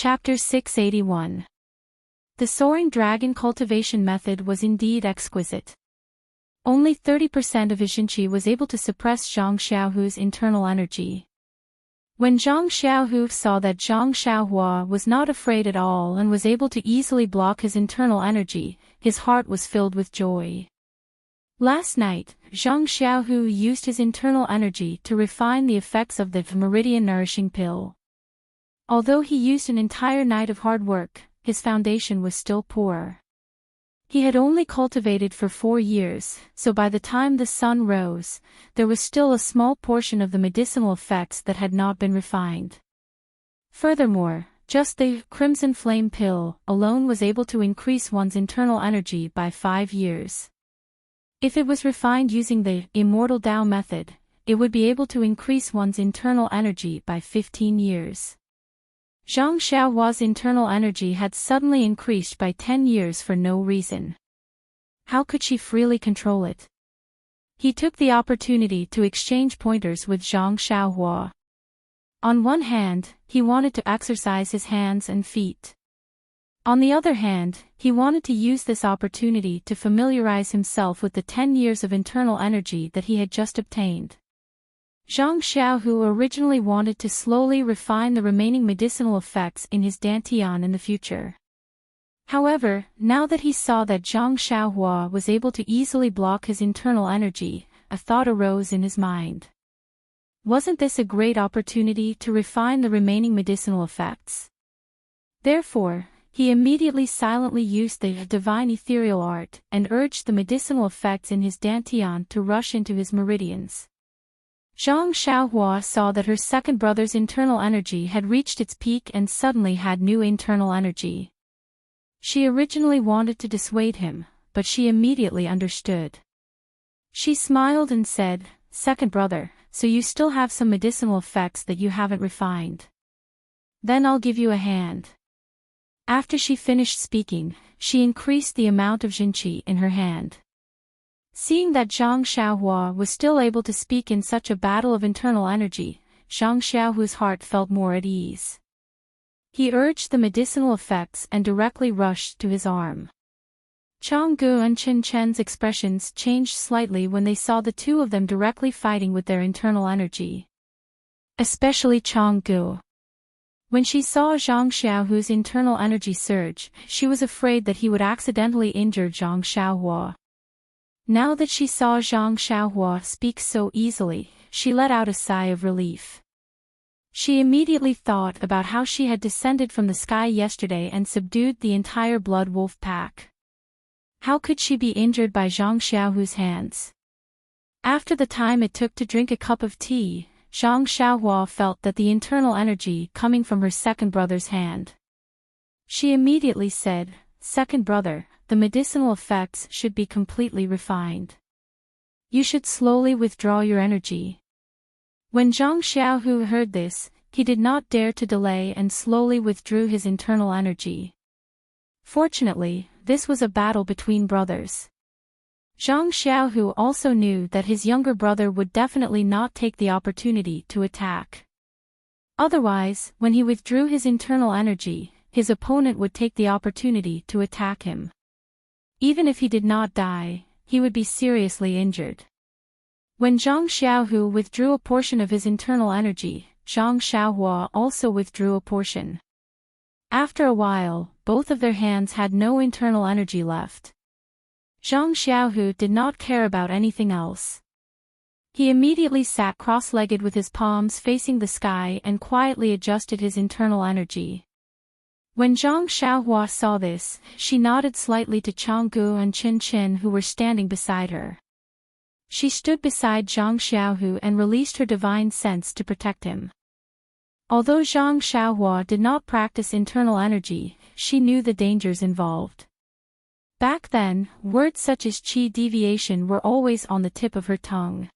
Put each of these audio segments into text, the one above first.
Chapter 681. The soaring dragon cultivation method was indeed exquisite. Only 30% of his Xinqi was able to suppress Zhang Xiaohu's internal energy. When Zhang Xiaohu saw that Zhang Xiaohua was not afraid at all and was able to easily block his internal energy, his heart was filled with joy. Last night, Zhang Xiaohu used his internal energy to refine the effects of the meridian nourishing pill. Although he used an entire night of hard work, his foundation was still poor. He had only cultivated for 4 years, so by the time the sun rose, there was still a small portion of the medicinal effects that had not been refined. Furthermore, just the crimson flame pill alone was able to increase one's internal energy by 5 years. If it was refined using the immortal Tao method, it would be able to increase one's internal energy by 15 years. Zhang Xiaohua's internal energy had suddenly increased by 10 years for no reason. How could she freely control it? He took the opportunity to exchange pointers with Zhang Xiaohua. On one hand, he wanted to exercise his hands and feet. On the other hand, he wanted to use this opportunity to familiarize himself with the 10 years of internal energy that he had just obtained. Zhang Xiaohu originally wanted to slowly refine the remaining medicinal effects in his dantian in the future. However, now that he saw that Zhang Xiaohua was able to easily block his internal energy, a thought arose in his mind. Wasn't this a great opportunity to refine the remaining medicinal effects? Therefore, he immediately silently used the divine ethereal art and urged the medicinal effects in his dantian to rush into his meridians. Zhang Xiaohua saw that her second brother's internal energy had reached its peak and suddenly had new internal energy. She originally wanted to dissuade him, but she immediately understood. She smiled and said, "Second brother, so you still have some medicinal effects that you haven't refined. Then I'll give you a hand." After she finished speaking, she increased the amount of Xinqi in her hand. Seeing that Zhang Xiaohua was still able to speak in such a battle of internal energy, Zhang Xiaohu's heart felt more at ease. He urged the medicinal effects and directly rushed to his arm. Chang Gu and Chen Chen's expressions changed slightly when they saw the two of them directly fighting with their internal energy. Especially Chang Gu. When she saw Zhang Xiaohu's internal energy surge, she was afraid that he would accidentally injure Zhang Xiaohua. Now that she saw Zhang Xiaohua speak so easily, she let out a sigh of relief. She immediately thought about how she had descended from the sky yesterday and subdued the entire blood wolf pack. How could she be injured by Zhang Xiaohu's hands? After the time it took to drink a cup of tea, Zhang Xiaohua felt that the internal energy coming from her second brother's hand. She immediately said, "Second brother, the medicinal effects should be completely refined. You should slowly withdraw your energy." When Zhang Xiaohu heard this, he did not dare to delay and slowly withdrew his internal energy. Fortunately, this was a battle between brothers. Zhang Xiaohu also knew that his younger brother would definitely not take the opportunity to attack. Otherwise, when he withdrew his internal energy, his opponent would take the opportunity to attack him. Even if he did not die, he would be seriously injured. When Zhang Xiaohu withdrew a portion of his internal energy, Zhang Xiaohua also withdrew a portion. After a while, both of their hands had no internal energy left. Zhang Xiaohu did not care about anything else. He immediately sat cross-legged with his palms facing the sky and quietly adjusted his internal energy. When Zhang Xiaohua saw this, she nodded slightly to Chang Gu and Chen Chen who were standing beside her. She stood beside Zhang Xiaohu and released her divine sense to protect him. Although Zhang Xiaohua did not practice internal energy, she knew the dangers involved. Back then, words such as qi deviation were always on the tip of her tongue.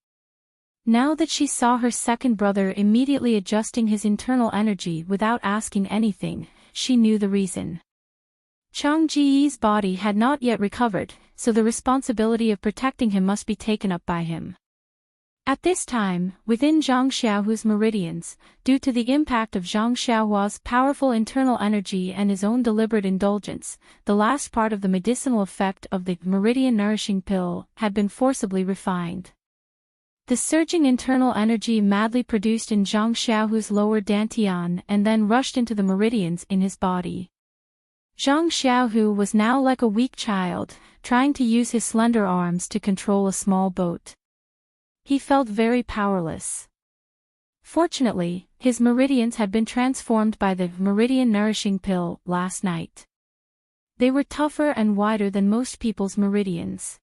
Now that she saw her second brother immediately adjusting his internal energy without asking anything, she knew the reason. Chang Ji's body had not yet recovered, so the responsibility of protecting him must be taken up by him. At this time, within Zhang Xiaohu's meridians, due to the impact of Zhang Xiaohua's powerful internal energy and his own deliberate indulgence, the last part of the medicinal effect of the meridian nourishing pill had been forcibly refined. The surging internal energy madly produced in Zhang Xiaohu's lower dantian and then rushed into the meridians in his body. Zhang Xiaohu was now like a weak child, trying to use his slender arms to control a small boat. He felt very powerless. Fortunately, his meridians had been transformed by the meridian nourishing pill last night. They were tougher and wider than most people's meridians.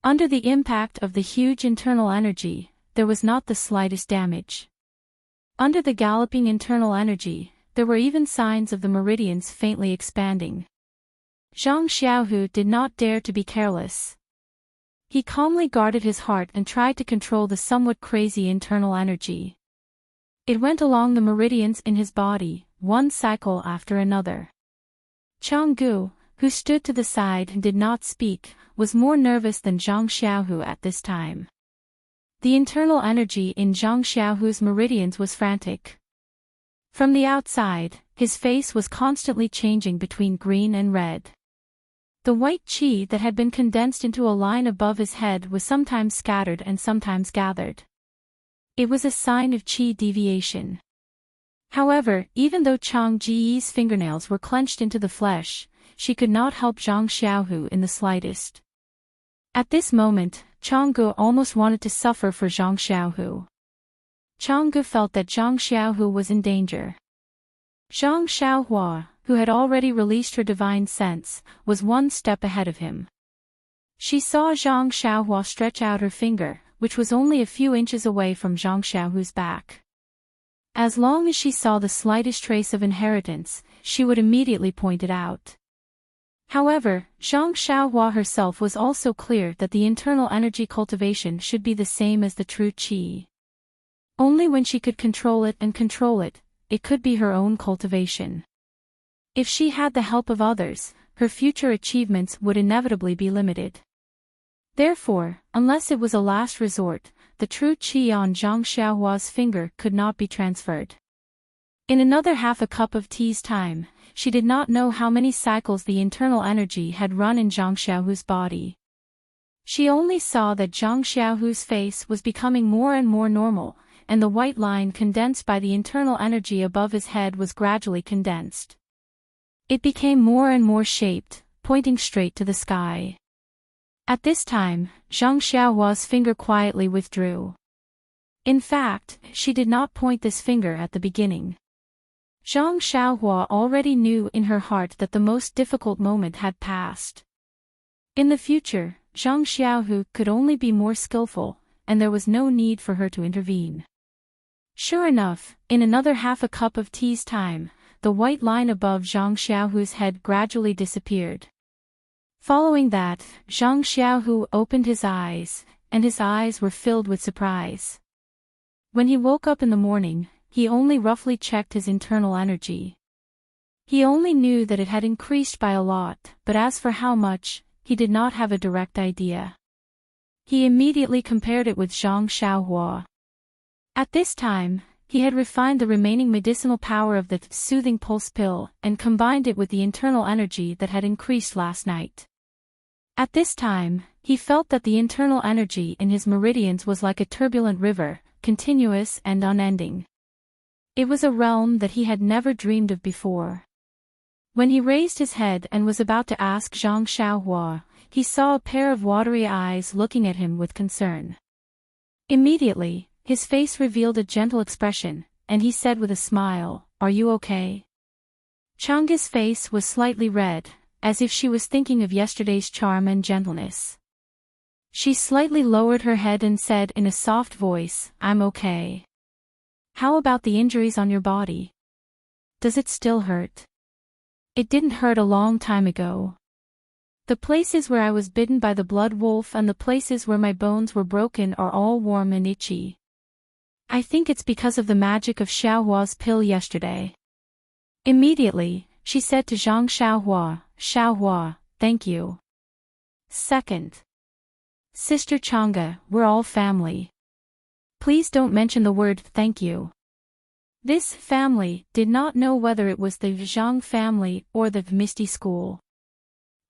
Under the impact of the huge internal energy, there was not the slightest damage. Under the galloping internal energy, there were even signs of the meridians faintly expanding. Zhang Xiaohu did not dare to be careless. He calmly guarded his heart and tried to control the somewhat crazy internal energy. It went along the meridians in his body, one cycle after another. Changgu, who stood to the side and did not speak, was more nervous than Zhang Xiaohu at this time. The internal energy in Zhang Xiaohu's meridians was frantic. From the outside, his face was constantly changing between green and red. The white qi that had been condensed into a line above his head was sometimes scattered and sometimes gathered. It was a sign of qi deviation. However, even though Chang Ji's fingernails were clenched into the flesh, she could not help Zhang Xiaohu in the slightest. At this moment, Changgu almost wanted to suffer for Zhang Xiaohu. Changgu felt that Zhang Xiaohu was in danger. Zhang Xiaohua, who had already released her divine sense, was one step ahead of him. She saw Zhang Xiaohua stretch out her finger, which was only a few inches away from Zhang Xiaohu's back. As long as she saw the slightest trace of inheritance, she would immediately point it out. However, Zhang Xiaohua herself was also clear that the internal energy cultivation should be the same as the true qi. Only when she could control it, it could be her own cultivation. If she had the help of others, her future achievements would inevitably be limited. Therefore, unless it was a last resort, the true qi on Zhang Xiaohua's finger could not be transferred. In another half a cup of tea's time, she did not know how many cycles the internal energy had run in Zhang Xiaohu's body. She only saw that Zhang Xiaohu's face was becoming more and more normal, and the white line condensed by the internal energy above his head was gradually condensed. It became more and more shaped, pointing straight to the sky. At this time, Zhang Xiaohua's finger quietly withdrew. In fact, she did not point this finger at the beginning. Zhang Xiaohua already knew in her heart that the most difficult moment had passed. In the future, Zhang Xiaohu could only be more skillful, and there was no need for her to intervene. Sure enough, in another half a cup of tea's time, the white line above Zhang Xiaohu's head gradually disappeared. Following that, Zhang Xiaohu opened his eyes, and his eyes were filled with surprise. When he woke up in the morning, he only roughly checked his internal energy. He only knew that it had increased by a lot, but as for how much, he did not have a direct idea. He immediately compared it with Zhang Xiaohua. At this time, he had refined the remaining medicinal power of the soothing pulse pill and combined it with the internal energy that had increased last night. At this time, he felt that the internal energy in his meridians was like a turbulent river, continuous and unending. It was a realm that he had never dreamed of before. When he raised his head and was about to ask Zhang Xiaohua, he saw a pair of watery eyes looking at him with concern. Immediately, his face revealed a gentle expression, and he said with a smile, "Are you okay?" Changgu's face was slightly red, as if she was thinking of yesterday's charm and gentleness. She slightly lowered her head and said in a soft voice, "I'm okay. How about the injuries on your body? Does it still hurt?" "It didn't hurt a long time ago. The places where I was bitten by the blood wolf and the places where my bones were broken are all warm and itchy. I think it's because of the magic of Xiaohua's pill yesterday." Immediately, she said to Zhang Xiaohua, "Xiaohua, thank you. Second. Sister Chang'e, we're all family. Please don't mention the word thank you. This family did not know whether it was the Zhang family or the Misty School.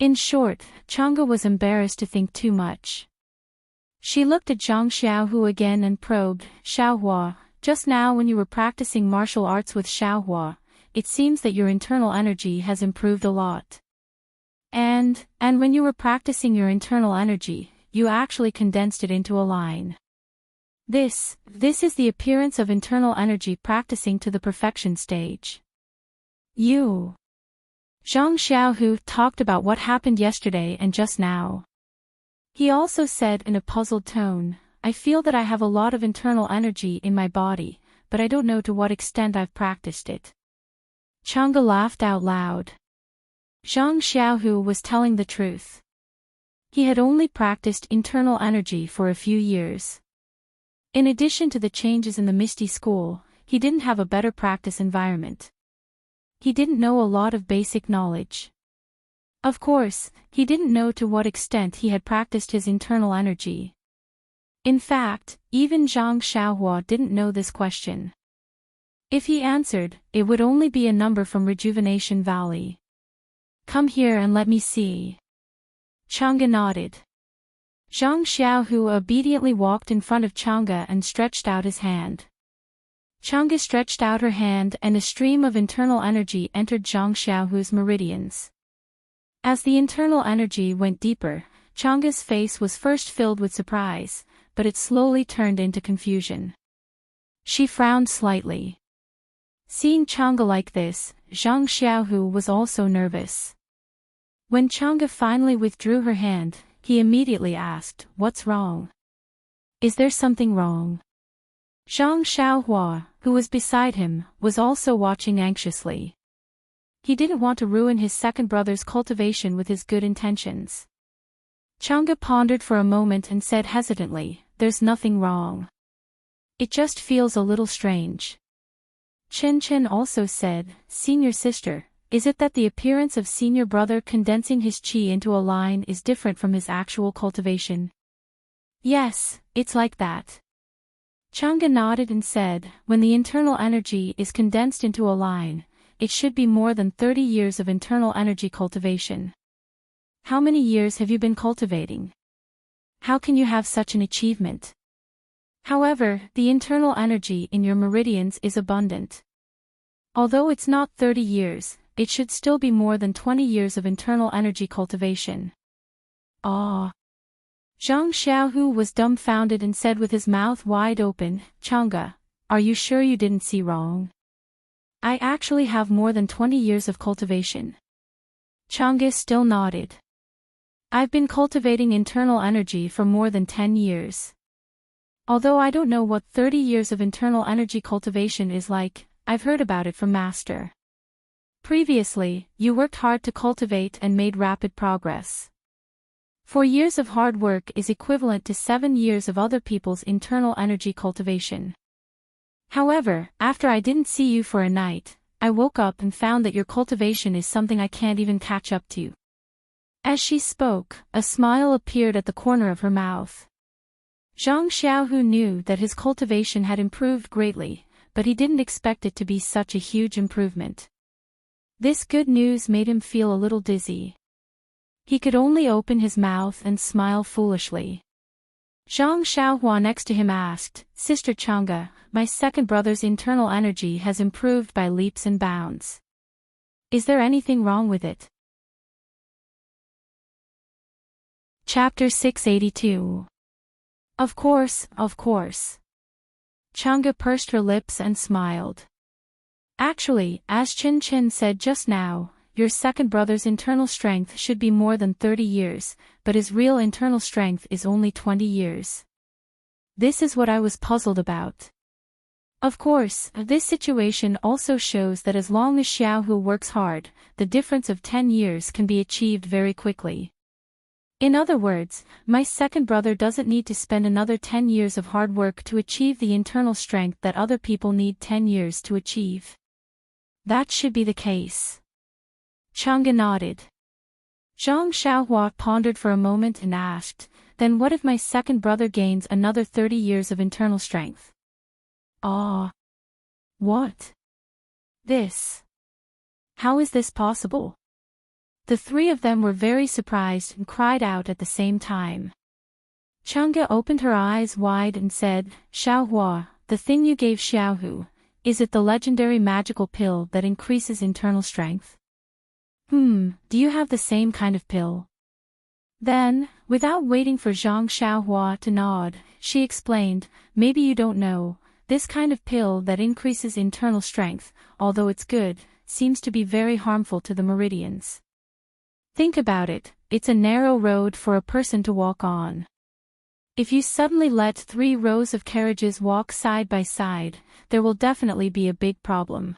In short, Chang'e was embarrassed to think too much. She looked at Zhang Xiaohu again and probed, Xiaohua, just now when you were practicing martial arts with Xiaohua, it seems that your internal energy has improved a lot. And when you were practicing your internal energy, you actually condensed it into a line. This is the appearance of internal energy practicing to the perfection stage. You. Zhang Xiaohu talked about what happened yesterday and just now. He also said in a puzzled tone, I feel that I have a lot of internal energy in my body, but I don't know to what extent I've practiced it. Chang'e laughed out loud. Zhang Xiaohu was telling the truth. He had only practiced internal energy for a few years. In addition to the changes in the Misty School, he didn't have a better practice environment. He didn't know a lot of basic knowledge. Of course, he didn't know to what extent he had practiced his internal energy. In fact, even Zhang Xiaohua didn't know this question. If he answered, it would only be a number from Rejuvenation Valley. Come here and let me see. Chang'e nodded. Zhang Xiaohu obediently walked in front of Chang'e and stretched out his hand. Chang'e stretched out her hand and a stream of internal energy entered Zhang Xiaohu's meridians. As the internal energy went deeper, Chang'e's face was first filled with surprise, but it slowly turned into confusion. She frowned slightly. Seeing Chang'e like this, Zhang Xiaohu was also nervous. When Chang'e finally withdrew her hand, he immediately asked, What's wrong? Is there something wrong? Zhang Xiaohua, who was beside him, was also watching anxiously. He didn't want to ruin his second brother's cultivation with his good intentions. Chang'e pondered for a moment and said hesitantly, There's nothing wrong. It just feels a little strange. Chen Chen also said, Senior sister, is it that the appearance of senior brother condensing his qi into a line is different from his actual cultivation? Yes, it's like that. Chang'e nodded and said, when the internal energy is condensed into a line, it should be more than 30 years of internal energy cultivation. How many years have you been cultivating? How can you have such an achievement? However, the internal energy in your meridians is abundant. Although it's not 30 years, it should still be more than 20 years of internal energy cultivation. Ah! Zhang Xiaohu was dumbfounded and said with his mouth wide open, Chang'e, are you sure you didn't see wrong? I actually have more than 20 years of cultivation. Chang'e still nodded. I've been cultivating internal energy for more than 10 years. Although I don't know what 30 years of internal energy cultivation is like, I've heard about it from Master. Previously, you worked hard to cultivate and made rapid progress. 4 years of hard work is equivalent to 7 years of other people's internal energy cultivation. However, after I didn't see you for a night, I woke up and found that your cultivation is something I can't even catch up to. As she spoke, a smile appeared at the corner of her mouth. Zhang Xiaohu knew that his cultivation had improved greatly, but he didn't expect it to be such a huge improvement. This good news made him feel a little dizzy. He could only open his mouth and smile foolishly. Zhang Xiaohua next to him asked, Sister Chang'e, my second brother's internal energy has improved by leaps and bounds. Is there anything wrong with it? Chapter 682. Of course, of course. Chang'e pursed her lips and smiled. Actually, as Chen Chen said just now, your second brother's internal strength should be more than 30 years, but his real internal strength is only 20 years. This is what I was puzzled about. Of course, this situation also shows that as long as Xiaohu works hard, the difference of 10 years can be achieved very quickly. In other words, my second brother doesn't need to spend another 10 years of hard work to achieve the internal strength that other people need 10 years to achieve. That should be the case. Chang'e nodded. Zhang Xiaohua pondered for a moment and asked, Then what if my second brother gains another 30 years of internal strength? Ah. What? This. How is this possible? The three of them were very surprised and cried out at the same time. Chang'e opened her eyes wide and said, Xiaohua, the thing you gave Xiaohu, is it the legendary magical pill that increases internal strength? Do you have the same kind of pill? Then, without waiting for Zhang Xiaohua to nod, she explained, maybe you don't know, this kind of pill that increases internal strength, although it's good, seems to be very harmful to the meridians. Think about it, it's a narrow road for a person to walk on. If you suddenly let 3 rows of carriages walk side by side, there will definitely be a big problem.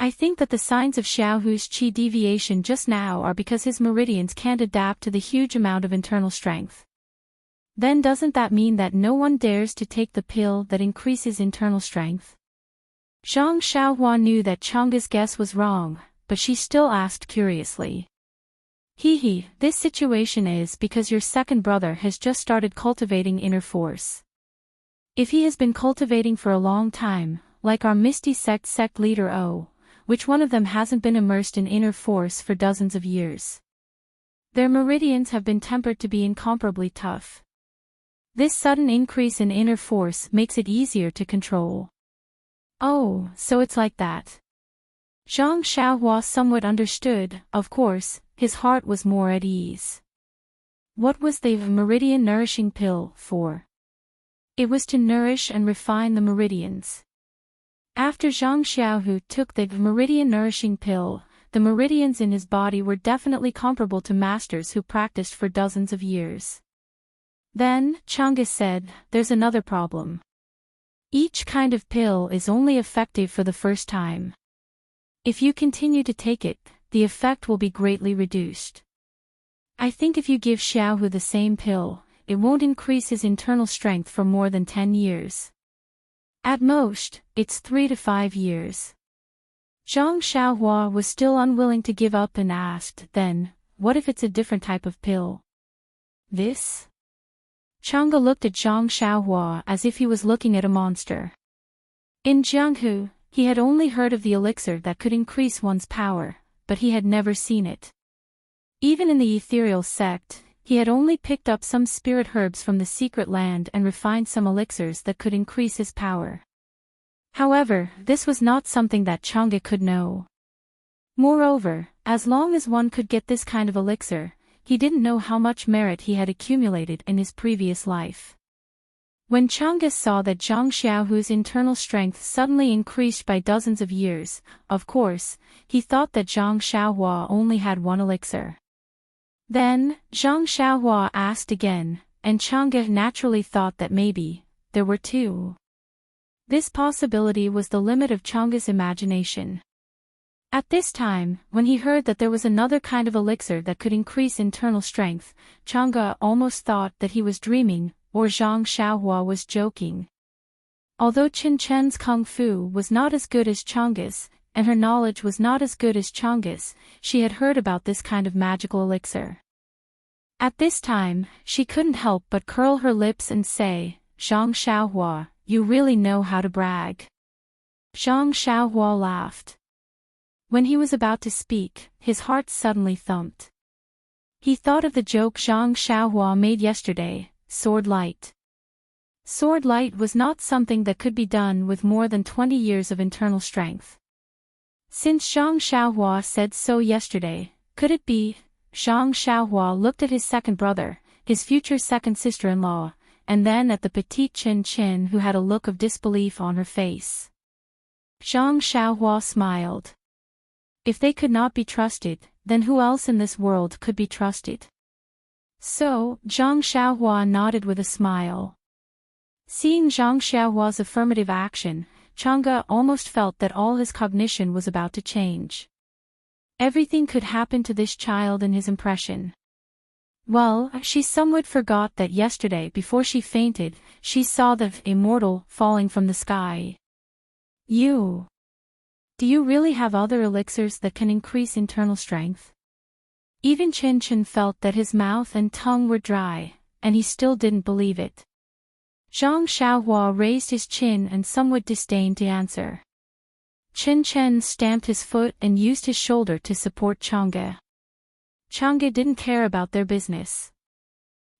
I think that the signs of Xiaohu's qi deviation just now are because his meridians can't adapt to the huge amount of internal strength. Then doesn't that mean that no one dares to take the pill that increases internal strength? Zhang Xiaohua knew that Chang'e's guess was wrong, but she still asked curiously. This situation is because your second brother has just started cultivating inner force. If he has been cultivating for a long time, like our Misty sect leader O, which one of them hasn't been immersed in inner force for dozens of years? Their meridians have been tempered to be incomparably tough. This sudden increase in inner force makes it easier to control. Oh, so it's like that. Zhang Xiaohua somewhat understood, of course, his heart was more at ease. What was the meridian nourishing pill for? It was to nourish and refine the meridians. After Zhang Xiaohu took the meridian nourishing pill, the meridians in his body were definitely comparable to masters who practiced for dozens of years. Then, Chang'e said, there's another problem. Each kind of pill is only effective for the first time. If you continue to take it, the effect will be greatly reduced. I think if you give Xiaohu the same pill, it won't increase his internal strength for more than 10 years. At most, it's 3 to 5 years. Zhang Xiaohua was still unwilling to give up and asked, then, what if it's a different type of pill? This? Chang'e looked at Zhang Xiaohua as if he was looking at a monster. In Jianghu, he had only heard of the elixir that could increase one's power, but he had never seen it. Even in the ethereal sect, he had only picked up some spirit herbs from the secret land and refined some elixirs that could increase his power. However, this was not something that Chang'e could know. Moreover, as long as one could get this kind of elixir, he didn't know how much merit he had accumulated in his previous life. When Chang'e saw that Zhang Xiaohu's internal strength suddenly increased by dozens of years, of course, he thought that Zhang Xiaohua only had one elixir. Then, Zhang Xiaohua asked again, and Chang'e naturally thought that maybe there were 2. This possibility was the limit of Chang'e's imagination. At this time, when he heard that there was another kind of elixir that could increase internal strength, Chang'e almost thought that he was dreaming, or Zhang Xiaohua was joking. Although Chen Chen's kung fu was not as good as Chang'e's, and her knowledge was not as good as Chang'e's, she had heard about this kind of magical elixir. At this time, she couldn't help but curl her lips and say, Zhang Xiaohua, you really know how to brag. Zhang Xiaohua laughed. When he was about to speak, his heart suddenly thumped. He thought of the joke Zhang Xiaohua made yesterday, sword light. Sword light was not something that could be done with more than 20 years of internal strength. Since Zhang Xiaohua said so yesterday, could it be? Zhang Xiaohua looked at his second brother, his future second sister-in-law, and then at the petite Chen who had a look of disbelief on her face. Zhang Xiaohua smiled. If they could not be trusted, then who else in this world could be trusted? So, Zhang Xiaohua nodded with a smile. Seeing Zhang Xiaohua's affirmative action, Chang'e almost felt that all his cognition was about to change. Everything could happen to this child in his impression. Well, she somewhat forgot that yesterday before she fainted, she saw the immortal falling from the sky. Do you really have other elixirs that can increase internal strength? Even Chen felt that his mouth and tongue were dry, and he still didn't believe it. Zhang Xiaohua raised his chin and somewhat disdained to answer. Chen Chen stamped his foot and used his shoulder to support Chang'e. Chang'e didn't care about their business.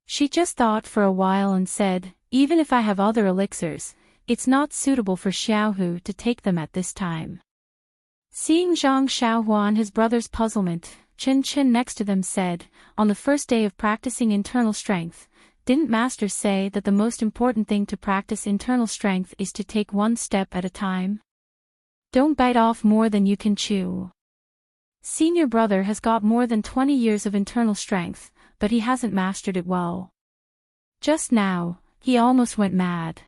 She just thought for a while and said, even if I have other elixirs, it's not suitable for Xiaohu to take them at this time. Seeing Zhang Xiaohua and his brother's puzzlement, Chen Chen next to them said, on the first day of practicing internal strength, didn't Master say that the most important thing to practice internal strength is to take one step at a time? Don't bite off more than you can chew. Senior brother has got more than 20 years of internal strength, but he hasn't mastered it well. Just now, he almost went mad.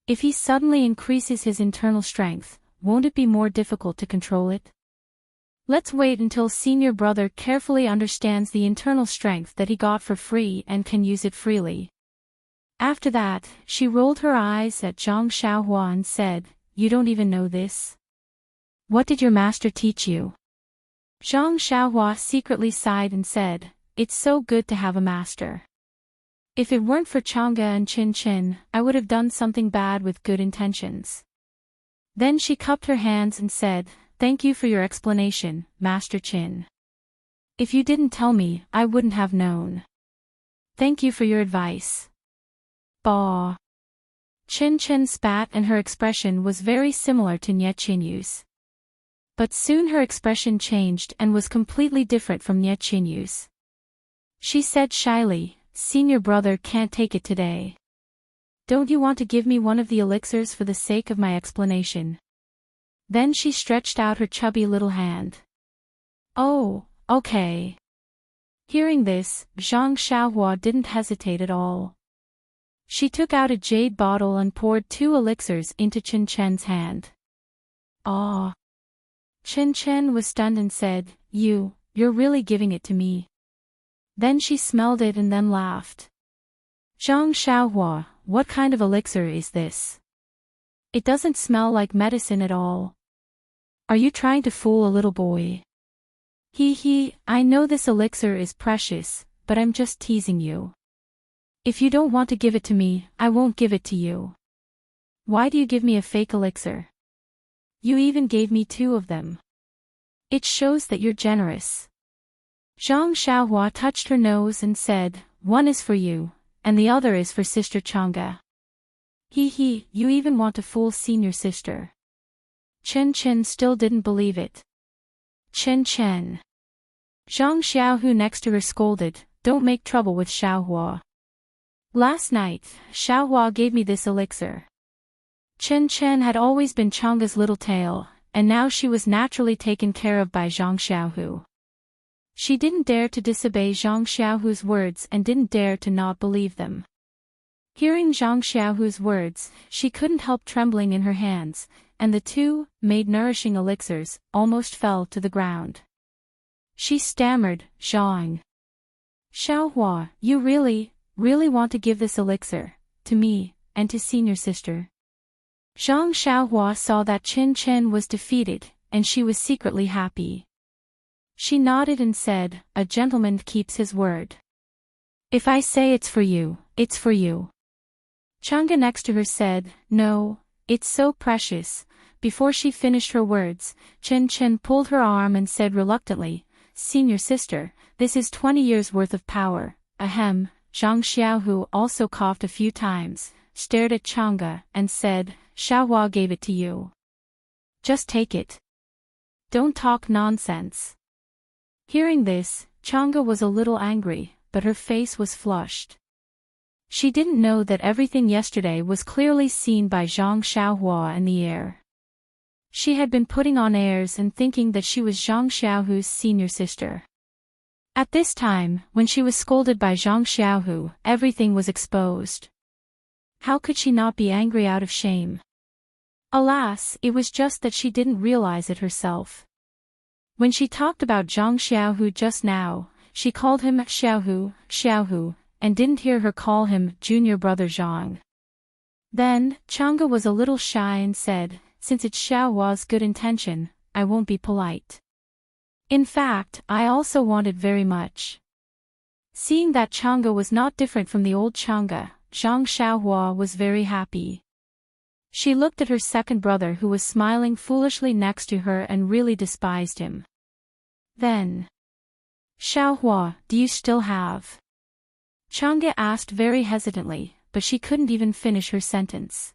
If he suddenly increases his internal strength, won't it be more difficult to control it? Let's wait until senior brother carefully understands the internal strength that he got for free and can use it freely. After that, she rolled her eyes at Zhang Xiaohua and said, you don't even know this? What did your master teach you? Zhang Xiaohua secretly sighed and said, it's so good to have a master. If it weren't for Chang'e and Chin Chin, I would have done something bad with good intentions. Then she cupped her hands and said, thank you for your explanation, Master Chin. If you didn't tell me, I wouldn't have known. Thank you for your advice. Bah. Chin Chin spat and her expression was very similar to Nye Qinyu's. But soon her expression changed and was completely different from Nye Qinyu's. She said shyly, senior brother can't take it today. Don't you want to give me one of the elixirs for the sake of my explanation? Then she stretched out her chubby little hand. Oh, okay. Hearing this, Zhang Xiaohua didn't hesitate at all. She took out a jade bottle and poured 2 elixirs into Chen Chen's hand. Ah. Chen Chen was stunned and said, you're really giving it to me. Then she smelled it and then laughed. Zhang Xiaohua, what kind of elixir is this? It doesn't smell like medicine at all. Are you trying to fool a little boy? I know this elixir is precious, but I'm just teasing you. If you don't want to give it to me, I won't give it to you. Why do you give me a fake elixir? You even gave me 2 of them. It shows that you're generous. Zhang Xiaohua touched her nose and said, one is for you, and the other is for Sister Chang'e. You even want to fool senior sister. Chen Chen still didn't believe it. Chen Chen. Zhang Xiaohu next to her scolded, don't make trouble with Xiaohua. Last night, Xiaohua gave me this elixir. Chen Chen had always been Chang'e's little tail, and now she was naturally taken care of by Zhang Xiaohu. She didn't dare to disobey Zhang Xiaohu's words and didn't dare to not believe them. Hearing Zhang Xiaohu's words, she couldn't help trembling in her hands, and the 2, made nourishing elixirs, almost fell to the ground. She stammered, Zhang Xiaohua, you really want to give this elixir to me, and to senior sister? Zhang Xiaohua saw that Chen Chen was defeated, and she was secretly happy. She nodded and said, a gentleman keeps his word. If I say it's for you, it's for you. Chang'e next to her said, no, it's so precious. Before she finished her words, Chen Chen pulled her arm and said reluctantly, senior sister, this is 20 years worth of power. Ahem. Zhang Xiaohu also coughed a few times, stared at Chang'e, and said, Xiaohua gave it to you. Just take it. Don't talk nonsense. Hearing this, Chang'e was a little angry, but her face was flushed. She didn't know that everything yesterday was clearly seen by Zhang Xiaohua in the air. She had been putting on airs and thinking that she was Zhang Xiaohu's senior sister. At this time, when she was scolded by Zhang Xiaohu, everything was exposed. How could she not be angry out of shame? Alas, it was just that she didn't realize it herself. When she talked about Zhang Xiaohu just now, she called him Xiaohu, and didn't hear her call him junior brother Zhang. Then, Chang'e was a little shy and said, since it's Xiaohua's good intention, I won't be polite. In fact, I also want it very much. Seeing that Chang'e was not different from the old Chang'e, Zhang Xiaohua was very happy. She looked at her second brother who was smiling foolishly next to her and really despised him. Then, Xiaohua, do you still have? Chang'e asked very hesitantly, but she couldn't even finish her sentence.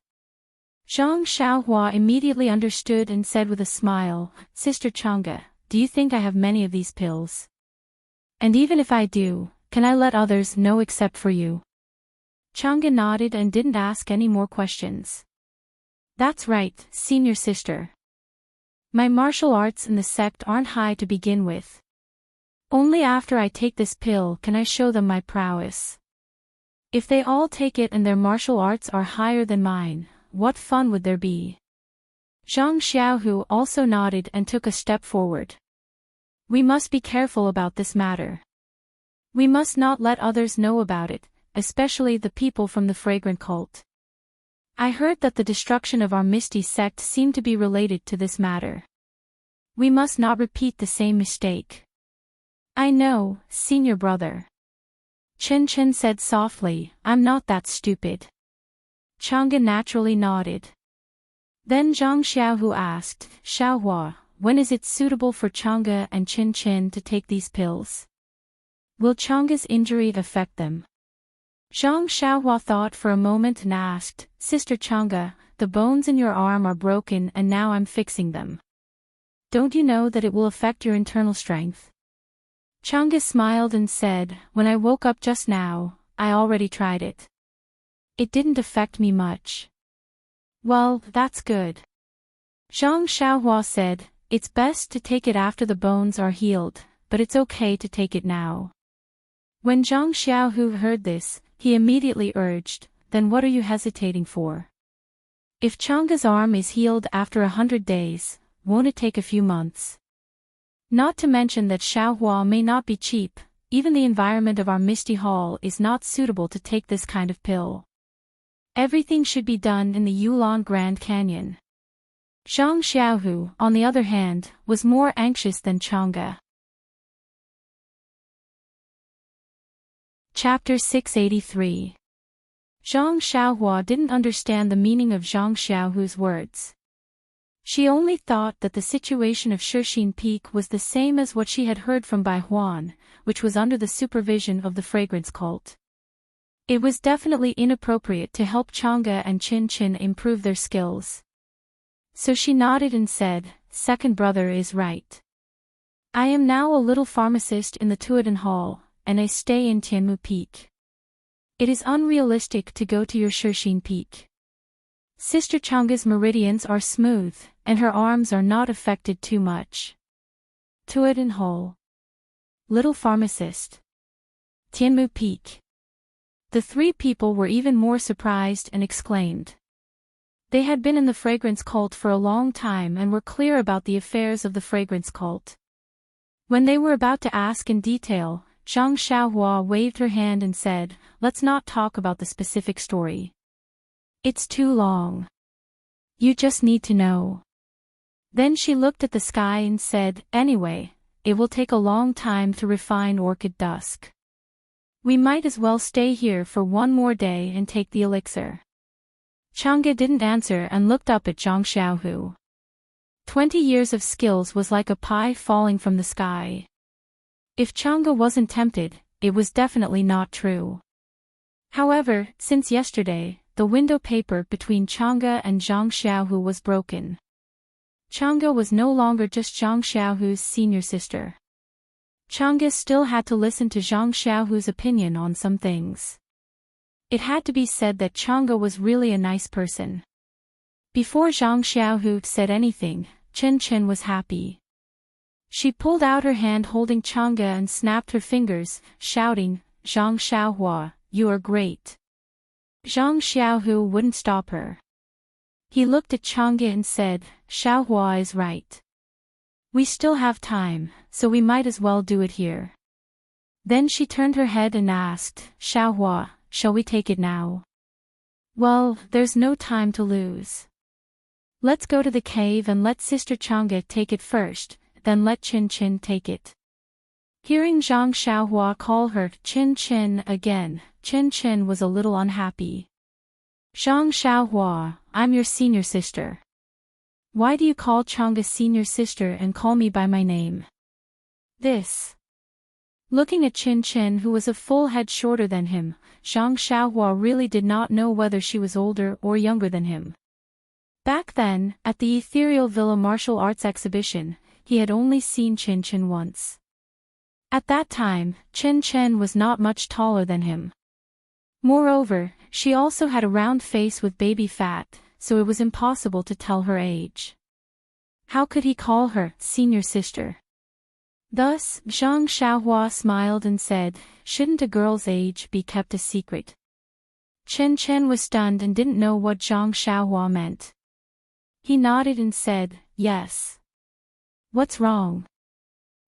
Zhang Xiaohua immediately understood and said with a smile, Sister Chang'e, do you think I have many of these pills? And even if I do, can I let others know except for you? Chang'e nodded and didn't ask any more questions. That's right, senior sister. My martial arts in the sect aren't high to begin with. Only after I take this pill can I show them my prowess. If they all take it and their martial arts are higher than mine, what fun would there be? Zhang Xiaohu also nodded and took a step forward. We must be careful about this matter. We must not let others know about it, especially the people from the fragrant cult. I heard that the destruction of our Misty sect seemed to be related to this matter. We must not repeat the same mistake. I know, senior brother. Chen Chen said softly, I'm not that stupid. Chang'e naturally nodded. Then Zhang Xiaohu asked, Xiaohua, when is it suitable for Chang'e and Chen Chen to take these pills? Will Chang'e's injury affect them? Zhang Xiaohua thought for a moment and asked, Sister Chang'e, the bones in your arm are broken and now I'm fixing them. Don't you know that it will affect your internal strength? Chang'e smiled and said, when I woke up just now, I already tried it. It didn't affect me much. Well, that's good. Zhang Xiaohua said, it's best to take it after the bones are healed, but it's okay to take it now. When Zhang Xiaohu heard this, he immediately urged, then what are you hesitating for? If Chang'e's arm is healed after 100 days, won't it take a few months? Not to mention that Xiaohua may not be cheap, even the environment of our Misty Hall is not suitable to take this kind of pill. Everything should be done in the Yulon Grand Canyon. Zhang Xiaohu, on the other hand, was more anxious than Chang'e. Chapter 683. Zhang Xiaohua didn't understand the meaning of Zhang Xiaohu's words. She only thought that the situation of Shixin Peak was the same as what she had heard from Bai Huan, which was under the supervision of the fragrance cult. It was definitely inappropriate to help Chang'e and Qin Qin improve their skills. So she nodded and said, second brother is right. I am now a little pharmacist in the Tuodan Hall, and I stay in Tianmu Peak. It is unrealistic to go to your Shixin Peak. Sister Chang'e's meridians are smooth, and her arms are not affected too much. Tuodan Hall. Little pharmacist. Tianmu Peak. The three people were even more surprised and exclaimed. They had been in the fragrance cult for a long time and were clear about the affairs of the fragrance cult. When they were about to ask in detail, Zhang Xiaohua waved her hand and said, let's not talk about the specific story. It's too long. You just need to know. Then she looked at the sky and said, anyway, it will take a long time to refine orchid dusk. We might as well stay here for one more day and take the elixir. Chang'e didn't answer and looked up at Zhang Xiaohu. 20 years of skills was like a pie falling from the sky. If Chang'e wasn't tempted, it was definitely not true. However, since yesterday, the window paper between Chang'e and Zhang Xiaohu was broken. Chang'e was no longer just Zhang Xiaohu's senior sister. Chang'e still had to listen to Zhang Xiaohu's opinion on some things. It had to be said that Chang'e was really a nice person. Before Zhang Xiaohu said anything, Chen Chen was happy. She pulled out her hand holding Chang'e and snapped her fingers, shouting, Zhang Xiaohua, you are great. Zhang Xiaohu wouldn't stop her. He looked at Chang'e and said, Xiaohua is right. We still have time, so we might as well do it here. Then she turned her head and asked, Xiaohua, shall we take it now? Well, there's no time to lose. Let's go to the cave and let Sister Chang'e take it first, then let Qin Qin take it. Hearing Zhang Xiaohua call her Chin Chin again, Chin Chin was a little unhappy. Zhang Xiaohua, I'm your senior sister. Why do you call Chang'e senior sister and call me by my name? This. Looking at Chin Chin, who was a full head shorter than him, Zhang Xiaohua really did not know whether she was older or younger than him. Back then, at the Ethereal Villa martial arts exhibition, he had only seen Chin Chin once. At that time, Chin Chin was not much taller than him. Moreover, she also had a round face with baby fat, so it was impossible to tell her age. How could he call her senior sister? Thus, Zhang Xiaohua smiled and said, shouldn't a girl's age be kept a secret? Chen Chen was stunned and didn't know what Zhang Xiaohua meant. He nodded and said, yes. What's wrong?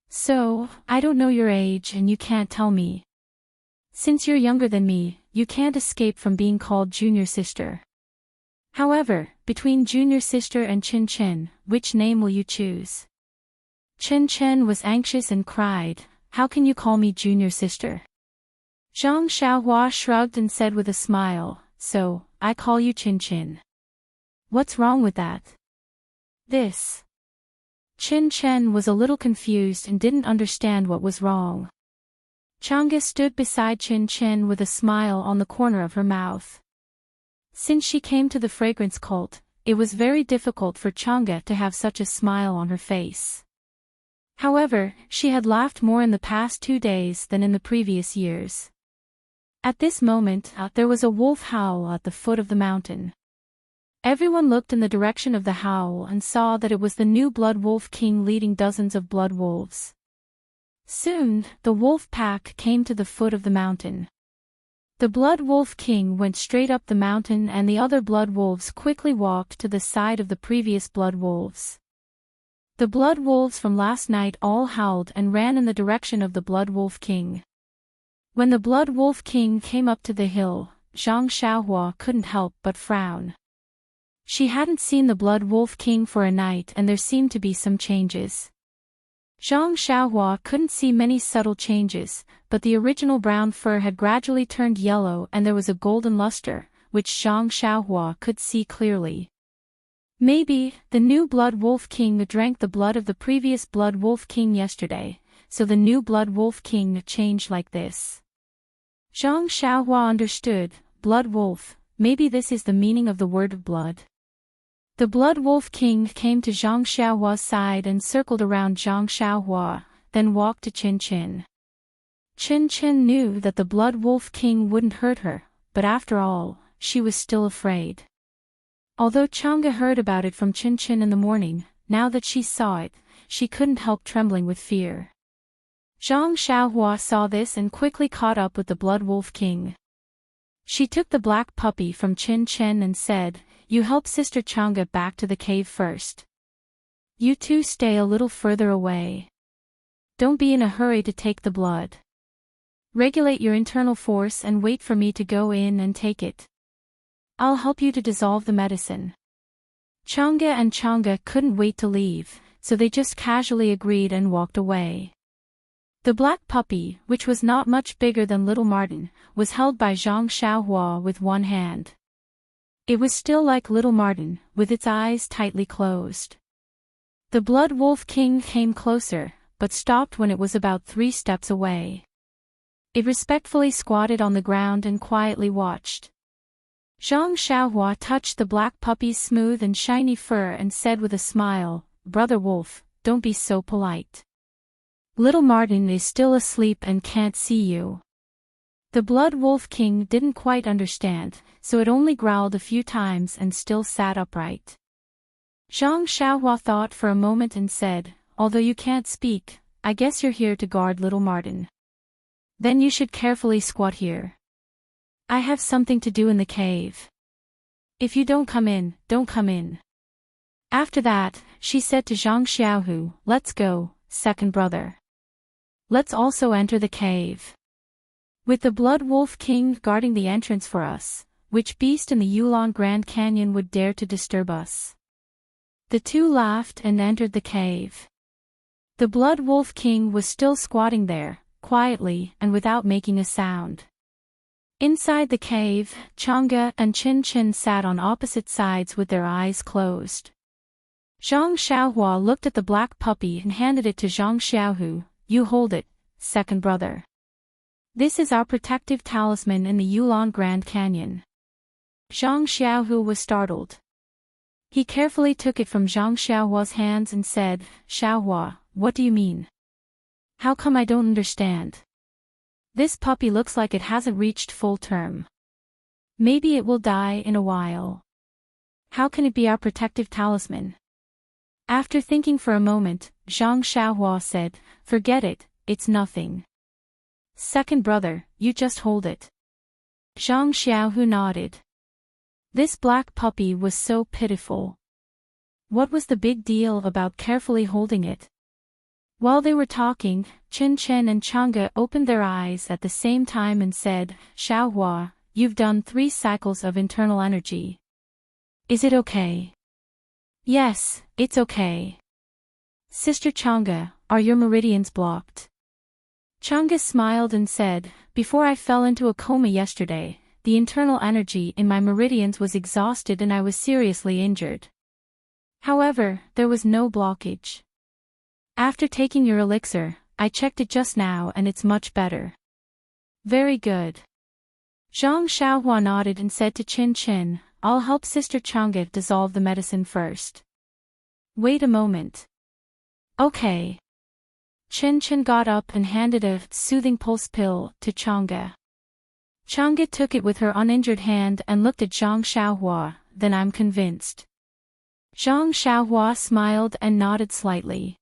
So, I don't know your age and you can't tell me. Since you're younger than me, you can't escape from being called junior sister. However, between junior sister and Chin Chin, which name will you choose? Chin Chin was anxious and cried, how can you call me junior sister? Zhang Xiaohua shrugged and said with a smile, so, I call you Chin Chin. What's wrong with that? This. Chin Chen was a little confused and didn't understand what was wrong. Chang'e stood beside Chin Chen with a smile on the corner of her mouth. Since she came to the fragrance cult, it was very difficult for Chang'e to have such a smile on her face. However, she had laughed more in the past 2 days than in the previous years. At this moment, there was a wolf howl at the foot of the mountain. Everyone looked in the direction of the howl and saw that it was the new Blood Wolf King leading dozens of blood wolves. Soon, the wolf pack came to the foot of the mountain. The Blood Wolf King went straight up the mountain and the other blood wolves quickly walked to the side of the previous blood wolves. The blood wolves from last night all howled and ran in the direction of the Blood Wolf King. When the Blood Wolf King came up to the hill, Zhang Xiaohua couldn't help but frown. She hadn't seen the Blood Wolf King for a night and there seemed to be some changes. Zhang Xiaohua couldn't see many subtle changes, but the original brown fur had gradually turned yellow and there was a golden luster, which Zhang Xiaohua could see clearly. Maybe, the new Blood Wolf King drank the blood of the previous Blood Wolf King yesterday, so the new Blood Wolf King changed like this. Zhang Xiaohua understood, Blood Wolf, maybe this is the meaning of the word blood. The Blood Wolf King came to Zhang Xiaohua's side and circled around Zhang Xiaohua, then walked to Chin Chin. Chin Chin knew that the Blood Wolf King wouldn't hurt her, but after all, she was still afraid. Although Chang'e heard about it from Chin Chin in the morning, now that she saw it, she couldn't help trembling with fear. Zhang Xiaohua saw this and quickly caught up with the Blood Wolf King. She took the black puppy from Chin Chin and said, you help Sister Chang'e back to the cave first. You two stay a little further away. Don't be in a hurry to take the blood. Regulate your internal force and wait for me to go in and take it. I'll help you to dissolve the medicine. Chang'e and Chang'e couldn't wait to leave, so they just casually agreed and walked away. The black puppy, which was not much bigger than little Martin, was held by Zhang Xiaohua with one hand. It was still like little Martin, with its eyes tightly closed. The Blood Wolf King came closer, but stopped when it was about 3 steps away. It respectfully squatted on the ground and quietly watched. Zhang Xiaohua touched the black puppy's smooth and shiny fur and said with a smile, Brother Wolf, don't be so polite. Little Martin is still asleep and can't see you. The Blood Wolf King didn't quite understand, so it only growled a few times and still sat upright. Zhang Xiaohua thought for a moment and said, although you can't speak, I guess you're here to guard little Martin. Then you should carefully squat here. I have something to do in the cave. If you don't come in, don't come in. After that, she said to Zhang Xiaohu, let's go, second brother. Let's also enter the cave. With the Blood Wolf King guarding the entrance for us, which beast in the Yulon Grand Canyon would dare to disturb us? The two laughed and entered the cave. The Blood Wolf King was still squatting there, quietly and without making a sound. Inside the cave, Chang'e and Qin Qin sat on opposite sides with their eyes closed. Zhang Xiaohua looked at the black puppy and handed it to Zhang Xiaohu. You hold it, second brother. This is our protective talisman in the Yulon Grand Canyon. Zhang Xiaohu was startled. He carefully took it from Zhang Xiaohua's hands and said, Xiaohua, what do you mean? How come I don't understand? This puppy looks like it hasn't reached full term. Maybe it will die in a while. How can it be our protective talisman? After thinking for a moment, Zhang Xiaohua said, forget it, it's nothing. Second brother, you just hold it. Zhang Xiaohu nodded. This black puppy was so pitiful. What was the big deal about carefully holding it? While they were talking, Qin Qin and Chang'e opened their eyes at the same time and said, Xiaohua, you've done 3 cycles of internal energy. Is it okay? Yes, it's okay. Sister Chang'e, are your meridians blocked? Chang'e smiled and said, before I fell into a coma yesterday, the internal energy in my meridians was exhausted and I was seriously injured. However, there was no blockage. After taking your elixir, I checked it just now and it's much better. Very good. Zhang Xiaohua nodded and said to Qin Qin, I'll help Sister Chang'e dissolve the medicine first. Wait a moment. Okay. Qin Qin got up and handed a soothing pulse pill to Chang'e. Chang'e took it with her uninjured hand and looked at Zhang Xiaohua, then I'm convinced. Zhang Xiaohua smiled and nodded slightly.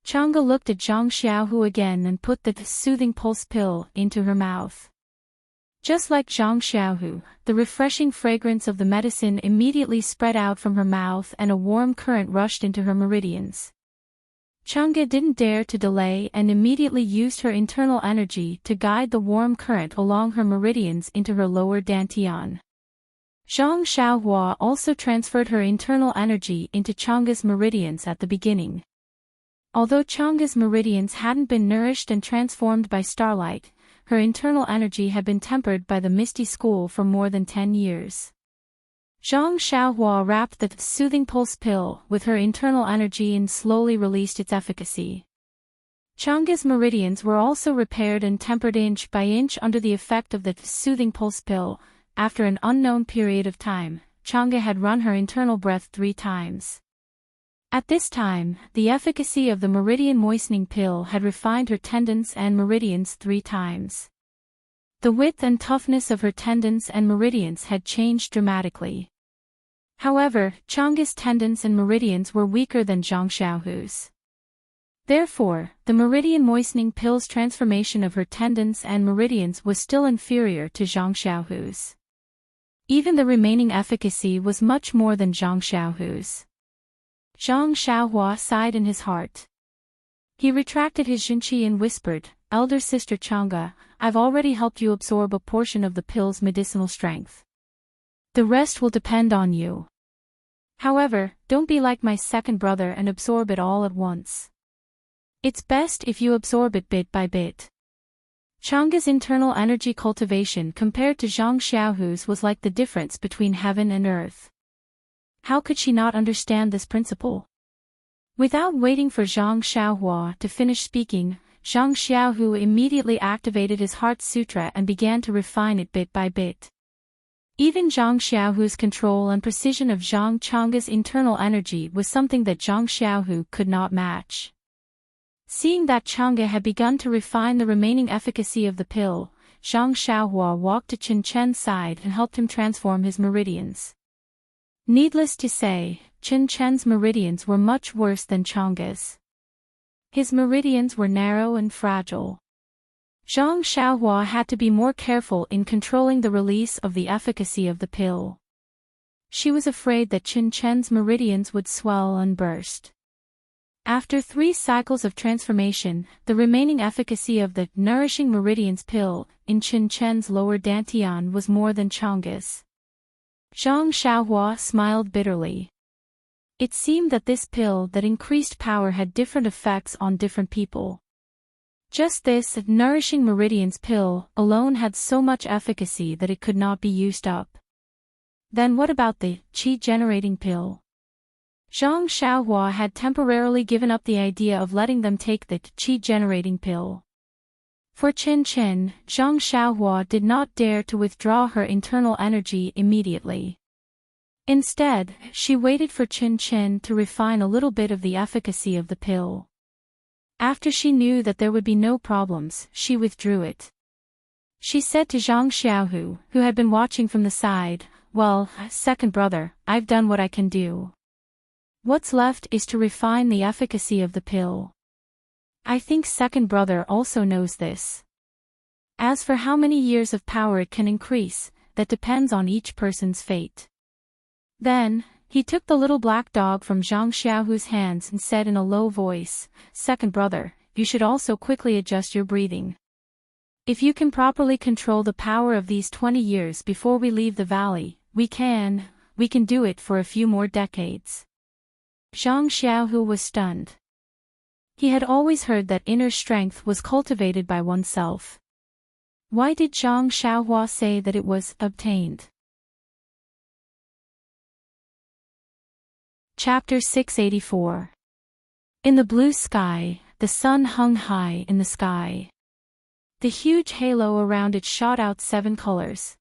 Chang'e looked at Zhang Xiaohu again and put the soothing pulse pill into her mouth. Just like Zhang Xiaohu, the refreshing fragrance of the medicine immediately spread out from her mouth and a warm current rushed into her meridians. Chang'e didn't dare to delay and immediately used her internal energy to guide the warm current along her meridians into her lower dantian. Zhang Xiaohua also transferred her internal energy into Chang'e's meridians at the beginning. Although Chang'e's meridians hadn't been nourished and transformed by starlight, her internal energy had been tempered by the Misty School for more than 10 years. Zhang Xiaohua wrapped the soothing pulse pill with her internal energy and slowly released its efficacy. Chang'e's meridians were also repaired and tempered inch by inch under the effect of the soothing pulse pill. After an unknown period of time, Chang'e had run her internal breath 3 times. At this time, the efficacy of the meridian moistening pill had refined her tendons and meridians 3 times. The width and toughness of her tendons and meridians had changed dramatically. However, Chang'e's tendons and meridians were weaker than Zhang Xiaohu's. Therefore, the meridian moistening pill's transformation of her tendons and meridians was still inferior to Zhang Xiaohu's. Even the remaining efficacy was much more than Zhang Xiaohu's. Zhang Xiaohua sighed in his heart. He retracted his jinqi and whispered, Elder Sister Chang'e, I've already helped you absorb a portion of the pill's medicinal strength. The rest will depend on you. However, don't be like my second brother and absorb it all at once. It's best if you absorb it bit by bit. Chang'e's internal energy cultivation compared to Zhang Xiaohu's was like the difference between heaven and earth. How could she not understand this principle? Without waiting for Zhang Xiaohua to finish speaking, Zhang Xiaohu immediately activated his Heart Sutra and began to refine it bit by bit. Even Zhang Xiaohu's control and precision of Zhang Chang'e's internal energy was something that Zhang Xiaohu could not match. Seeing that Chang'e had begun to refine the remaining efficacy of the pill, Zhang Xiaohua walked to Qin Chen's side and helped him transform his meridians. Needless to say, Qin Chen's meridians were much worse than Chang'e's. His meridians were narrow and fragile. Zhang Xiaohua had to be more careful in controlling the release of the efficacy of the pill. She was afraid that Qin Chen's meridians would swell and burst. After 3 cycles of transformation, the remaining efficacy of the nourishing meridians pill in Qin Chen's lower dantian was more than Chang'e's. Zhang Xiaohua smiled bitterly. It seemed that this pill that increased power had different effects on different people. Just this nourishing meridians pill alone had so much efficacy that it could not be used up. Then what about the qi-generating pill? Zhang Xiaohua had temporarily given up the idea of letting them take the qi-generating pill. For Chen Chen, Zhang Xiaohua did not dare to withdraw her internal energy immediately. Instead, she waited for Chen Chen to refine a little bit of the efficacy of the pill. After she knew that there would be no problems, she withdrew it. She said to Zhang Xiaohu, who had been watching from the side, "Well, second brother, I've done what I can do. What's left is to refine the efficacy of the pill. I think second brother also knows this. As for how many years of power it can increase, that depends on each person's fate." Then, he took the little black dog from Zhang Xiaohu's hands and said in a low voice, "Second brother, you should also quickly adjust your breathing. If you can properly control the power of these 20 years before we leave the valley, we can do it for a few more decades." Zhang Xiaohu was stunned. He had always heard that inner strength was cultivated by oneself. Why did Zhang Xiaohua say that it was obtained? Chapter 684. In the blue sky, the sun hung high in the sky. The huge halo around it shot out 7 colors.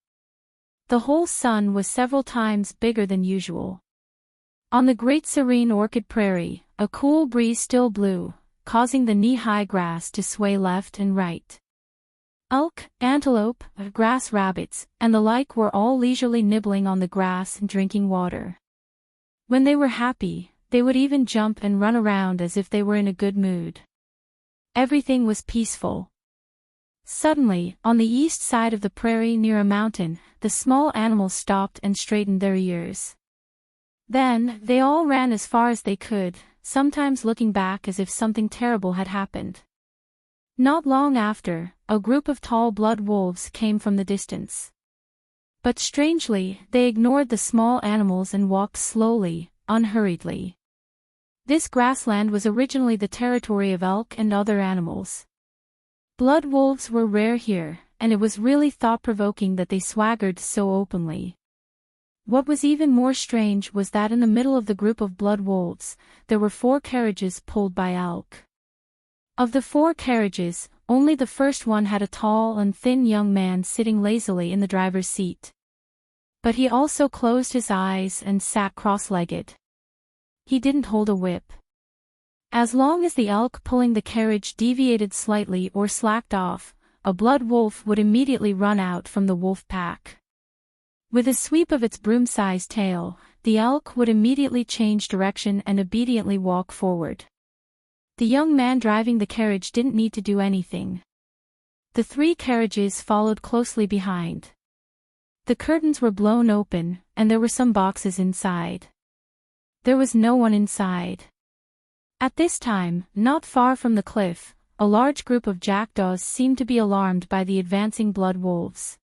The whole sun was several times bigger than usual. On the great serene orchid prairie, a cool breeze still blew, causing the knee-high grass to sway left and right. Elk, antelope, grass rabbits, and the like were all leisurely nibbling on the grass and drinking water. When they were happy, they would even jump and run around as if they were in a good mood. Everything was peaceful. Suddenly, on the east side of the prairie near a mountain, the small animals stopped and straightened their ears. Then, they all ran as far as they could, sometimes looking back as if something terrible had happened. Not long after, a group of tall blood wolves came from the distance. But strangely, they ignored the small animals and walked slowly, unhurriedly. This grassland was originally the territory of elk and other animals. Blood wolves were rare here, and it was really thought-provoking that they swaggered so openly. What was even more strange was that in the middle of the group of blood wolves, there were 4 carriages pulled by elk. Of the 4 carriages, only the first one had a tall and thin young man sitting lazily in the driver's seat. But he also closed his eyes and sat cross-legged. He didn't hold a whip. As long as the elk pulling the carriage deviated slightly or slacked off, a blood wolf would immediately run out from the wolf pack. With a sweep of its broom-sized tail, the elk would immediately change direction and obediently walk forward. The young man driving the carriage didn't need to do anything. The 3 carriages followed closely behind. The curtains were blown open, and there were some boxes inside. There was no one inside. At this time, not far from the cliff, a large group of jackdaws seemed to be alarmed by the advancing blood wolves.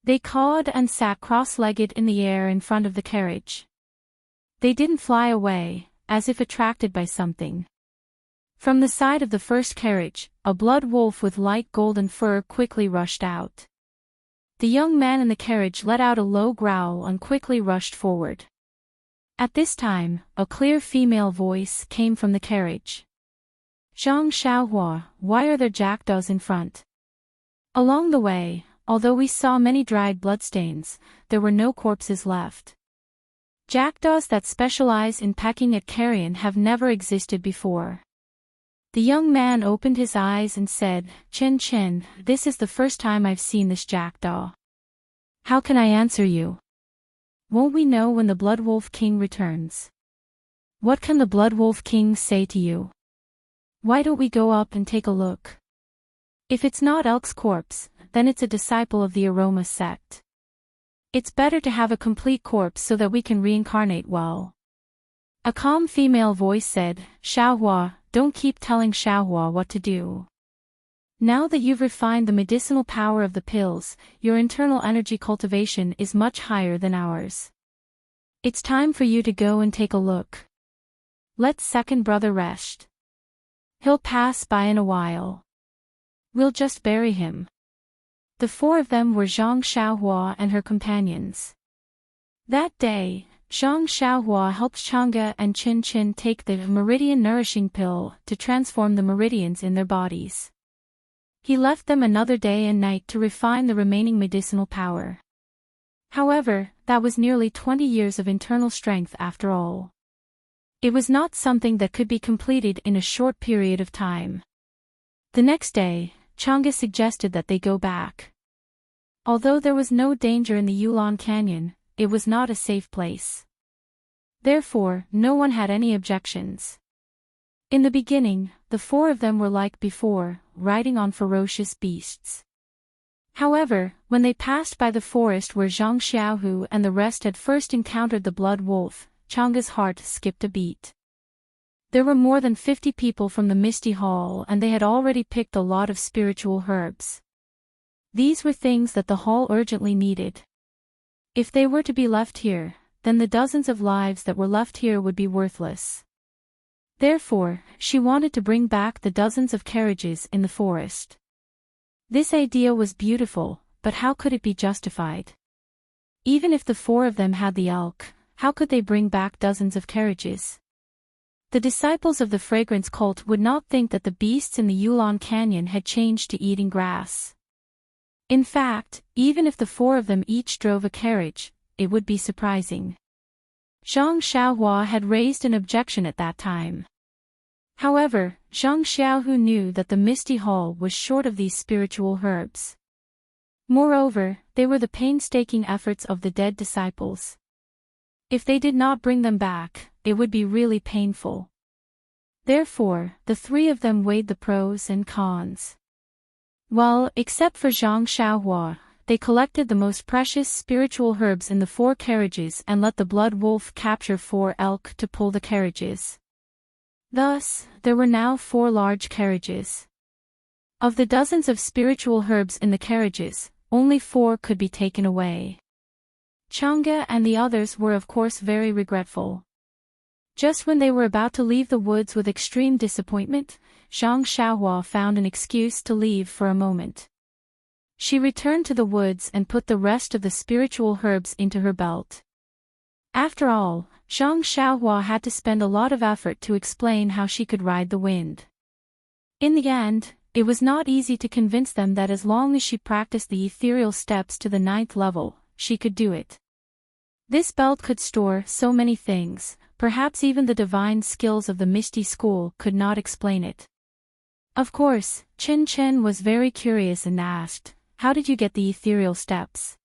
They cawed and sat cross-legged in the air in front of the carriage. They didn't fly away, as if attracted by something. From the side of the first carriage, a blood wolf with light golden fur quickly rushed out. The young man in the carriage let out a low growl and quickly rushed forward. At this time, a clear female voice came from the carriage. "Zhang Xiaohua, why are there jackdaws in front?" Along the way, although we saw many dried bloodstains, there were no corpses left. Jackdaws that specialize in pecking at carrion have never existed before. The young man opened his eyes and said, "Chen Chen, this is the first time I've seen this jackdaw. How can I answer you? Won't we know when the Blood Wolf King returns? What can the Blood Wolf King say to you? Why don't we go up and take a look? If it's not Elk's corpse, then it's a disciple of the Aroma sect. It's better to have a complete corpse so that we can reincarnate well." A calm female voice said, "Xiaohua, don't keep telling Xiaohua what to do. Now that you've refined the medicinal power of the pills, your internal energy cultivation is much higher than ours. It's time for you to go and take a look. Let second brother rest. He'll pass by in a while. We'll just bury him. The four of them were Zhang Xiaohua and her companions. That day, Zhang Xiaohua helped Chang'e and Qin Qin take the meridian nourishing pill to transform the meridians in their bodies. He left them another day and night to refine the remaining medicinal power. However, that was nearly 20 years of internal strength after all. It was not something that could be completed in a short period of time. The next day, Chang'e suggested that they go back. Although there was no danger in the Yulon Canyon, it was not a safe place. Therefore, no one had any objections. In the beginning, the four of them were like before, riding on ferocious beasts. However, when they passed by the forest where Zhang Xiaohu and the rest had first encountered the blood wolf, Chang'e's heart skipped a beat. There were more than 50 people from the Misty Hall and they had already picked a lot of spiritual herbs. These were things that the hall urgently needed. If they were to be left here, then the dozens of lives that were left here would be worthless. Therefore, she wanted to bring back the dozens of carriages in the forest. This idea was beautiful, but how could it be justified? Even if the four of them had the elk, how could they bring back dozens of carriages? The disciples of the fragrance cult would not think that the beasts in the Yulon Canyon had changed to eating grass. In fact, even if the four of them each drove a carriage, it would be surprising. Zhang Xiaohua had raised an objection at that time. However, Zhang Xiaohu knew that the Misty Hall was short of these spiritual herbs. Moreover, they were the painstaking efforts of the dead disciples. If they did not bring them back, it would be really painful. Therefore, the three of them weighed the pros and cons. Well, except for Zhang Xiaohua, they collected the most precious spiritual herbs in the 4 carriages and let the blood wolf capture 4 elk to pull the carriages. Thus, there were now 4 large carriages. Of the dozens of spiritual herbs in the carriages, only 4 could be taken away. Chang'e and the others were of course very regretful. Just when they were about to leave the woods with extreme disappointment, Zhang Xiaohua found an excuse to leave for a moment. She returned to the woods and put the rest of the spiritual herbs into her belt. After all, Zhang Xiaohua had to spend a lot of effort to explain how she could ride the wind. In the end, it was not easy to convince them that as long as she practiced the ethereal steps to the 9th level, she could do it. This belt could store so many things, perhaps even the divine skills of the Misty School could not explain it. Of course, Qin Qin was very curious and asked, "How did you get the ethereal steps?"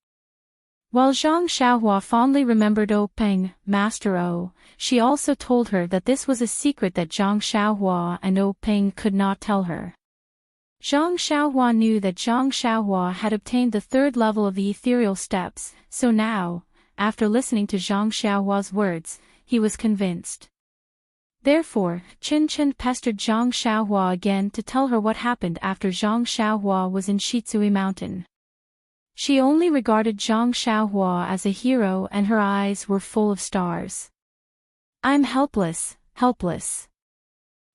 While Zhang Xiaohua fondly remembered O Peng, Master O, she also told her that this was a secret that Zhang Xiaohua and O Peng could not tell her. Zhang Xiaohua knew that Zhang Xiaohua had obtained the 3rd level of the ethereal steps, so now, after listening to Zhang Xiaohua's words, he was convinced. Therefore, Qin Qin pestered Zhang Xiaohua again to tell her what happened after Zhang Xiaohua was in Shitsui Mountain. She only regarded Zhang Xiaohua as a hero and her eyes were full of stars. "I'm helpless, helpless."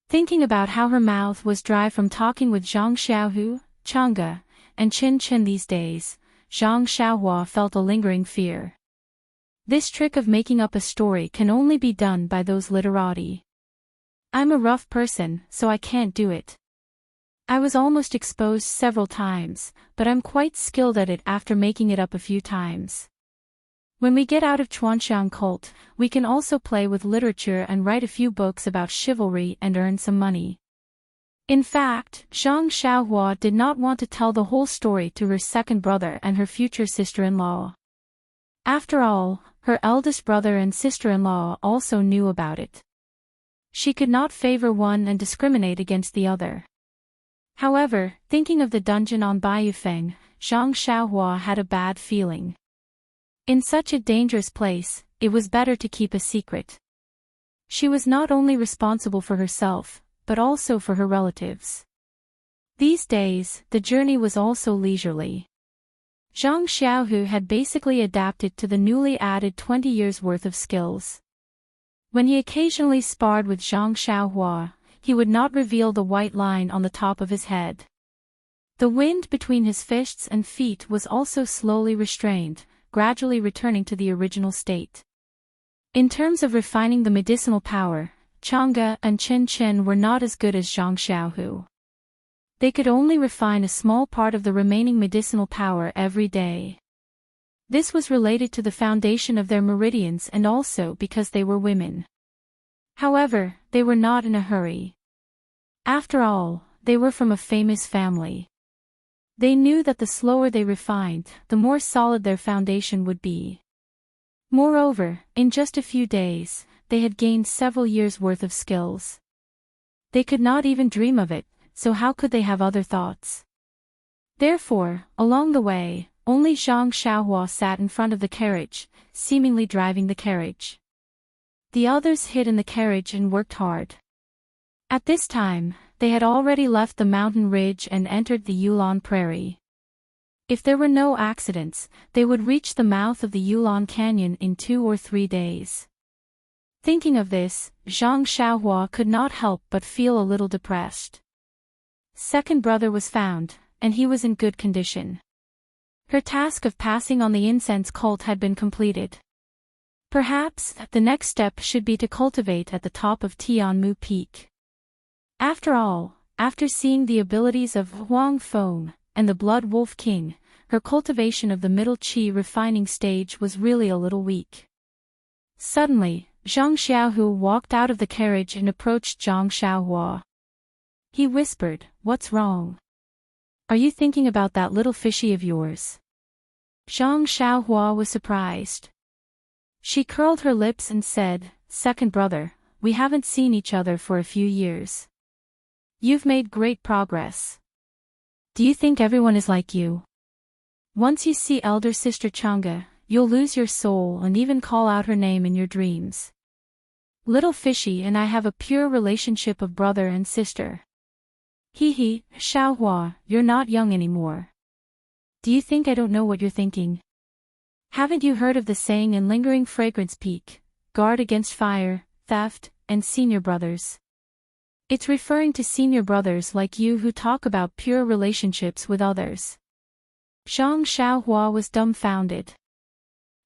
Thinking about how her mouth was dry from talking with Zhang Xiaohu, Chang'e, and Qin Qin these days, Zhang Xiaohua felt a lingering fear. This trick of making up a story can only be done by those literati. "I'm a rough person, so I can't do it. I was almost exposed several times, but I'm quite skilled at it after making it up a few times. When we get out of Chuanxiang cult, we can also play with literature and write a few books about chivalry and earn some money." In fact, Zhang Xiaohua did not want to tell the whole story to her second brother and her future sister-in-law. After all, her eldest brother and sister-in-law also knew about it. She could not favor one and discriminate against the other. However, thinking of the dungeon on Baiyufeng, Zhang Xiaohua had a bad feeling. In such a dangerous place, it was better to keep a secret. She was not only responsible for herself, but also for her relatives. These days, the journey was also leisurely. Zhang Xiaohu had basically adapted to the newly added 20 years' worth of skills. When he occasionally sparred with Zhang Xiaohua, he would not reveal the white line on the top of his head. The wind between his fists and feet was also slowly restrained, gradually returning to the original state. In terms of refining the medicinal power, Chang'e and Chen Chen were not as good as Zhang Xiaohu. They could only refine a small part of the remaining medicinal power every day. This was related to the foundation of their meridians and also because they were women. However, they were not in a hurry. After all, they were from a famous family. They knew that the slower they refined, the more solid their foundation would be. Moreover, in just a few days, they had gained several years' worth of skills. They could not even dream of it, so how could they have other thoughts? Therefore, along the way, only Zhang Xiaohua sat in front of the carriage, seemingly driving the carriage. The others hid in the carriage and worked hard. At this time, they had already left the mountain ridge and entered the Yulon Prairie. If there were no accidents, they would reach the mouth of the Yulon Canyon in 2 or 3 days. Thinking of this, Zhang Xiaohua could not help but feel a little depressed. Second brother was found, and he was in good condition. Her task of passing on the incense cult had been completed. Perhaps, the next step should be to cultivate at the top of Tianmu Peak. After all, after seeing the abilities of Huang Feng and the Blood Wolf King, her cultivation of the middle qi refining stage was really a little weak. Suddenly, Zhang Xiaohu walked out of the carriage and approached Zhang Xiaohua. He whispered, "What's wrong? Are you thinking about that little fishy of yours?" Zhang Xiaohua was surprised. She curled her lips and said, "Second brother, we haven't seen each other for a few years. You've made great progress. Do you think everyone is like you? Once you see elder sister Chang'e, you'll lose your soul and even call out her name in your dreams. Little fishy and I have a pure relationship of brother and sister. Hee, Xiaohua, you're not young anymore. Do you think I don't know what you're thinking? Haven't you heard of the saying in Lingering Fragrance Peak, guard against fire, theft, and senior brothers? It's referring to senior brothers like you who talk about pure relationships with others." Zhang Xiaohua was dumbfounded.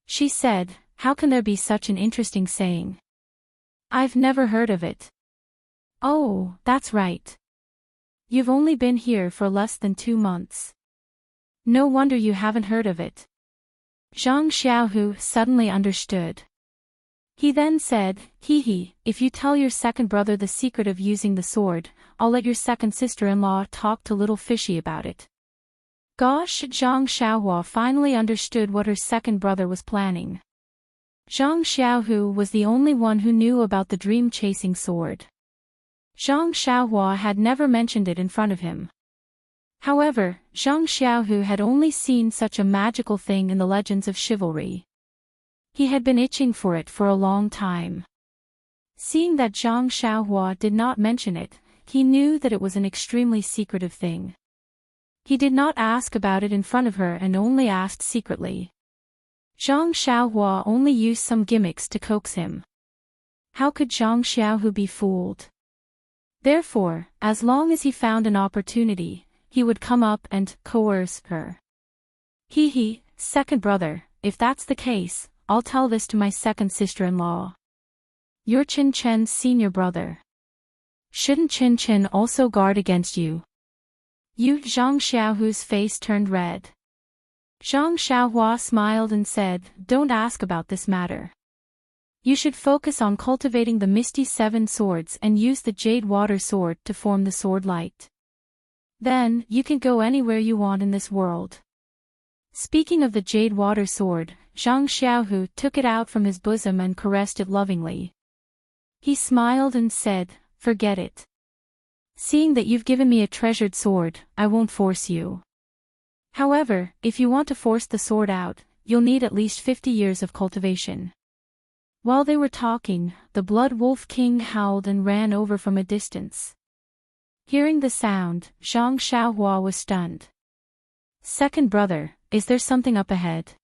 She said, "How can there be such an interesting saying? I've never heard of it." "Oh, that's right. You've only been here for less than 2 months. No wonder you haven't heard of it." Zhang Xiaohu suddenly understood. He then said, "If you tell your second brother the secret of using the sword, I'll let your second sister-in-law talk to little fishy about it." Gosh, Zhang Xiaohua finally understood what her second brother was planning. Zhang Xiaohu was the only one who knew about the dream-chasing sword. Zhang Xiaohua had never mentioned it in front of him. However, Zhang Xiaohu had only seen such a magical thing in the legends of chivalry. He had been itching for it for a long time. Seeing that Zhang Xiaohua did not mention it, he knew that it was an extremely secretive thing. He did not ask about it in front of her and only asked secretly. Zhang Xiaohua only used some gimmicks to coax him. How could Zhang Xiaohu be fooled? Therefore, as long as he found an opportunity, he would come up and coerce her. Second brother, if that's the case, I'll tell this to my second sister-in-law. You're Chen Chen's senior brother. Shouldn't Chen Chen also guard against you? Zhang Xiaohu's face turned red. Zhang Xiaohua smiled and said, "Don't ask about this matter. You should focus on cultivating the Misty Seven Swords and use the Jade Water Sword to form the Sword Light. Then, you can go anywhere you want in this world." Speaking of the Jade Water Sword, Zhang Xiaohu took it out from his bosom and caressed it lovingly. He smiled and said, "Forget it. Seeing that you've given me a treasured sword, I won't force you. However, if you want to force the sword out, you'll need at least 50 years of cultivation." While they were talking, the Blood Wolf King howled and ran over from a distance. Hearing the sound, Zhang Xiaohua was stunned. "Second brother, Is there something up ahead?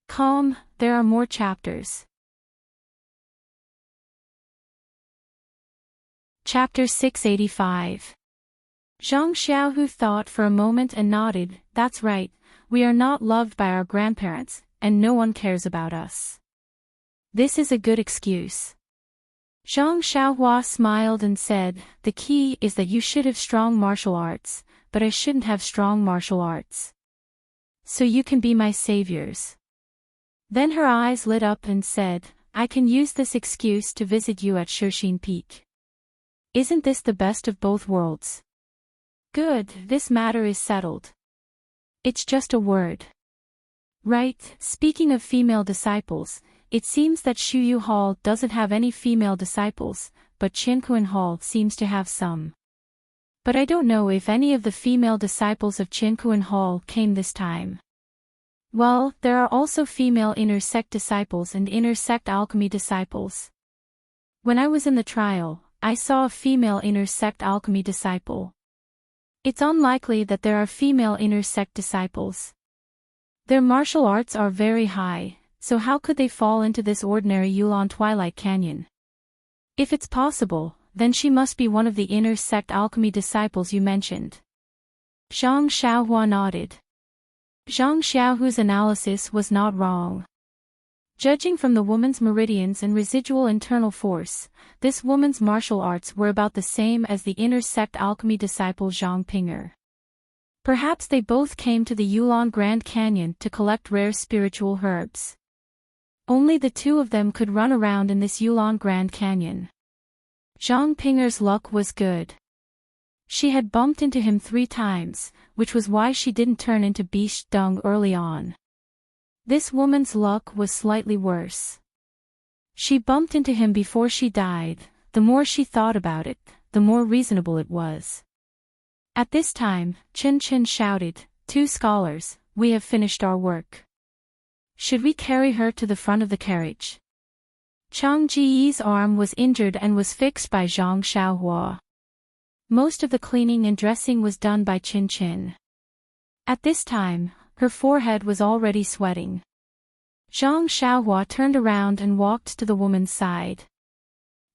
Calm, there are more chapters. Chapter 685. Zhang Xiaohu thought for a moment and nodded. That's right, we are not loved by our grandparents, and no one cares about us. This is a good excuse. Zhang Xiaohua smiled and said, the key is that you should have strong martial arts, but I shouldn't have strong martial arts. So you can be my saviors. Then her eyes lit up and said, I can use this excuse to visit you at Shixin Peak. Isn't this the best of both worlds? Good, this matter is settled. It's just a word. Right, speaking of female disciples, it seems that Shuyu Hall doesn't have any female disciples, but Qinkuan Hall seems to have some. But I don't know if any of the female disciples of Qinkuan Hall came this time. Well, there are also female inner sect disciples and inner sect alchemy disciples. When I was in the trial, I saw a female inner sect alchemy disciple. It's unlikely that there are female inner sect disciples. Their martial arts are very high, so how could they fall into this ordinary Yulon Twilight Canyon? If it's possible, then she must be one of the inner sect alchemy disciples you mentioned. Zhang Xiaohua nodded. Zhang Xiaohu's analysis was not wrong. Judging from the woman's meridians and residual internal force, this woman's martial arts were about the same as the inner sect alchemy disciple Zhang Pinger. Perhaps they both came to the Yulon Grand Canyon to collect rare spiritual herbs. Only the two of them could run around in this Yulon Grand Canyon. Zhang Pinger's luck was good. She had bumped into him 3 times, which was why she didn't turn into beast dung early on. This woman's luck was slightly worse. She bumped into him before she died. The more she thought about it, the more reasonable it was. At this time, Chen Chen shouted, 2 scholars, we have finished our work. Should we carry her to the front of the carriage? Chang Jiyi's arm was injured and was fixed by Zhang Xiaohua. Most of the cleaning and dressing was done by Chen Chen. At this time, her forehead was already sweating. Zhang Xiaohua turned around and walked to the woman's side.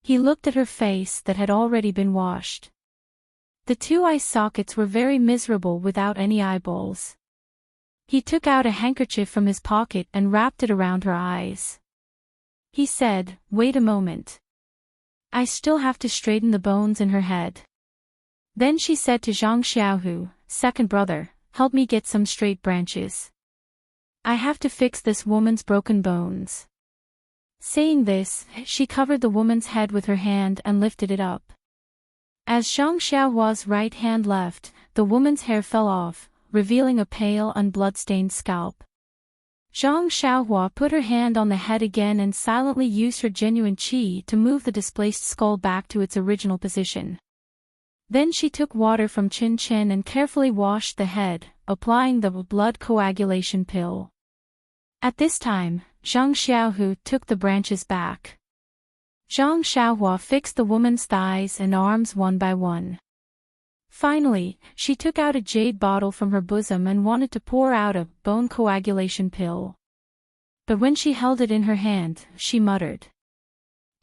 He looked at her face that had already been washed. The 2 eye sockets were very miserable without any eyeballs. He took out a handkerchief from his pocket and wrapped it around her eyes. He said, wait a moment. I still have to straighten the bones in her head. Then she said to Zhang Xiaohu, second brother, help me get some straight branches. I have to fix this woman's broken bones. Saying this, she covered the woman's head with her hand and lifted it up. As Zhang Xiaohua's right hand left, the woman's hair fell off, revealing a pale and blood-stained scalp. Zhang Xiaohua put her hand on the head again and silently used her genuine qi to move the displaced skull back to its original position. Then she took water from Chen Chen and carefully washed the head, applying the blood coagulation pill. At this time, Zhang Xiaohu took the branches back. Zhang Xiaohua fixed the woman's thighs and arms one by one. Finally, she took out a jade bottle from her bosom and wanted to pour out a bone coagulation pill. But when she held it in her hand, she muttered.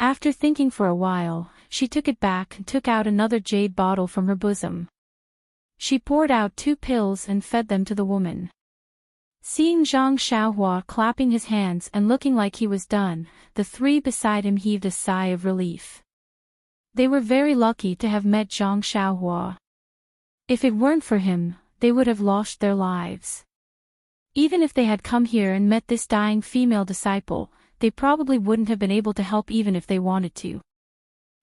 After thinking for a while, she took it back and took out another jade bottle from her bosom. She poured out 2 pills and fed them to the woman. Seeing Zhang Xiaohua clapping his hands and looking like he was done, the 3 beside him heaved a sigh of relief. They were very lucky to have met Zhang Xiaohua. If it weren't for him, they would have lost their lives. Even if they had come here and met this dying female disciple, they probably wouldn't have been able to help even if they wanted to.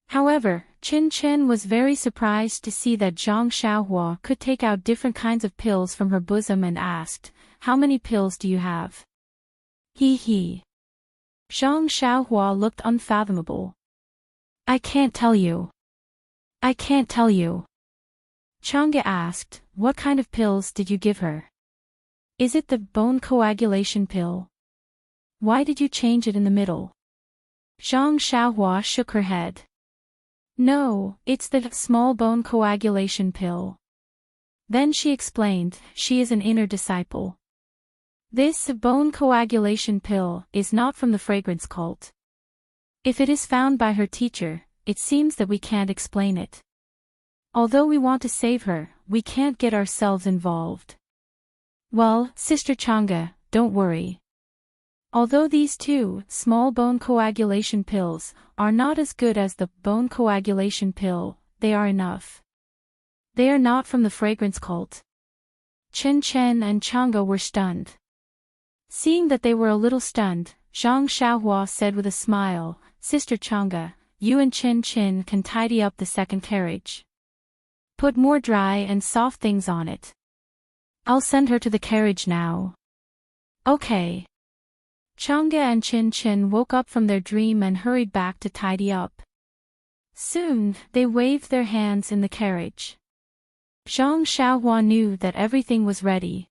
However, Chen Chen was very surprised to see that Zhang Xiaohua could take out different kinds of pills from her bosom and asked, how many pills do you have? He. Zhang Xiaohua looked unfathomable. I can't tell you. Chang'e asked, what kind of pills did you give her? Is it the bone coagulation pill? Why did you change it in the middle? Zhang Xiaohua shook her head. No, it's the small bone coagulation pill. Then she explained, she is an inner disciple. This bone coagulation pill is not from the fragrance cult. If it is found by her teacher, it seems that we can't explain it. Although we want to save her, we can't get ourselves involved. Well, Sister Changa, don't worry. Although these two small bone coagulation pills are not as good as the bone coagulation pill, they are enough. They are not from the fragrance cult. Chen Chen and Changa were stunned. Seeing that they were a little stunned, Zhang Xiaohua said with a smile, Sister Changa, you and Chen Chen can tidy up the second carriage. Put more dry and soft things on it. I'll send her to the carriage now. Okay. Changa and Chen Chen woke up from their dream and hurried back to tidy up. Soon, they waved their hands in the carriage. Zhang Xiaohua knew that everything was ready.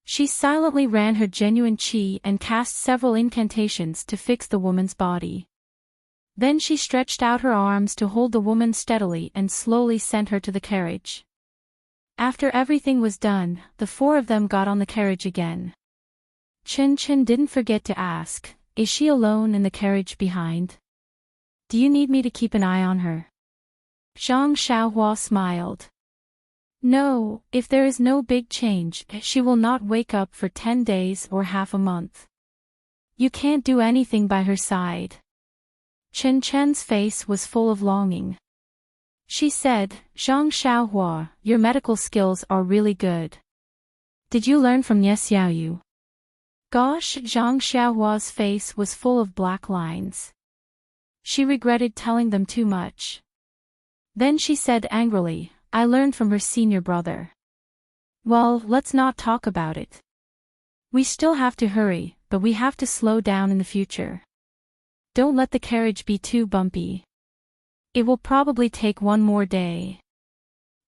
She silently ran her genuine qi and cast several incantations to fix the woman's body. Then she stretched out her arms to hold the woman steadily and slowly sent her to the carriage. After everything was done, the four of them got on the carriage again. Chen Chen didn't forget to ask, is she alone in the carriage behind? Do you need me to keep an eye on her? Zhang Xiaohua smiled. No, if there is no big change, she will not wake up for 10 days or half a month. You can't do anything by her side. Chen Chen's face was full of longing. She said, Zhang Xiaohua, your medical skills are really good. Did you learn from Ye Xiaoyu? Gosh, Zhang Xiaohua's face was full of black lines. She regretted telling them too much. Then she said angrily, I learned from her senior brother. Well, let's not talk about it. We still have to hurry, but we have to slow down in the future. Don't let the carriage be too bumpy. It will probably take one more day.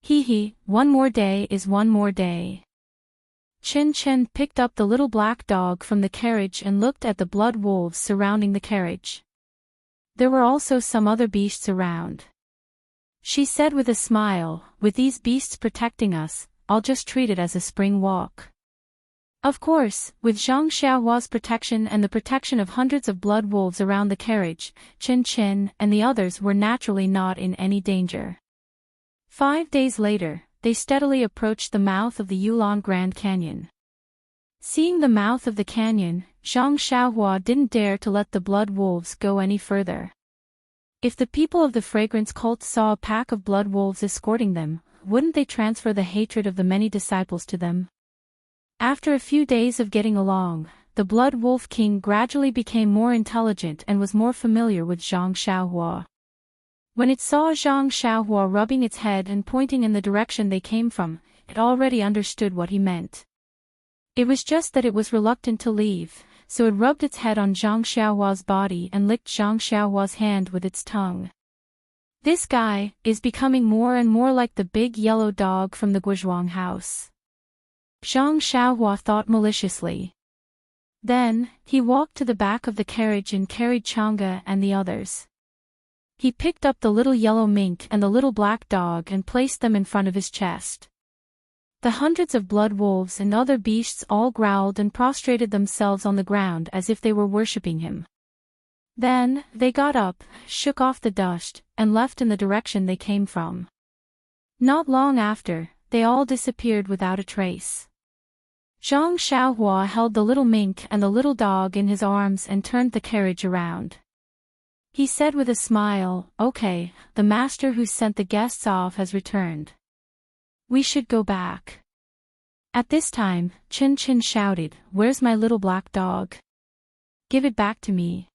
Hee, one more day is one more day. Chen Chen picked up the little black dog from the carriage and looked at the blood wolves surrounding the carriage. There were also some other beasts around. She said with a smile, with these beasts protecting us, I'll just treat it as a spring walk. Of course, with Zhang Xiaohua's protection and the protection of hundreds of blood wolves around the carriage, Chen Chen and the others were naturally not in any danger. 5 days later, they steadily approached the mouth of the Yulon Grand Canyon. Seeing the mouth of the canyon, Zhang Xiaohua didn't dare to let the blood wolves go any further. If the people of the fragrance cult saw a pack of blood wolves escorting them, wouldn't they transfer the hatred of the many disciples to them? After a few days of getting along, the Blood Wolf King gradually became more intelligent and was more familiar with Zhang Xiaohua. When it saw Zhang Xiaohua rubbing its head and pointing in the direction they came from, it already understood what he meant. It was just that it was reluctant to leave, so it rubbed its head on Zhang Xiaohua's body and licked Zhang Xiaohua's hand with its tongue. This guy is becoming more and more like the big yellow dog from the Guizhuang house. Zhang Xiaohua thought maliciously. Then, he walked to the back of the carriage and carried Changa and the others. He picked up the little yellow mink and the little black dog and placed them in front of his chest. The hundreds of blood wolves and other beasts all growled and prostrated themselves on the ground as if they were worshipping him. Then, they got up, shook off the dust, and left in the direction they came from. Not long after, they all disappeared without a trace. Zhang Xiaohua held the little mink and the little dog in his arms and turned the carriage around. He said with a smile, okay, the master who sent the guests off has returned. We should go back. At this time, Chen Chen shouted, where's my little black dog? Give it back to me.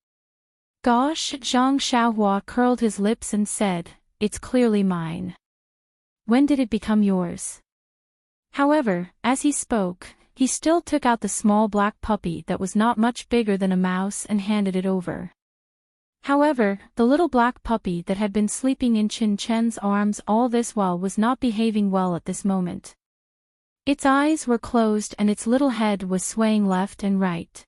Gosh, Zhang Xiaohua curled his lips and said, it's clearly mine. When did it become yours? However, as he spoke, he still took out the small black puppy that was not much bigger than a mouse and handed it over. However, the little black puppy that had been sleeping in Chen Chen's arms all this while was not behaving well at this moment. Its eyes were closed and its little head was swaying left and right.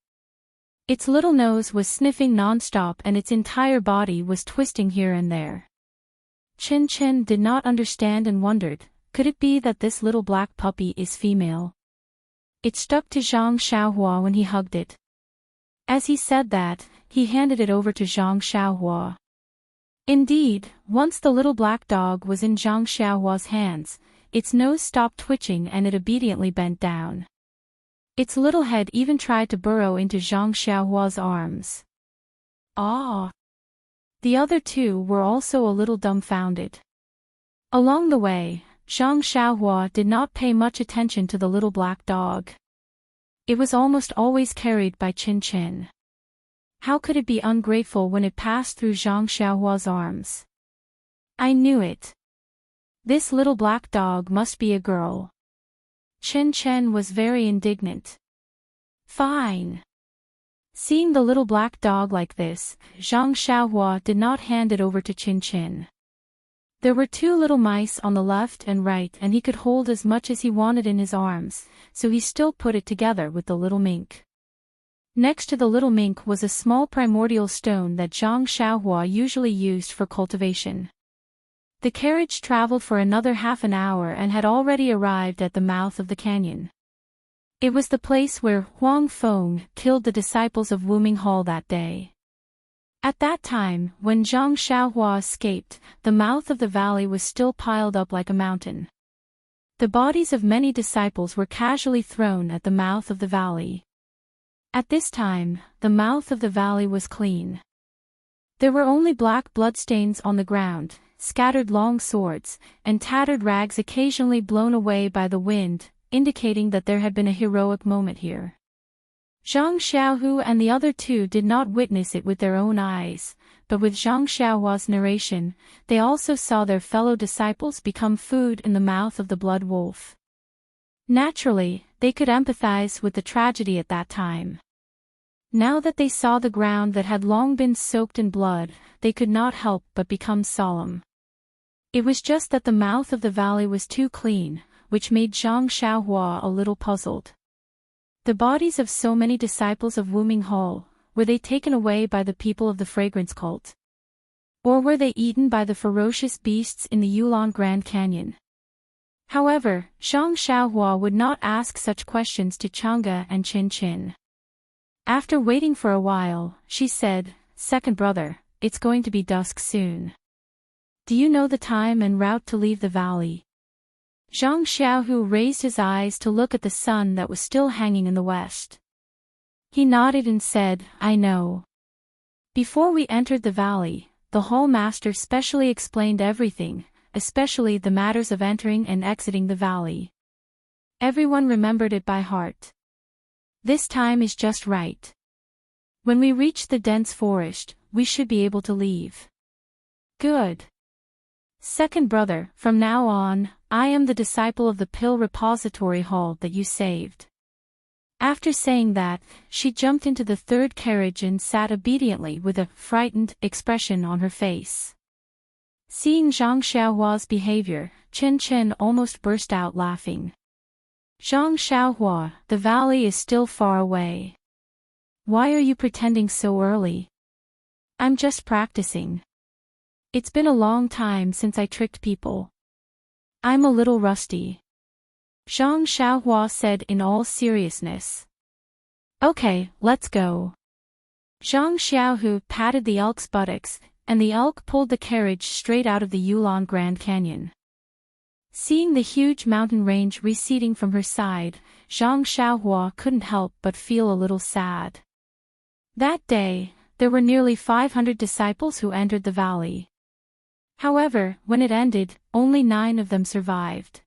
Its little nose was sniffing non-stop and its entire body was twisting here and there. Chen Chen did not understand and wondered, could it be that this little black puppy is female? It stuck to Zhang Xiaohua when he hugged it. As he said that, he handed it over to Zhang Xiaohua. Indeed, once the little black dog was in Zhang Xiaohua's hands, its nose stopped twitching and it obediently bent down. Its little head even tried to burrow into Zhang Xiaohua's arms. Ah! The other two were also a little dumbfounded. Along the way, Zhang Xiaohua did not pay much attention to the little black dog. It was almost always carried by Chin Chin. How could it be ungrateful when it passed through Zhang Xiaohua's arms? I knew it. This little black dog must be a girl. Chin Chin was very indignant. Fine. Seeing the little black dog like this, Zhang Xiaohua did not hand it over to Chin Chin. There were two little mice on the left and right and he could hold as much as he wanted in his arms, so he still put it together with the little mink. Next to the little mink was a small primordial stone that Zhang Xiaohua usually used for cultivation. The carriage traveled for another half an hour and had already arrived at the mouth of the canyon. It was the place where Huang Feng killed the disciples of Wuming Hall that day. At that time, when Zhang Xiaohua escaped, the mouth of the valley was still piled up like a mountain. The bodies of many disciples were casually thrown at the mouth of the valley. At this time, the mouth of the valley was clean. There were only black bloodstains on the ground, scattered long swords, and tattered rags occasionally blown away by the wind, indicating that there had been a heroic moment here. Zhang Xiaohu and the other two did not witness it with their own eyes, but with Zhang Xiaohua's narration, they also saw their fellow disciples become food in the mouth of the blood wolf. Naturally, they could empathize with the tragedy at that time. Now that they saw the ground that had long been soaked in blood, they could not help but become solemn. It was just that the mouth of the valley was too clean, which made Zhang Xiaohua a little puzzled. The bodies of so many disciples of Wuming Hall, were they taken away by the people of the fragrance cult? Or were they eaten by the ferocious beasts in the Yulon Grand Canyon? However, Zhang Xiaohua would not ask such questions to Chang'e and Chin Chin. After waiting for a while, she said, "Second brother, it's going to be dusk soon. Do you know the time and route to leave the valley?" Zhang Xiaohu raised his eyes to look at the sun that was still hanging in the west. He nodded and said, "I know." Before we entered the valley, the hall master specially explained everything, especially the matters of entering and exiting the valley. Everyone remembered it by heart. This time is just right. When we reach the dense forest, we should be able to leave. Good. Second brother, from now on, I am the disciple of the pill repository hall that you saved. After saying that, she jumped into the third carriage and sat obediently with a frightened expression on her face. Seeing Zhang Xiaohua's behavior, Chin Chin almost burst out laughing. Zhang Xiaohua, the valley is still far away. Why are you pretending so early? I'm just practicing. It's been a long time since I tricked people. I'm a little rusty. Zhang Xiaohua said in all seriousness. Okay, let's go. Zhang Xiaohu patted the elk's buttocks, and the elk pulled the carriage straight out of the Yulon Grand Canyon. Seeing the huge mountain range receding from her side, Zhang Xiaohua couldn't help but feel a little sad. That day, there were nearly 500 disciples who entered the valley. However, when it ended, only 9 of them survived.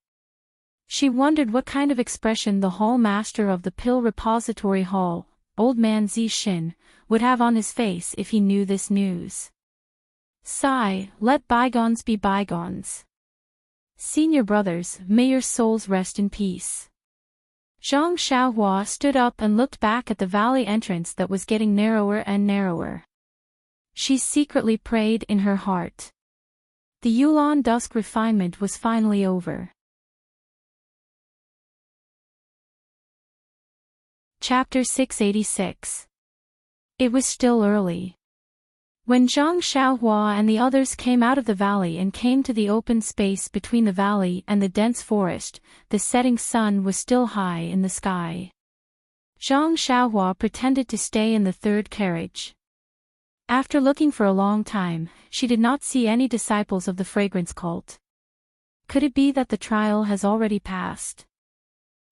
She wondered what kind of expression the hall master of the pill repository hall, old man Zixin, would have on his face if he knew this news. Sigh, let bygones be bygones. Senior brothers, may your souls rest in peace. Zhang Xiaohua stood up and looked back at the valley entrance that was getting narrower and narrower. She secretly prayed in her heart. The Yulon dusk refinement was finally over. Chapter 686. It was still early. When Zhang Xiaohua and the others came out of the valley and came to the open space between the valley and the dense forest, the setting sun was still high in the sky. Zhang Xiaohua pretended to stay in the third carriage. After looking for a long time, she did not see any disciples of the fragrance cult. Could it be that the trial has already passed?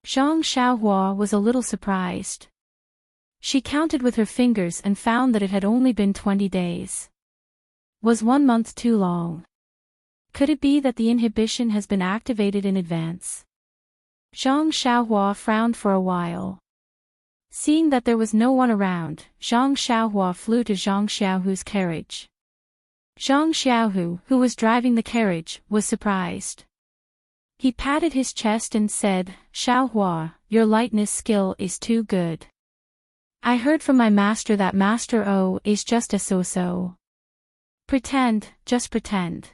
Zhang Xiaohua was a little surprised. She counted with her fingers and found that it had only been 20 days. Was 1 month too long? Could it be that the inhibition has been activated in advance? Zhang Xiaohua frowned for a while. Seeing that there was no one around, Zhang Xiaohua flew to Zhang Xiaohu's carriage. Zhang Xiaohu, who was driving the carriage, was surprised. He patted his chest and said, "Xiaohua, your lightness skill is too good. I heard from my master that Master O is just a so-so." "Pretend, just pretend."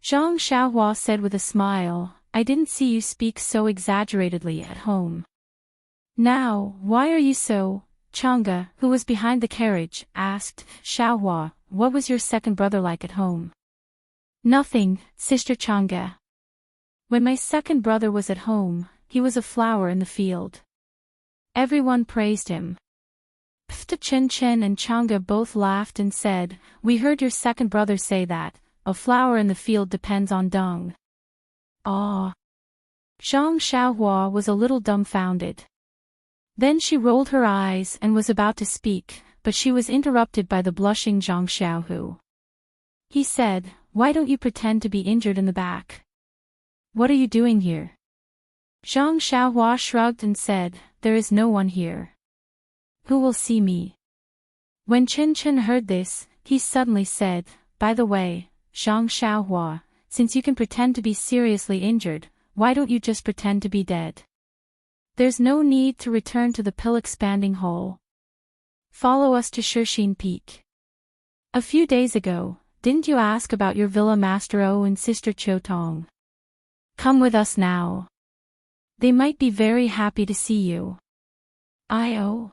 Zhang Xiaohua said with a smile, "I didn't see you speak so exaggeratedly at home." "Now, why are you so?" Chang'e, who was behind the carriage, asked. "Xiaohua, what was your second brother like at home?" "Nothing, Sister Chang'e. When my second brother was at home, he was a flower in the field. Everyone praised him." Pfta Chen and Chang'e both laughed and said, "We heard your second brother say that a flower in the field depends on dung." "Ah." Zhang Xiaohua was a little dumbfounded. Then she rolled her eyes and was about to speak, but she was interrupted by the blushing Zhang Xiaohu. He said, "Why don't you pretend to be injured in the back? What are you doing here?" Zhang Xiaohua shrugged and said, "There is no one here. Who will see me?" When Chen heard this, he suddenly said, "By the way, Zhang Xiaohua, since you can pretend to be seriously injured, why don't you just pretend to be dead? There's no need to return to the pill-expanding hole. Follow us to Shixin Peak. A few days ago, didn't you ask about your villa Master O and Sister Qiutong? Come with us now. They might be very happy to see you." "I-oh."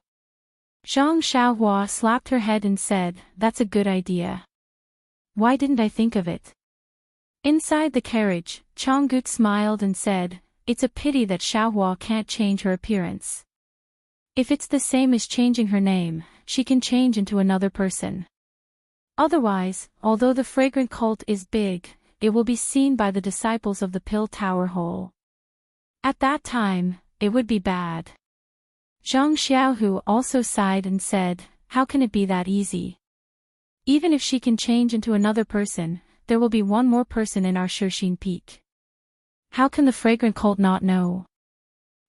Zhang Xiaohua slapped her head and said, "That's a good idea. Why didn't I think of it?" Inside the carriage, Chang'e smiled and said, "It's a pity that Xiaohua can't change her appearance. If it's the same as changing her name, she can change into another person. Otherwise, although the fragrant cult is big, it will be seen by the disciples of the Pill Tower Hole. At that time, it would be bad." Zhang Xiaohu also sighed and said, "How can it be that easy? Even if she can change into another person, there will be one more person in our Shixin Peak. How can the fragrant cult not know?"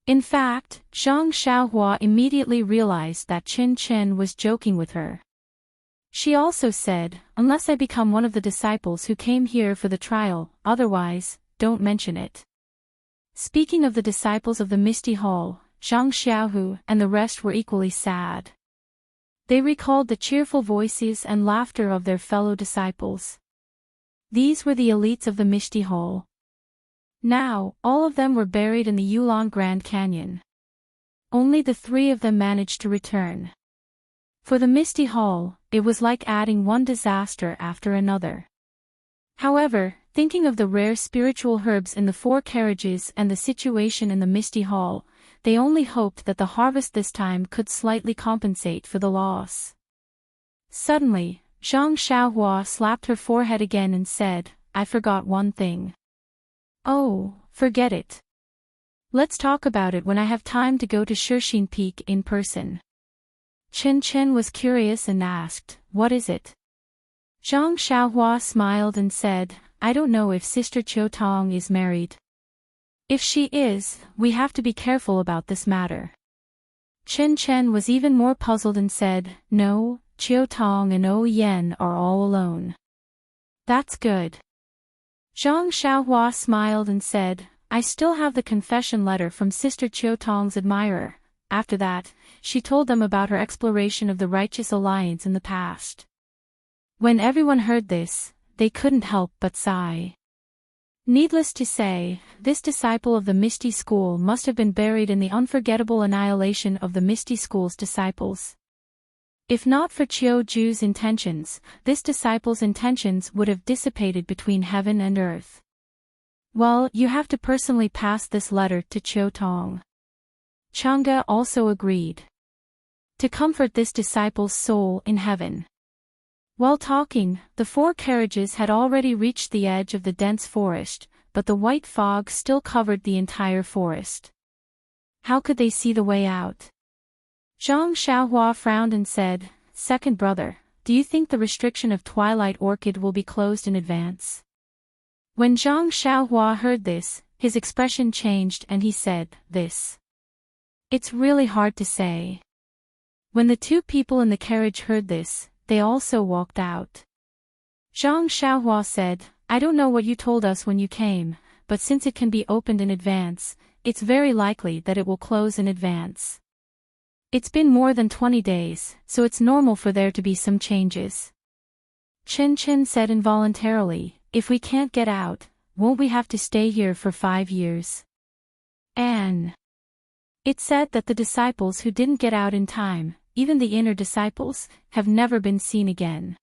In fact, Zhang Xiaohua immediately realized that Chen was joking with her. She also said, "Unless I become one of the disciples who came here for the trial, otherwise, don't mention it." Speaking of the disciples of the Misty Hall, Zhang Xiaohu and the rest were equally sad. They recalled the cheerful voices and laughter of their fellow disciples. These were the elites of the Misty Hall. Now, all of them were buried in the Yulong Grand Canyon. Only the 3 of them managed to return. For the Misty Hall, it was like adding one disaster after another. However, thinking of the rare spiritual herbs in the 4 carriages and the situation in the Misty Hall, they only hoped that the harvest this time could slightly compensate for the loss. Suddenly, Zhang Xiaohua slapped her forehead again and said, "I forgot one thing." "Oh, forget it. Let's talk about it when I have time to go to Shixin Peak in person." Chen was curious and asked, "What is it?" Zhang Xiaohua smiled and said, "I don't know if Sister Qiutong is married. If she is, we have to be careful about this matter." Chen was even more puzzled and said, "No, Qiutong and O Yen are all alone." "That's good." Zhang Xiaohua smiled and said, "I still have the confession letter from Sister Qiutong's admirer." After that, she told them about her exploration of the Righteous Alliance in the past. When everyone heard this, they couldn't help but sigh. Needless to say, this disciple of the Misty School must have been buried in the unforgettable annihilation of the Misty School's disciples. If not for Chiu Ju's intentions, this disciple's intentions would have dissipated between heaven and earth. Well, you have to personally pass this letter to Chiu Tong. Chang'e also agreed. To comfort this disciple's soul in heaven. While talking, the 4 carriages had already reached the edge of the dense forest, but the white fog still covered the entire forest. How could they see the way out? Zhang Xiaohua frowned and said, "Second brother, do you think the restriction of Twilight Orchid will be closed in advance?" When Zhang Xiaohua heard this, his expression changed and he said, "This. It's really hard to say." When the 2 people in the carriage heard this, they also walked out. Zhang Xiaohua said, "I don't know what you told us when you came, but since it can be opened in advance, it's very likely that it will close in advance. It's been more than 20 days, so it's normal for there to be some changes." Chen Chen said involuntarily, "If we can't get out, won't we have to stay here for 5 years? And it said that the disciples who didn't get out in time, even the inner disciples, have never been seen again."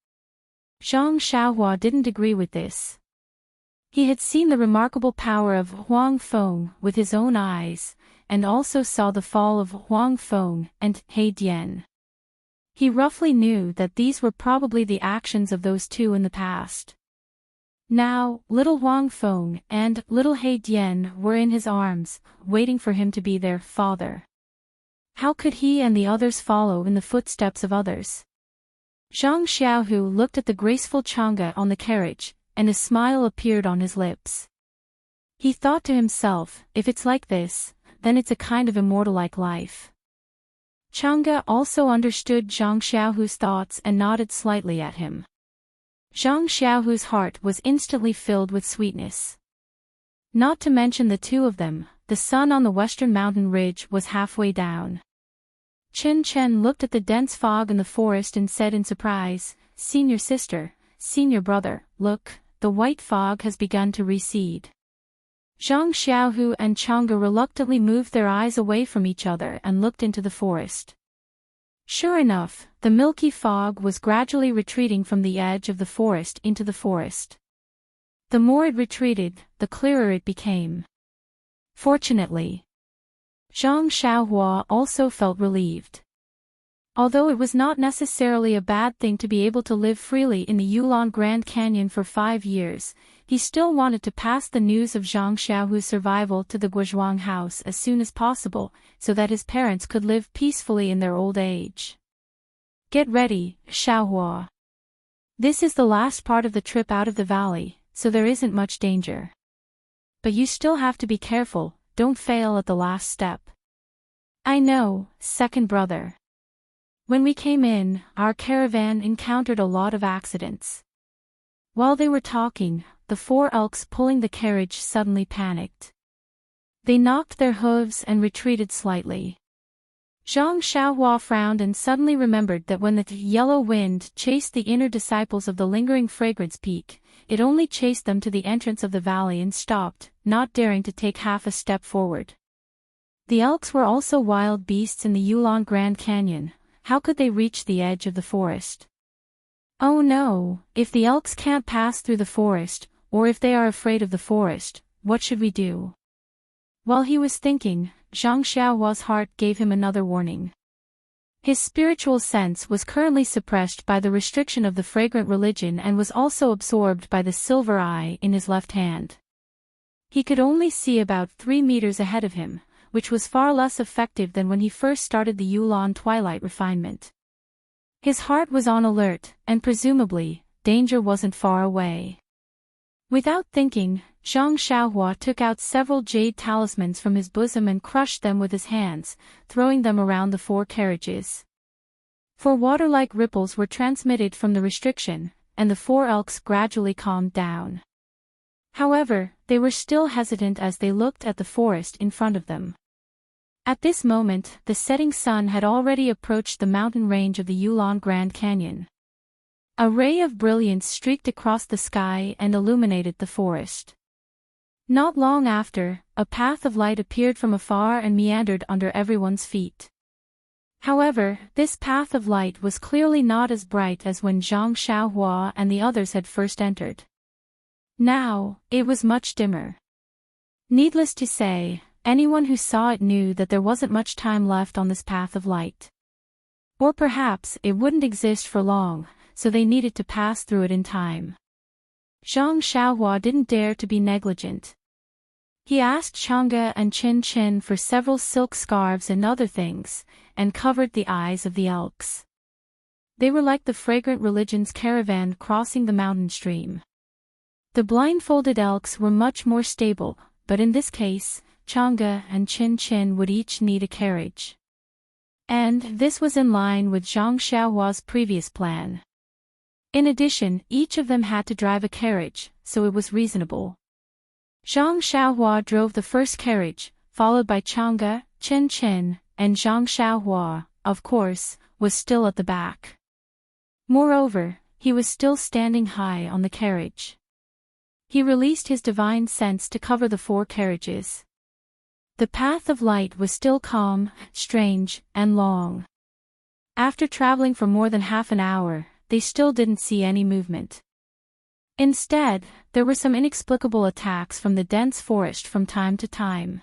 Zhang Xiaohua didn't agree with this. He had seen the remarkable power of Huang Feng with his own eyes, and also saw the fall of Huang Feng and He Dian. He roughly knew that these were probably the actions of those 2 in the past. Now, little Huang Feng and little He Dian were in his arms, waiting for him to be their father. How could he and the others follow in the footsteps of others? Zhang Xiaohu looked at the graceful Chang'e on the carriage, and a smile appeared on his lips. He thought to himself, if it's like this, then it's a kind of immortal-like life. Chang'e also understood Zhang Xiaohu's thoughts and nodded slightly at him. Zhang Xiaohu's heart was instantly filled with sweetness. Not to mention the 2 of them, the sun on the western mountain ridge was halfway down. Chen Chen looked at the dense fog in the forest and said in surprise, "Senior sister, senior brother, look, the white fog has begun to recede." Zhang Xiaohu and Chang'e reluctantly moved their eyes away from each other and looked into the forest. Sure enough, the milky fog was gradually retreating from the edge of the forest into the forest. The more it retreated, the clearer it became. Fortunately, Zhang Xiaohua also felt relieved. Although it was not necessarily a bad thing to be able to live freely in the Yulon Grand Canyon for 5 years, he still wanted to pass the news of Zhang Xiaohu's survival to the Guozhuang house as soon as possible, so that his parents could live peacefully in their old age. "Get ready, Xiaohua. This is the last part of the trip out of the valley, so there isn't much danger. But you still have to be careful, don't fail at the last step." "I know, second brother. When we came in, our caravan encountered a lot of accidents." While they were talking, the 4 elks pulling the carriage suddenly panicked. They knocked their hooves and retreated slightly. Zhang Xiaohua frowned and suddenly remembered that when the yellow wind chased the inner disciples of the lingering fragrance peak, it only chased them to the entrance of the valley and stopped, not daring to take half a step forward. The elks were also wild beasts in the Yulon Grand Canyon. How could they reach the edge of the forest? Oh no, if the elks can't pass through the forest, or if they are afraid of the forest, what should we do? While he was thinking, Zhang Xiaohua's heart gave him another warning. His spiritual sense was currently suppressed by the restriction of the fragrant religion and was also absorbed by the silver eye in his left hand. He could only see about 3 meters ahead of him, which was far less effective than when he first started the Yulon Twilight refinement. His heart was on alert, and presumably, danger wasn't far away. Without thinking, Zhang Xiaohua took out several jade talismans from his bosom and crushed them with his hands, throwing them around the 4 carriages. 4 water-like ripples were transmitted from the restriction, and the 4 elks gradually calmed down. However, they were still hesitant as they looked at the forest in front of them. At this moment, the setting sun had already approached the mountain range of the Yulon Grand Canyon. A ray of brilliance streaked across the sky and illuminated the forest. Not long after, a path of light appeared from afar and meandered under everyone's feet. However, this path of light was clearly not as bright as when Zhang Xiaohua and the others had first entered. Now, it was much dimmer. Needless to say, anyone who saw it knew that there wasn't much time left on this path of light. Or perhaps it wouldn't exist for long, so they needed to pass through it in time. Zhang Xiaohua didn't dare to be negligent. He asked Chang'e and Qin for several silk scarves and other things, and covered the eyes of the elks. They were like the fragrant religion's caravan crossing the mountain stream. The blindfolded elks were much more stable, but in this case, Chang'e and Qin would each need a carriage. And this was in line with Zhang Xiaohua's previous plan. In addition, each of them had to drive a carriage, so it was reasonable. Zhang Xiaohua drove the first carriage, followed by Chang'e, Qin, and Zhang Xiaohua, of course, was still at the back. Moreover, he was still standing high on the carriage. He released his divine sense to cover the 4 carriages. The path of light was still calm, strange, and long. After traveling for more than half an hour, they still didn't see any movement. Instead, there were some inexplicable attacks from the dense forest from time to time.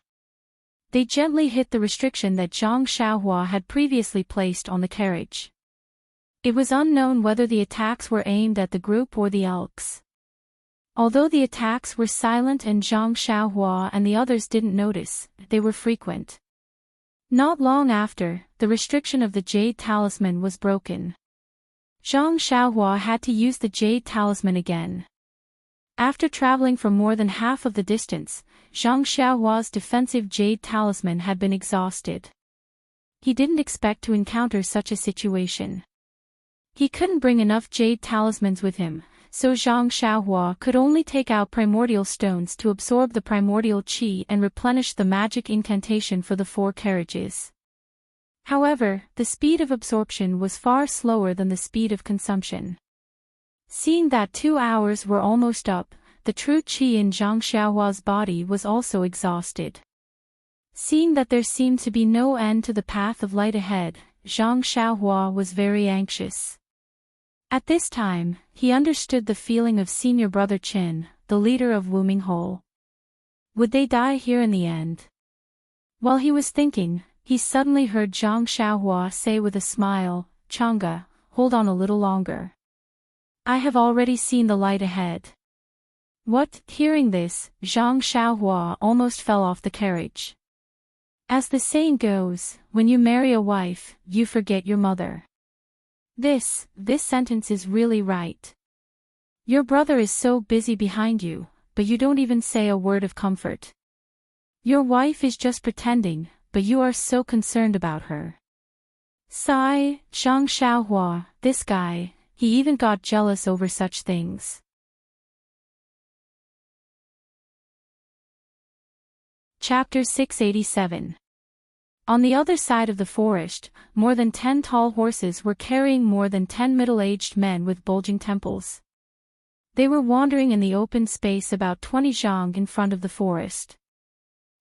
They gently hit the restriction that Zhang Xiaohua had previously placed on the carriage. It was unknown whether the attacks were aimed at the group or the elks. Although the attacks were silent and Zhang Xiaohua and the others didn't notice, they were frequent. Not long after, the restriction of the Jade Talisman was broken. Zhang Xiaohua had to use the Jade Talisman again. After traveling for more than half of the distance, Zhang Xiaohua's defensive Jade Talisman had been exhausted. He didn't expect to encounter such a situation. He couldn't bring enough Jade Talismans with him, so Zhang Xiaohua could only take out primordial stones to absorb the primordial qi and replenish the magic incantation for the 4 carriages. However, the speed of absorption was far slower than the speed of consumption. Seeing that 2 hours were almost up, the true qi in Zhang Xiaohua's body was also exhausted. Seeing that there seemed to be no end to the path of light ahead, Zhang Xiaohua was very anxious. At this time, he understood the feeling of senior brother Qin, the leader of Wuming Hole. Would they die here in the end? While he was thinking, he suddenly heard Zhang Xiaohua say with a smile, "Chang'e, hold on a little longer. I have already seen the light ahead." What? Hearing this, Zhang Xiaohua almost fell off the carriage. As the saying goes, when you marry a wife, you forget your mother. This sentence is really right. Your brother is so busy behind you, but you don't even say a word of comfort. Your wife is just pretending, but you are so concerned about her. Sigh, Zhang Xiaohua, this guy, he even got jealous over such things. Chapter 687. On the other side of the forest, more than 10 tall horses were carrying more than 10 middle-aged men with bulging temples. They were wandering in the open space about 20 zhang in front of the forest.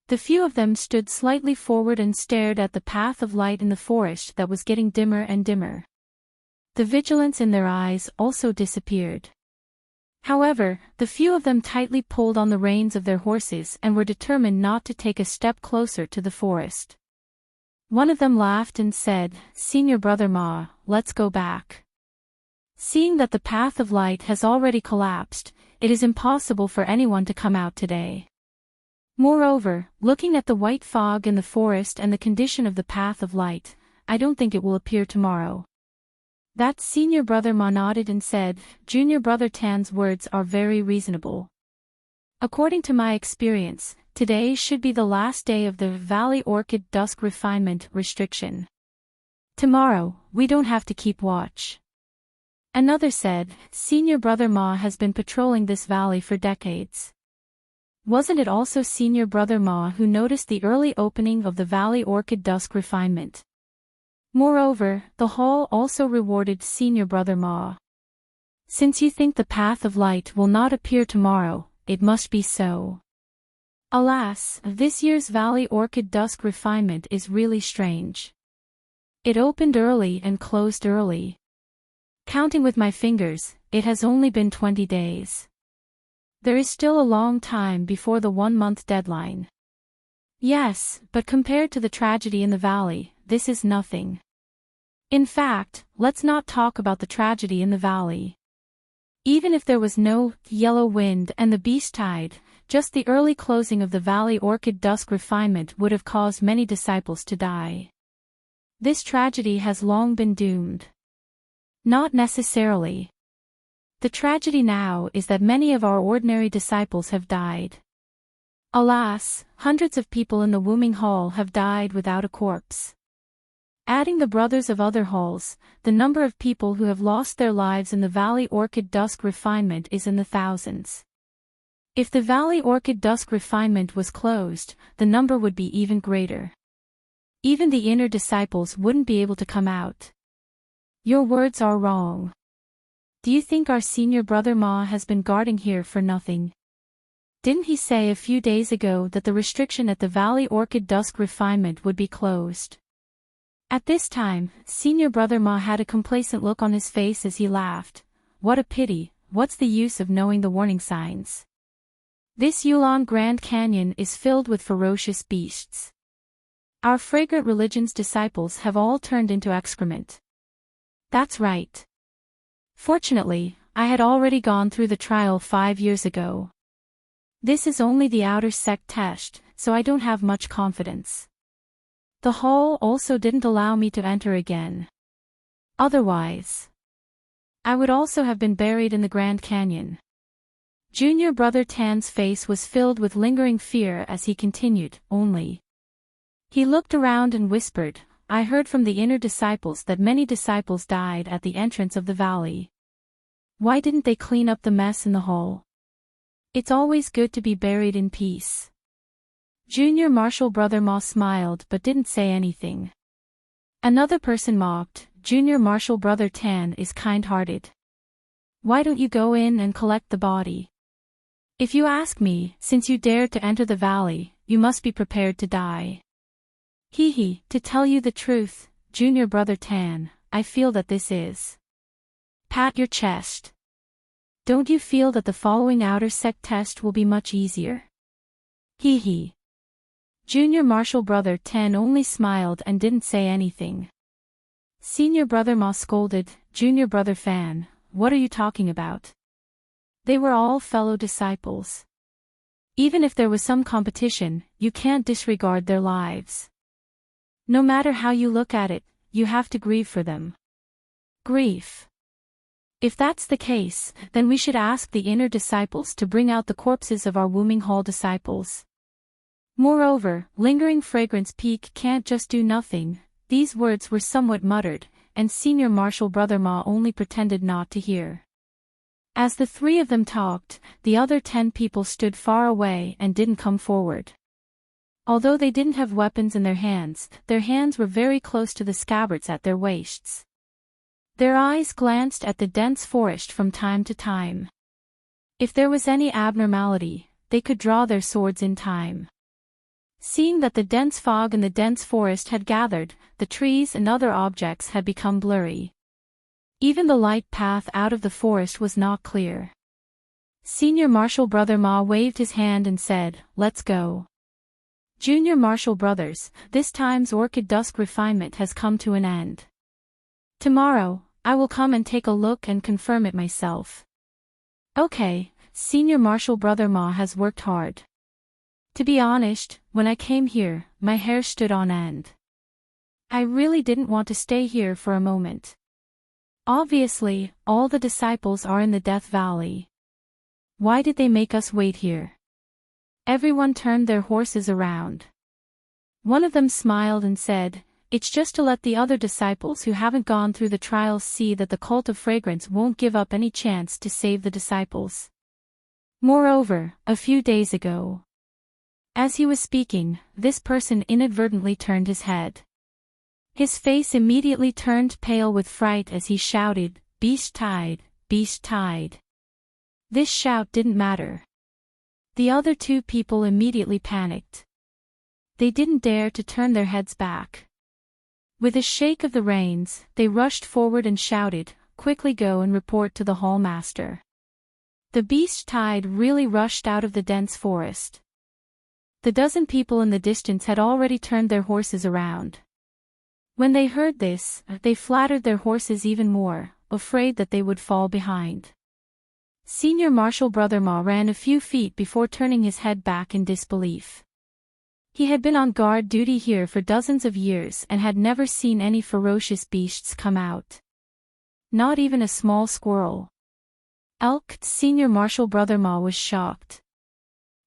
The few of them stood slightly forward and stared at the path of light in the forest that was getting dimmer and dimmer. The vigilance in their eyes also disappeared. However, the few of them tightly pulled on the reins of their horses and were determined not to take a step closer to the forest. One of them laughed and said, "Senior brother Ma, let's go back. Seeing that the path of light has already collapsed, it is impossible for anyone to come out today. Moreover, looking at the white fog in the forest and the condition of the path of light, I don't think it will appear tomorrow." That senior brother Ma nodded and said, "Junior brother Tan's words are very reasonable. According to my experience, today should be the last day of the Valley Orchid Dusk Refinement restriction. Tomorrow, we don't have to keep watch." Another said, "Senior brother Ma has been patrolling this valley for decades. Wasn't it also senior brother Ma who noticed the early opening of the Valley Orchid Dusk Refinement? Moreover, the hall also rewarded senior brother Ma. Since you think the path of light will not appear tomorrow, it must be so. Alas, this year's Valley Orchid Dusk Refinement is really strange. It opened early and closed early. Counting with my fingers, it has only been 20 days. There is still a long time before the 1-month deadline. Yes, but compared to the tragedy in the valley, this is nothing. In fact, let's not talk about the tragedy in the valley. Even if there was no yellow wind and the beast tide, just the early closing of the valley orchid dusk refinement would have caused many disciples to die. This tragedy has long been doomed. Not necessarily. The tragedy now is that many of our ordinary disciples have died. Alas, hundreds of people in the Wooming Hall have died without a corpse. Adding the brothers of other halls, the number of people who have lost their lives in the Valley Orchid Dusk Refinement is in the thousands. If the Valley Orchid Dusk Refinement was closed, the number would be even greater. Even the inner disciples wouldn't be able to come out. Your words are wrong. Do you think our senior brother Ma has been guarding here for nothing? Didn't he say a few days ago that the restriction at the Valley Orchid Dusk Refinement would be closed? At this time, senior brother Ma had a complacent look on his face as he laughed. What a pity, what's the use of knowing the warning signs? This Yulon Grand Canyon is filled with ferocious beasts. Our fragrant religion's disciples have all turned into excrement. That's right. Fortunately, I had already gone through the trial 5 years ago. This is only the outer sect test, so I don't have much confidence. The hall also didn't allow me to enter again. Otherwise, I would also have been buried in the Grand Canyon. Junior Brother Tan's face was filled with lingering fear as he continued, only. He looked around and whispered, I heard from the inner disciples that many disciples died at the entrance of the valley. Why didn't they clean up the mess in the hall? It's always good to be buried in peace. Junior Marshal Brother Ma smiled but didn't say anything. Another person mocked, Junior Marshal Brother Tan is kind-hearted. Why don't you go in and collect the body? If you ask me, since you dared to enter the valley, you must be prepared to die. Hee, to tell you the truth, Junior Brother Tan, I feel that this is. Pat your chest. Don't you feel that the following outer sect test will be much easier? Hee. Junior Marshal Brother Tan only smiled and didn't say anything. Senior Brother Ma scolded, Junior Brother Fan, what are you talking about? They were all fellow disciples. Even if there was some competition, you can't disregard their lives. No matter how you look at it, you have to grieve for them. Grief. If that's the case, then we should ask the inner disciples to bring out the corpses of our Wooming Hall disciples. Moreover, lingering fragrance peak can't just do nothing. These words were somewhat muttered, and Senior Marshal Brother Ma only pretended not to hear. As the three of them talked, the other 10 people stood far away and didn't come forward. Although they didn't have weapons in their hands were very close to the scabbards at their waists. Their eyes glanced at the dense forest from time to time. If there was any abnormality, they could draw their swords in time. Seeing that the dense fog in the dense forest had gathered, the trees and other objects had become blurry. Even the light path out of the forest was not clear. Senior Marshal Brother Ma waved his hand and said, let's go. Junior Marshal Brothers, this time's Orchid Dusk refinement has come to an end. Tomorrow, I will come and take a look and confirm it myself. Okay, Senior Marshal Brother Ma has worked hard. To be honest, when I came here, my hair stood on end. I really didn't want to stay here for a moment. Obviously, all the disciples are in the Death Valley. Why did they make us wait here? Everyone turned their horses around. One of them smiled and said, it's just to let the other disciples who haven't gone through the trials see that the cult of fragrance won't give up any chance to save the disciples. Moreover, a few days ago. As he was speaking, this person inadvertently turned his head. His face immediately turned pale with fright as he shouted, Beast tide, beast tide. This shout didn't matter. The other 2 people immediately panicked. They didn't dare to turn their heads back. With a shake of the reins, they rushed forward and shouted, "Quickly go and report to the hall master." The beast tide really rushed out of the dense forest. The dozen people in the distance had already turned their horses around. When they heard this, they flattered their horses even more, afraid that they would fall behind. Senior Marshal Brother Ma ran a few feet before turning his head back in disbelief. He had been on guard duty here for dozens of years and had never seen any ferocious beasts come out. Not even a small squirrel. Elk. Senior Marshal Brother Ma was shocked.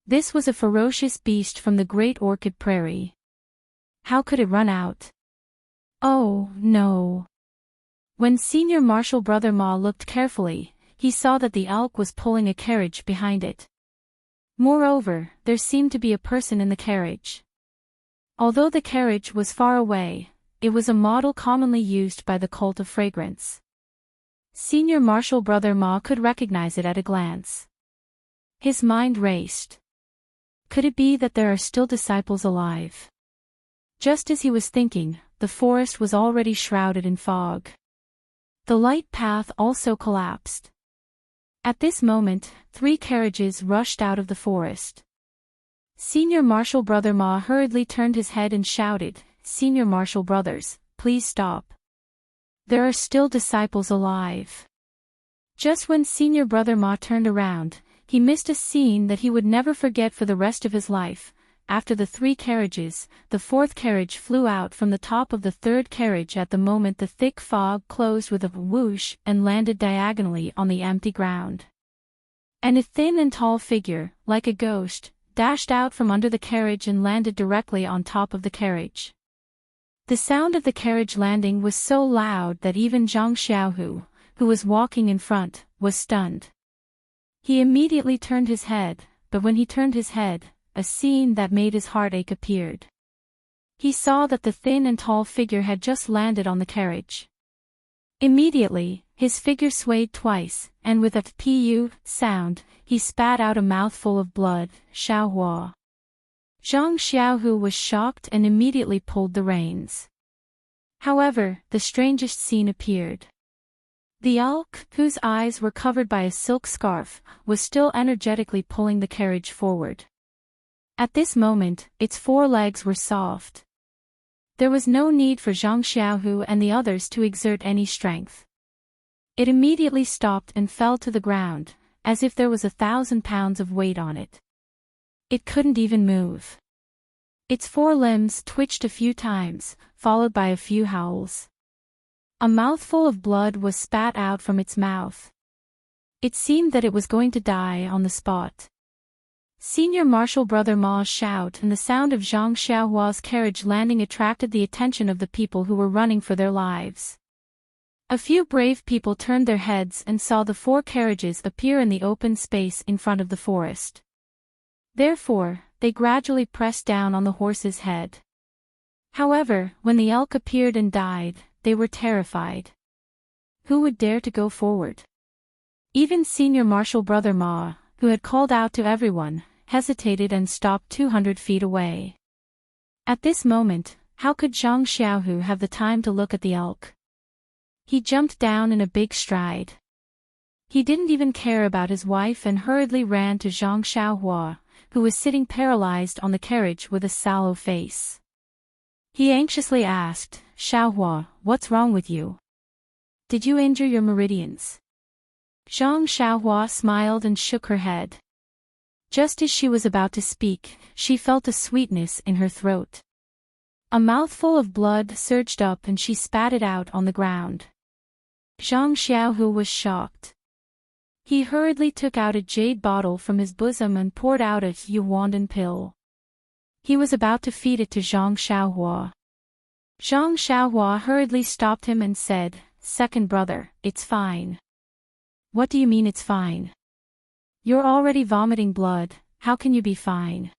This was a ferocious beast from the Great Orchid Prairie. How could it run out? Oh, no. When Senior Marshal Brother Ma looked carefully, he saw that the elk was pulling a carriage behind it. Moreover, there seemed to be a person in the carriage. Although the carriage was far away, it was a model commonly used by the cult of fragrance. Senior Marshal Brother Ma could recognize it at a glance. His mind raced. Could it be that there are still disciples alive? Just as he was thinking, the forest was already shrouded in fog. The light path also collapsed. At this moment, 3 carriages rushed out of the forest. Senior Marshal Brother Ma hurriedly turned his head and shouted, "Senior Marshal Brothers, please stop. There are still disciples alive." Just when Senior Brother Ma turned around, he missed a scene that he would never forget for the rest of his life. After the 3 carriages, the 4th carriage flew out from the top of the 3rd carriage at the moment the thick fog closed with a whoosh and landed diagonally on the empty ground. And a thin and tall figure, like a ghost, dashed out from under the carriage and landed directly on top of the carriage. The sound of the carriage landing was so loud that even Zhang Xiaohu, who was walking in front, was stunned. He immediately turned his head, but when he turned his head, a scene that made his heart ache appeared. He saw that the thin and tall figure had just landed on the carriage. Immediately, his figure swayed twice, and with a pu sound, he spat out a mouthful of blood. Xiaohua. Zhang Xiaohu was shocked and immediately pulled the reins. However, the strangest scene appeared. The elk, whose eyes were covered by a silk scarf, was still energetically pulling the carriage forward. At this moment, its 4 legs were soft. There was no need for Zhang Xiaohu and the others to exert any strength. It immediately stopped and fell to the ground, as if there was 1,000 pounds of weight on it. It couldn't even move. Its 4 limbs twitched a few times, followed by a few howls. A mouthful of blood was spat out from its mouth. It seemed that it was going to die on the spot. Senior Marshal Brother Ma's shout and the sound of Zhang Xiaohua's carriage landing attracted the attention of the people who were running for their lives. A few brave people turned their heads and saw the 4 carriages appear in the open space in front of the forest. Therefore, they gradually pressed down on the horse's head. However, when the elk appeared and died, they were terrified. Who would dare to go forward? Even Senior Marshal Brother Ma, who had called out to everyone, hesitated and stopped 200 feet away. At this moment, how could Zhang Xiaohu have the time to look at the elk? He jumped down in a big stride. He didn't even care about his wife and hurriedly ran to Zhang Xiaohua, who was sitting paralyzed on the carriage with a sallow face. He anxiously asked, "Xiaohua, what's wrong with you? Did you injure your meridians?" Zhang Xiaohua smiled and shook her head. Just as she was about to speak, she felt a sweetness in her throat. A mouthful of blood surged up and she spat it out on the ground. Zhang Xiaohu was shocked. He hurriedly took out a jade bottle from his bosom and poured out a yuandan pill. He was about to feed it to Zhang Xiaohua. Zhang Xiaohua hurriedly stopped him and said, "Second brother, it's fine." "What do you mean it's fine? You're already vomiting blood, how can you be fine?"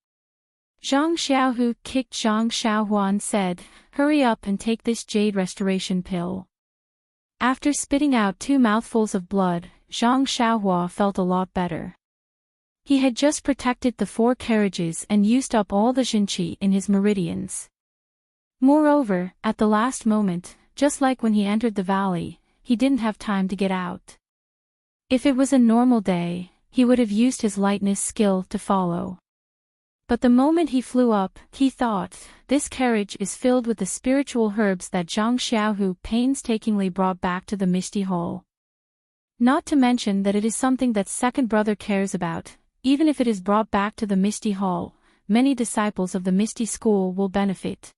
Zhang Xiaohu kicked Zhang Xiaohua and said, "Hurry up and take this jade restoration pill." After spitting out 2 mouthfuls of blood, Zhang Xiaohua felt a lot better. He had just protected the 4 carriages and used up all the Jinqi in his meridians. Moreover, at the last moment, just like when he entered the valley, he didn't have time to get out. If it was a normal day, he would have used his lightness skill to follow. But the moment he flew up, he thought, this carriage is filled with the spiritual herbs that Zhang Xiaohu painstakingly brought back to the Misty Hall. Not to mention that it is something that second brother cares about, even if it is brought back to the Misty Hall, many disciples of the Misty School will benefit.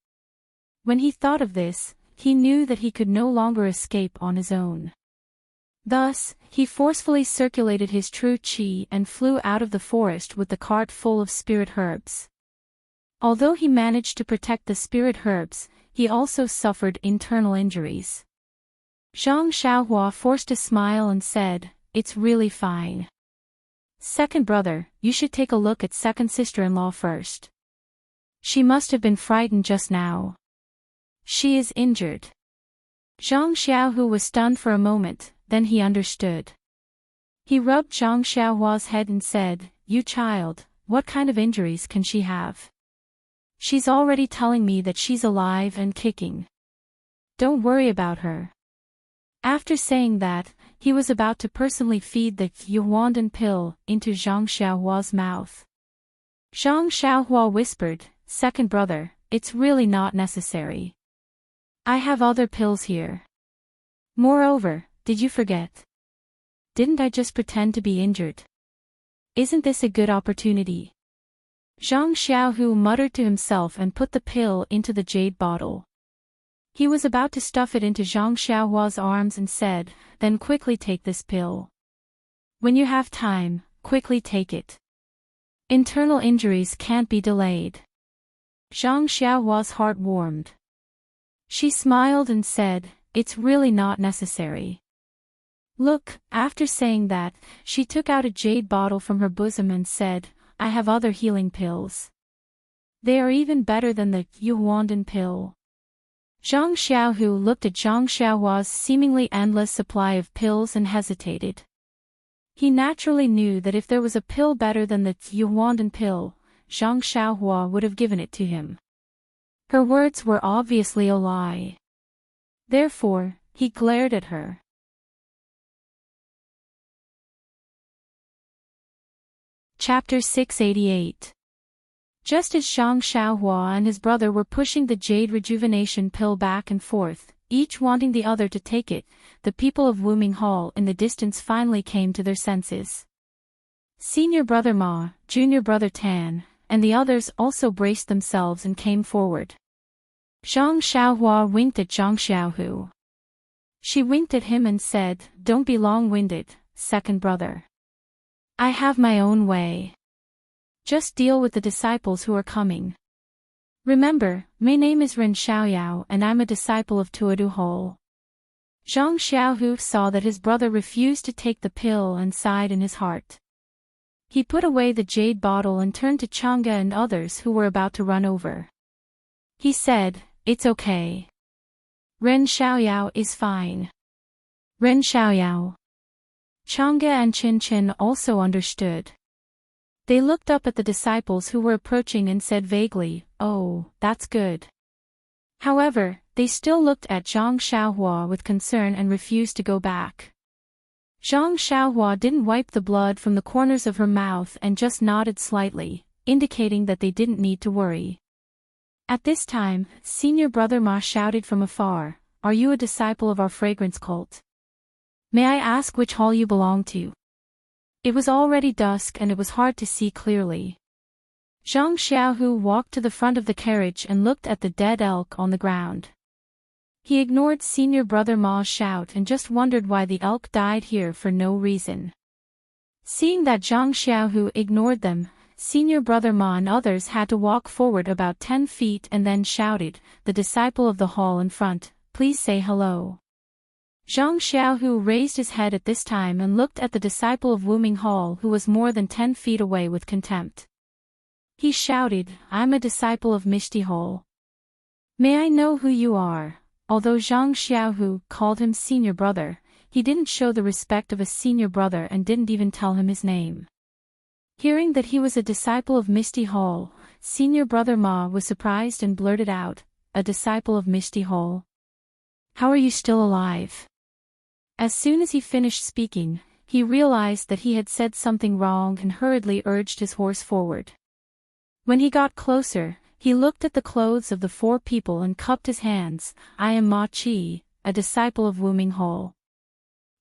When he thought of this, he knew that he could no longer escape on his own. Thus, he forcefully circulated his true qi and flew out of the forest with the cart full of spirit herbs. Although he managed to protect the spirit herbs, he also suffered internal injuries. Zhang Xiaohua forced a smile and said, "It's really fine. Second brother, you should take a look at second sister-in-law first. She must have been frightened just now. She is injured." Zhang Xiaohu was stunned for a moment, then he understood. He rubbed Zhang Xiaohua's head and said, "You child, what kind of injuries can she have? She's already telling me that she's alive and kicking. Don't worry about her." After saying that, he was about to personally feed the Yuhuandan pill into Zhang Xiaohua's mouth. Zhang Xiaohua whispered, "Second brother, it's really not necessary. I have other pills here. Moreover, did you forget? Didn't I just pretend to be injured? Isn't this a good opportunity?" Zhang Xiaohu muttered to himself and put the pill into the jade bottle. He was about to stuff it into Zhang Xiaohua's arms and said, "Then quickly take this pill. When you have time, quickly take it. Internal injuries can't be delayed." Zhang Xiaohua's heart warmed. She smiled and said, "It's really not necessary." Look, after saying that, she took out a jade bottle from her bosom and said, "I have other healing pills. They are even better than the Yuhuandan pill." Zhang Xiaohu looked at Zhang Xiaohua's seemingly endless supply of pills and hesitated. He naturally knew that if there was a pill better than the Yuhuandan pill, Zhang Xiaohua would have given it to him. Her words were obviously a lie. Therefore, he glared at her. Chapter 688. Just as Zhang Xiaohua and his brother were pushing the jade rejuvenation pill back and forth, each wanting the other to take it, the people of Wuming Hall in the distance finally came to their senses. Senior brother Ma, junior brother Tan, and the others also braced themselves and came forward. Zhang Xiaohua winked at Zhang Xiaohu. She winked at him and said, "Don't be long-winded, second brother. I have my own way. Just deal with the disciples who are coming. Remember, my name is Ren Xiaoyao and I'm a disciple of Tuodu Hall." Zhang Xiaohu saw that his brother refused to take the pill and sighed in his heart. He put away the jade bottle and turned to Chang'e and others who were about to run over. He said, "It's okay. Ren Xiaoyao is fine." Ren Xiaoyao. Chang'e and Qin Qin also understood. They looked up at the disciples who were approaching and said vaguely, "Oh, that's good." However, they still looked at Zhang Xiaohua with concern and refused to go back. Zhang Xiaohua didn't wipe the blood from the corners of her mouth and just nodded slightly, indicating that they didn't need to worry. At this time, senior brother Ma shouted from afar, "Are you a disciple of our fragrance cult? May I ask which hall you belong to?" It was already dusk and it was hard to see clearly. Zhang Xiaohu walked to the front of the carriage and looked at the dead elk on the ground. He ignored senior brother Ma's shout and just wondered why the elk died here for no reason. Seeing that Zhang Xiaohu ignored them, senior brother Ma and others had to walk forward about 10 feet and then shouted, "The disciple of the hall in front, please say hello." Zhang Xiaohu raised his head at this time and looked at the disciple of Wuming Hall who was more than 10 feet away with contempt. He shouted, "I'm a disciple of Misty Hall. May I know who you are?" Although Zhang Xiaohu called him senior brother, he didn't show the respect of a senior brother and didn't even tell him his name. Hearing that he was a disciple of Misty Hall, senior brother Ma was surprised and blurted out, a disciple of Misty Hall. How are you still alive? As soon as he finished speaking, he realized that he had said something wrong and hurriedly urged his horse forward. When he got closer, he looked at the clothes of the 4 people and cupped his hands. I am Ma Chi, a disciple of Wuming Hall.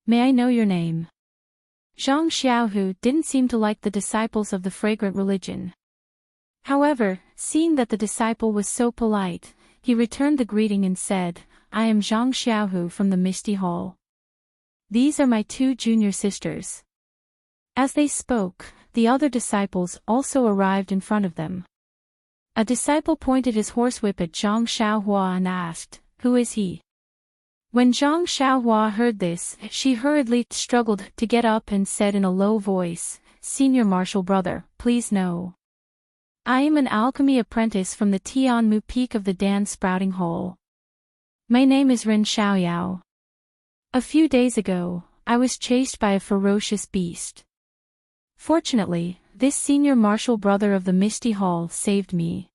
May I know your name? Zhang Xiaohu didn't seem to like the disciples of the fragrant religion. However, seeing that the disciple was so polite, he returned the greeting and said, I am Zhang Xiaohu from the Misty Hall. These are my 2 junior sisters. As they spoke, the other disciples also arrived in front of them. A disciple pointed his horsewhip at Zhang Xiaohua and asked, Who is he? When Zhang Xiaohua heard this, she hurriedly struggled to get up and said in a low voice, Senior Martial Brother, please know. I am an alchemy apprentice from the Tianmu Peak of the Dan Sprouting Hole. My name is Ren Xiaoyao. A few days ago, I was chased by a ferocious beast. Fortunately, this senior martial brother of the Misty Hall saved me.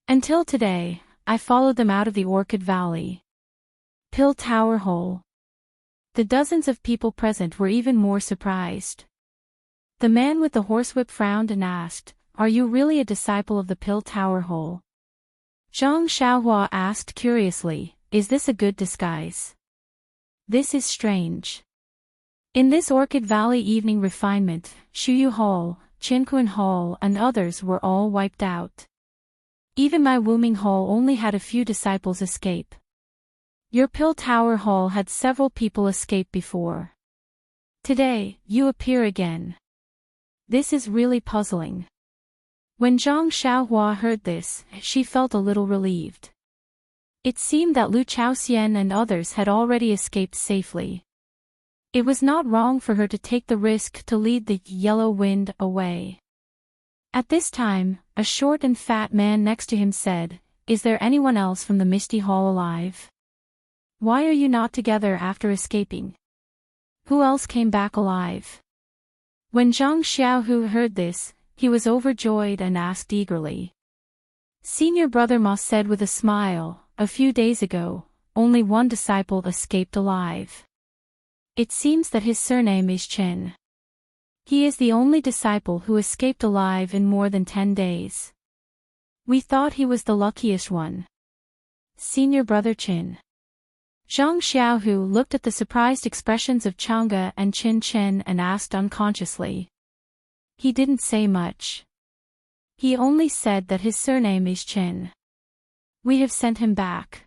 Until today, I followed them out of the Orchid Valley. Pill Tower Hole. The dozens of people present were even more surprised. The man with the horsewhip frowned and asked, Are you really a disciple of the Pill Tower Hole? Zhang Xiaohua asked curiously, Is this a good disguise? This is strange. In this Orchid Valley evening refinement, Shuyu Hall, Qinquan Hall and others were all wiped out. Even my Wuming Hall only had a few disciples escape. Your Pill Tower Hall had several people escape before. Today, you appear again. This is really puzzling. When Zhang Xiaohua heard this, she felt a little relieved. It seemed that Lu Chaoxian and others had already escaped safely. It was not wrong for her to take the risk to lead the yellow wind away. At this time, a short and fat man next to him said, Is there anyone else from the Misty Hall alive? Why are you not together after escaping? Who else came back alive? When Zhang Xiaohu heard this, he was overjoyed and asked eagerly. Senior Brother Ma said with a smile, A few days ago, only one disciple escaped alive. It seems that his surname is Chen. He is the only disciple who escaped alive in more than 10 days. We thought he was the luckiest one. Senior Brother Chen. Zhang Xiaohu looked at the surprised expressions of Chang'e and Qin Chen and asked unconsciously. He didn't say much. He only said that his surname is Chen. We have sent him back.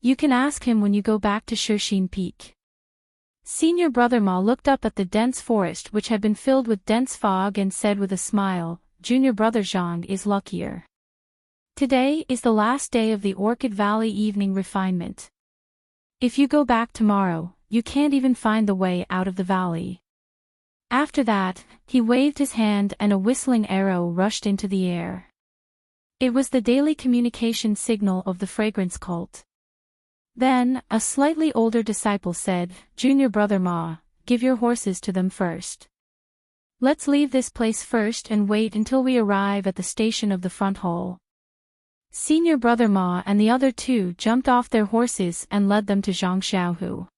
You can ask him when you go back to Shixin Peak. Senior Brother Ma looked up at the dense forest which had been filled with dense fog and said with a smile, Junior Brother Zhang is luckier. Today is the last day of the Orchid Valley evening refinement. If you go back tomorrow, you can't even find the way out of the valley. After that, he waved his hand and a whistling arrow rushed into the air. It was the daily communication signal of the fragrance cult. Then, a slightly older disciple said, Junior Brother Ma, give your horses to them first. Let's leave this place first and wait until we arrive at the station of the front hall. Senior Brother Ma and the other 2 jumped off their horses and led them to Zhang Xiaohu.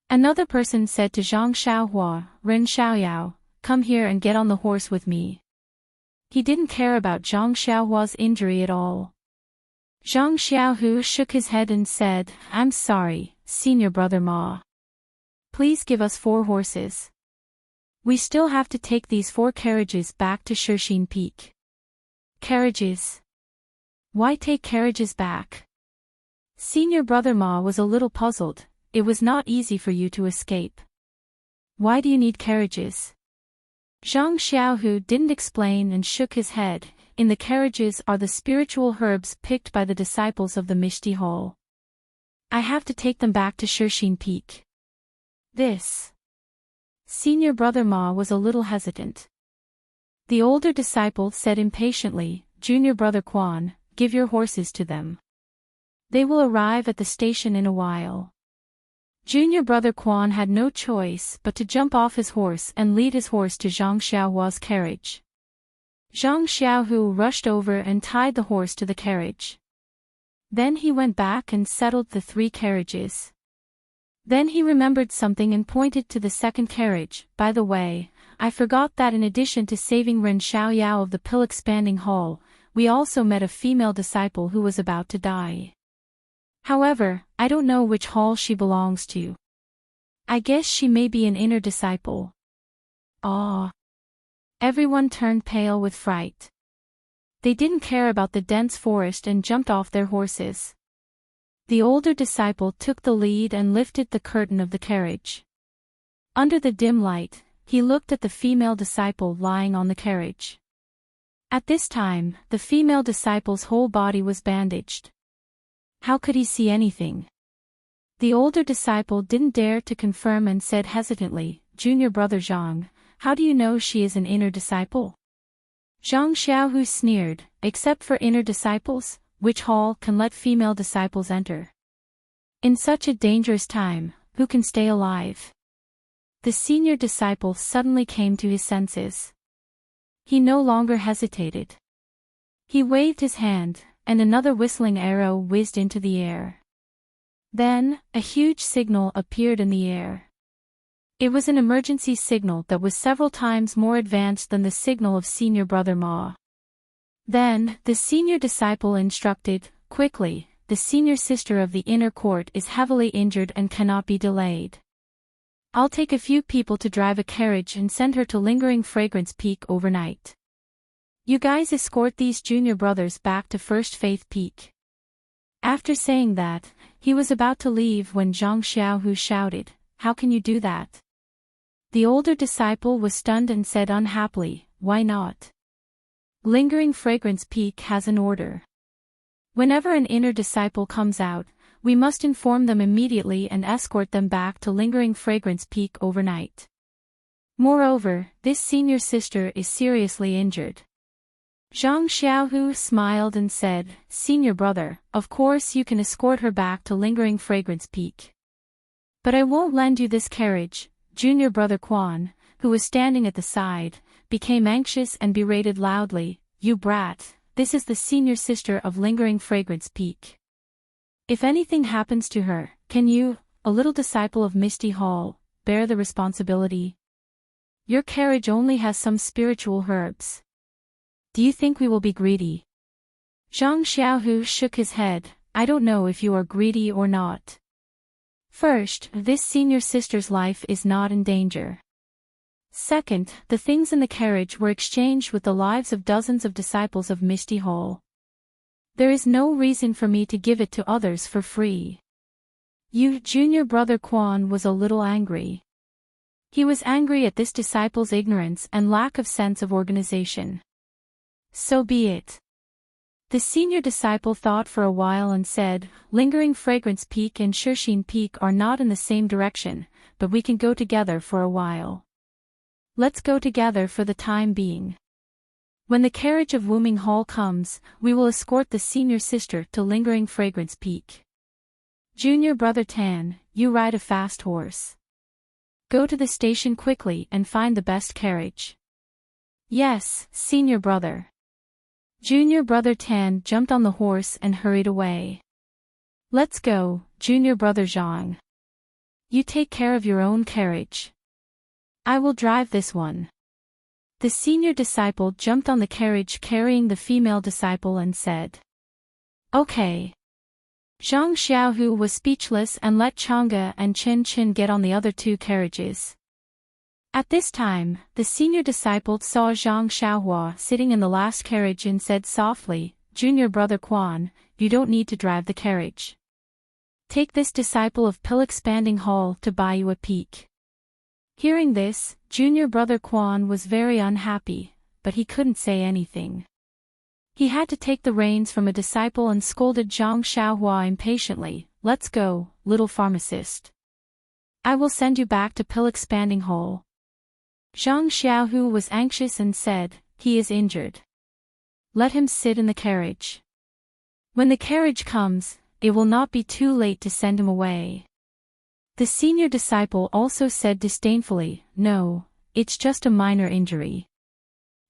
Another person said to Zhang Xiaohua, Ren Xiaoyao, come here and get on the horse with me. He didn't care about Zhang Xiaohua's injury at all. Zhang Xiaohu shook his head and said, I'm sorry, Senior Brother Ma. Please give us 4 horses. We still have to take these 4 carriages back to Shixin Peak. Carriages? Why take carriages back? Senior Brother Ma was a little puzzled. It was not easy for you to escape. Why do you need carriages? Zhang Xiaohu didn't explain and shook his head. In the carriages are the spiritual herbs picked by the disciples of the Misty Hall. I have to take them back to Shixin Peak. This. Senior Brother Ma was a little hesitant. The older disciple said impatiently, Junior Brother Quan, give your horses to them. They will arrive at the station in a while. Junior Brother Quan had no choice but to jump off his horse and lead his horse to Zhang Xiaohua's carriage. Zhang Xiaohu rushed over and tied the horse to the carriage. Then he went back and settled the 3 carriages. Then he remembered something and pointed to the second carriage. By the way, I forgot that in addition to saving Ren Xiaoyao of the pill-expanding hall, we also met a female disciple who was about to die. However, I don't know which hall she belongs to. I guess she may be an inner disciple. Ah! Everyone turned pale with fright. They didn't care about the dense forest and jumped off their horses. The older disciple took the lead and lifted the curtain of the carriage. Under the dim light, he looked at the female disciple lying on the carriage. At this time, the female disciple's whole body was bandaged. How could he see anything? The older disciple didn't dare to confirm and said hesitantly, "Junior brother Zhang, how do you know she is an inner disciple?" Zhang Xiaohu sneered, "Except for inner disciples, which hall can let female disciples enter? In such a dangerous time, who can stay alive?" The senior disciple suddenly came to his senses. He no longer hesitated. He waved his hand, and another whistling arrow whizzed into the air. Then, a huge signal appeared in the air. It was an emergency signal that was several times more advanced than the signal of Senior Brother Ma. Then, the senior disciple instructed, "Quickly, the senior sister of the inner court is heavily injured and cannot be delayed. I'll take a few people to drive a carriage and send her to Lingering Fragrance Peak overnight. You guys escort these junior brothers back to First Faith Peak." After saying that, he was about to leave when Zhang Xiaohu shouted, "How can you do that?" The older disciple was stunned and said unhappily, "Why not? Lingering Fragrance Peak has an order. Whenever an inner disciple comes out, we must inform them immediately and escort them back to Lingering Fragrance Peak overnight. Moreover, this senior sister is seriously injured." Zhang Xiaohu smiled and said, "Senior brother, of course you can escort her back to Lingering Fragrance Peak. But I won't lend you this carriage." Junior brother Quan, who was standing at the side, became anxious and berated loudly, "You brat, this is the senior sister of Lingering Fragrance Peak. If anything happens to her, can you, a little disciple of Misty Hall, bear the responsibility? Your carriage only has some spiritual herbs. Do you think we will be greedy?" Zhang Xiaohu shook his head, "I don't know if you are greedy or not. First, this senior sister's life is not in danger. Second, the things in the carriage were exchanged with the lives of dozens of disciples of Misty Hall. There is no reason for me to give it to others for free." Junior brother Quan was a little angry. He was angry at this disciple's ignorance and lack of sense of organization. "So be it." The senior disciple thought for a while and said, "Lingering Fragrance Peak and Shishine Peak are not in the same direction, but we can go together for a while. Let's go together for the time being. When the carriage of Wuming Hall comes, we will escort the senior sister to Lingering Fragrance Peak. Junior brother Tan, you ride a fast horse. Go to the station quickly and find the best carriage." "Yes, senior brother." Junior brother Tan jumped on the horse and hurried away. "Let's go, junior brother Zhang. You take care of your own carriage. I will drive this one." The senior disciple jumped on the carriage carrying the female disciple and said, "Okay." Zhang Xiaohu was speechless and let Chang'e and Chen Qin get on the other 2 carriages. At this time, the senior disciple saw Zhang Xiaohua sitting in the last carriage and said softly, "Junior brother Quan, you don't need to drive the carriage. Take this disciple of Pill-Expanding Hall to buy you a peak." Hearing this, junior brother Quan was very unhappy, but he couldn't say anything. He had to take the reins from a disciple and scolded Zhang Xiaohua impatiently, "Let's go, little pharmacist. I will send you back to Pill-Expanding Hall." Zhang Xiaohu was anxious and said, "He is injured. Let him sit in the carriage. When the carriage comes, it will not be too late to send him away." The senior disciple also said disdainfully, "No, it's just a minor injury.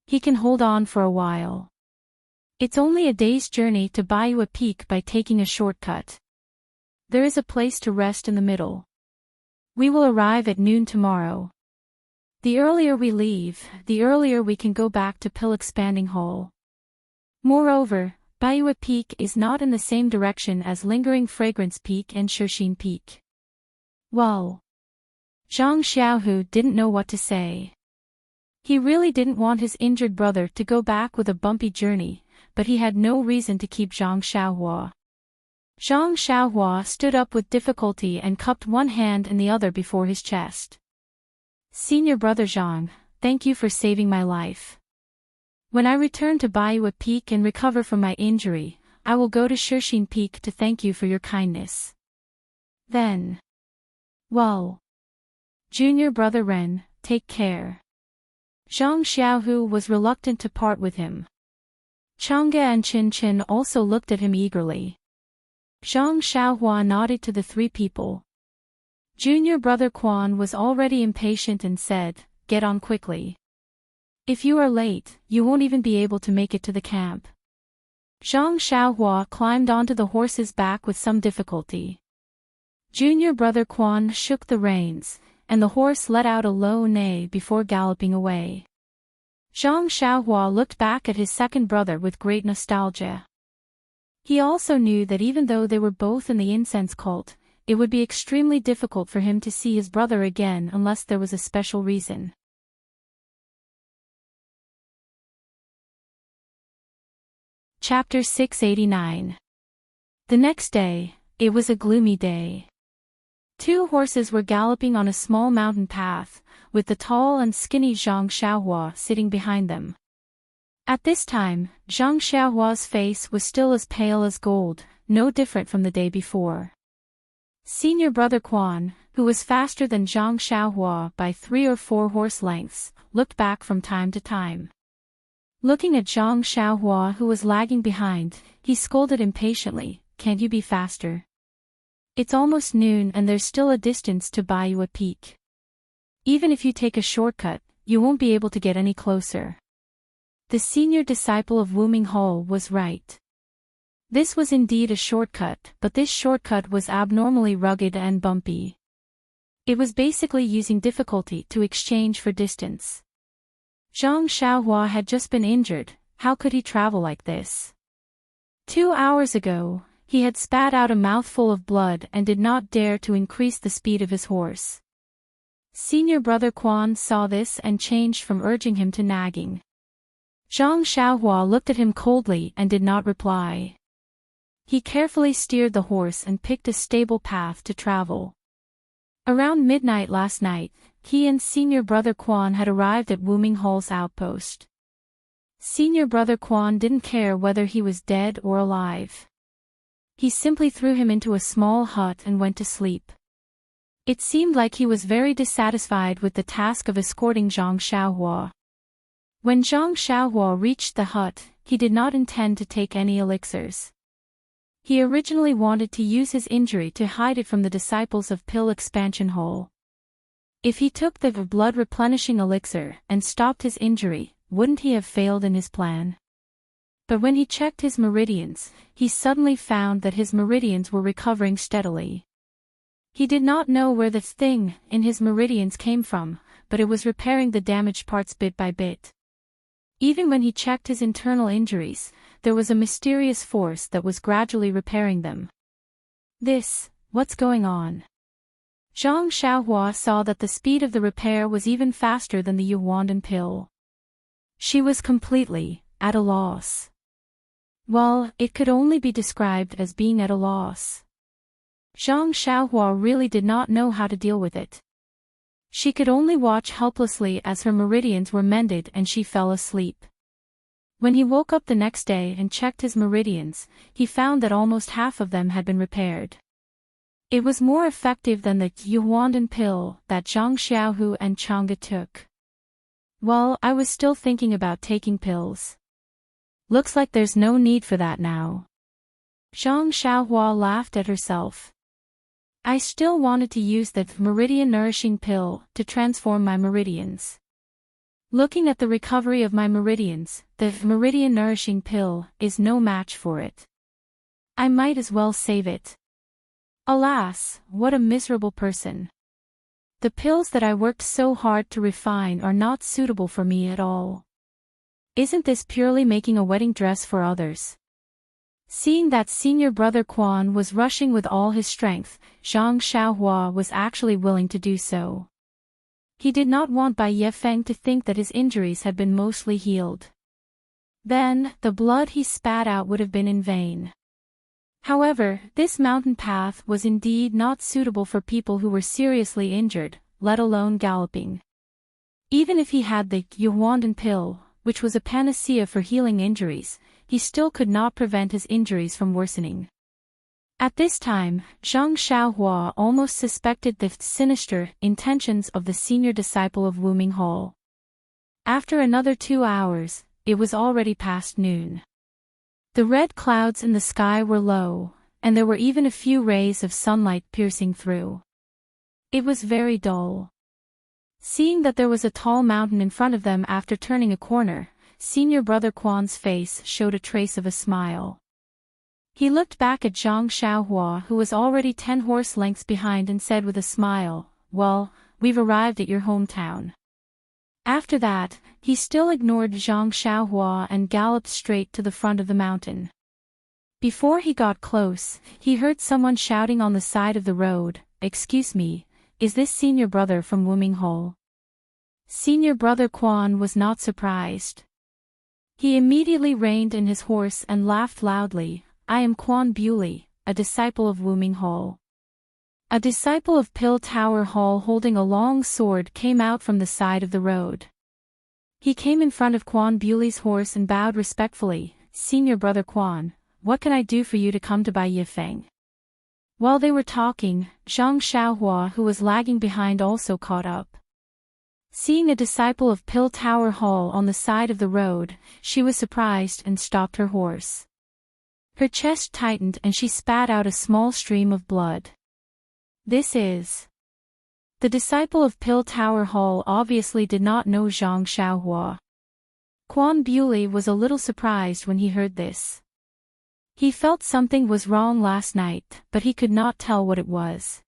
He can hold on for a while." It's only a day's journey to Baiwa Peak by taking a shortcut. There is a place to rest in the middle. We will arrive at noon tomorrow. The earlier we leave, the earlier we can go back to Pill Expanding Hole. Moreover, Baiwa Peak is not in the same direction as Lingering Fragrance Peak and Shushin Peak. Well, Zhang Xiaohu didn't know what to say. He really didn't want his injured brother to go back with a bumpy journey, but he had no reason to keep Zhang Xiaohua. Zhang Xiaohua stood up with difficulty and cupped one hand and the other before his chest. Senior brother Zhang, thank you for saving my life. When I return to Baiwa Peak and recover from my injury, I will go to Shushin Peak to thank you for your kindness. Then. Well. Junior brother Ren, take care. Zhang Xiaohu was reluctant to part with him. Changge and Qin Qin also looked at him eagerly. Zhang Xiaohua nodded to the three people. Junior brother Quan was already impatient and said, get on quickly. If you are late, you won't even be able to make it to the camp. Zhang Xiaohua climbed onto the horse's back with some difficulty. Junior brother Quan shook the reins, and the horse let out a low neigh before galloping away. Zhang Xiaohua looked back at his second brother with great nostalgia. He also knew that even though they were both in the incense cult, it would be extremely difficult for him to see his brother again unless there was a special reason. Chapter 689. The next day, it was a gloomy day. Two horses were galloping on a small mountain path, with the tall and skinny Zhang Xiaohua sitting behind them. At this time, Zhang Xiaohua's face was still as pale as gold, no different from the day before. Senior brother Quan, who was faster than Zhang Xiaohua by 3 or 4 horse lengths, looked back from time to time. Looking at Zhang Xiaohua who was lagging behind, he scolded impatiently, can't you be faster? It's almost noon and there's still a distance to Baiwa Peak. Even if you take a shortcut, you won't be able to get any closer. The senior disciple of Wuming Hall was right. This was indeed a shortcut, but this shortcut was abnormally rugged and bumpy. It was basically using difficulty to exchange for distance. Zhang Xiaohua had just been injured, how could he travel like this? 2 hours ago, he had spat out a mouthful of blood and did not dare to increase the speed of his horse. Senior brother Quan saw this and changed from urging him to nagging. Zhang Xiaohua looked at him coldly and did not reply. He carefully steered the horse and picked a stable path to travel. Around midnight last night, he and senior brother Quan had arrived at Wuming Hall's outpost. Senior brother Quan didn't care whether he was dead or alive. He simply threw him into a small hut and went to sleep. It seemed like he was very dissatisfied with the task of escorting Zhang Xiaohua. When Zhang Xiaohua reached the hut, he did not intend to take any elixirs. He originally wanted to use his injury to hide it from the disciples of Pill Expansion Hole. If he took the blood replenishing elixir and stopped his injury, wouldn't he have failed in his plan? But when he checked his meridians, he suddenly found that his meridians were recovering steadily. He did not know where the thing in his meridians came from, but it was repairing the damaged parts bit by bit. Even when he checked his internal injuries, there was a mysterious force that was gradually repairing them. What's going on? Zhang Xiaohua saw that the speed of the repair was even faster than the Yuandan pill. She was completely at a loss. Well, it could only be described as being at a loss. Zhang Xiaohua really did not know how to deal with it. She could only watch helplessly as her meridians were mended and she fell asleep. When he woke up the next day and checked his meridians, he found that almost half of them had been repaired. It was more effective than the Yuandan pill that Zhang Xiaohu and Changge took. Well, I was still thinking about taking pills. Looks like there's no need for that now. Zhang Xiaohua laughed at herself. I still wanted to use the meridian nourishing pill to transform my meridians. Looking at the recovery of my meridians, the meridian nourishing pill is no match for it. I might as well save it. Alas, what a miserable person. The pills that I worked so hard to refine are not suitable for me at all. Isn't this purely making a wedding dress for others? Seeing that senior brother Quan was rushing with all his strength, Zhang Xiaohua was actually willing to do so. He did not want Bai Yefeng to think that his injuries had been mostly healed. Then, the blood he spat out would have been in vain. However, this mountain path was indeed not suitable for people who were seriously injured, let alone galloping. Even if he had the Yuhuandan pill, which was a panacea for healing injuries, he still could not prevent his injuries from worsening. At this time, Zhang Xiaohua almost suspected the sinister intentions of the senior disciple of Wuming Hall. After another 2 hours, it was already past noon. The red clouds in the sky were low, and there were even a few rays of sunlight piercing through. It was very dull. Seeing that there was a tall mountain in front of them after turning a corner, senior brother Quan's face showed a trace of a smile. He looked back at Zhang Xiaohua, who was already 10 horse lengths behind, and said with a smile, "Well, we've arrived at your hometown." After that, he still ignored Zhang Xiaohua and galloped straight to the front of the mountain. Before he got close, he heard someone shouting on the side of the road, "Excuse me, is this senior brother from Wuming Hall?" Senior brother Quan was not surprised. He immediately reined in his horse and laughed loudly. "I am Quan Bewley, a disciple of Wuming Hall." A disciple of Pill Tower Hall holding a long sword came out from the side of the road. He came in front of Quan Bewley's horse and bowed respectfully. "Senior brother Quan, what can I do for you to come to Bai Yifeng?" While they were talking, Zhang Xiaohua, who was lagging behind, also caught up. Seeing a disciple of Pill Tower Hall on the side of the road, she was surprised and stopped her horse. Her chest tightened and she spat out a small stream of blood. "This is..." The disciple of Pill Tower Hall obviously did not know Zhang Xiaohua. Quan Bewley was a little surprised when he heard this. He felt something was wrong last night, but he could not tell what it was.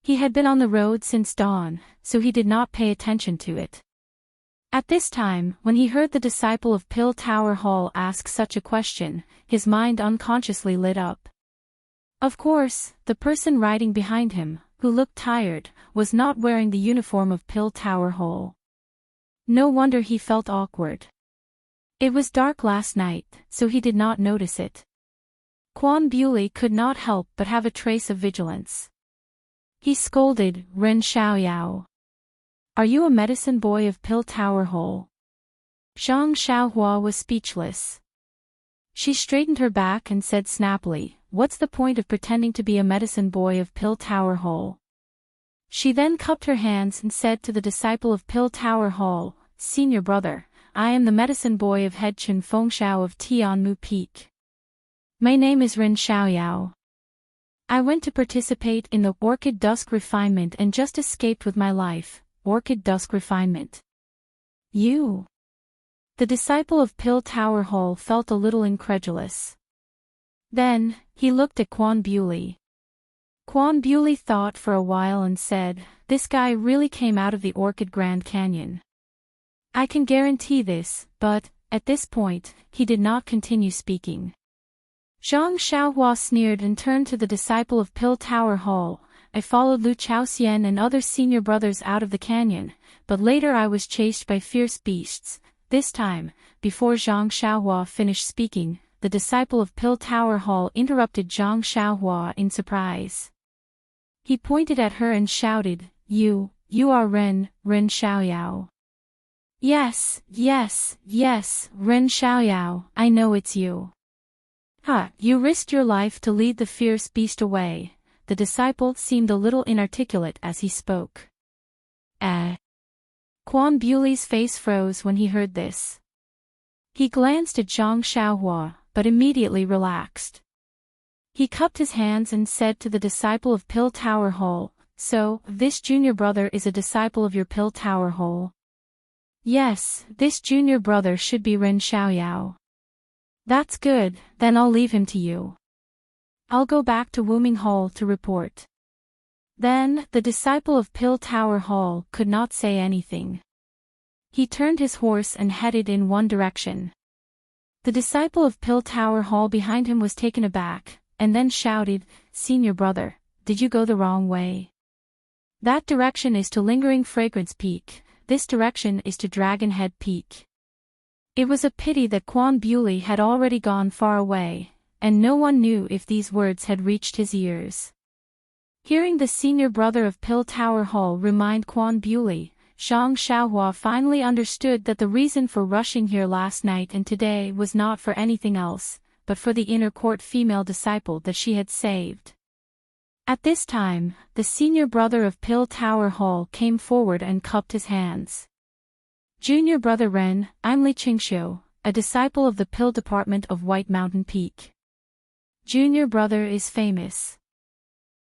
He had been on the road since dawn, so he did not pay attention to it. At this time, when he heard the disciple of Pill Tower Hall ask such a question, his mind unconsciously lit up. Of course, the person riding behind him, who looked tired, was not wearing the uniform of Pill Tower Hall. No wonder he felt awkward. It was dark last night, so he did not notice it. Quan Bewley could not help but have a trace of vigilance. He scolded, "Ren Xiaoyao. Are you a medicine boy of Pill Tower Hall?" Zhang Xiaohua was speechless. She straightened her back and said snappily, "What's the point of pretending to be a medicine boy of Pill Tower Hall?" She then cupped her hands and said to the disciple of Pill Tower Hall, "Senior brother, I am the medicine boy of Head Chun Fengshao of Tianmu Peak. My name is Ren Xiaoyao. I went to participate in the Orchid Dusk Refinement and just escaped with my life." Orchid Dusk Refinement. "You?" The disciple of Pill Tower Hall felt a little incredulous. Then, he looked at Quan Bewley. Quan Bewley thought for a while and said, "This guy really came out of the Orchid Grand Canyon. I can guarantee this," but, at this point, he did not continue speaking. Zhang Xiaohua sneered and turned to the disciple of Pill Tower Hall. "I followed Lu Chaoxian and other senior brothers out of the canyon, but later I was chased by fierce beasts." This time, before Zhang Xiaohua finished speaking, the disciple of Pill Tower Hall interrupted Zhang Xiaohua in surprise. He pointed at her and shouted, You are Ren Xiaoyao." Yes, Ren Xiaoyao, I know it's you." "Ha, you risked your life to lead the fierce beast away." The disciple seemed a little inarticulate as he spoke. Quan Bewley's face froze when he heard this. He glanced at Zhang Xiaohua, but immediately relaxed. He cupped his hands and said to the disciple of Pill Tower Hall, "So, this junior brother is a disciple of your Pill Tower Hall?" Yes, this junior brother should be Ren Xiaoyao. That's good, then I'll leave him to you. I'll go back to Wuming Hall to report. Then, the disciple of Pill Tower Hall could not say anything. He turned his horse and headed in one direction. The disciple of Pill Tower Hall behind him was taken aback, and then shouted, "Senior brother, did you go the wrong way? That direction is to Lingering Fragrance Peak, this direction is to Dragon Head Peak." It was a pity that Quan Bewley had already gone far away, and no one knew if these words had reached his ears. Hearing the senior brother of Pill Tower Hall remind Quan Bewley, Zhang Xiaohua finally understood that the reason for rushing here last night and today was not for anything else, but for the inner court female disciple that she had saved. At this time, the senior brother of Pill Tower Hall came forward and cupped his hands. "Junior brother Ren, I'm Li Qingxiu, a disciple of the Pill Department of White Mountain Peak. Junior brother is famous.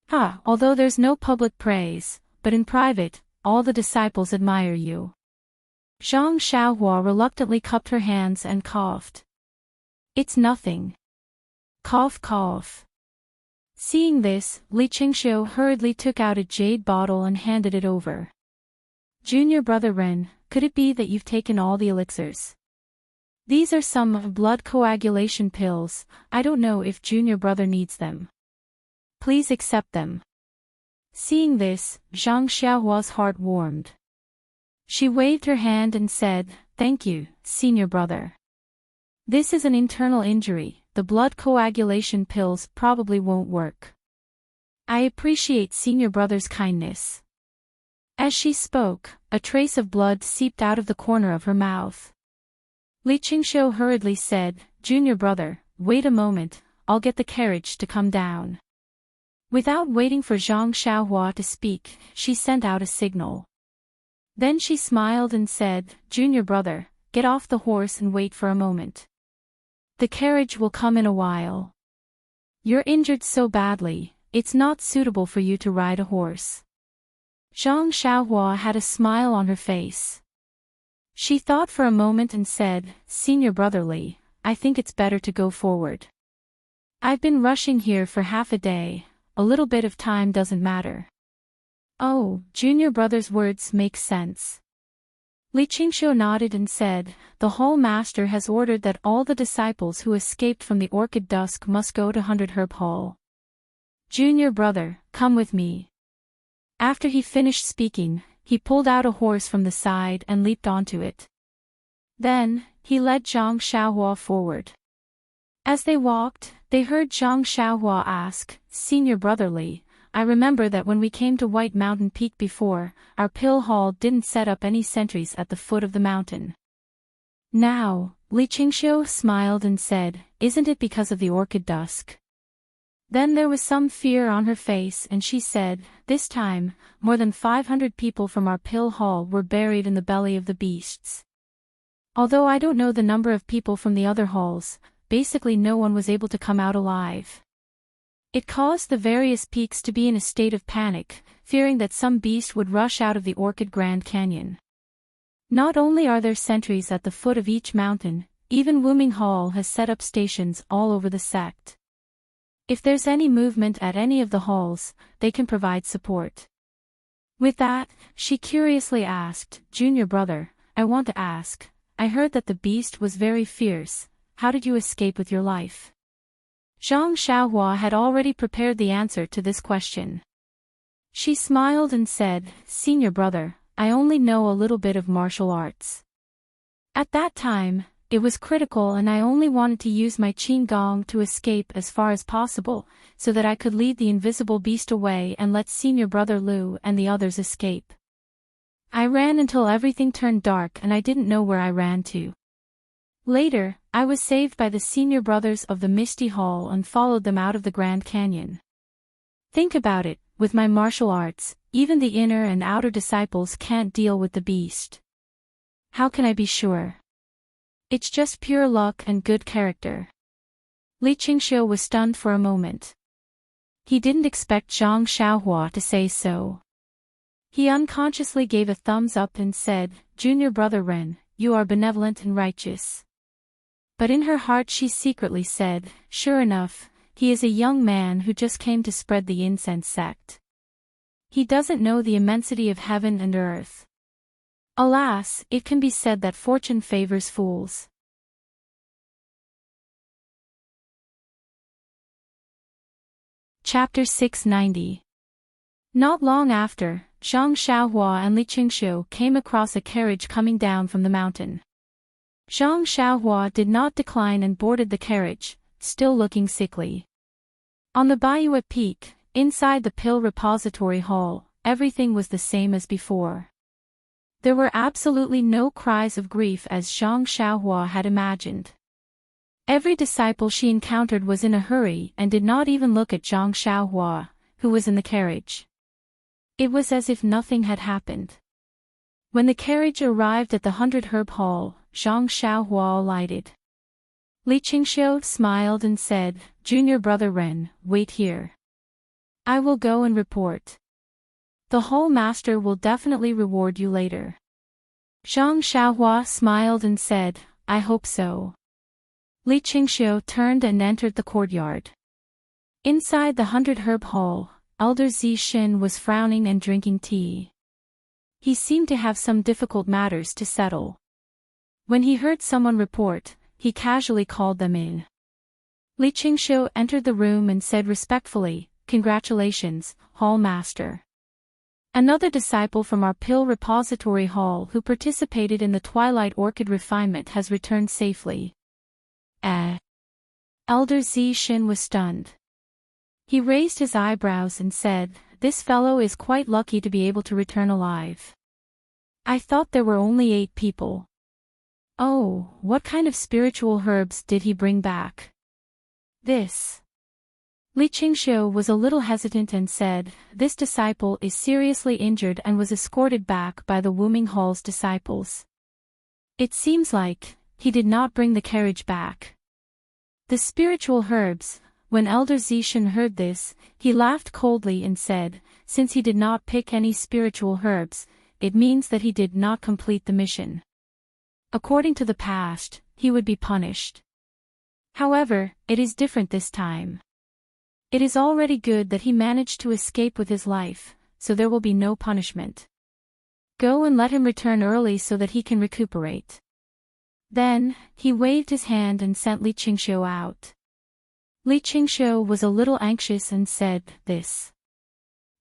Although there's no public praise, but in private, all the disciples admire you." Zhang Xiaohua reluctantly cupped her hands and coughed. "It's nothing. Cough cough." Seeing this, Li Qingxiu hurriedly took out a jade bottle and handed it over. "Junior brother Ren, could it be that you've taken all the elixirs? These are some blood coagulation pills, I don't know if junior brother needs them. Please accept them." Seeing this, Zhang Xiaohua's heart warmed. She waved her hand and said, "Thank you, senior brother. This is an internal injury, the blood coagulation pills probably won't work. I appreciate senior brother's kindness." As she spoke, a trace of blood seeped out of the corner of her mouth. Li Qingxiu hurriedly said, "Junior brother, wait a moment, I'll get the carriage to come down." Without waiting for Zhang Xiaohua to speak, she sent out a signal. Then she smiled and said, "Junior brother, get off the horse and wait for a moment. The carriage will come in a while. You're injured so badly, it's not suitable for you to ride a horse." Zhang Xiaohua had a smile on her face. She thought for a moment and said, "Senior brother Li, I think it's better to go forward. I've been rushing here for half a day. A little bit of time doesn't matter." "Oh, junior brother's words make sense." Li Qingxiu nodded and said, "The Hall Master has ordered that all the disciples who escaped from the Orchid Dusk must go to 100 Herb Hall. Junior brother, come with me." After he finished speaking, he pulled out a horse from the side and leaped onto it. Then, he led Zhang Xiaohua forward. As they walked, they heard Zhang Xiaohua ask, "Senior brother Li, I remember that when we came to White Mountain Peak before, our pill hall didn't set up any sentries at the foot of the mountain. Now," Li Qingxiu smiled and said, "isn't it because of the Orchid Dusk?" Then there was some fear on her face and she said, "This time, more than 500 people from our pill hall were buried in the belly of the beasts. Although I don't know the number of people from the other halls, basically no one was able to come out alive. It caused the various peaks to be in a state of panic, fearing that some beast would rush out of the Orchid Grand Canyon. Not only are there sentries at the foot of each mountain, even Wuming Hall has set up stations all over the sect. If there's any movement at any of the halls, they can provide support." With that, she curiously asked, "Junior brother, I want to ask, I heard that the beast was very fierce. How did you escape with your life?" Zhang Xiaohua had already prepared the answer to this question. She smiled and said, "Senior brother, I only know a little bit of martial arts. At that time, it was critical and I only wanted to use my qin gong to escape as far as possible, so that I could lead the invisible beast away and let senior brother Lu and the others escape. I ran until everything turned dark and I didn't know where I ran to. Later, I was saved by the senior brothers of the Misty Hall and followed them out of the Grand Canyon. Think about it, with my martial arts, even the inner and outer disciples can't deal with the beast. How can I be sure? It's just pure luck and good character." Li Qingxiu was stunned for a moment. He didn't expect Zhang Xiaohua to say so. He unconsciously gave a thumbs up and said, "Junior brother Ren, you are benevolent and righteous." But in her heart she secretly said, "Sure enough, he is a young man who just came to spread the incense sect. He doesn't know the immensity of heaven and earth." Alas, it can be said that fortune favors fools. Chapter 690. Not long after, Zhang Xiaohua and Li Qingxiu came across a carriage coming down from the mountain. Zhang Xiaohua did not decline and boarded the carriage, still looking sickly. On the Baiyu Peak, inside the pill repository hall, everything was the same as before. There were absolutely no cries of grief as Zhang Xiaohua had imagined. Every disciple she encountered was in a hurry and did not even look at Zhang Xiaohua, who was in the carriage. It was as if nothing had happened. When the carriage arrived at the 100 Herb Hall, Zhang Xiaohua alighted. Li Qingxiu smiled and said, "Junior brother Ren, wait here. I will go and report. The hall master will definitely reward you later." Zhang Xiaohua smiled and said, "I hope so." Li Qingxiu turned and entered the courtyard. Inside the 100 Herb Hall, Elder Zixin was frowning and drinking tea. He seemed to have some difficult matters to settle. When he heard someone report, he casually called them in. Li Qingxiu entered the room and said respectfully, "Congratulations, Hall Master. Another disciple from our pill repository hall who participated in the Twilight Orchid refinement has returned safely." Elder Zixin was stunned. He raised his eyebrows and said, "This fellow is quite lucky to be able to return alive. I thought there were only 8 people. Oh, what kind of spiritual herbs did he bring back?" "This." Li Qingxiu was a little hesitant and said, "This disciple is seriously injured and was escorted back by the Wuming Hall's disciples. It seems like he did not bring the carriage back." The spiritual herbs. When Elder Zixin heard this, he laughed coldly and said, "Since he did not pick any spiritual herbs, it means that he did not complete the mission. According to the past, he would be punished. However, it is different this time. It is already good that he managed to escape with his life, so there will be no punishment. Go and let him return early so that he can recuperate." Then, he waved his hand and sent Li Qingxiu out. Li Qingxiu was a little anxious and said, "This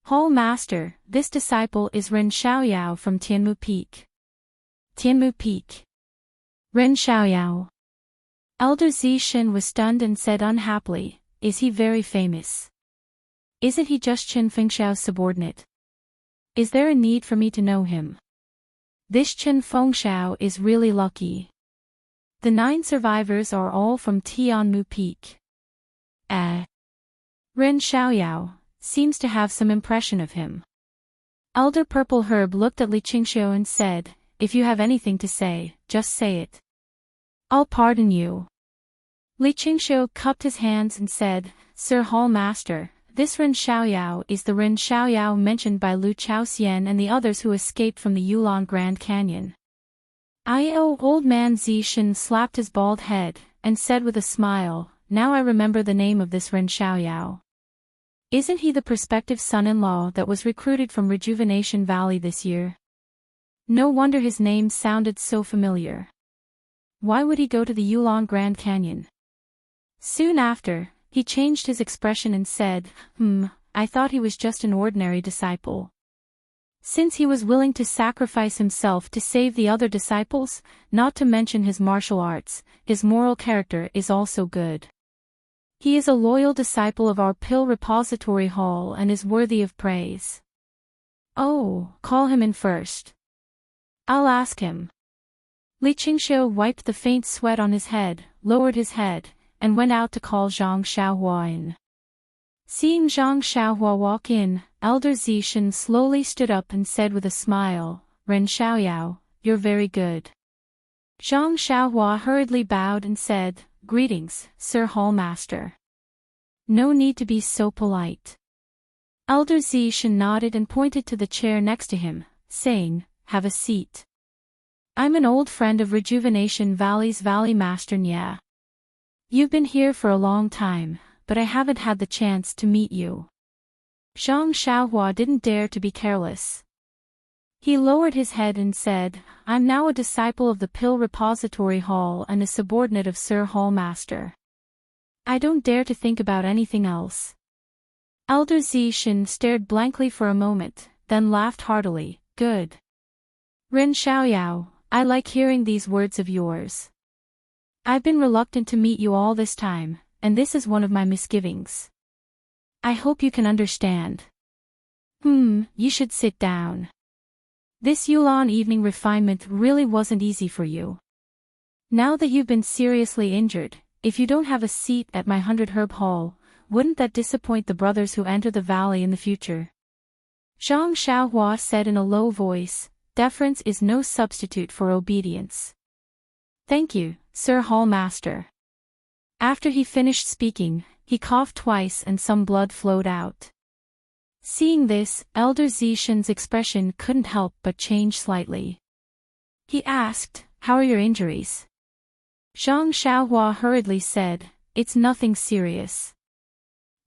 Hall Master, this disciple is Ren Xiaoyao from Tianmu Peak." "Tianmu Peak? Ren Xiaoyao?" Elder Zixin was stunned and said unhappily, "Is he very famous? Isn't he just Chen Fengxiao's subordinate? Is there a need for me to know him? This Chen Fengxiao is really lucky. The 9 survivors are all from Tianmu Peak. Ren Xiaoyao seems to have some impression of him." Elder Purple Herb looked at Li Qingxiu and said, "If you have anything to say, just say it. I'll pardon you." Li Qingxiu cupped his hands and said, "Sir Hall Master, this Ren Xiaoyao is the Ren Xiaoyao mentioned by Lu Chaoxian and the others who escaped from the Yulon Grand Canyon." Old man Zixin slapped his bald head, and said with a smile, "Now I remember the name of this Ren Xiaoyao. Isn't he the prospective son-in-law that was recruited from Rejuvenation Valley this year? No wonder his name sounded so familiar. Why would he go to the Yulon Grand Canyon?" Soon after, he changed his expression and said, I thought he was just an ordinary disciple. Since he was willing to sacrifice himself to save the other disciples, not to mention his martial arts, his moral character is also good. He is a loyal disciple of our pill repository hall and is worthy of praise. Oh, call him in first. I'll ask him." Li Qingxiu wiped the faint sweat on his head, lowered his head, and went out to call Zhang Xiaohua in. Seeing Zhang Xiaohua walk in, Elder Zixin slowly stood up and said with a smile, "Ren Xiaoyao, you're very good." Zhang Xiaohua hurriedly bowed and said, "Greetings, Sir Hall Master. No need to be so polite. Elder Zishan nodded and pointed to the chair next to him, saying, "Have a seat. I'm an old friend of Rejuvenation Valley's Valley Master Nya. You've been here for a long time, but I haven't had the chance to meet you." Zhang Xiaohua didn't dare to be careless. He lowered his head and said, "I'm now a disciple of the Pill Repository Hall and a subordinate of Sir Hall Master. I don't dare to think about anything else." Elder Zishan stared blankly for a moment, then laughed heartily. "Good. Ren Xiaoyao, I like hearing these words of yours. I've been reluctant to meet you all this time, and this is one of my misgivings. I hope you can understand." You should sit down. This Yulan evening refinement really wasn't easy for you. Now that you've been seriously injured, if you don't have a seat at my 100 Herb Hall, wouldn't that disappoint the brothers who enter the valley in the future? Zhang Xiaohua said in a low voice, "Deference is no substitute for obedience." "Thank you, Sir Hall Master." After he finished speaking, he coughed twice and some blood flowed out. Seeing this, Elder Zishan's expression couldn't help but change slightly. He asked, "How are your injuries?" Zhang Xiaohua hurriedly said, "It's nothing serious.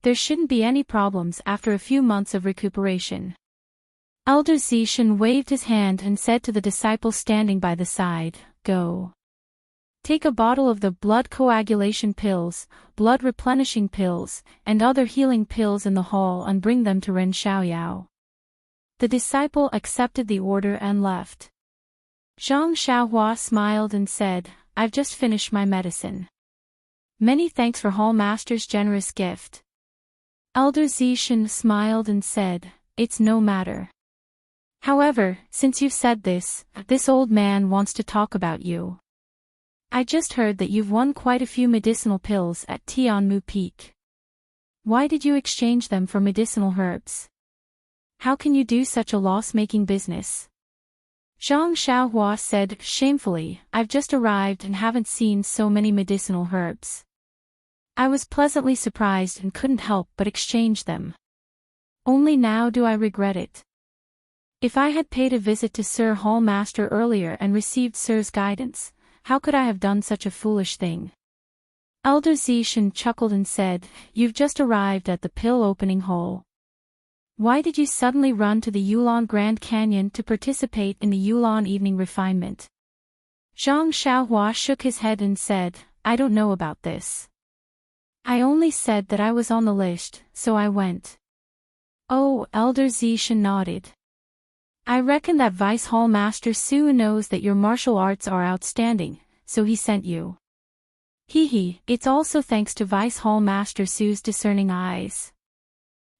There shouldn't be any problems after a few months of recuperation." Elder Zishan waved his hand and said to the disciple standing by the side, "Go. Take a bottle of the blood coagulation pills, blood replenishing pills, and other healing pills in the hall and bring them to Ren Xiaoyao." The disciple accepted the order and left. Zhang Xiaohua smiled and said, "I've just finished my medicine. Many thanks for Hall Master's generous gift." Elder Zishan smiled and said, "It's no matter. However, since you've said this old man wants to talk about you. I just heard that you've won quite a few medicinal pills at Tianmu Peak. Why did you exchange them for medicinal herbs? How can you do such a loss-making business?" Zhang Xiaohua said shamefully, "I've just arrived and haven't seen so many medicinal herbs. I was pleasantly surprised and couldn't help but exchange them. Only now do I regret it. If I had paid a visit to Sir Hall Master earlier and received Sir's guidance, how could I have done such a foolish thing?" Elder Zishan chuckled and said, "You've just arrived at the pill opening hole. Why did you suddenly run to the Yulan Grand Canyon to participate in the Yulan evening refinement?" Zhang Xiaohua shook his head and said, "I don't know about this. I only said that I was on the list, so I went." "Oh," Elder Zishan nodded. "I reckon that Vice Hall Master Su knows that your martial arts are outstanding, so he sent you." It's also thanks to Vice Hall Master Su's discerning eyes.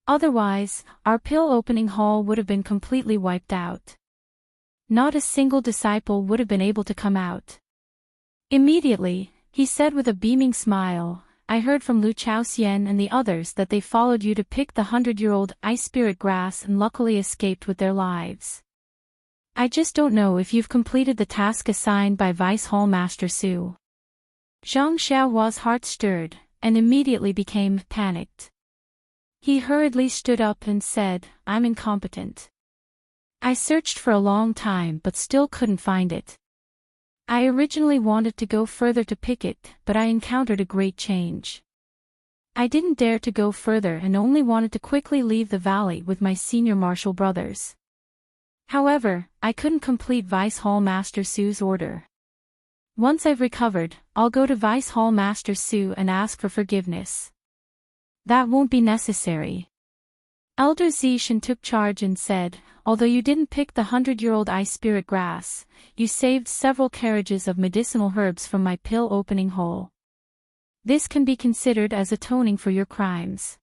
Otherwise, our pill opening hall would have been completely wiped out. Not a single disciple would have been able to come out." Immediately, he said with a beaming smile, "I heard from Lu Chaoxian and the others that they followed you to pick the 100-year-old ice spirit grass and luckily escaped with their lives. I just don't know if you've completed the task assigned by Vice Hall Master Su." Zhang Xiaohua's heart stirred, and immediately became panicked. He hurriedly stood up and said, "I'm incompetent. I searched for a long time but still couldn't find it. I originally wanted to go further to pick it, but I encountered a great change. I didn't dare to go further and only wanted to quickly leave the valley with my senior martial brothers. However, I couldn't complete Vice Hall Master Su's order. Once I've recovered, I'll go to Vice Hall Master Su and ask for forgiveness." "That won't be necessary." Elder Zishan took charge and said, "Although you didn't pick the 100-year-old ice spirit grass, you saved several carriages of medicinal herbs from my pill opening hole. This can be considered as atoning for your crimes.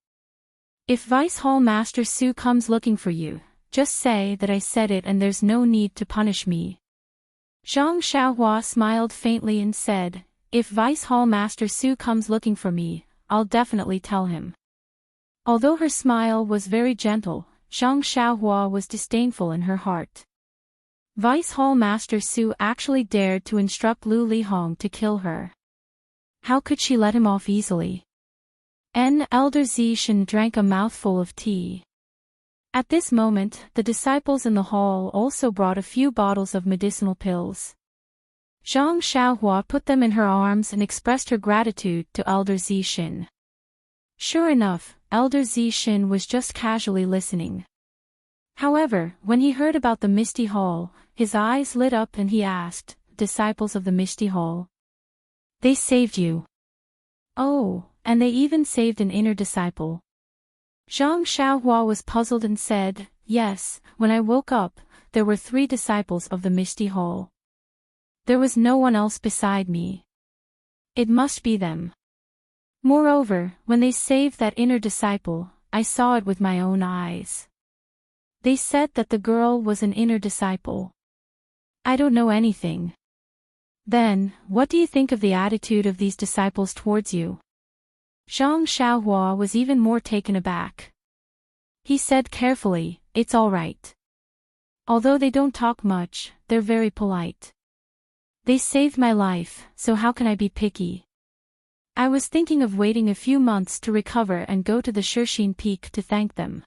If Vice Hall Master Su comes looking for you, just say that I said it and there's no need to punish me." Zhang Xiaohua smiled faintly and said, "If Vice Hall Master Su comes looking for me, I'll definitely tell him." Although her smile was very gentle, Zhang Xiaohua was disdainful in her heart. Vice Hall Master Su actually dared to instruct Lu Lihong to kill her. How could she let him off easily? Elder Zishan drank a mouthful of tea. At this moment, the disciples in the hall also brought a few bottles of medicinal pills. Zhang Xiaohua put them in her arms and expressed her gratitude to Elder Zixin. Sure enough, Elder Zixin was just casually listening. However, when he heard about the Misty Hall, his eyes lit up and he asked, "Disciples of the Misty Hall? They saved you. Oh, and they even saved an inner disciple." Zhang Xiaohua was puzzled and said, "Yes, when I woke up, there were 3 disciples of the Misty Hall. There was no one else beside me. It must be them. Moreover, when they saved that inner disciple, I saw it with my own eyes. They said that the girl was an inner disciple. I don't know anything. Then, what do you think of the attitude of these disciples towards you?" Zhang Xiaohua was even more taken aback. He said carefully, "It's all right. Although they don't talk much, they're very polite. They saved my life, so how can I be picky? I was thinking of waiting a few months to recover and go to the Shixin Peak to thank them."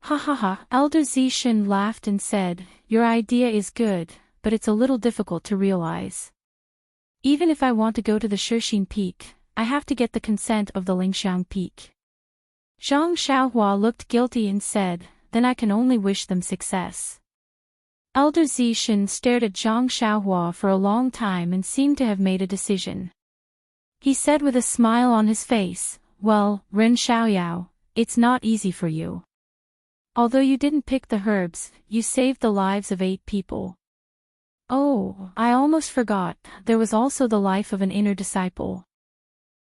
"Ha ha ha," Elder Zixin laughed and said, "Your idea is good, but it's a little difficult to realize. Even if I want to go to the Shixin Peak, I have to get the consent of the Lingxiang Peak." Zhang Xiaohua looked guilty and said, "Then I can only wish them success." Elder Zixin stared at Zhang Xiaohua for a long time and seemed to have made a decision. He said with a smile on his face, "Well, Ren Xiaoyao, it's not easy for you. Although you didn't pick the herbs, you saved the lives of 8 people. Oh, I almost forgot, there was also the life of an inner disciple.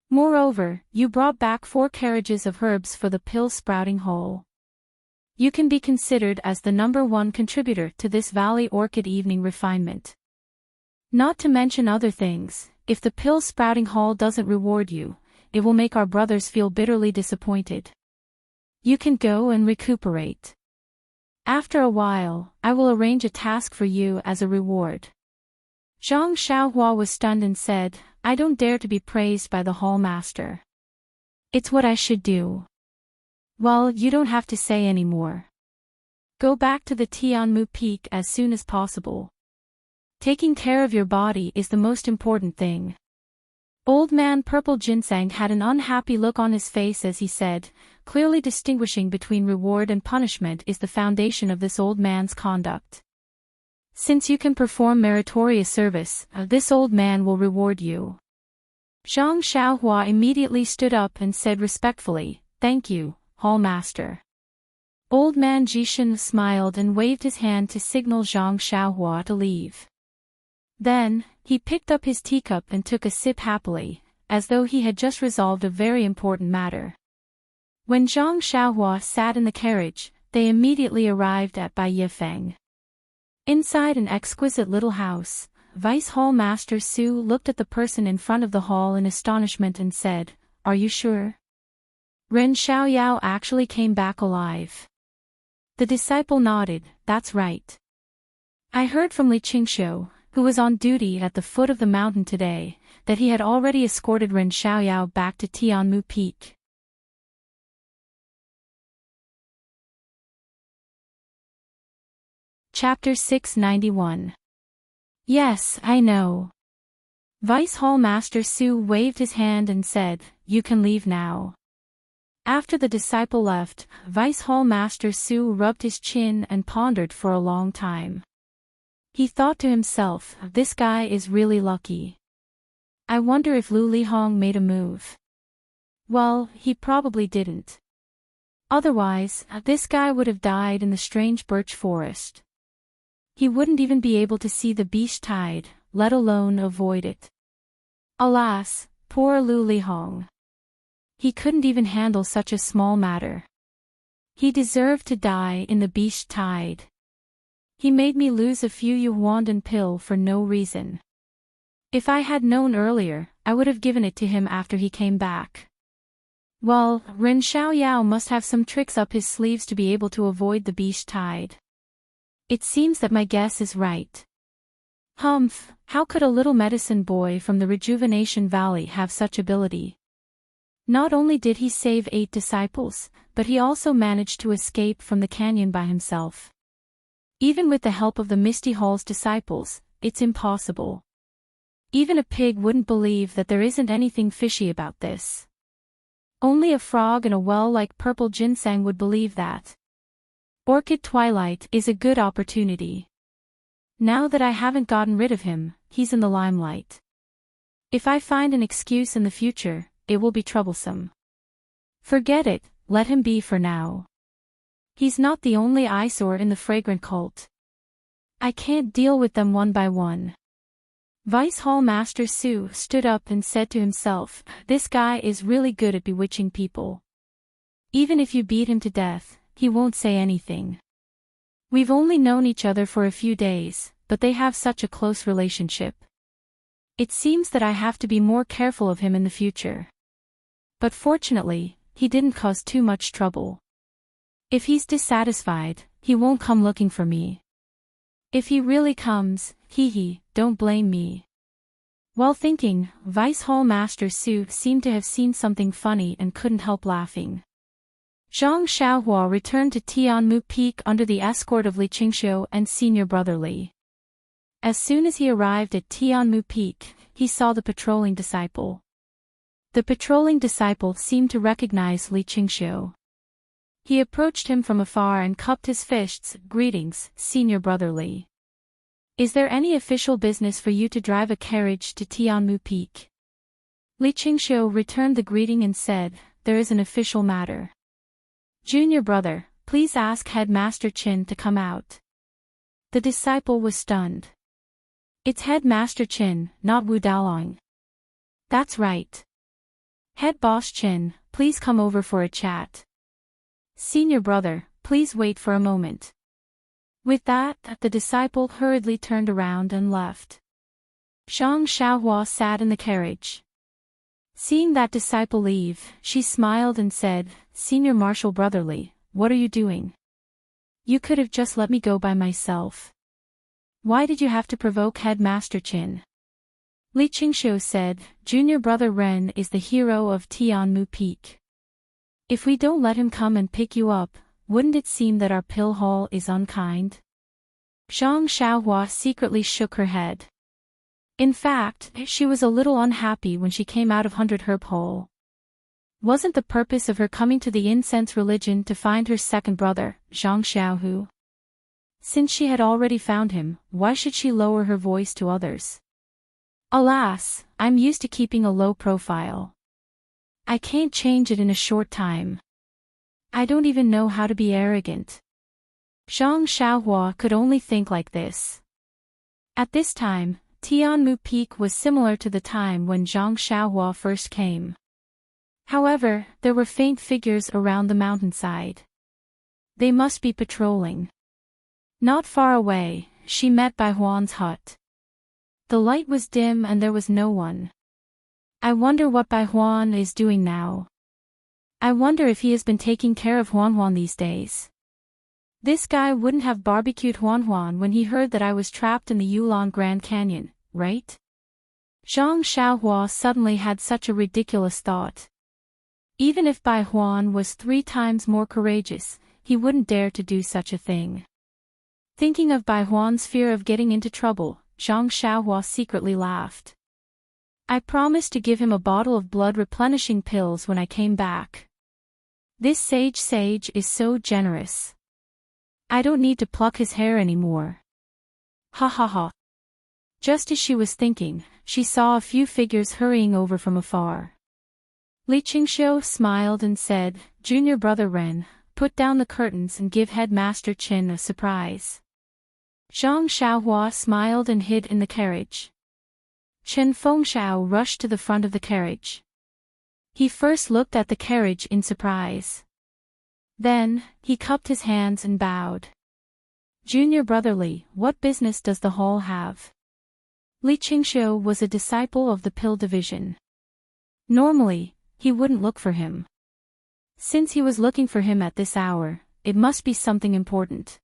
Moreover, you brought back 4 carriages of herbs for the pill-sprouting hole. You can be considered as the #1 contributor to this Valley Orchid evening refinement. Not to mention other things, if the pill-sprouting hall doesn't reward you, it will make our brothers feel bitterly disappointed. You can go and recuperate. After a while, I will arrange a task for you as a reward." Zhang Xiaohua was stunned and said, "I don't dare to be praised by the hall master. It's what I should do." "Well, you don't have to say any more. Go back to the Tianmu Peak as soon as possible. Taking care of your body is the most important thing." Old Man Purple Ginseng had an unhappy look on his face as he said, clearly distinguishing between reward and punishment is the foundation of this old man's conduct. Since you can perform meritorious service, this old man will reward you. Zhang Xiaohua immediately stood up and said respectfully, "Thank you, Hall Master." Old Man Jishin smiled and waved his hand to signal Zhang Xiaohua to leave. Then, he picked up his teacup and took a sip happily, as though he had just resolved a very important matter. When Zhang Xiaohua sat in the carriage, they immediately arrived at Bai Yifeng. Inside an exquisite little house, Vice Hall Master Su looked at the person in front of the hall in astonishment and said, "Are you sure? Ren Xiaoyao actually came back alive?" The disciple nodded, "That's right. I heard from Li Qingxiu, who was on duty at the foot of the mountain today, that he had already escorted Ren Xiaoyao back to Tianmu Peak." Chapter 691. "Yes, I know." Vice Hall Master Su waved his hand and said, "You can leave now." After the disciple left, Vice Hall Master Su rubbed his chin and pondered for a long time. He thought to himself, "This guy is really lucky. I wonder if Lu Lihong made a move. Well, he probably didn't. Otherwise, this guy would have died in the strange birch forest. He wouldn't even be able to see the beast tide, let alone avoid it. Alas, poor Lu Lihong. He couldn't even handle such a small matter. He deserved to die in the beast tide. He made me lose a few yuan pill for no reason. If I had known earlier, I would have given it to him after he came back. Well, Ren Xiaoyao must have some tricks up his sleeves to be able to avoid the beast tide. It seems that my guess is right. Humph, how could a little medicine boy from the Rejuvenation Valley have such ability? Not only did he save 8 disciples, but he also managed to escape from the canyon by himself. Even with the help of the Misty Hall's disciples, it's impossible. Even a pig wouldn't believe that there isn't anything fishy about this. Only a frog in a well like purple ginseng would believe that. Orchid Twilight is a good opportunity. Now that I haven't gotten rid of him, he's in the limelight. If I find an excuse in the future, it will be troublesome. Forget it, let him be for now. He's not the only eyesore in the fragrant cult. I can't deal with them one by one. Vice Hall Master Su stood up and said to himself, this guy is really good at bewitching people. Even if you beat him to death, he won't say anything. We've only known each other for a few days, but they have such a close relationship. It seems that I have to be more careful of him in the future. But fortunately, he didn't cause too much trouble. If he's dissatisfied, he won't come looking for me. If he really comes, don't blame me. While thinking, Vice Hall Master Su seemed to have seen something funny and couldn't help laughing. Zhang Xiaohua returned to Tianmu Peak under the escort of Li Qingxiu and senior brother Li. As soon as he arrived at Tianmu Peak, he saw the patrolling disciple. The patrolling disciple seemed to recognize Li Qingxiu. He approached him from afar and cupped his fists. Greetings, senior brother Li. Is there any official business for you to drive a carriage to Tianmu Peak? Li Qingxiu returned the greeting and said, there is an official matter. Junior brother, please ask Headmaster Qin to come out. The disciple was stunned. It's Headmaster Qin, not Wu Daolong. That's right. Head Boss Qin, please come over for a chat. Senior brother, please wait for a moment. With that, the disciple hurriedly turned around and left. Zhang Xiaohua sat in the carriage. Seeing that disciple leave, she smiled and said, Senior Marshal Brotherly, what are you doing? You could have just let me go by myself. Why did you have to provoke Headmaster Qin? Li Qingxiu said, Junior brother Ren is the hero of Tianmu Peak. If we don't let him come and pick you up, wouldn't it seem that our pill hall is unkind? Zhang Xiaohua secretly shook her head. In fact, she was a little unhappy when she came out of 100 Herb Hole. Wasn't the purpose of her coming to the incense religion to find her second brother, Zhang Xiaohu? Since she had already found him, why should she lower her voice to others? Alas, I'm used to keeping a low profile. I can't change it in a short time. I don't even know how to be arrogant. Zhang Xiaohua could only think like this. At this time, Tianmu Peak was similar to the time when Zhang Xiaohua first came. However, there were faint figures around the mountainside. They must be patrolling. Not far away, she met Bai Huan's hut. The light was dim and there was no one. I wonder what Bai Huan is doing now. I wonder if he has been taking care of Huan these days. This guy wouldn't have barbecued Huan when he heard that I was trapped in the Yulon Grand Canyon, right? Zhang Xiaohua suddenly had such a ridiculous thought. Even if Bai Huan was 3 times more courageous, he wouldn't dare to do such a thing. Thinking of Bai Huan's fear of getting into trouble, Zhang Xiaohua secretly laughed. I promised to give him a bottle of blood-replenishing pills when I came back. This sage is so generous. I don't need to pluck his hair anymore. Ha ha ha. Just as she was thinking, she saw a few figures hurrying over from afar. Li Qingxiu smiled and said, Junior brother Ren, put down the curtains and give Headmaster Qin a surprise. Zhang Xiaohua smiled and hid in the carriage. Chen Fengxiao rushed to the front of the carriage. He first looked at the carriage in surprise. Then, he cupped his hands and bowed. Junior brother Li, what business does the hall have? Li Qingxiu was a disciple of the pill division. Normally, he wouldn't look for him. Since he was looking for him at this hour, it must be something important.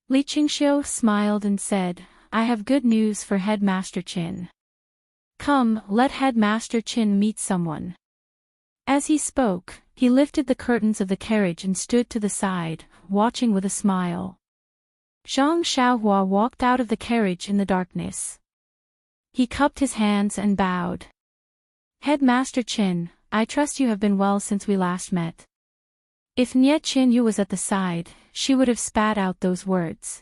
Li Qingxiu smiled and said, I have good news for Headmaster Qin. Come, let Headmaster Qin meet someone. As he spoke, he lifted the curtains of the carriage and stood to the side, watching with a smile. Zhang Xiaohua walked out of the carriage in the darkness. He cupped his hands and bowed. Headmaster Qin, I trust you have been well since we last met. If Nie Qinyu was at the side, she would have spat out those words.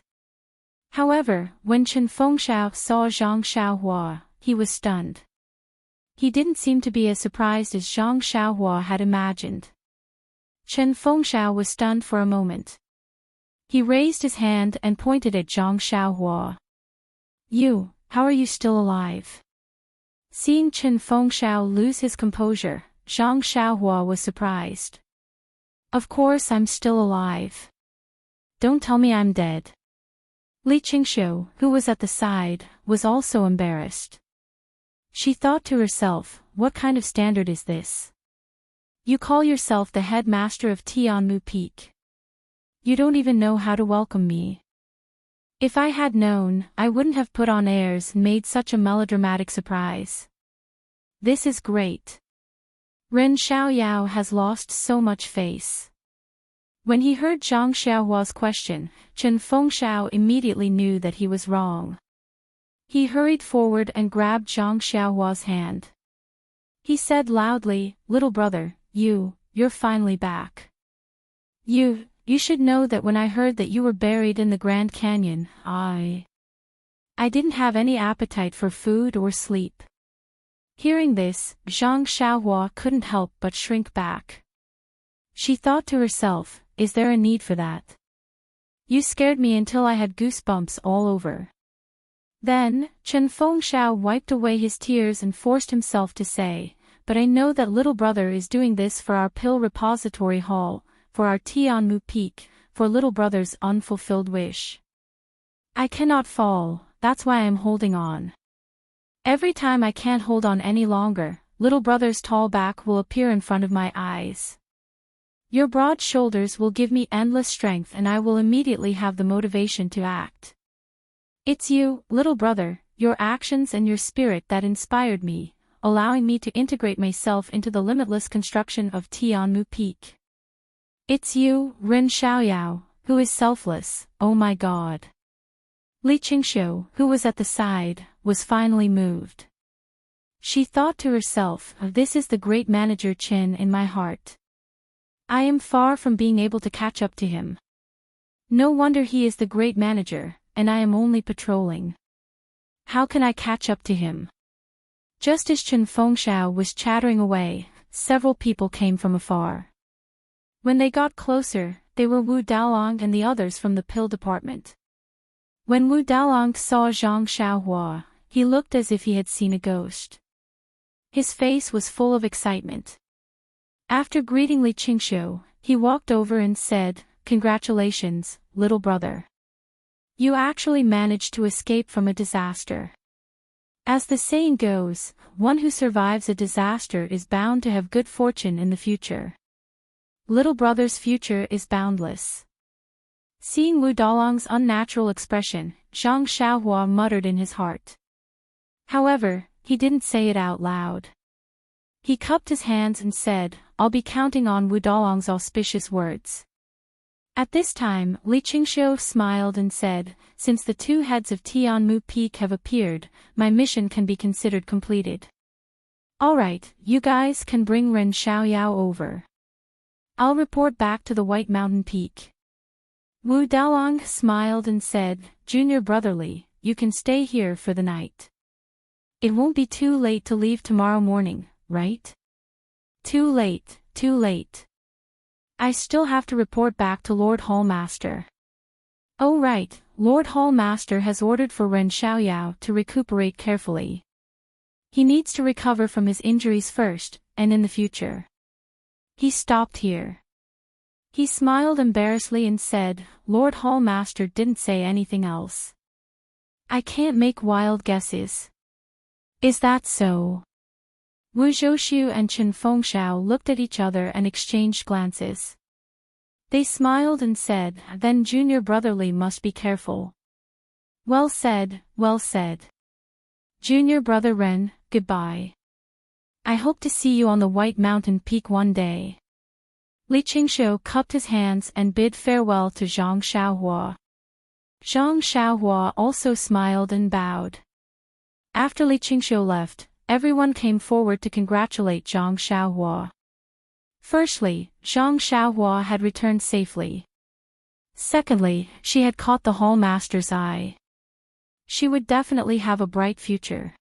However, when Chen Fengxiao saw Zhang Xiaohua, he was stunned. He didn't seem to be as surprised as Zhang Xiaohua had imagined. Chen Fengxiao was stunned for a moment. He raised his hand and pointed at Zhang Xiaohua. You, how are you still alive? Seeing Chen Fengxiao lose his composure, Zhang Xiaohua was surprised. Of course I'm still alive. Don't tell me I'm dead. Li Qingxiu, who was at the side, was also embarrassed. She thought to herself, what kind of standard is this? You call yourself the headmaster of Tianmu Peak. You don't even know how to welcome me. If I had known, I wouldn't have put on airs and made such a melodramatic surprise. This is great. Ren Xiaoyao has lost so much face. When he heard Zhang Xiaohua's question, Chen Fengxiao immediately knew that he was wrong. He hurried forward and grabbed Zhang Xiaohua's hand. He said loudly, "Little brother, you're finally back. You should know that when I heard that you were buried in the Grand Canyon, I didn't have any appetite for food or sleep." Hearing this, Zhang Xiaohua couldn't help but shrink back. She thought to herself, is there a need for that? You scared me until I had goosebumps all over. Then, Chen Fengxiao wiped away his tears and forced himself to say, but I know that little brother is doing this for our pill repository hall, for our Tianmu Peak, for little brother's unfulfilled wish. I cannot fall, that's why I am holding on. Every time I can't hold on any longer, little brother's tall back will appear in front of my eyes. Your broad shoulders will give me endless strength and I will immediately have the motivation to act. It's you, little brother, your actions and your spirit that inspired me, allowing me to integrate myself into the limitless construction of Tianmu Peak. It's you, Ren Xiaoyao, who is selfless, oh my god. Li Qingxiu, who was at the side, was finally moved. She thought to herself, this is the great manager Qin in my heart. I am far from being able to catch up to him. No wonder he is the great manager, and I am only patrolling. How can I catch up to him? Just as Chen Fengxiao was chattering away, several people came from afar. When they got closer, they were Wu Daolong and the others from the pill department. When Wu Daolong saw Zhang Xiaohua, he looked as if he had seen a ghost. His face was full of excitement. After greeting Li Qingxiu, he walked over and said, "Congratulations, little brother. You actually managed to escape from a disaster. As the saying goes, one who survives a disaster is bound to have good fortune in the future. Little brother's future is boundless." Seeing Wu Daolong's unnatural expression, Zhang Xiaohua muttered in his heart. However, he didn't say it out loud. He cupped his hands and said, "I'll be counting on Wu Daolong's auspicious words." At this time, Li Qingxiu smiled and said, "Since the two heads of Tianmu Peak have appeared, my mission can be considered completed. Alright, you guys can bring Ren Xiaoyao over. I'll report back to the White Mountain Peak." Wu Daolong smiled and said, "Junior brotherly, you can stay here for the night. It won't be too late to leave tomorrow morning, right?" Too late, too late. I still have to report back to Lord Hallmaster." "Oh right, Lord Hallmaster has ordered for Ren Xiaoyao to recuperate carefully. He needs to recover from his injuries first, and in the future." He stopped here. He smiled embarrassedly and said, "Lord Hallmaster didn't say anything else. I can't make wild guesses." "Is that so?" Wu Zhouxiu and Chen Fengxiao looked at each other and exchanged glances. They smiled and said, "Then Junior brotherly must be careful." "Well said, well said. Junior brother Ren, goodbye." I hope to see you on the White Mountain Peak one day. Li Qingxiu cupped his hands and bid farewell to Zhang Xiaohua. Zhang Xiaohua also smiled and bowed. After Li Qingxiu left, everyone came forward to congratulate Zhang Xiaohua. Firstly, Zhang Xiaohua had returned safely. Secondly, she had caught the Hall Master's eye. She would definitely have a bright future.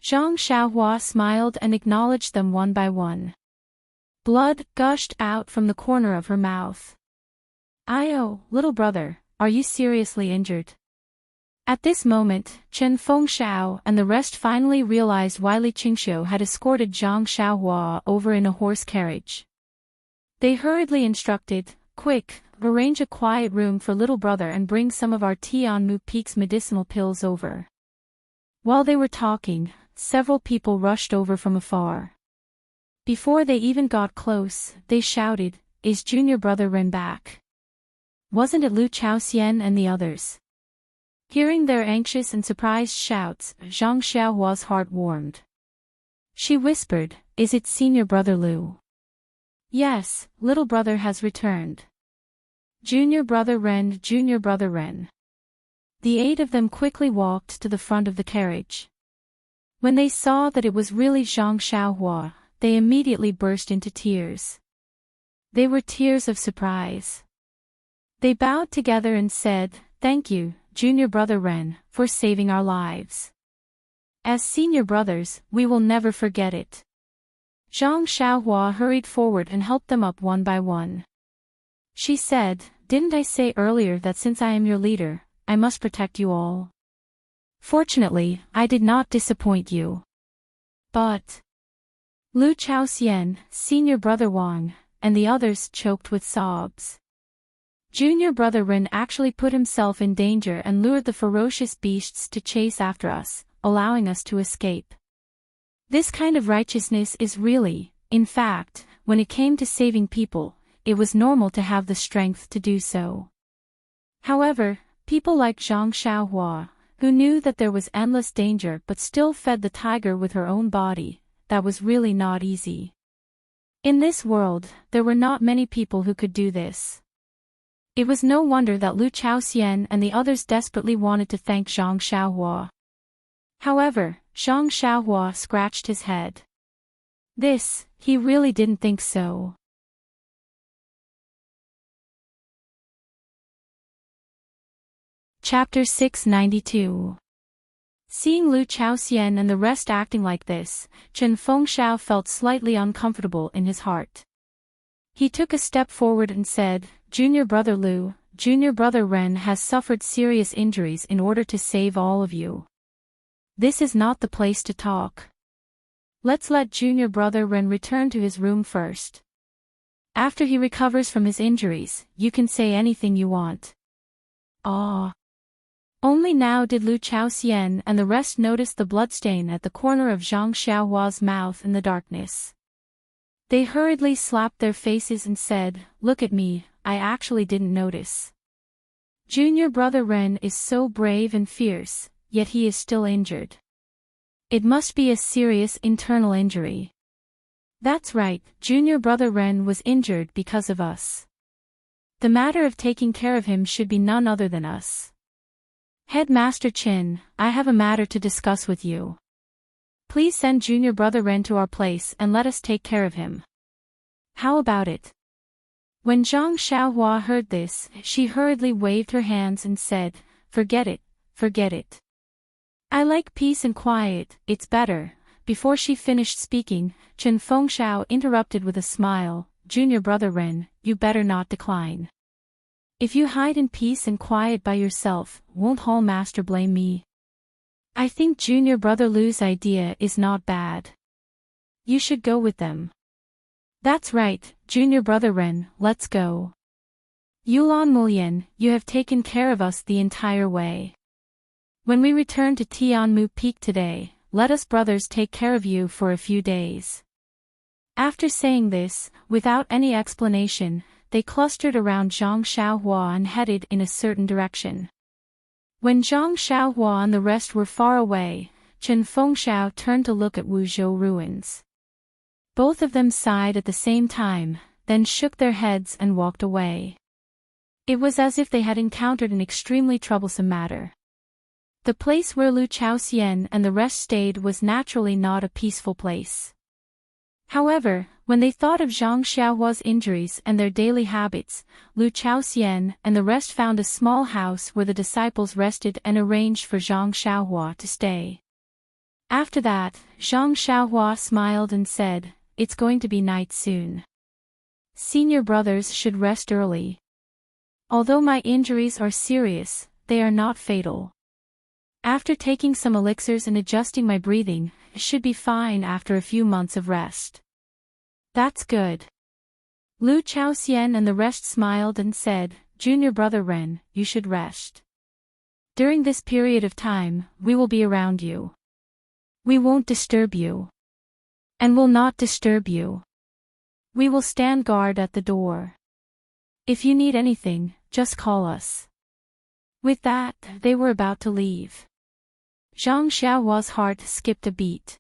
Zhang Xiaohua smiled and acknowledged them one by one. Blood gushed out from the corner of her mouth. "Oh, little brother, are you seriously injured?" At this moment, Chen Fengxiao and the rest finally realized why Li Qingxiu had escorted Zhang Xiaohua over in a horse carriage. They hurriedly instructed, "Quick, arrange a quiet room for little brother and bring some of our Tianmu Peak's medicinal pills over." While they were talking, several people rushed over from afar. Before they even got close, they shouted, "Is junior brother Ren back? Wasn't it Lu Chaoxian and the others?" Hearing their anxious and surprised shouts, Zhang Xiaohua's heart warmed. She whispered, "Is it senior brother Lu?" "Yes, little brother has returned. Junior brother Ren, junior brother Ren." The 8 of them quickly walked to the front of the carriage. When they saw that it was really Zhang Xiaohua, they immediately burst into tears. They were tears of surprise. They bowed together and said, "Thank you, junior brother Ren, for saving our lives. As senior brothers, we will never forget it." Zhang Xiaohua hurried forward and helped them up one by one. She said, "Didn't I say earlier that since I am your leader, I must protect you all? Fortunately, I did not disappoint you." But Lu Chaoxian, senior brother Wang, and the others choked with sobs. Junior brother Ren actually put himself in danger and lured the ferocious beasts to chase after us, allowing us to escape. This kind of righteousness is really, in fact, when it came to saving people, it was normal to have the strength to do so. However, people like Zhang Xiaohua, who knew that there was endless danger but still fed the tiger with her own body, that was really not easy. In this world, there were not many people who could do this. It was no wonder that Lu Chaoxian and the others desperately wanted to thank Zhang Xiaohua. However, Zhang Xiaohua scratched his head. He really didn't think so. Chapter 692. Seeing Lu Chaoxian and the rest acting like this, Chen Fengxiao felt slightly uncomfortable in his heart. He took a step forward and said, "Junior brother Lu, junior brother Ren has suffered serious injuries in order to save all of you. This is not the place to talk. Let's let junior brother Ren return to his room first. After he recovers from his injuries, you can say anything you want." Only now did Lu Chaoxian and the rest notice the bloodstain at the corner of Zhang Xiaohua's mouth in the darkness. They hurriedly slapped their faces and said, "Look at me, I actually didn't notice. Junior brother Ren is so brave and fierce, yet he is still injured. It must be a serious internal injury." "That's right, junior brother Ren was injured because of us. The matter of taking care of him should be none other than us. Headmaster Qin, I have a matter to discuss with you. Please send junior brother Ren to our place and let us take care of him. How about it?" When Zhang Xiaohua heard this, she hurriedly waved her hands and said, Forget it, forget it. I like peace and quiet, it's better." Before she finished speaking, Chen Fengxiao interrupted with a smile, "Junior brother Ren, you better not decline. If you hide in peace and quiet by yourself, won't Hall Master blame me? I think junior brother Lu's idea is not bad. You should go with them." "That's right, junior brother Ren, let's go. Yulan Mulian, you have taken care of us the entire way. When we return to Tianmu Peak today, let us brothers take care of you for a few days." After saying this, without any explanation, they clustered around Zhang Xiaohua and headed in a certain direction. When Zhang Xiaohua and the rest were far away, Chen Fengxiao turned to look at Wuzhou ruins. Both of them sighed at the same time, then shook their heads and walked away. It was as if they had encountered an extremely troublesome matter. The place where Lu Chaoxian and the rest stayed was naturally not a peaceful place. However, when they thought of Zhang Xiaohua's injuries and their daily habits, Lu Chaoxian and the rest found a small house where the disciples rested and arranged for Zhang Xiaohua to stay. After that, Zhang Xiaohua smiled and said, "It's going to be night soon. Senior brothers should rest early. Although my injuries are serious, they are not fatal. After taking some elixirs and adjusting my breathing, I should be fine after a few months of rest." "That's good." Lu Chaoxian and the rest smiled and said, "Junior brother Ren, you should rest. During this period of time, we will be around you. We won't disturb you. And will not disturb you. We will stand guard at the door. If you need anything, just call us." With that, they were about to leave. Zhang Xiaohua's heart skipped a beat.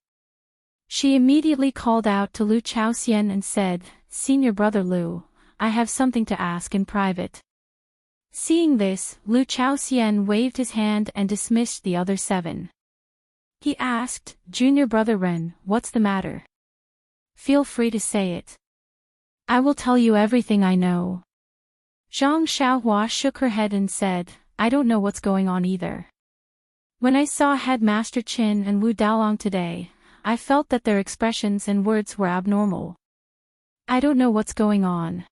She immediately called out to Lu Chaoxian and said, "Senior brother Lu, I have something to ask in private." Seeing this, Lu Chaoxian waved his hand and dismissed the other 7. He asked, "Junior brother Ren, what's the matter? Feel free to say it. I will tell you everything I know." Zhang Xiaohua shook her head and said, "I don't know what's going on either. When I saw Headmaster Qin and Wu Daolong today, I felt that their expressions and words were abnormal. I don't know what's going on."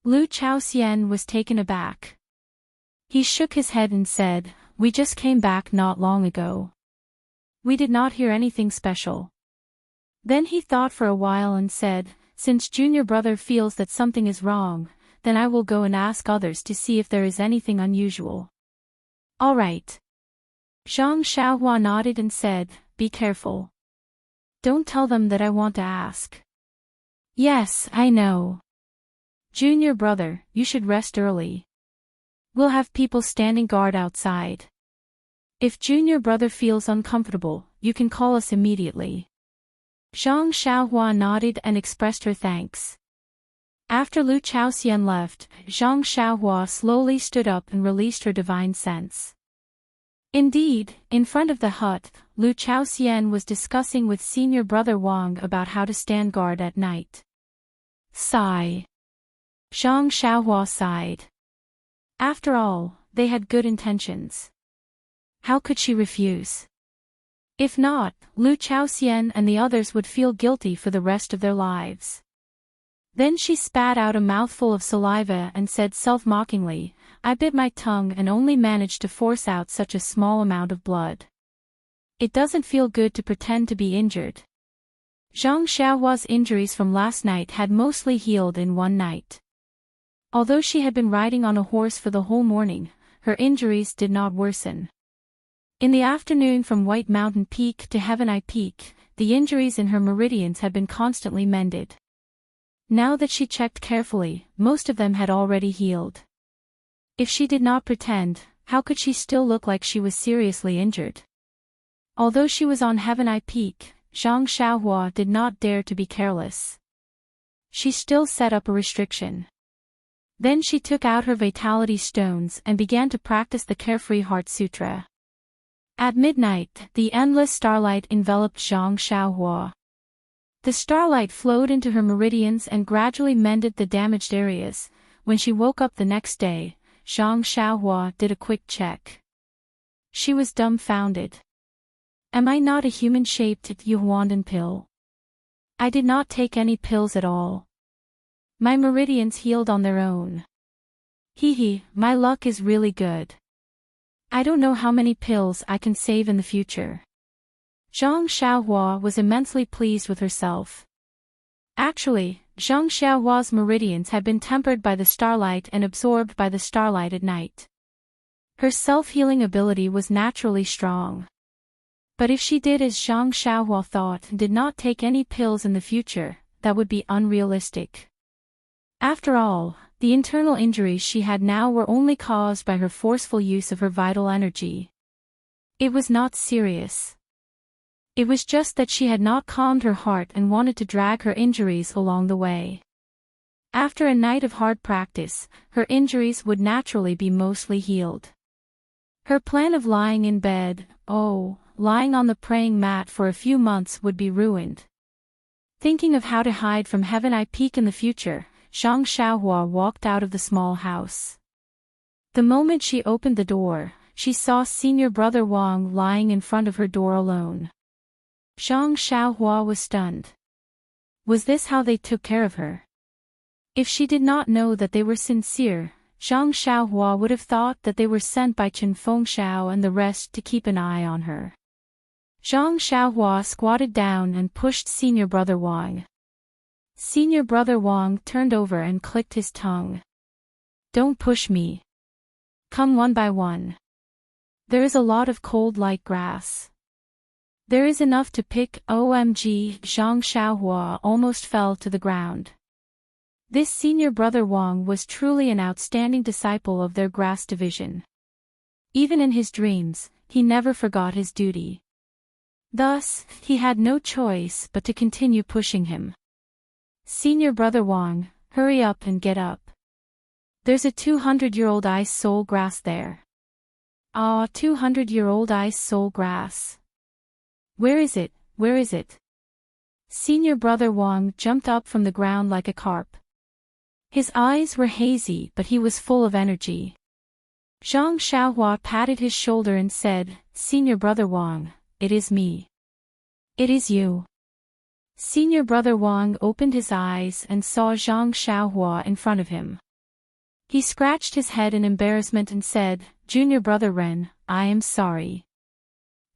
Lu Chaoxian was taken aback. He shook his head and said, "We just came back not long ago. We did not hear anything special." Then he thought for a while and said, "Since junior brother feels that something is wrong, then I will go and ask others to see if there is anything unusual." "All right." Zhang Xiaohua nodded and said, "Be careful. Don't tell them that I want to ask." "Yes, I know. Junior brother, you should rest early. We'll have people standing guard outside. If junior brother feels uncomfortable, you can call us immediately." Zhang Xiaohua nodded and expressed her thanks. After Lu Chaoxian left, Zhang Xiaohua slowly stood up and released her divine sense. Indeed, in front of the hut, Lu Chaoxian was discussing with senior brother Wang about how to stand guard at night. Sigh. Zhang Xiaohua sighed. After all, they had good intentions. How could she refuse? If not, Lu Chaoxian and the others would feel guilty for the rest of their lives. Then she spat out a mouthful of saliva and said self-mockingly, "I bit my tongue and only managed to force out such a small amount of blood. It doesn't feel good to pretend to be injured." Zhang Xiaohua's injuries from last night had mostly healed in one night. Although she had been riding on a horse for the whole morning, her injuries did not worsen. In the afternoon from White Mountain Peak to Heaven Eye Peak, the injuries in her meridians had been constantly mended. Now that she checked carefully, most of them had already healed. If she did not pretend, how could she still look like she was seriously injured? Although she was on Heaven Eye Peak, Zhang Xiaohua did not dare to be careless. She still set up a restriction. Then she took out her vitality stones and began to practice the Carefree Heart Sutra. At midnight, the endless starlight enveloped Zhang Xiaohua. The starlight flowed into her meridians and gradually mended the damaged areas. When she woke up the next day, Zhang Xiaohua did a quick check. She was dumbfounded. Am I not a human-shaped Yuhuandan pill? I did not take any pills at all. My meridians healed on their own. Hee, my luck is really good. I don't know how many pills I can save in the future. Zhang Xiaohua was immensely pleased with herself. Actually, Zhang Xiaohua's meridians had been tempered by the starlight and absorbed by the starlight at night. Her self-healing ability was naturally strong. But if she did as Zhang Xiaohua thought and did not take any pills in the future, that would be unrealistic. After all, the internal injuries she had now were only caused by her forceful use of her vital energy. It was not serious. It was just that she had not calmed her heart and wanted to drag her injuries along the way. After a night of hard practice, her injuries would naturally be mostly healed. Her plan of lying in bed, lying on the praying mat for a few months would be ruined. Thinking of how to hide from Heaven Eye Peak in the future, Zhang Xiaohua walked out of the small house. The moment she opened the door, she saw Senior Brother Wang lying in front of her door alone. Zhang Xiaohua was stunned. Was this how they took care of her? If she did not know that they were sincere, Zhang Xiaohua would have thought that they were sent by Chen Fengxiao and the rest to keep an eye on her. Zhang Xiaohua squatted down and pushed Senior Brother Wang. Senior Brother Wang turned over and clicked his tongue. Don't push me. Come one by one. There is a lot of cold light grass. There is enough to pick. OMG, Zhang Xiaohua almost fell to the ground. This Senior Brother Wang was truly an outstanding disciple of their grass division. Even in his dreams, he never forgot his duty. Thus, he had no choice but to continue pushing him. Senior Brother Wang, hurry up and get up. There's a 200-year-old ice soul grass there. 200-year-old ice soul grass. Where is it? Where is it? Senior Brother Wang jumped up from the ground like a carp. His eyes were hazy, but he was full of energy. Zhang Xiaohua patted his shoulder and said, Senior Brother Wang, it is me. It is you. Senior Brother Wang opened his eyes and saw Zhang Xiaohua in front of him. He scratched his head in embarrassment and said, Junior Brother Ren, I am sorry.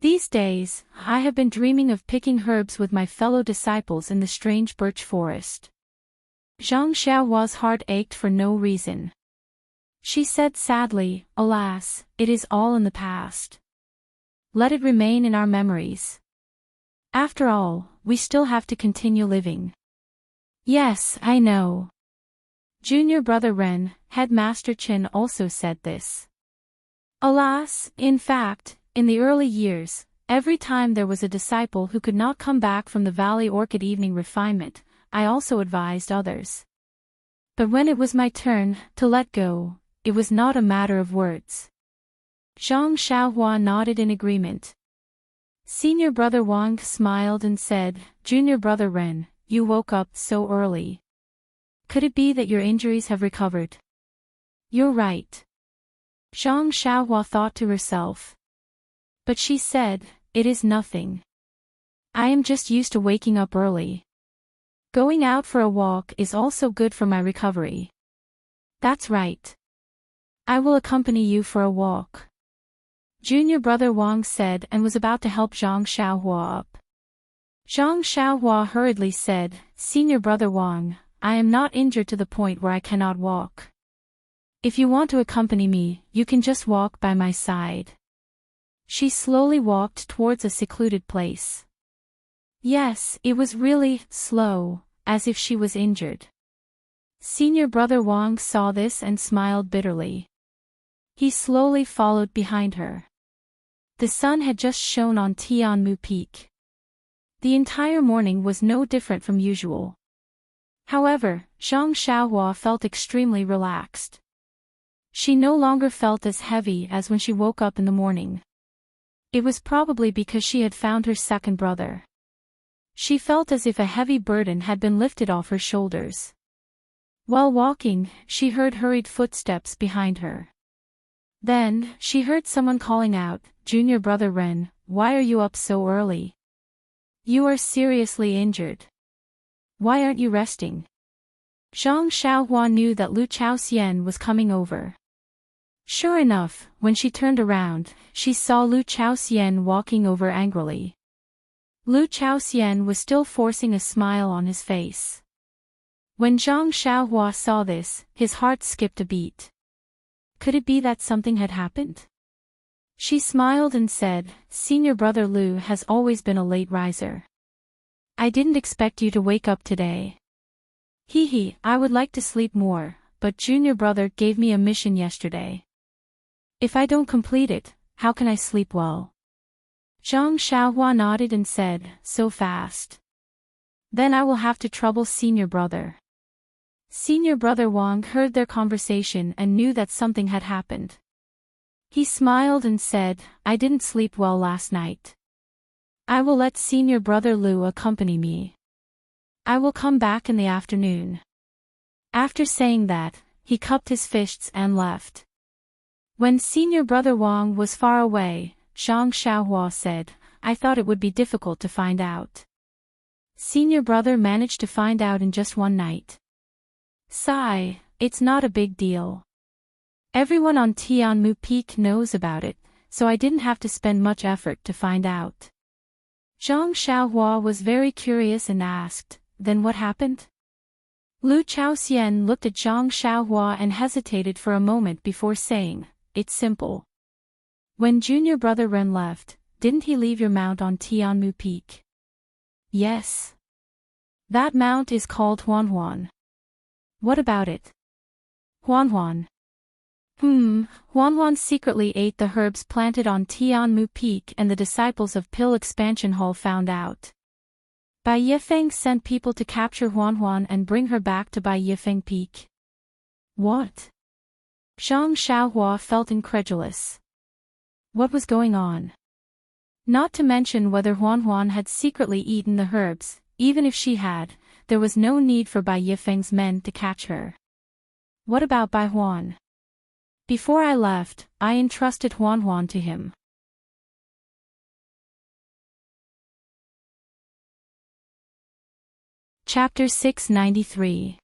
These days, I have been dreaming of picking herbs with my fellow disciples in the strange birch forest. Zhang Xiaohua's heart ached for no reason. She said sadly, alas, it is all in the past. Let it remain in our memories. After all, we still have to continue living. Yes, I know. Junior Brother Ren, Headmaster Chen also said this. Alas, in fact, in the early years, every time there was a disciple who could not come back from the Valley Orchid evening refinement, I also advised others. But when it was my turn to let go, it was not a matter of words. Zhang Xiaohua nodded in agreement. Senior Brother Wang smiled and said, Junior Brother Ren, you woke up so early. Could it be that your injuries have recovered? You're right. Zhang Xiaohua thought to herself. But she said, it is nothing. I am just used to waking up early. Going out for a walk is also good for my recovery. That's right. I will accompany you for a walk. Junior Brother Wang said and was about to help Zhang Xiaohua up. Zhang Xiaohua hurriedly said, Senior Brother Wang, I am not injured to the point where I cannot walk. If you want to accompany me, you can just walk by my side. She slowly walked towards a secluded place. Yes, it was really slow, as if she was injured. Senior Brother Wang saw this and smiled bitterly. He slowly followed behind her. The sun had just shone on Tianmu Peak. The entire morning was no different from usual. However, Zhang Xiaohua felt extremely relaxed. She no longer felt as heavy as when she woke up in the morning. It was probably because she had found her second brother. She felt as if a heavy burden had been lifted off her shoulders. While walking, she heard hurried footsteps behind her. Then, she heard someone calling out, Junior Brother Ren, why are you up so early? You are seriously injured. Why aren't you resting? Zhang Xiaohua knew that Lu Chaoxian was coming over. Sure enough, when she turned around, she saw Lu Chaoxian walking over angrily. Lu Chaoxian was still forcing a smile on his face. When Zhang Xiaohua saw this, his heart skipped a beat. Could it be that something had happened? She smiled and said, Senior Brother Lu has always been a late riser. I didn't expect you to wake up today. I would like to sleep more, but Junior Brother gave me a mission yesterday. If I don't complete it, how can I sleep well? Zhang Xiaohua nodded and said, so fast. Then I will have to trouble senior brother. Senior brother Wang heard their conversation and knew that something had happened. He smiled and said, I didn't sleep well last night. I will let senior brother Lu accompany me. I will come back in the afternoon. After saying that, he cupped his fists and left. When senior brother Wang was far away, Zhang Xiaohua said, I thought it would be difficult to find out. Senior brother managed to find out in just one night. Sigh, it's not a big deal. Everyone on Tianmu Peak knows about it, so I didn't have to spend much effort to find out. Zhang Xiaohua was very curious and asked, then what happened? Lu Chaoxian looked at Zhang Xiaohua and hesitated for a moment before saying, it's simple. When junior brother Ren left, didn't he leave your mount on Tianmu Peak? Yes. That mount is called Huanhuan. What about it? Huanhuan. Huanhuan secretly ate the herbs planted on Tianmu Peak and the disciples of Pill Expansion Hall found out. Bai Yifeng sent people to capture Huanhuan and bring her back to Bai Yifeng Peak. What? Zhang Xiaohua felt incredulous. What was going on? Not to mention whether Huanhuan had secretly eaten the herbs, even if she had, there was no need for Bai Yifeng's men to catch her. What about Bai Huan? Before I left, I entrusted Huanhuan to him. Chapter 693.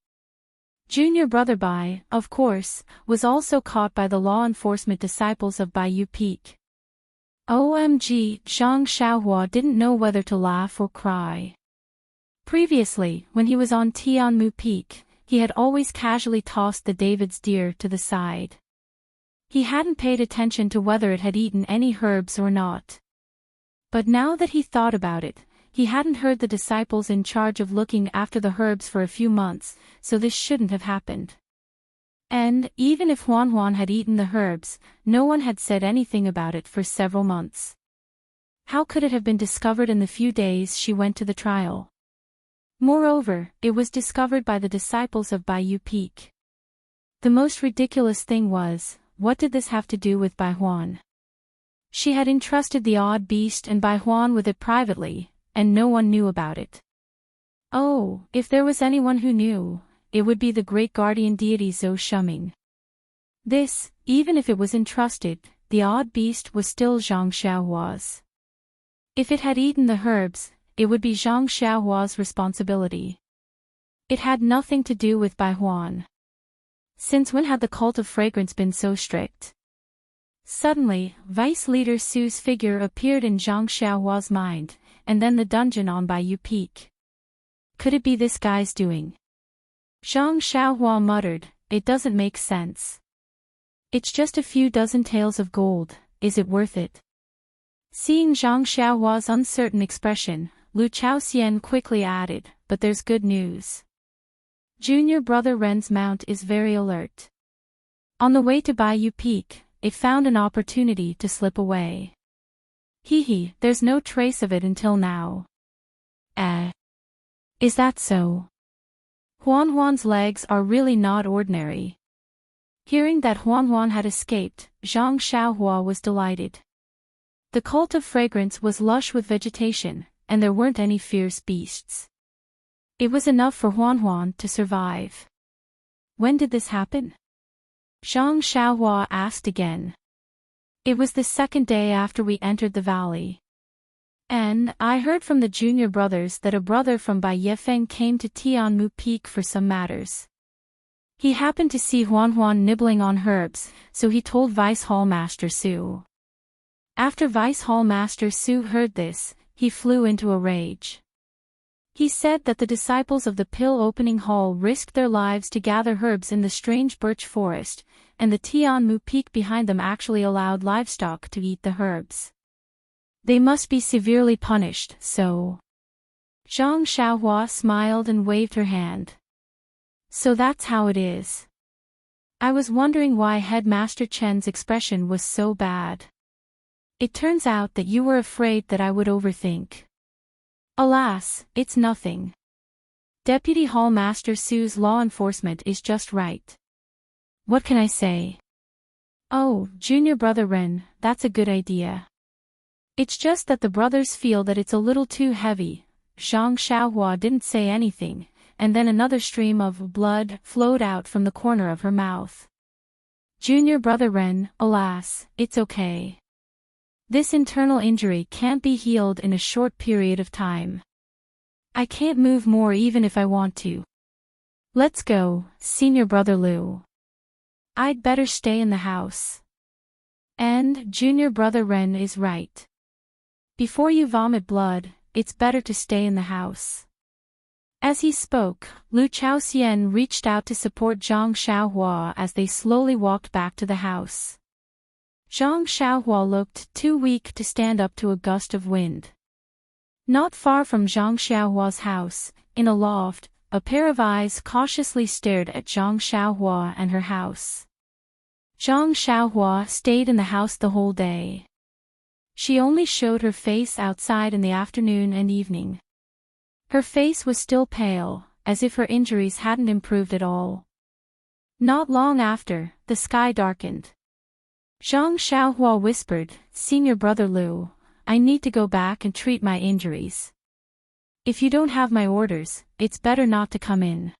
Junior brother Bai, of course, was also caught by the law enforcement disciples of Baiyu Peak. OMG, Zhang Xiaohua didn't know whether to laugh or cry. Previously, when he was on Tianmu Peak, he had always casually tossed the David's deer to the side. He hadn't paid attention to whether it had eaten any herbs or not. But now that he thought about it, he hadn't heard the disciples in charge of looking after the herbs for a few months, so this shouldn't have happened. And, even if Huanhuan had eaten the herbs, no one had said anything about it for several months. How could it have been discovered in the few days she went to the trial? Moreover, it was discovered by the disciples of Baiyu Peak. The most ridiculous thing was, what did this have to do with Bai Huan? She had entrusted the odd beast and Bai Huan with it privately, and no one knew about it. Oh, if there was anyone who knew, it would be the great guardian deity Zhou Shuming. This, even if it was entrusted, the odd beast was still Zhang Xiaohua's. If it had eaten the herbs, it would be Zhang Xiaohua's responsibility. It had nothing to do with Bai Huan. Since when had the cult of fragrance been so strict? Suddenly, Vice Leader Su's figure appeared in Zhang Xiaohua's mind, and then the dungeon on Baiyu Peak. Could it be this guy's doing? Zhang Xiaohua muttered, it doesn't make sense. It's just a few dozen taels of gold, is it worth it? Seeing Zhang Xiaohua's uncertain expression, Lu Chaoxian quickly added, but there's good news. Junior brother Ren's mount is very alert. On the way to Baiyu Peak, it found an opportunity to slip away. There's no trace of it until now. Is that so? Huanhuan's legs are really not ordinary. Hearing that Huanhuan had escaped, Zhang Xiaohua was delighted. The cult of fragrance was lush with vegetation, and there weren't any fierce beasts. It was enough for Huanhuan to survive. When did this happen? Zhang Xiaohua asked again. It was the second day after we entered the valley. And I heard from the junior brothers that a brother from Bai Yifeng came to Tianmu Peak for some matters. He happened to see Huanhuan nibbling on herbs, so he told Vice Hall Master Su. After Vice Hall Master Su heard this, he flew into a rage. He said that the disciples of the Pill Opening Hall risked their lives to gather herbs in the strange birch forest, and the Tianmu Peak behind them actually allowed livestock to eat the herbs. They must be severely punished, so... Zhang Xiaohua smiled and waved her hand. So that's how it is. I was wondering why Headmaster Chen's expression was so bad. It turns out that you were afraid that I would overthink. Alas, it's nothing. Deputy Hall Master Sue's law enforcement is just right. What can I say? Oh, Junior Brother Ren, that's a good idea. It's just that the brothers feel that it's a little too heavy. Zhang Xiaohua didn't say anything, and then another stream of blood flowed out from the corner of her mouth. Junior Brother Ren, alas, it's okay. This internal injury can't be healed in a short period of time. I can't move more even if I want to. Let's go, Senior Brother Liu. I'd better stay in the house. And Junior Brother Ren is right. Before you vomit blood, it's better to stay in the house. As he spoke, Lu Chaoxian reached out to support Zhang Xiaohua as they slowly walked back to the house. Zhang Xiaohua looked too weak to stand up to a gust of wind. Not far from Zhang Xiaohua's house, in a loft, a pair of eyes cautiously stared at Zhang Xiaohua and her house. Zhang Xiaohua stayed in the house the whole day. She only showed her face outside in the afternoon and evening. Her face was still pale, as if her injuries hadn't improved at all. Not long after, the sky darkened. Zhang Xiaohua whispered, Senior Brother Liu, I need to go back and treat my injuries. If you don't have my orders, it's better not to come in.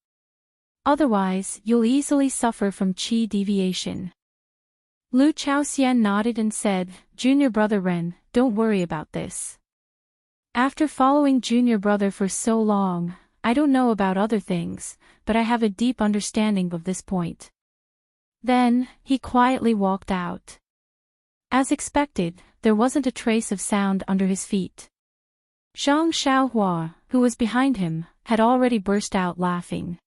Otherwise, you'll easily suffer from qi deviation. Lu Chaoxian nodded and said, Junior Brother Ren, don't worry about this. After following Junior Brother for so long, I don't know about other things, but I have a deep understanding of this point. Then, he quietly walked out. As expected, there wasn't a trace of sound under his feet. Zhang Xiaohua, who was behind him, had already burst out laughing.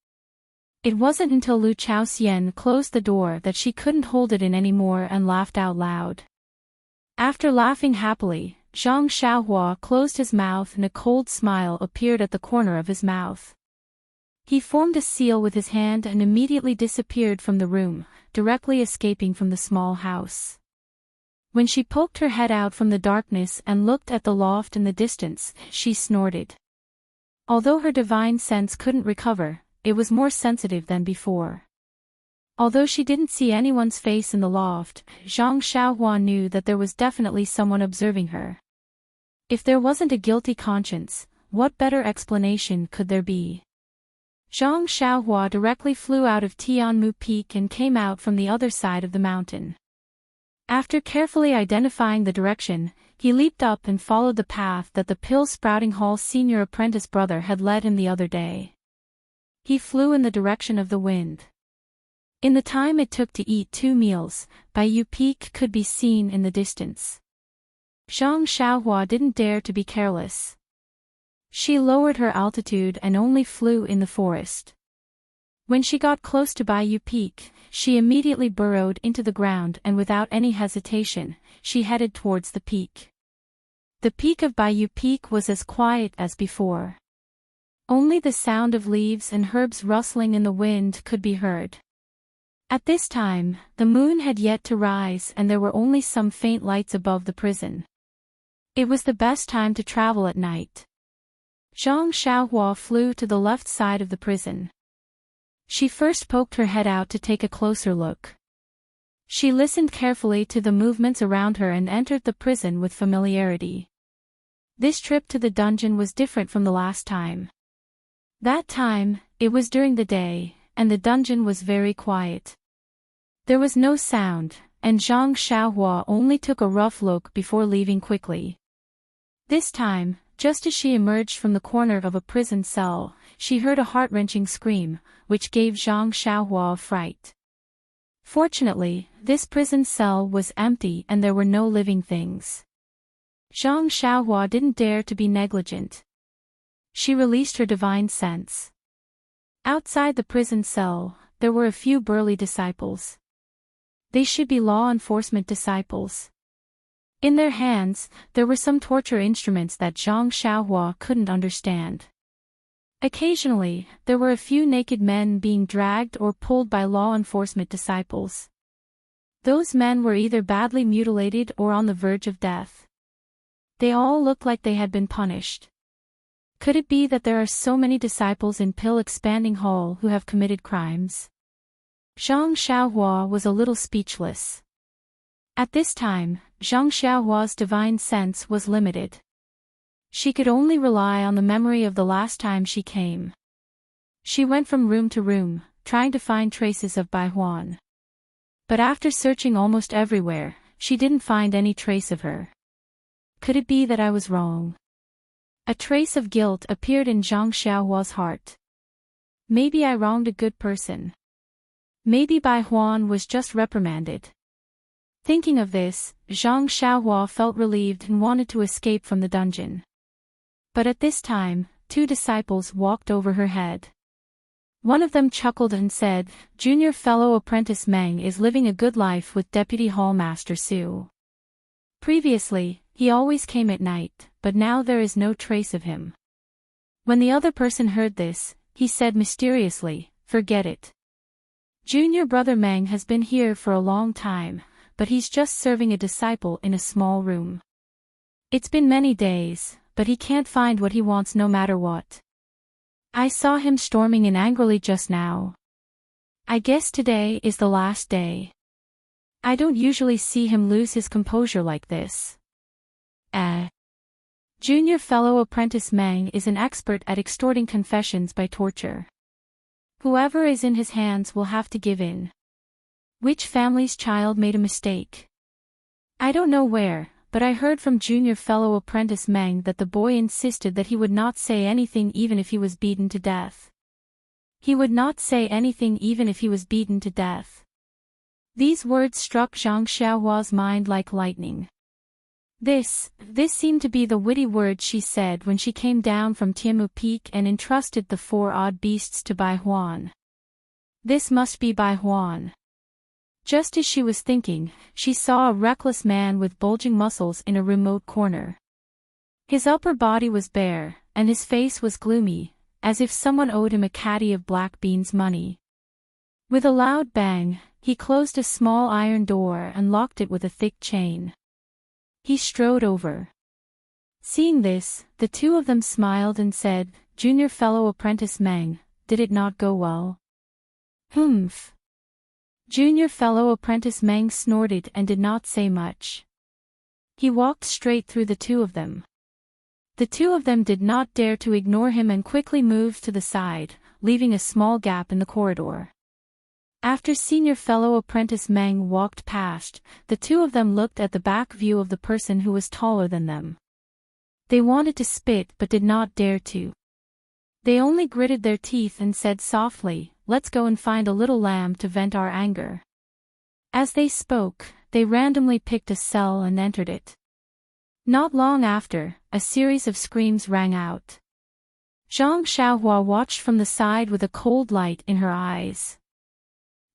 It wasn't until Lu Chaoxian closed the door that she couldn't hold it in anymore and laughed out loud. After laughing happily, Zhang Xiaohua closed his mouth and a cold smile appeared at the corner of his mouth. He formed a seal with his hand and immediately disappeared from the room, directly escaping from the small house. When she poked her head out from the darkness and looked at the loft in the distance, she snorted. Although her divine sense couldn't recover, it was more sensitive than before. Although she didn't see anyone's face in the loft, Zhang Xiaohua knew that there was definitely someone observing her. If there wasn't a guilty conscience, what better explanation could there be? Zhang Xiaohua directly flew out of Tianmu Peak and came out from the other side of the mountain. After carefully identifying the direction, he leaped up and followed the path that the pill-sprouting Hall senior apprentice brother had led him the other day. He flew in the direction of the wind. In the time it took to eat 2 meals, Baiyu Peak could be seen in the distance. Zhang Xiaohua didn't dare to be careless. She lowered her altitude and only flew in the forest. When she got close to Baiyu Peak, she immediately burrowed into the ground and without any hesitation, she headed towards the peak. The peak of Baiyu Peak was as quiet as before. Only the sound of leaves and herbs rustling in the wind could be heard. At this time, the moon had yet to rise and there were only some faint lights above the prison. It was the best time to travel at night. Zhang Xiaohua flew to the left side of the prison. She first poked her head out to take a closer look. She listened carefully to the movements around her and entered the prison with familiarity. This trip to the dungeon was different from the last time. That time, it was during the day, and the dungeon was very quiet. There was no sound, and Zhang Xiaohua only took a rough look before leaving quickly. This time, just as she emerged from the corner of a prison cell, she heard a heart-wrenching scream, which gave Zhang Xiaohua a fright. Fortunately, this prison cell was empty and there were no living things. Zhang Xiaohua didn't dare to be negligent. She released her divine sense. Outside the prison cell, there were a few burly disciples. They should be law enforcement disciples. In their hands, there were some torture instruments that Zhang Xiaohua couldn't understand. Occasionally, there were a few naked men being dragged or pulled by law enforcement disciples. Those men were either badly mutilated or on the verge of death. They all looked like they had been punished. Could it be that there are so many disciples in Pill-Expanding Hall who have committed crimes? Zhang Xiaohua was a little speechless. At this time, Zhang Xiaohua's divine sense was limited. She could only rely on the memory of the last time she came. She went from room to room, trying to find traces of Bai Huan. But after searching almost everywhere, she didn't find any trace of her. Could it be that I was wrong? A trace of guilt appeared in Zhang Xiaohua's heart. Maybe I wronged a good person. Maybe Bai Huan was just reprimanded. Thinking of this, Zhang Xiaohua felt relieved and wanted to escape from the dungeon. But at this time, two disciples walked over her head. One of them chuckled and said, "Junior fellow apprentice Meng is living a good life with Deputy Hallmaster Su. Previously, he always came at night, but now there is no trace of him." When the other person heard this, he said mysteriously, "Forget it. Junior brother Meng has been here for a long time, but he's just serving a disciple in a small room. It's been many days, but he can't find what he wants no matter what. I saw him storming in angrily just now. I guess today is the last day. I don't usually see him lose his composure like this." Junior fellow apprentice Meng is an expert at extorting confessions by torture. Whoever is in his hands will have to give in. Which family's child made a mistake? I don't know where, but I heard from junior fellow apprentice Meng that the boy insisted that he would not say anything even if he was beaten to death. He would not say anything even if he was beaten to death. These words struck Zhang Xiaohua's mind like lightning. This seemed to be the witty words she said when she came down from Tianmu Peak and entrusted the 4 odd beasts to Bai Huan. This must be Bai Huan. Just as she was thinking, she saw a reckless man with bulging muscles in a remote corner. His upper body was bare, and his face was gloomy, as if someone owed him a caddy of black beans money. With a loud bang, he closed a small iron door and locked it with a thick chain. He strode over. Seeing this, the two of them smiled and said, "Junior fellow apprentice Meng, did it not go well?" "Humph." Junior fellow apprentice Meng snorted and did not say much. He walked straight through the two of them. The two of them did not dare to ignore him and quickly moved to the side, leaving a small gap in the corridor. After senior fellow apprentice Meng walked past, the two of them looked at the back view of the person who was taller than them. They wanted to spit but did not dare to. They only gritted their teeth and said softly, "Let's go and find a little lamb to vent our anger." As they spoke, they randomly picked a cell and entered it. Not long after, a series of screams rang out. Zhang Xiaohua watched from the side with a cold light in her eyes.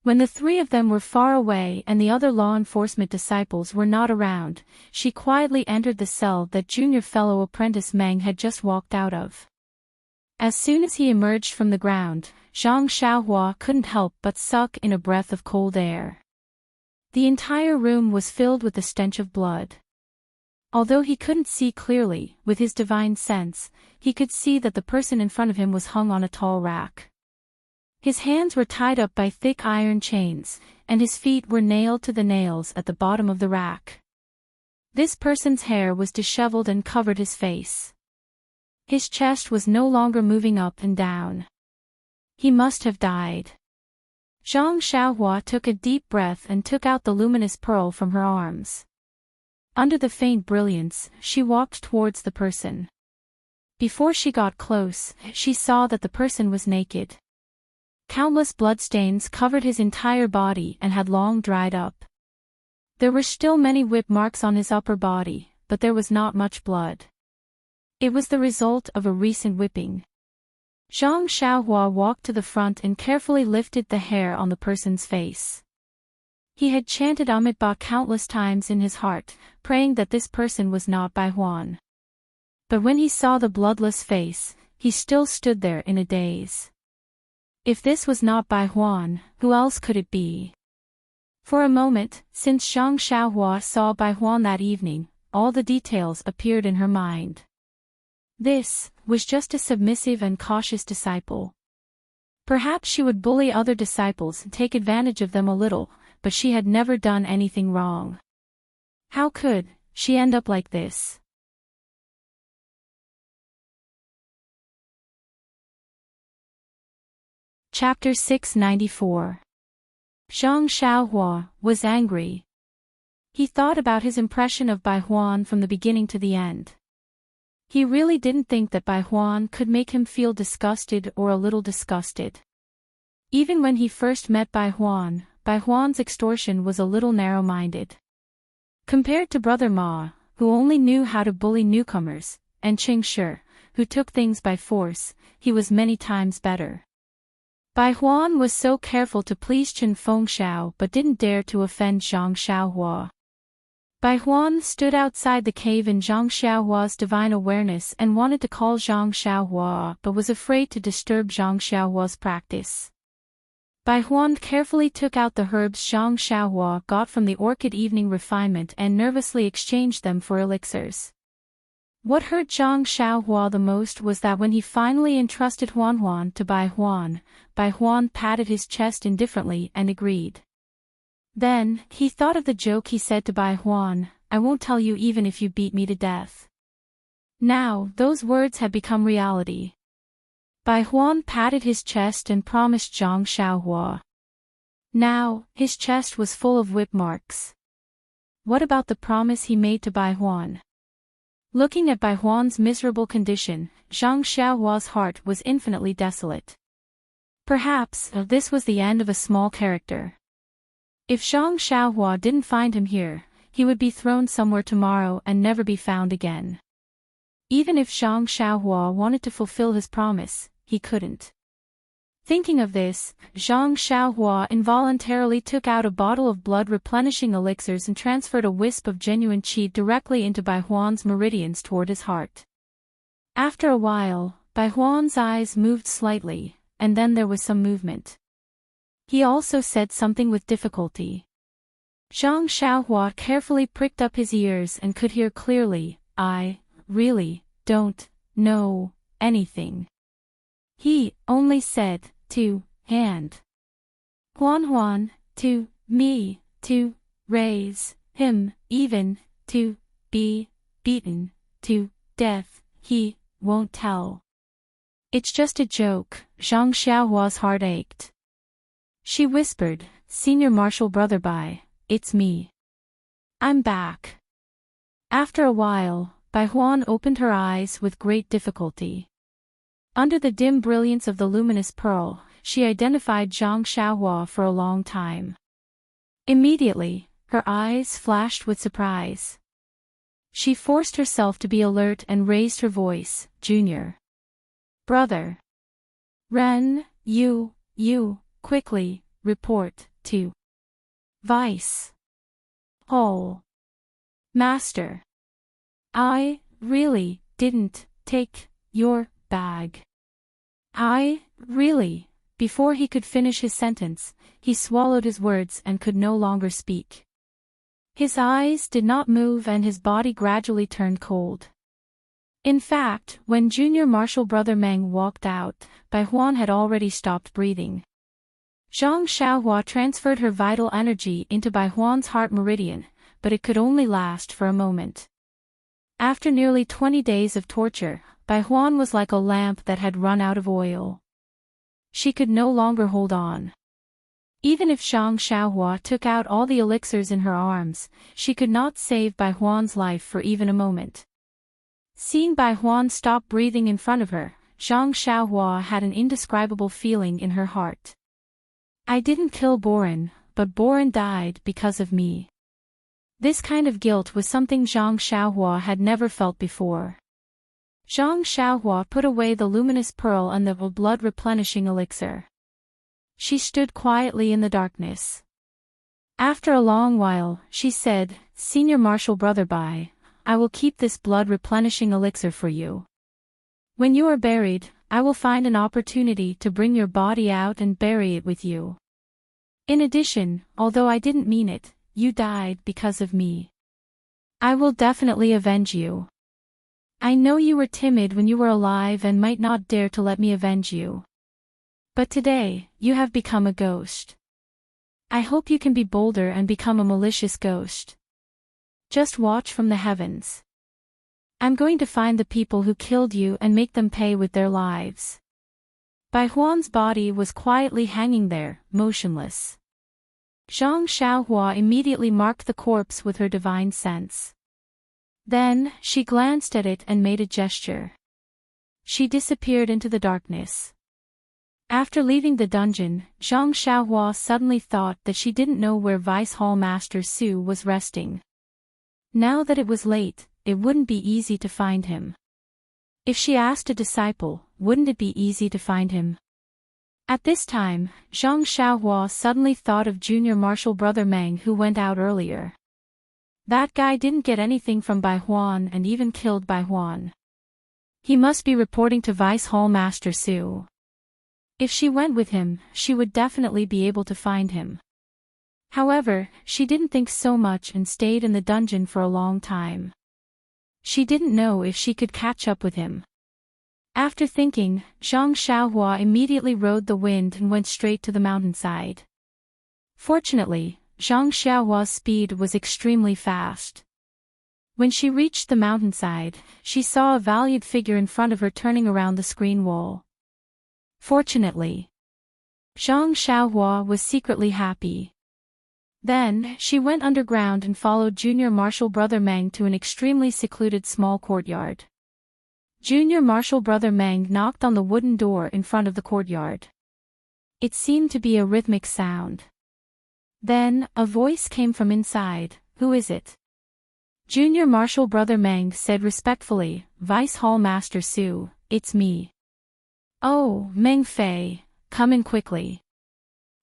When the three of them were far away and the other law enforcement disciples were not around, she quietly entered the cell that junior fellow apprentice Meng had just walked out of. As soon as he emerged from the ground, Zhang Xiaohua couldn't help but suck in a breath of cold air. The entire room was filled with the stench of blood. Although he couldn't see clearly, with his divine sense, he could see that the person in front of him was hung on a tall rack. His hands were tied up by thick iron chains, and his feet were nailed to the nails at the bottom of the rack. This person's hair was disheveled and covered his face. His chest was no longer moving up and down. He must have died. Zhang Xiaohua took a deep breath and took out the luminous pearl from her arms. Under the faint brilliance, she walked towards the person. Before she got close, she saw that the person was naked. Countless bloodstains covered his entire body and had long dried up. There were still many whip marks on his upper body, but there was not much blood. It was the result of a recent whipping. Zhang Xiaohua walked to the front and carefully lifted the hair on the person's face. He had chanted Amitabha countless times in his heart, praying that this person was not Bai Huan. But when he saw the bloodless face, he still stood there in a daze. If this was not Bai Huan, who else could it be? For a moment, since Zhang Xiaohua saw Bai Huan that evening, all the details appeared in her mind. This was just a submissive and cautious disciple. Perhaps she would bully other disciples and take advantage of them a little, but she had never done anything wrong. How could she end up like this? Chapter 694. Zhang Xiaohua was angry. He thought about his impression of Bai Huan from the beginning to the end. He really didn't think that Bai Huan could make him feel disgusted or a little disgusted. Even when he first met Bai Huan's extortion was a little narrow-minded. Compared to Brother Ma, who only knew how to bully newcomers, and Qing Shi, who took things by force, he was many times better. Bai Huan was so careful to please Chen Fengxiao but didn't dare to offend Zhang Xiaohua. Bai Huan stood outside the cave in Zhang Xiaohua's divine awareness and wanted to call Zhang Xiaohua but was afraid to disturb Zhang Xiaohua's practice. Bai Huan carefully took out the herbs Zhang Xiaohua got from the orchid evening refinement and nervously exchanged them for elixirs. What hurt Zhang Xiaohua the most was that when he finally entrusted Huan to Bai Huan patted his chest indifferently and agreed. Then, he thought of the joke he said to Bai Huan, "I won't tell you even if you beat me to death." Now, those words had become reality. Bai Huan patted his chest and promised Zhang Xiaohua. Now, his chest was full of whip marks. What about the promise he made to Bai Huan? Looking at Bai Huan's miserable condition, Zhang Xiaohua's heart was infinitely desolate. Perhaps, this was the end of a small character. If Zhang Xiaohua didn't find him here, he would be thrown somewhere tomorrow and never be found again. Even if Zhang Xiaohua wanted to fulfill his promise, he couldn't. Thinking of this, Zhang Xiaohua involuntarily took out a bottle of blood-replenishing elixirs and transferred a wisp of genuine qi directly into Bai Huan's meridians toward his heart. After a while, Bai Huan's eyes moved slightly, and then there was some movement. He also said something with difficulty. Zhang Xiaohua carefully pricked up his ears and could hear clearly, "I really don't know anything." He only said, "To hand Huan to me, to raise him, even to be beaten to death, he won't tell." "It's just a joke." Zhang Xiaohua's heart ached. She whispered, "Senior Marshal Brother Bai, it's me. I'm back." After a while, Bai Huan opened her eyes with great difficulty. Under the dim brilliance of the luminous pearl, she identified Zhang Xiaohua for a long time. Immediately, her eyes flashed with surprise. She forced herself to be alert and raised her voice, "Junior Brother Ren, you, quickly, report to Vice Hall Master. I really didn't take your bag. I really..." Before he could finish his sentence, he swallowed his words and could no longer speak. His eyes did not move and his body gradually turned cold. In fact, when Junior Marshal Brother Meng walked out, Bai Huan had already stopped breathing. Zhang Xiaohua transferred her vital energy into Bai Huan's heart meridian, but it could only last for a moment. After nearly 20 days of torture, Bai Huan was like a lamp that had run out of oil. She could no longer hold on. Even if Zhang Xiaohua took out all the elixirs in her arms, she could not save Bai Huan's life for even a moment. Seeing Bai Huan stop breathing in front of her, Zhang Xiaohua had an indescribable feeling in her heart. "I didn't kill Boren, but Boren died because of me." This kind of guilt was something Zhang Xiaohua had never felt before. Zhang Xiaohua put away the luminous pearl and the blood-replenishing elixir. She stood quietly in the darkness. After a long while, she said, "Senior Marshal Brother Bai, I will keep this blood-replenishing elixir for you. When you are buried, I will find an opportunity to bring your body out and bury it with you." In addition, although I didn't mean it, you died because of me. I will definitely avenge you. I know you were timid when you were alive and might not dare to let me avenge you. But today, you have become a ghost. I hope you can be bolder and become a malicious ghost. Just watch from the heavens. I'm going to find the people who killed you and make them pay with their lives. Bai Huan's body was quietly hanging there, motionless. Zhang Xiaohua immediately marked the corpse with her divine sense. Then, she glanced at it and made a gesture. She disappeared into the darkness. After leaving the dungeon, Zhang Xiaohua suddenly thought that she didn't know where Vice Hall Master Su was resting. Now that it was late, it wouldn't be easy to find him. If she asked a disciple, wouldn't it be easy to find him? At this time, Zhang Xiaohua suddenly thought of junior martial brother Meng who went out earlier. That guy didn't get anything from Bai Huan and even killed Bai Huan. He must be reporting to Vice Hall Master Su. If she went with him, she would definitely be able to find him. However, she didn't think so much and stayed in the dungeon for a long time. She didn't know if she could catch up with him. After thinking, Zhang Xiaohua immediately rode the wind and went straight to the mountainside. Fortunately, Zhang Xiaohua's speed was extremely fast. When she reached the mountainside, she saw a valiant figure in front of her turning around the screen wall. Fortunately, Zhang Xiaohua was secretly happy. Then, she went underground and followed junior martial brother Meng to an extremely secluded small courtyard. Junior martial brother Meng knocked on the wooden door in front of the courtyard. It seemed to be a rhythmic sound. Then, a voice came from inside. Who is it? Junior martial brother Meng said respectfully, Vice Hall Master Su, it's me. Oh, Meng Fei, come in quickly.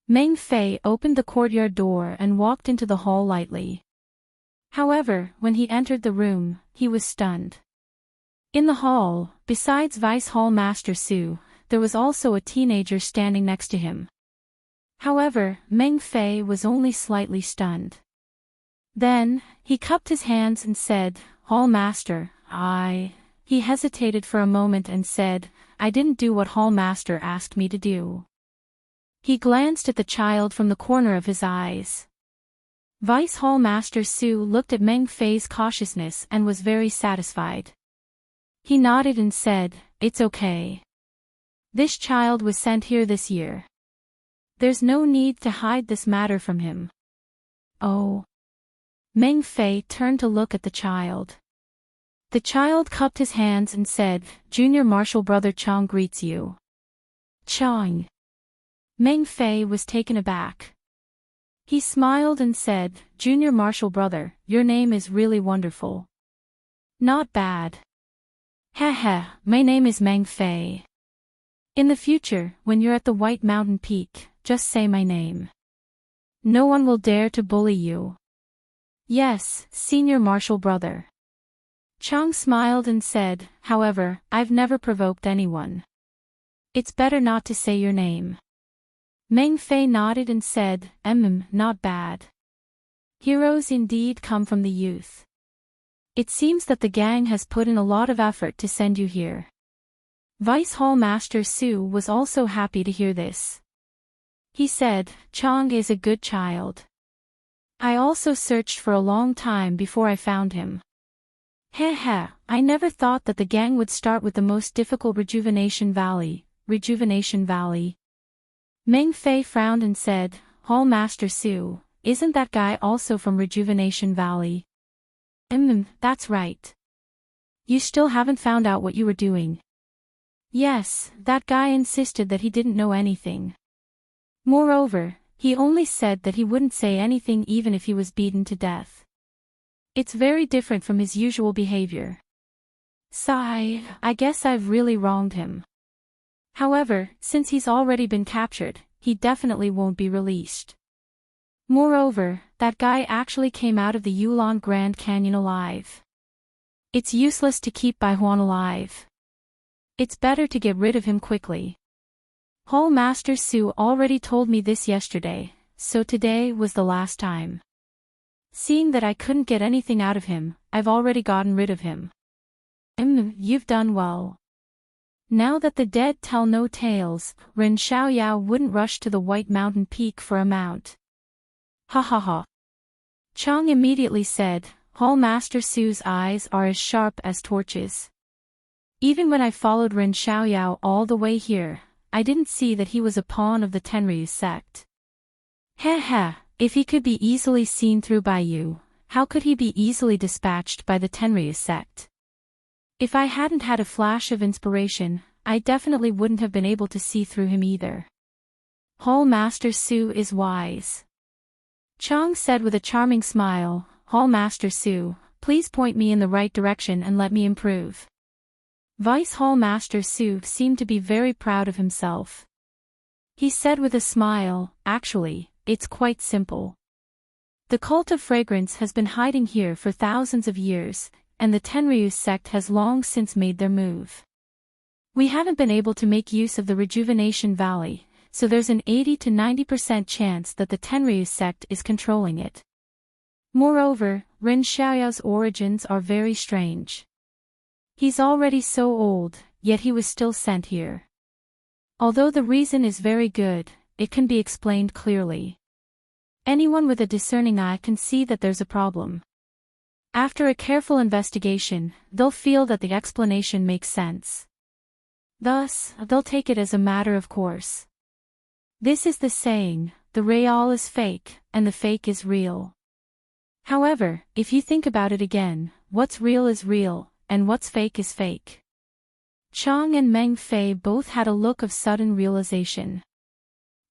Meng Fei opened the courtyard door and walked into the hall lightly. However, when he entered the room, he was stunned. In the hall, besides Vice Hall Master Su, there was also a teenager standing next to him. However, Meng Fei was only slightly stunned. Then, he cupped his hands and said, Hall Master, He hesitated for a moment and said, I didn't do what Hall Master asked me to do. He glanced at the child from the corner of his eyes. Vice Hall Master Su looked at Meng Fei's cautiousness and was very satisfied. He nodded and said, it's okay. This child was sent here this year. There's no need to hide this matter from him. Oh. Meng Fei turned to look at the child. The child cupped his hands and said, Junior Martial Brother Chang greets you. Chang. Meng Fei was taken aback. He smiled and said, Junior Martial Brother, your name is really wonderful. Not bad. Heh, my name is Meng Fei. In the future, when you're at the White Mountain Peak, just say my name. No one will dare to bully you. Yes, Senior Martial Brother. Chang smiled and said, however, I've never provoked anyone. It's better not to say your name. Meng Fei nodded and said, not bad. Heroes indeed come from the youth. It seems that the gang has put in a lot of effort to send you here. Vice Hall Master Su was also happy to hear this. He said, Chang is a good child. I also searched for a long time before I found him. Heh, I never thought that the gang would start with the most difficult Rejuvenation Valley. Meng Fei frowned and said, Hall Master Su, isn't that guy also from Rejuvenation Valley? That's right. You still haven't found out what you were doing. Yes, that guy insisted that he didn't know anything. Moreover, he only said that he wouldn't say anything even if he was beaten to death. It's very different from his usual behavior. Sigh, I guess I've really wronged him. However, since he's already been captured, he definitely won't be released. Moreover, that guy actually came out of the Yulon Grand Canyon alive. It's useless to keep Bai Huan alive. It's better to get rid of him quickly. Hall Master Su already told me this yesterday, so today was the last time. Seeing that I couldn't get anything out of him, I've already gotten rid of him. You've done well. Now that the dead tell no tales, Ren Xiaoyao wouldn't rush to the White Mountain Peak for a mount. Ha ha ha. Chang immediately said, Hall Master Su's eyes are as sharp as torches. Even when I followed Ren Xiaoyao all the way here, I didn't see that he was a pawn of the Tenryu sect. Heh heh, if he could be easily seen through by you, how could he be easily dispatched by the Tenryu sect? If I hadn't had a flash of inspiration, I definitely wouldn't have been able to see through him either. Hall Master Su is wise. Chang said with a charming smile, Hall Master Su, please point me in the right direction and let me improve. Vice Hall Master Su seemed to be very proud of himself. He said with a smile, actually, it's quite simple. The cult of fragrance has been hiding here for thousands of years, and the Tenryu sect has long since made their move. We haven't been able to make use of the Rejuvenation Valley, so there's an 80 to 90% chance that the Tenryu sect is controlling it. Moreover, Ren Xiaoyao's origins are very strange. He's already so old, yet he was still sent here. Although the reason is very good, it can be explained clearly. Anyone with a discerning eye can see that there's a problem. After a careful investigation, they'll feel that the explanation makes sense. Thus, they'll take it as a matter of course. This is the saying, the real is fake, and the fake is real. However, if you think about it again, what's real is real, and what's fake is fake. Chang and Meng Fei both had a look of sudden realization.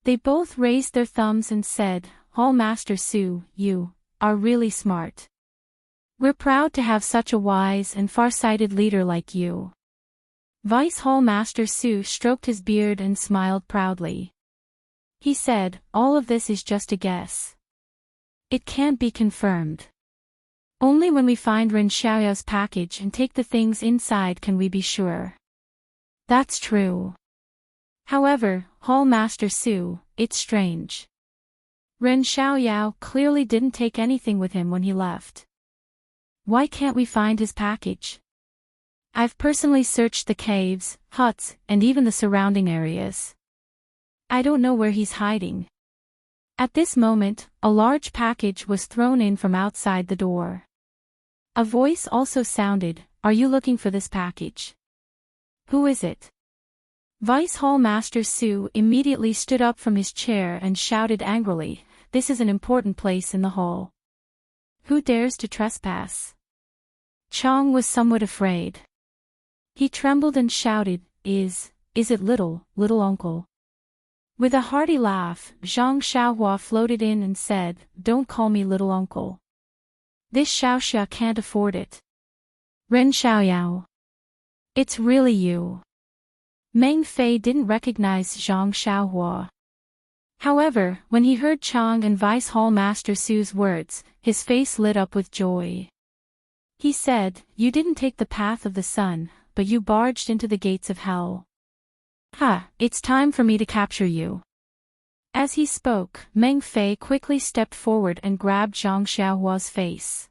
They both raised their thumbs and said, Hall Master Su, you are really smart. We're proud to have such a wise and far-sighted leader like you. Vice Hall Master Su stroked his beard and smiled proudly. He said, all of this is just a guess. It can't be confirmed. Only when we find Ren Xiaoyao's package and take the things inside can we be sure. That's true. However, Hall Master Su, it's strange. Ren Xiaoyao clearly didn't take anything with him when he left. Why can't we find his package? I've personally searched the caves, huts, and even the surrounding areas. I don't know where he's hiding. At this moment, a large package was thrown in from outside the door. A voice also sounded, are you looking for this package? Who is it? Vice Hall Master Su immediately stood up from his chair and shouted angrily, this is an important place in the hall. Who dares to trespass? Chang was somewhat afraid. He trembled and shouted, is it little uncle? With a hearty laugh, Zhang Xiaohua floated in and said, don't call me little uncle. This Xiaoxia can't afford it. Ren Xiaoyao. It's really you. Meng Fei didn't recognize Zhang Xiaohua. However, when he heard Chang and Vice Hall Master Su's words, his face lit up with joy. He said, you didn't take the path of the sun, but you barged into the gates of hell. Ha, it's time for me to capture you. As he spoke, Meng Fei quickly stepped forward and grabbed Zhang Xiaohua's face.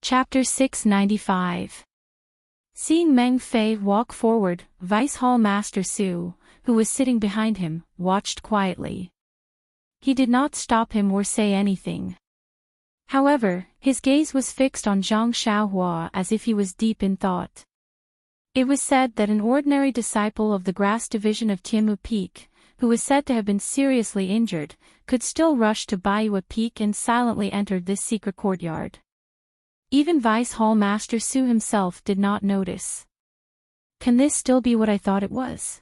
Chapter 695. Seeing Meng Fei walk forward, Vice Hall Master Su, who was sitting behind him, watched quietly. He did not stop him or say anything. However, his gaze was fixed on Zhang Xiaohua as if he was deep in thought. It was said that an ordinary disciple of the grass division of Tianmu Peak, who was said to have been seriously injured, could still rush to Baiyu Peak and silently entered this secret courtyard. Even Vice Hall Master Su himself did not notice. Can this still be what I thought it was?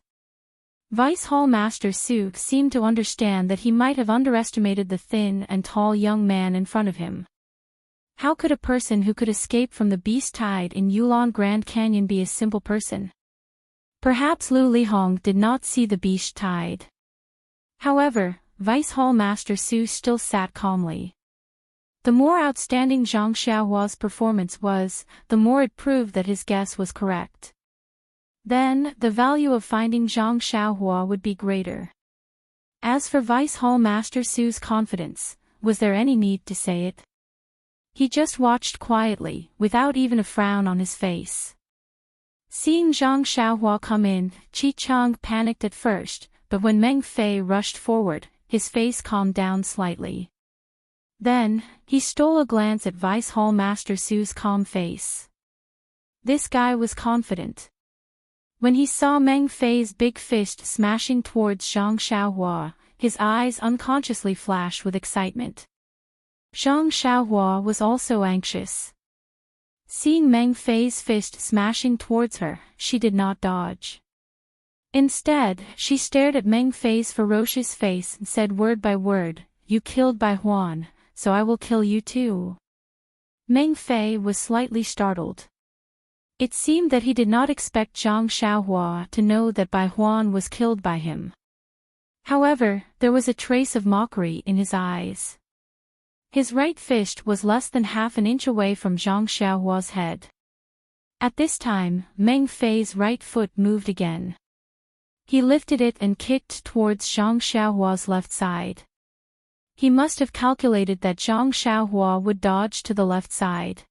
Vice Hall Master Su seemed to understand that he might have underestimated the thin and tall young man in front of him. How could a person who could escape from the beast tide in Yulon Grand Canyon be a simple person? Perhaps Lu Lihong did not see the beast tide. However, Vice Hall Master Su still sat calmly. The more outstanding Zhang Xiaohua's performance was, the more it proved that his guess was correct. Then, the value of finding Zhang Xiaohua would be greater. As for Vice Hall Master Su's confidence, was there any need to say it? He just watched quietly, without even a frown on his face. Seeing Zhang Xiaohua come in, Qi Chang panicked at first, but when Meng Fei rushed forward, his face calmed down slightly. Then, he stole a glance at Vice Hall Master Su's calm face. This guy was confident. When he saw Meng Fei's big fist smashing towards Zhang Xiaohua, his eyes unconsciously flashed with excitement. Zhang Xiaohua was also anxious. Seeing Meng Fei's fist smashing towards her, she did not dodge. Instead, she stared at Meng Fei's ferocious face and said word by word, "You killed Bai Huan, so I will kill you too." Meng Fei was slightly startled. It seemed that he did not expect Zhang Xiaohua to know that Bai Huan was killed by him. However, there was a trace of mockery in his eyes. His right fist was less than half an inch away from Zhang Xiaohua's head. At this time, Meng Fei's right foot moved again. He lifted it and kicked towards Zhang Xiaohua's left side. He must have calculated that Zhang Xiaohua would dodge to the left side.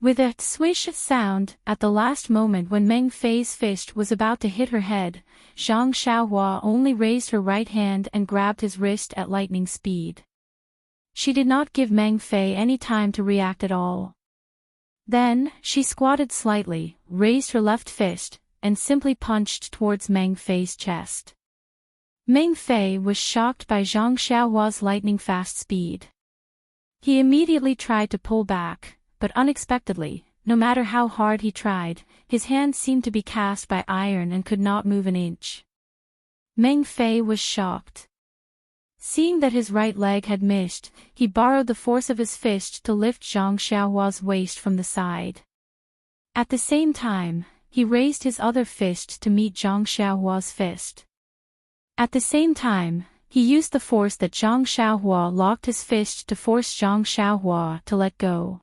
With a swish sound, at the last moment when Meng Fei's fist was about to hit her head, Zhang Xiaohua only raised her right hand and grabbed his wrist at lightning speed. She did not give Meng Fei any time to react at all. Then, she squatted slightly, raised her left fist, and simply punched towards Meng Fei's chest. Meng Fei was shocked by Zhang Xiaohua's lightning-fast speed. He immediately tried to pull back, but unexpectedly, no matter how hard he tried, his hand seemed to be cast by iron and could not move an inch. Meng Fei was shocked. Seeing that his right leg had missed, he borrowed the force of his fist to lift Zhang Xiaohua's waist from the side. At the same time, he raised his other fist to meet Zhang Xiaohua's fist. At the same time, he used the force that Zhang Xiaohua locked his fist to force Zhang Xiaohua to let go.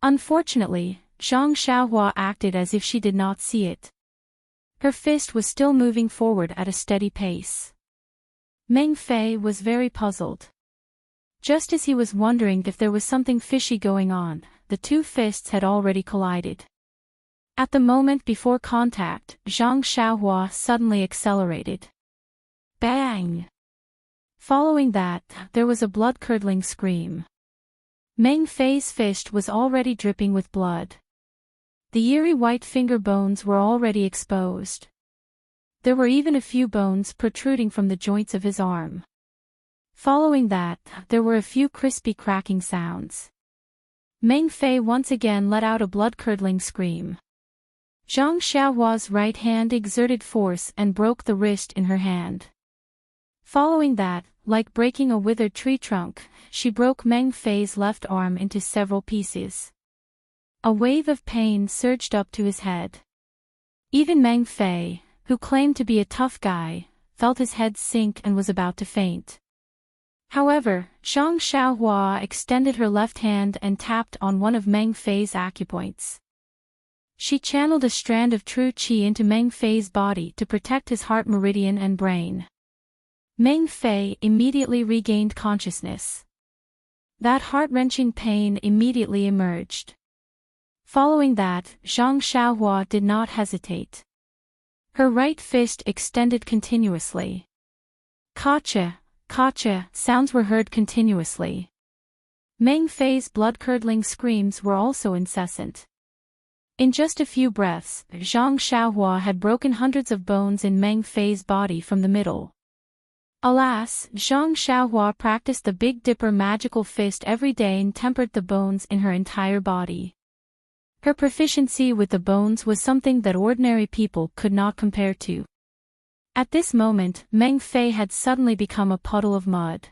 Unfortunately, Zhang Xiaohua acted as if she did not see it. Her fist was still moving forward at a steady pace. Meng Fei was very puzzled. Just as he was wondering if there was something fishy going on, the two fists had already collided. At the moment before contact, Zhang Xiaohua suddenly accelerated. Bang! Following that, there was a blood-curdling scream. Meng Fei's fist was already dripping with blood. The eerie white finger bones were already exposed. There were even a few bones protruding from the joints of his arm. Following that, there were a few crispy cracking sounds. Meng Fei once again let out a blood-curdling scream. Zhang Xiaohua's right hand exerted force and broke the wrist in her hand. Following that, like breaking a withered tree trunk, she broke Meng Fei's left arm into several pieces. A wave of pain surged up to his head. Even Meng Fei, who claimed to be a tough guy, felt his head sink and was about to faint. However, Zhang Xiaohua extended her left hand and tapped on one of Meng Fei's acupoints. She channeled a strand of true qi into Meng Fei's body to protect his heart meridian and brain. Meng Fei immediately regained consciousness. That heart-wrenching pain immediately emerged. Following that, Zhang Xiaohua did not hesitate. Her right fist extended continuously. Kacha, kacha sounds were heard continuously. Meng Fei's blood-curdling screams were also incessant. In just a few breaths, Zhang Xiaohua had broken hundreds of bones in Meng Fei's body from the middle. Alas, Zhang Xiaohua practiced the Big Dipper magical fist every day and tempered the bones in her entire body. Her proficiency with the bones was something that ordinary people could not compare to. At this moment, Meng Fei had suddenly become a puddle of mud.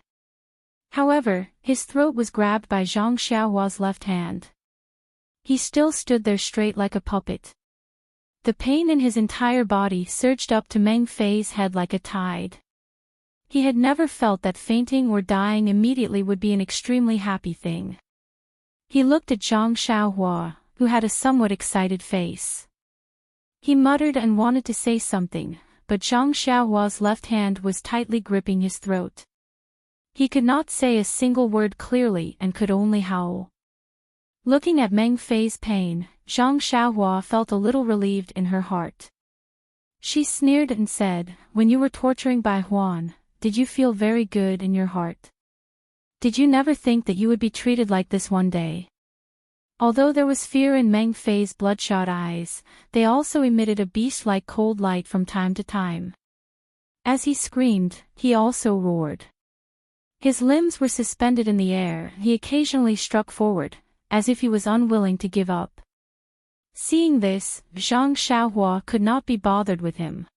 However, his throat was grabbed by Zhang Xiaohua's left hand. He still stood there straight like a puppet. The pain in his entire body surged up to Meng Fei's head like a tide. He had never felt that fainting or dying immediately would be an extremely happy thing. He looked at Zhang Xiaohua, who had a somewhat excited face. He muttered and wanted to say something, but Zhang Xiaohua's left hand was tightly gripping his throat. He could not say a single word clearly and could only howl. Looking at Meng Fei's pain, Zhang Xiaohua felt a little relieved in her heart. She sneered and said, "When you were torturing Bai Huan, did you feel very good in your heart? Did you never think that you would be treated like this one day?" Although there was fear in Meng Fei's bloodshot eyes, they also emitted a beast-like cold light from time to time. As he screamed, he also roared. His limbs were suspended in the air, he occasionally struck forward, as if he was unwilling to give up. Seeing this, Zhang Xiaohua could not be bothered with him.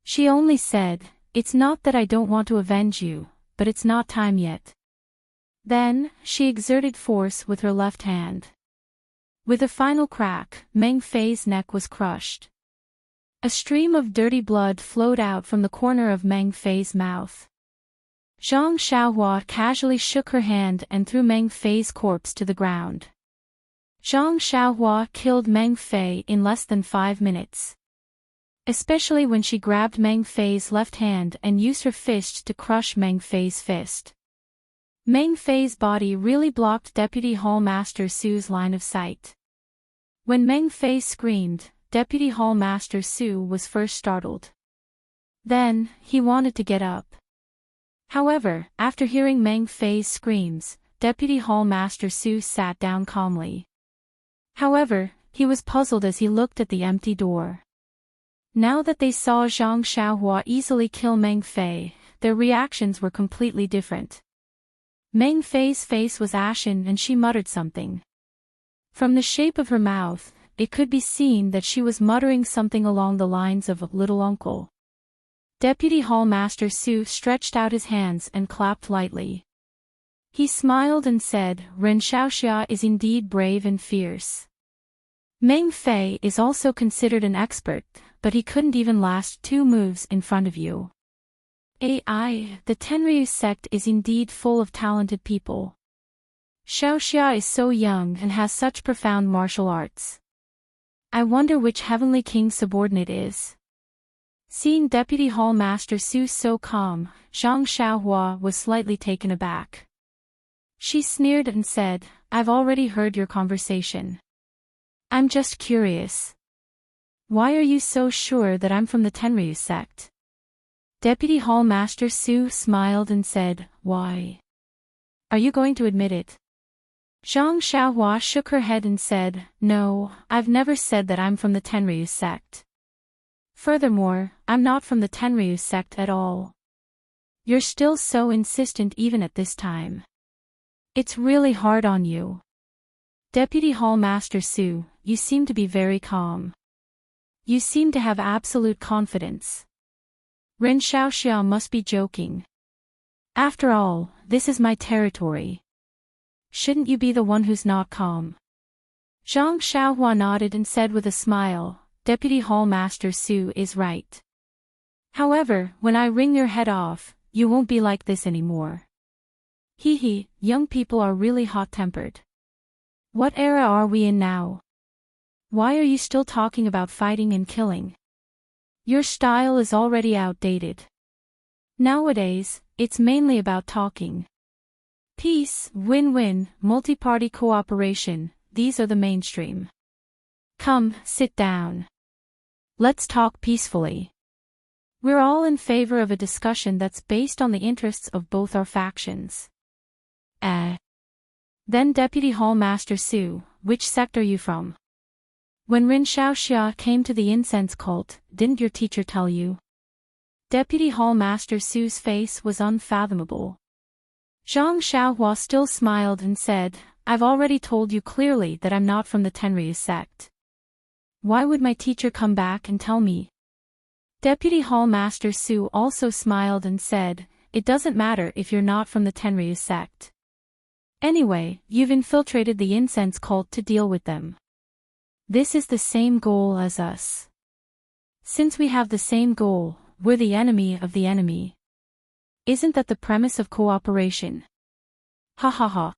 She only said, "It's not that I don't want to avenge you, but it's not time yet." Then, she exerted force with her left hand. With a final crack, Meng Fei's neck was crushed. A stream of dirty blood flowed out from the corner of Meng Fei's mouth. Zhang Xiaohua casually shook her hand and threw Meng Fei's corpse to the ground. Zhang Xiaohua killed Meng Fei in less than 5 minutes. Especially when she grabbed Meng Fei's left hand and used her fist to crush Meng Fei's fist. Meng Fei's body really blocked Deputy Hall Master Su's line of sight. When Meng Fei screamed, Deputy Hall Master Su was first startled. Then, he wanted to get up. However, after hearing Meng Fei's screams, Deputy Hall Master Su sat down calmly. However, he was puzzled as he looked at the empty door. Now that they saw Zhang Xiaohua easily kill Meng Fei, their reactions were completely different. Meng Fei's face was ashen and she muttered something. From the shape of her mouth, it could be seen that she was muttering something along the lines of "little uncle." Deputy Hall Master Su stretched out his hands and clapped lightly. He smiled and said, "Ren Xiaoxia is indeed brave and fierce. Meng Fei is also considered an expert, but he couldn't even last 2 moves in front of you. AI, the Tenryu sect is indeed full of talented people. Xiaoxia is so young and has such profound martial arts. I wonder which Heavenly King's subordinate is." Seeing Deputy Hall Master Su so calm, Zhang Xiaohua was slightly taken aback. She sneered and said, "I've already heard your conversation. I'm just curious. Why are you so sure that I'm from the Tenryu sect?" Deputy Hall Master Su smiled and said, "Why? Are you going to admit it?" Zhang Xiaohua shook her head and said, "No, I've never said that I'm from the Tenryu sect. Furthermore, I'm not from the Tenryu sect at all. You're still so insistent even at this time. It's really hard on you." Deputy Hall Master Su, you seem to be very calm. You seem to have absolute confidence. Ren Xiaoxia must be joking. After all, this is my territory. Shouldn't you be the one who's not calm? Zhang Xiaohua nodded and said with a smile, "Deputy Hall Master Su is right. However, when I wring your head off, you won't be like this anymore." Hee, young people are really hot-tempered. What era are we in now? Why are you still talking about fighting and killing? Your style is already outdated. Nowadays, it's mainly about talking. Peace, win-win, multi-party cooperation, these are the mainstream. Come, sit down. Let's talk peacefully. We're all in favor of a discussion that's based on the interests of both our factions. Then Deputy Hall Master Su, which sect are you from? When Ren Xiaoxia came to the incense cult, didn't your teacher tell you? Deputy Hall Master Su's face was unfathomable. Zhang Xiaohua still smiled and said, "I've already told you clearly that I'm not from the Tenryu sect. Why would my teacher come back and tell me?" Deputy Hall Master Su also smiled and said, "It doesn't matter if you're not from the Tenryu sect. Anyway, you've infiltrated the incense cult to deal with them. This is the same goal as us. Since we have the same goal, we're the enemy of the enemy. Isn't that the premise of cooperation?" Ha ha ha.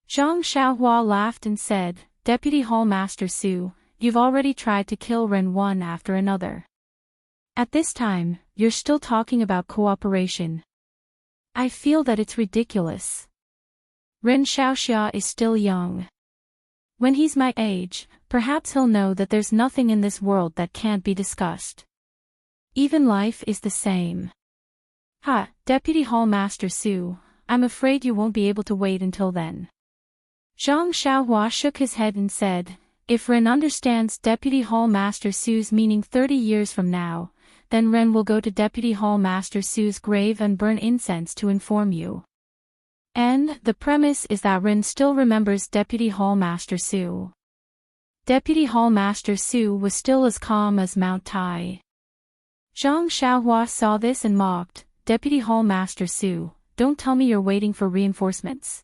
Zhang Xiaohua laughed and said, "Deputy Hall Master Su, you've already tried to kill Ren one after another. At this time, you're still talking about cooperation. I feel that it's ridiculous. Ren Xiaoxia is still young. When he's my age, perhaps he'll know that there's nothing in this world that can't be discussed. Even life is the same. Ha, Deputy Hall Master Su, I'm afraid you won't be able to wait until then. Zhang Xiaohua shook his head and said, if Ren understands Deputy Hall Master Su's meaning 30 years from now, then Ren will go to Deputy Hall Master Su's grave and burn incense to inform you. And the premise is that Ren still remembers Deputy Hall Master Su. Deputy Hall Master Su was still as calm as Mount Tai. Zhang Xiaohua saw this and mocked, Deputy Hall Master Su, don't tell me you're waiting for reinforcements.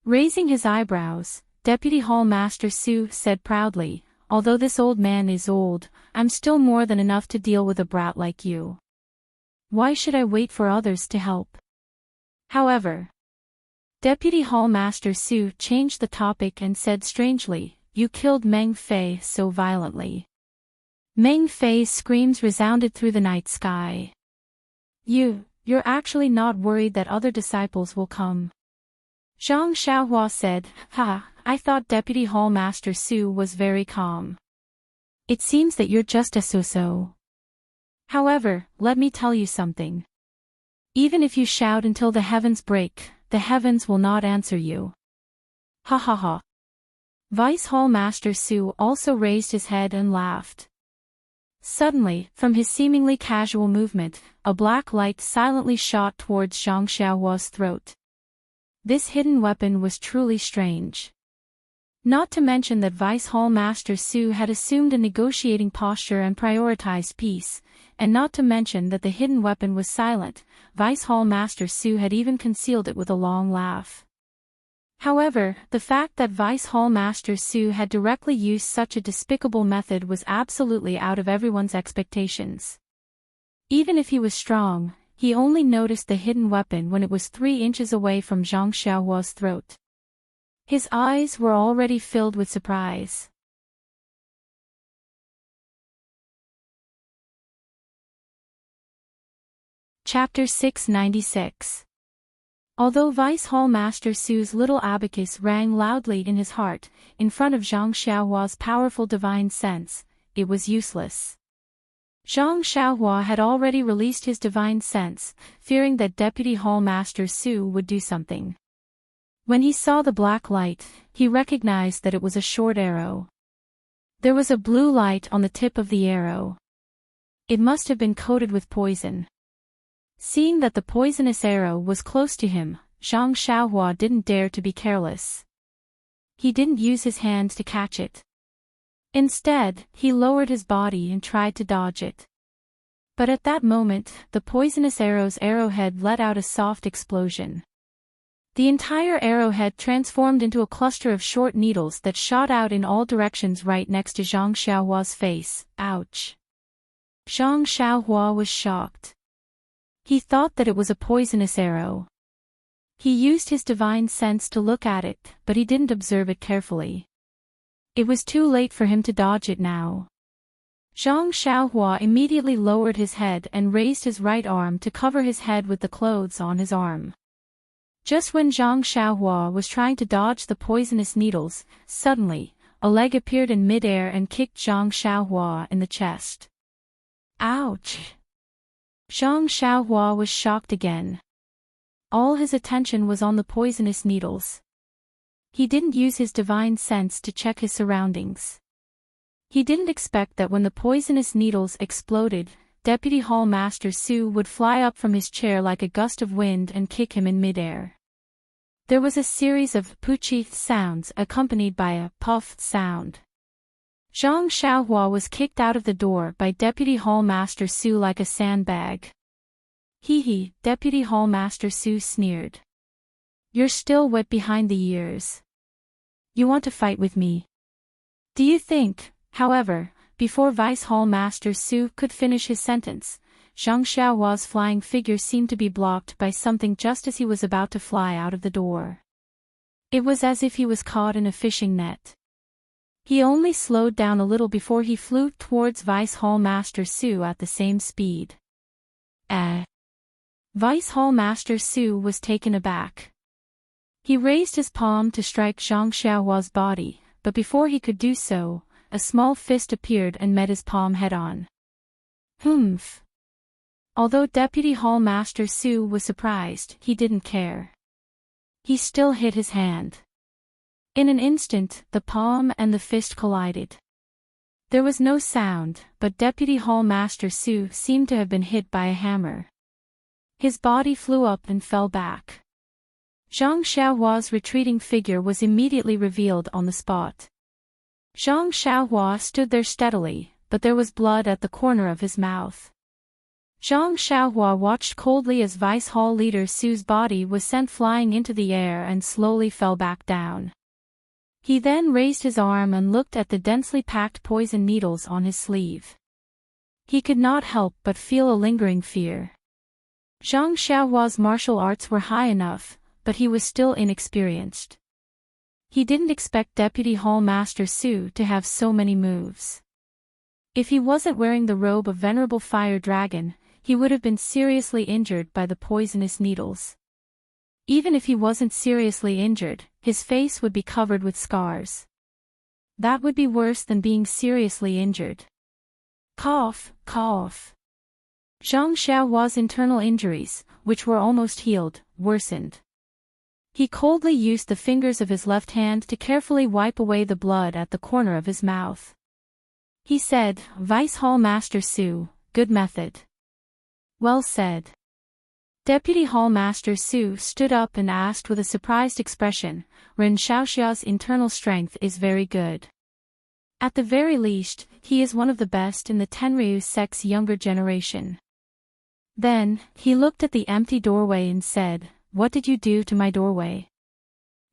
Raising his eyebrows, Deputy Hall Master Su said proudly, although this old man is old, I'm still more than enough to deal with a brat like you. Why should I wait for others to help? However, Deputy Hall Master Su changed the topic and said strangely, you killed Meng Fei so violently. Meng Fei's screams resounded through the night sky. You're actually not worried that other disciples will come? Zhang Xiaohua said, I thought Deputy Hall Master Su was very calm. It seems that you're just a so-so. However, let me tell you something. Even if you shout until the heavens break, the heavens will not answer you. Ha ha ha. Vice Hall Master Su also raised his head and laughed. Suddenly, from his seemingly casual movement, a black light silently shot towards Zhang Xiaohua's throat. This hidden weapon was truly strange. Not to mention that Vice Hall Master Su had assumed a negotiating posture and prioritized peace, and not to mention that the hidden weapon was silent, Vice Hall Master Su had even concealed it with a long laugh. However, the fact that Vice Hall Master Su had directly used such a despicable method was absolutely out of everyone's expectations. Even if he was strong, he only noticed the hidden weapon when it was 3 inches away from Zhang Xiaohua's throat. His eyes were already filled with surprise. Chapter 696. Although Vice Hall Master Su's little abacus rang loudly in his heart, in front of Zhang Xiaohua's powerful divine sense, it was useless. Zhang Xiaohua had already released his divine sense, fearing that Deputy Hall Master Su would do something. When he saw the black light, he recognized that it was a short arrow. There was a blue light on the tip of the arrow. It must have been coated with poison. Seeing that the poisonous arrow was close to him, Zhang Xiaohua didn't dare to be careless. He didn't use his hands to catch it. Instead, he lowered his body and tried to dodge it. But at that moment, the poisonous arrow's arrowhead let out a soft explosion. The entire arrowhead transformed into a cluster of short needles that shot out in all directions right next to Zhang Xiaohua's face. Ouch! Zhang Xiaohua was shocked. He thought that it was a poisonous arrow. He used his divine sense to look at it, but he didn't observe it carefully. It was too late for him to dodge it now. Zhang Xiaohua immediately lowered his head and raised his right arm to cover his head with the clothes on his arm. Just when Zhang Xiaohua was trying to dodge the poisonous needles, suddenly, a leg appeared in midair and kicked Zhang Xiaohua in the chest. Ouch! Zhang Xiaohua was shocked again. All his attention was on the poisonous needles. He didn't use his divine sense to check his surroundings. He didn't expect that when the poisonous needles exploded, Deputy Hall Master Su would fly up from his chair like a gust of wind and kick him in midair. There was a series of poochie sounds accompanied by a puff sound. Zhang Xiaohua was kicked out of the door by Deputy Hall Master Su like a sandbag. Hee, Deputy Hall Master Su sneered. You're still wet behind the ears. You want to fight with me? Do you think, however, before Vice Hall Master Su could finish his sentence, Zhang Xiaohua's flying figure seemed to be blocked by something just as he was about to fly out of the door. It was as if he was caught in a fishing net. He only slowed down a little before he flew towards Vice Hall Master Su at the same speed. Vice Hall Master Su was taken aback. He raised his palm to strike Zhang Xiaohua's body, but before he could do so, a small fist appeared and met his palm head-on. Humph. Although Deputy Hall Master Su was surprised, he didn't care. He still hit his hand. In an instant, the palm and the fist collided. There was no sound, but Deputy Hall Master Su seemed to have been hit by a hammer. His body flew up and fell back. Zhang Xiaohua's retreating figure was immediately revealed on the spot. Zhang Xiaohua stood there steadily, but there was blood at the corner of his mouth. Zhang Xiaohua watched coldly as Vice Hall Leader Su's body was sent flying into the air and slowly fell back down. He then raised his arm and looked at the densely packed poison needles on his sleeve. He could not help but feel a lingering fear. Zhang Xiaohua's martial arts were high enough, but he was still inexperienced. He didn't expect Deputy Hall Master Su to have so many moves. If he wasn't wearing the robe of Venerable Fire Dragon, he would have been seriously injured by the poisonous needles. Even if he wasn't seriously injured, his face would be covered with scars. That would be worse than being seriously injured. Cough, cough. Zhang Xiaohua's internal injuries, which were almost healed, worsened. He coldly used the fingers of his left hand to carefully wipe away the blood at the corner of his mouth. He said, "Vice Hall Master Su, good method." Well said. Deputy Hall Master Su stood up and asked with a surprised expression, "Ren Xiaoxia's internal strength is very good. At the very least, he is one of the best in the Tenryu sect's younger generation." Then, he looked at the empty doorway and said, "What did you do to my doorway?"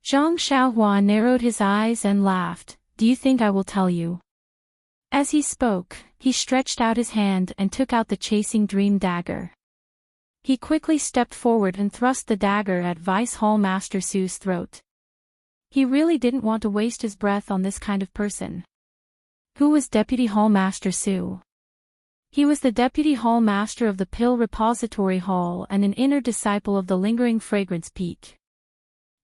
Zhang Xiaohua narrowed his eyes and laughed, "Do you think I will tell you?" As he spoke, he stretched out his hand and took out the chasing dream dagger. He quickly stepped forward and thrust the dagger at Vice Hall Master Su's throat. He really didn't want to waste his breath on this kind of person. Who was Deputy Hall Master Su? He was the Deputy Hall Master of the Pill Repository Hall and an inner disciple of the Lingering Fragrance Peak.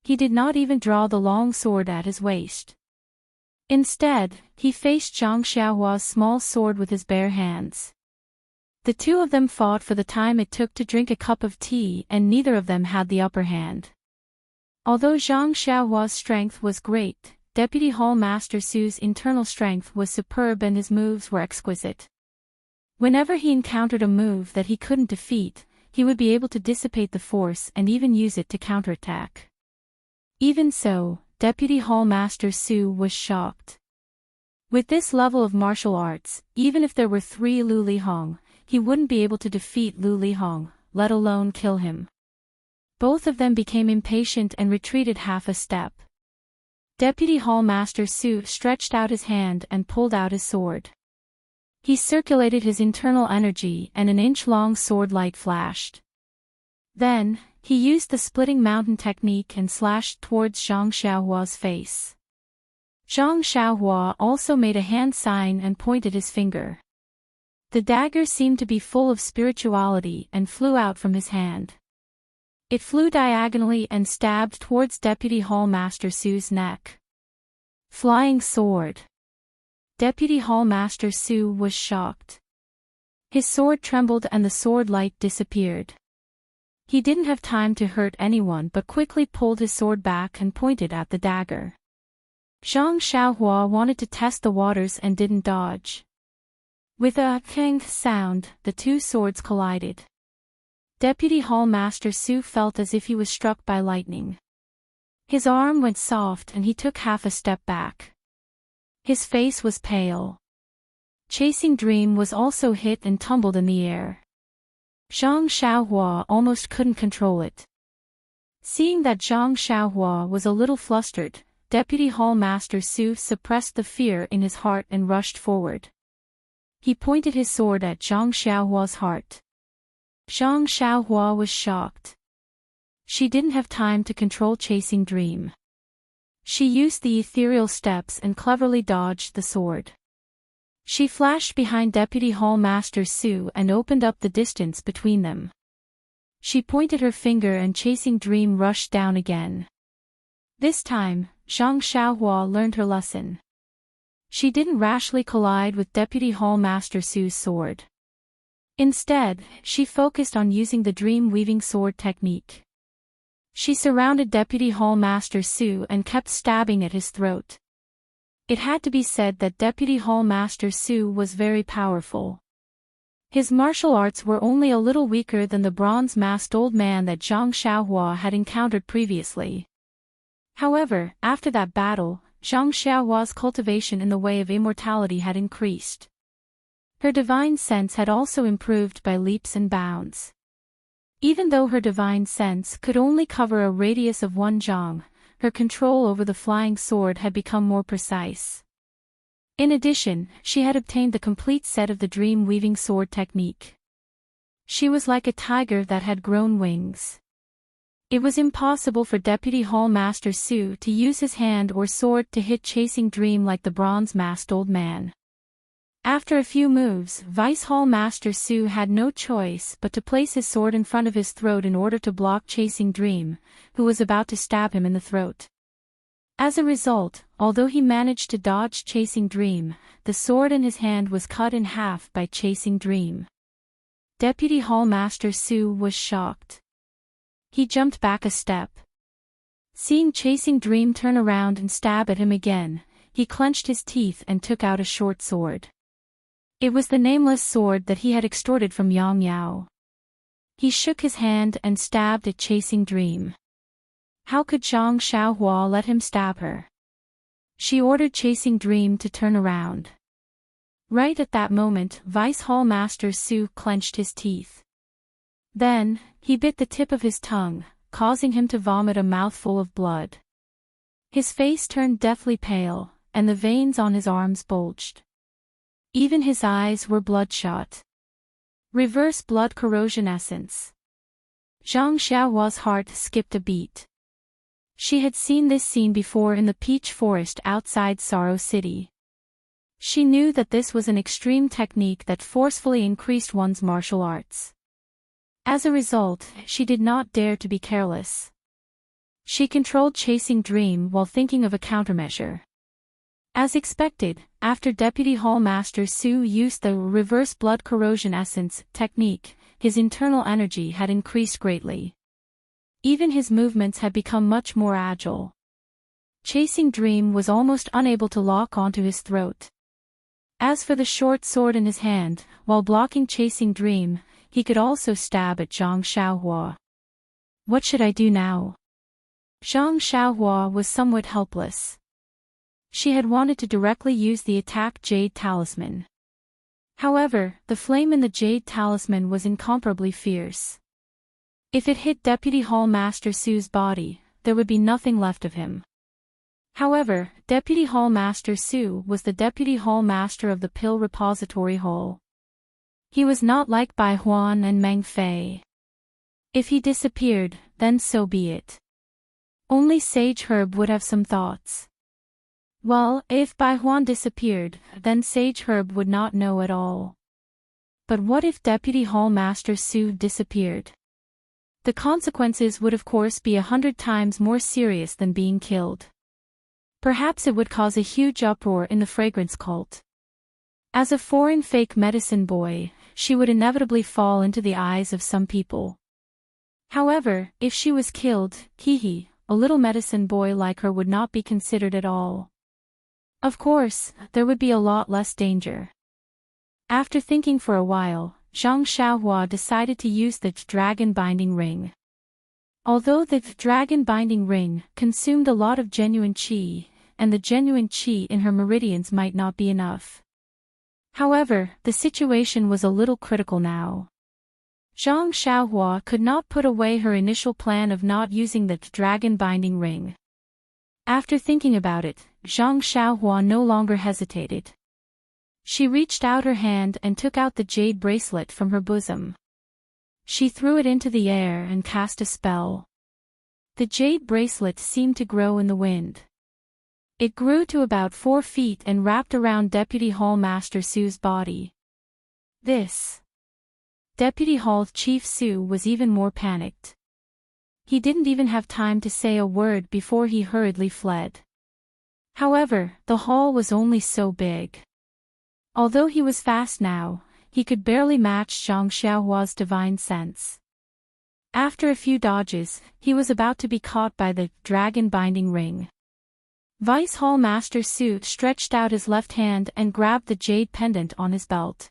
He did not even draw the long sword at his waist. Instead, he faced Zhang Xiaohua's small sword with his bare hands. The two of them fought for the time it took to drink a cup of tea, and neither of them had the upper hand. Although Zhang Xiaohua's strength was great, Deputy Hall Master Su's internal strength was superb and his moves were exquisite. Whenever he encountered a move that he couldn't defeat, he would be able to dissipate the force and even use it to counterattack. Even so, Deputy Hall Master Su was shocked. With this level of martial arts, even if there were 3 Lu Lihong, he wouldn't be able to defeat Lu Lihong, let alone kill him. Both of them became impatient and retreated half a step. Deputy Hall Master Su stretched out his hand and pulled out his sword. He circulated his internal energy and an inch-long sword light flashed. Then, he used the splitting mountain technique and slashed towards Zhang Xiaohua's face. Zhang Xiaohua also made a hand sign and pointed his finger. The dagger seemed to be full of spirituality and flew out from his hand. It flew diagonally and stabbed towards Deputy Hall Master Su's neck. Flying sword. Deputy Hall Master Su was shocked. His sword trembled and the sword light disappeared. He didn't have time to hurt anyone but quickly pulled his sword back and pointed at the dagger. Zhang Xiaohua wanted to test the waters and didn't dodge. With a "keng" sound, the two swords collided. Deputy Hall Master Su felt as if he was struck by lightning. His arm went soft and he took half a step back. His face was pale. Chasing Dream was also hit and tumbled in the air. Zhang Xiaohua almost couldn't control it. Seeing that Zhang Xiaohua was a little flustered, Deputy Hall Master Su suppressed the fear in his heart and rushed forward. He pointed his sword at Zhang Xiaohua's heart. Zhang Xiaohua was shocked. She didn't have time to control Chasing Dream. She used the ethereal steps and cleverly dodged the sword. She flashed behind Deputy Hall Master Su and opened up the distance between them. She pointed her finger and Chasing Dream rushed down again. This time, Zhang Xiaohua learned her lesson. She didn't rashly collide with Deputy Hall Master Su's sword. Instead, she focused on using the dream-weaving sword technique. She surrounded Deputy Hall Master Su and kept stabbing at his throat. It had to be said that Deputy Hall Master Su was very powerful. His martial arts were only a little weaker than the bronze-masked old man that Zhang Xiaohua had encountered previously. However, after that battle, Zhang Xiaohua's cultivation in the way of immortality had increased. Her divine sense had also improved by leaps and bounds. Even though her divine sense could only cover a radius of 1 zhang, her control over the flying sword had become more precise. In addition, she had obtained the complete set of the dream-weaving sword technique. She was like a tiger that had grown wings. It was impossible for Deputy Hall Master Su to use his hand or sword to hit Chasing Dream like the bronze-masked old man. After a few moves, Vice Hall Master Su had no choice but to place his sword in front of his throat in order to block Chasing Dream, who was about to stab him in the throat. As a result, although he managed to dodge Chasing Dream, the sword in his hand was cut in half by Chasing Dream. Deputy Hall Master Su was shocked. He jumped back a step. Seeing Chasing Dream turn around and stab at him again, he clenched his teeth and took out a short sword. It was the nameless sword that he had extorted from Yang Yao. He shook his hand and stabbed at Chasing Dream. How could Zhang Xiaohua let him stab her? She ordered Chasing Dream to turn around. Right at that moment, Vice Hall Master Su clenched his teeth. Then, he bit the tip of his tongue, causing him to vomit a mouthful of blood. His face turned deathly pale, and the veins on his arms bulged. Even his eyes were bloodshot. Reverse blood corrosion essence. Zhang Xiaohua's heart skipped a beat. She had seen this scene before in the peach forest outside Sorrow City. She knew that this was an extreme technique that forcefully increased one's martial arts. As a result, she did not dare to be careless. She controlled Chasing Dream while thinking of a countermeasure. As expected, after Deputy Hall Master Su used the reverse blood corrosion essence technique, his internal energy had increased greatly. Even his movements had become much more agile. Chasing Dream was almost unable to lock onto his throat. As for the short sword in his hand, while blocking Chasing Dream, he could also stab at Zhang Xiaohua. What should I do now? Zhang Xiaohua was somewhat helpless. She had wanted to directly use the attack Jade Talisman. However, the flame in the Jade Talisman was incomparably fierce. If it hit Deputy Hall Master Su's body, there would be nothing left of him. However, Deputy Hall Master Su was the Deputy Hall Master of the Pill Repository Hall. He was not like Bai Huan and Meng Fei. If he disappeared, then so be it. Only Sage Herb would have some thoughts. Well, if Bai Huan disappeared, then Sage Herb would not know at all. But what if Deputy Hall Master Su disappeared? The consequences would of course be 100 times more serious than being killed. Perhaps it would cause a huge uproar in the fragrance cult. As a foreign fake medicine boy, she would inevitably fall into the eyes of some people. However, if she was killed, a little medicine boy like her would not be considered at all. Of course, there would be a lot less danger. After thinking for a while, Zhang Xiaohua decided to use the Dragon Binding Ring. Although the Dragon Binding Ring consumed a lot of genuine qi, and the genuine qi in her meridians might not be enough. However, the situation was a little critical now. Zhang Xiaohua could not put away her initial plan of not using the Dragon Binding Ring. After thinking about it, Zhang Xiaohua no longer hesitated. She reached out her hand and took out the jade bracelet from her bosom. She threw it into the air and cast a spell. The jade bracelet seemed to grow in the wind. It grew to about 4 feet and wrapped around Deputy Hall Master Su's body. This. Deputy Hall Chief Su was even more panicked. He didn't even have time to say a word before he hurriedly fled. However, the hall was only so big. Although he was fast now, he could barely match Zhang Xiaohua's divine sense. After a few dodges, he was about to be caught by the dragon binding ring. Vice Hall Master Su stretched out his left hand and grabbed the jade pendant on his belt.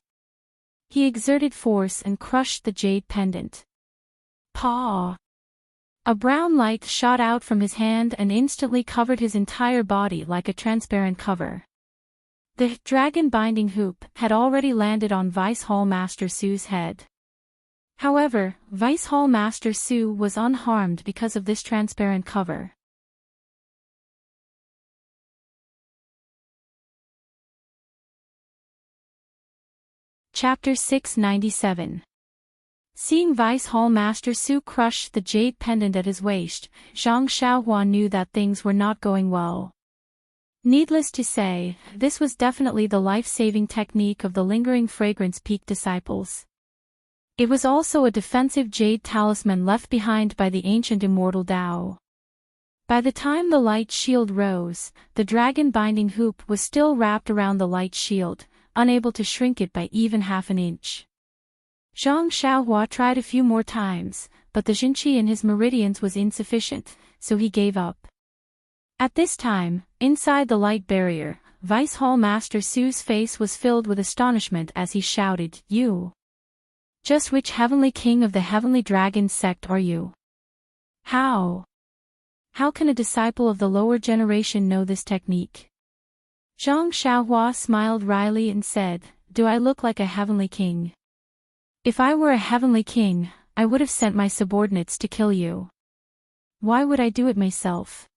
He exerted force and crushed the jade pendant. Paw! A brown light shot out from his hand and instantly covered his entire body like a transparent cover. The dragon binding hoop had already landed on Vice Hall Master Su's head. However, Vice Hall Master Su was unharmed because of this transparent cover. Chapter 697. Seeing Vice Hall Master Su crush the jade pendant at his waist, Zhang Xiaohua knew that things were not going well. Needless to say, this was definitely the life-saving technique of the Lingering Fragrance Peak disciples. It was also a defensive jade talisman left behind by the ancient immortal Tao. By the time the light shield rose, the dragon binding hoop was still wrapped around the light shield, unable to shrink it by even half an inch. Zhang Xiaohua tried a few more times, but the Jinqi in his meridians was insufficient, so he gave up. At this time, inside the light barrier, Vice Hall Master Su's face was filled with astonishment as he shouted, "You! Just which heavenly king of the heavenly dragon sect are you? How? How can a disciple of the lower generation know this technique?" Zhang Xiaohua smiled wryly and said, "Do I look like a heavenly king? If I were a heavenly king, I would have sent my subordinates to kill you. Why would I do it myself?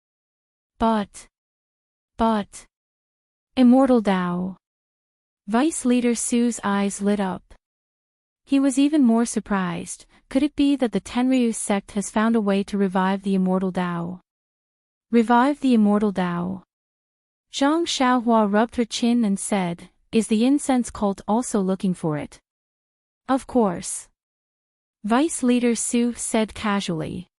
But... Immortal Tao." Vice Leader Su's eyes lit up. He was even more surprised. Could it be that the Tenryu sect has found a way to revive the immortal Tao? Revive the immortal Tao? Zhang Xiaohua rubbed her chin and said, "Is the incense cult also looking for it?" "Of course." Vice Leader Su said casually.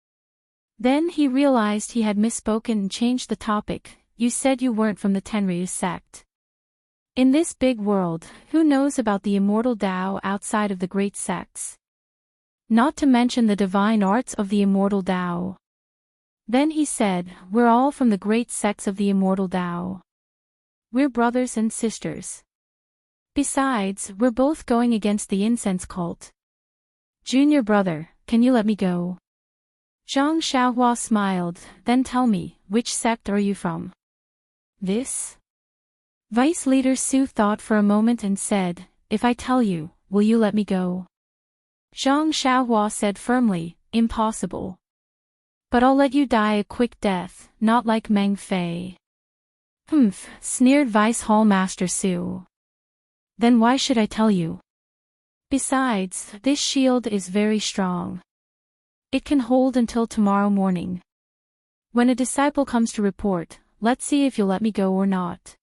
Then he realized he had misspoken and changed the topic. "You said you weren't from the Tenryu sect. In this big world, who knows about the immortal Tao outside of the great sects? Not to mention the divine arts of the immortal Tao." Then he said, "We're all from the great sects of the immortal Tao. We're brothers and sisters. Besides, we're both going against the incense cult. Junior brother, can you let me go?" Zhang Xiaohua smiled. "Then tell me, which sect are you from?" "This?" Vice Leader Su thought for a moment and said, "If I tell you, will you let me go?" Zhang Xiaohua said firmly, "Impossible. But I'll let you die a quick death, not like Meng Fei." "Humph," sneered Vice Hall Master Su. "Then why should I tell you? Besides, this shield is very strong. It can hold until tomorrow morning. When a disciple comes to report, let's see if you'll let me go or not.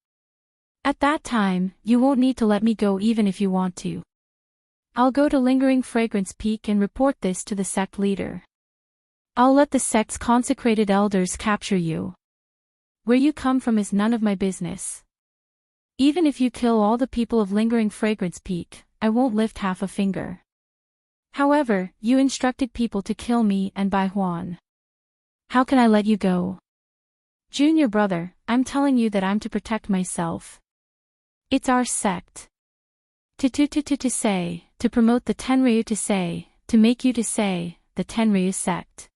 At that time, you won't need to let me go even if you want to. I'll go to Lingering Fragrance Peak and report this to the sect leader. I'll let the sect's consecrated elders capture you. Where you come from is none of my business. Even if you kill all the people of Lingering Fragrance Peak, I won't lift half a finger. However, you instructed people to kill me and Bai Huan. How can I let you go? Junior brother, I'm telling you that I'm to protect myself. It's our sect. To say, to promote the Tenryu to say, to make you to say, the Tenryu sect."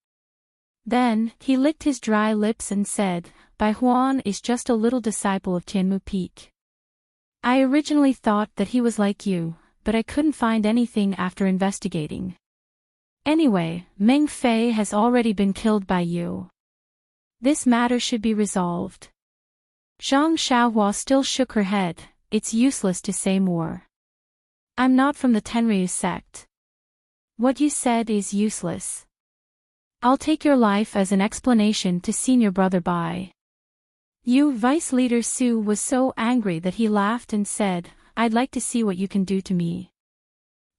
Then, he licked his dry lips and said, "Bai Huan is just a little disciple of Tianmu Peak. I originally thought that he was like you, but I couldn't find anything after investigating. Anyway, Meng Fei has already been killed by you. This matter should be resolved." Zhang Xiaohua still shook her head. "It's useless to say more. I'm not from the Tenryu sect. What you said is useless. I'll take your life as an explanation to senior brother Bai." Vice Leader Su was so angry that he laughed and said, "I'd like to see what you can do to me.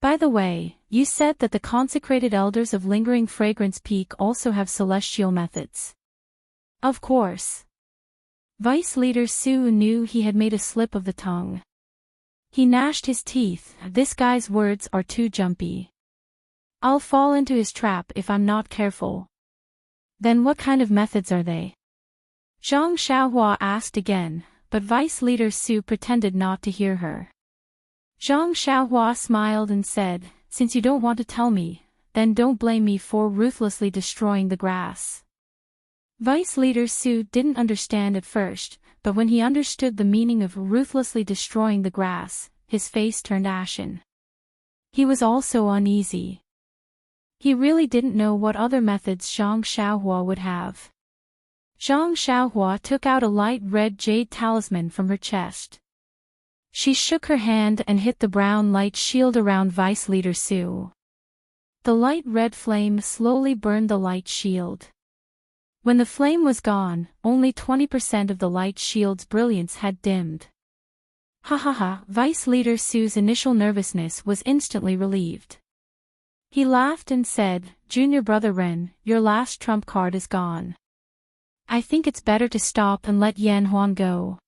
By the way, you said that the consecrated elders of Lingering Fragrance Peak also have celestial methods." Of course. Vice Leader Su knew he had made a slip of the tongue. He gnashed his teeth. This guy's words are too jumpy. I'll fall into his trap if I'm not careful. Then what kind of methods are they? Zhang Xiaohua asked again, but Vice Leader Su pretended not to hear her. Zhang Xiaohua smiled and said, "Since you don't want to tell me, then don't blame me for ruthlessly destroying the grass." Vice Leader Su didn't understand at first, but when he understood the meaning of ruthlessly destroying the grass, his face turned ashen. He was also uneasy. He really didn't know what other methods Zhang Xiaohua would have. Zhang Xiaohua took out a light red jade talisman from her chest. She shook her hand and hit the brown light shield around Vice Leader Su. The light red flame slowly burned the light shield. When the flame was gone, only 20% of the light shield's brilliance had dimmed. Ha ha ha! Vice Leader Su's initial nervousness was instantly relieved. He laughed and said, "Junior Brother Ren, your last trump card is gone. I think it's better to stop and let Yan Huan go."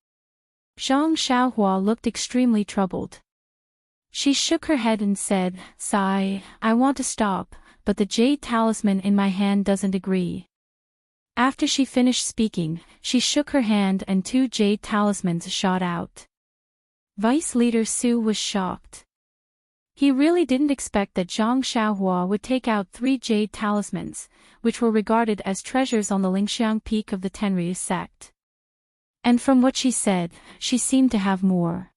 Zhang Xiaohua looked extremely troubled. She shook her head and said, "Sigh, I want to stop, but the jade talisman in my hand doesn't agree." After she finished speaking, she shook her hand and 2 jade talismans shot out. Vice Leader Su was shocked. He really didn't expect that Zhang Xiaohua would take out 3 jade talismans, which were regarded as treasures on the Lingxiang peak of the Tenryu sect. And from what she said, she seemed to have more.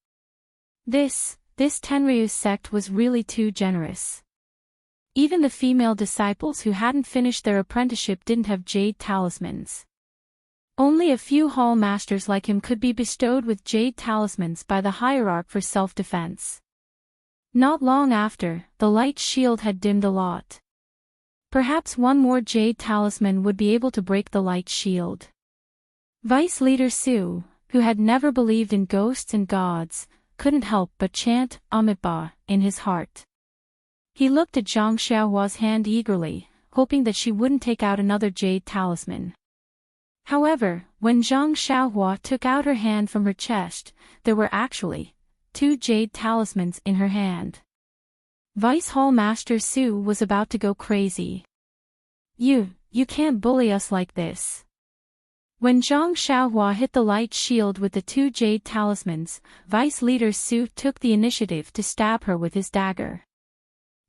This Tenryu sect was really too generous. Even the female disciples who hadn't finished their apprenticeship didn't have jade talismans. Only a few hall masters like him could be bestowed with jade talismans by the hierarch for self-defense. Not long after, the light shield had dimmed a lot. Perhaps one more jade talisman would be able to break the light shield. Vice Leader Su, who had never believed in ghosts and gods, couldn't help but chant Amitabha in his heart. He looked at Zhang Xiaohua's hand eagerly, hoping that she wouldn't take out another jade talisman. However, when Zhang Xiaohua took out her hand from her chest, there were actually 2 jade talismans in her hand. Vice Hall Master Su was about to go crazy. You can't bully us like this." When Zhang Xiaohua hit the light shield with the 2 jade talismans, Vice Leader Su took the initiative to stab her with his dagger.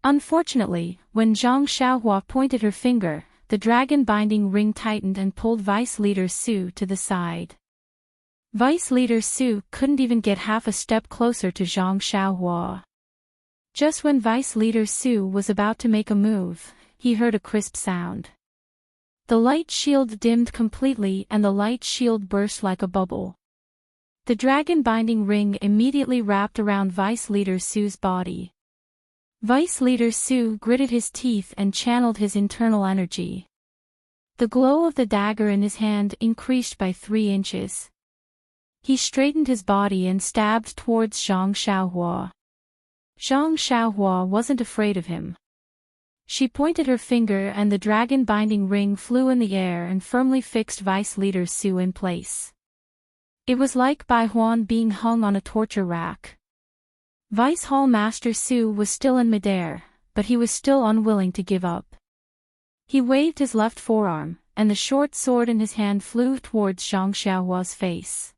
Unfortunately, when Zhang Xiaohua pointed her finger, the dragon binding ring tightened and pulled Vice Leader Su to the side. Vice Leader Su couldn't even get half a step closer to Zhang Xiaohua. Just when Vice Leader Su was about to make a move, he heard a crisp sound. The light shield dimmed completely and the light shield burst like a bubble. The dragon binding ring immediately wrapped around Vice Leader Su's body. Vice Leader Su gritted his teeth and channeled his internal energy. The glow of the dagger in his hand increased by 3 inches. He straightened his body and stabbed towards Zhang Xiaohua. Zhang Xiaohua wasn't afraid of him. She pointed her finger and the dragon binding ring flew in the air and firmly fixed Vice Leader Su in place. It was like Bai Huan being hung on a torture rack. Vice Hall Master Su was still in midair, but he was still unwilling to give up. He waved his left forearm, and the short sword in his hand flew towards Zhang Xiaohua's face.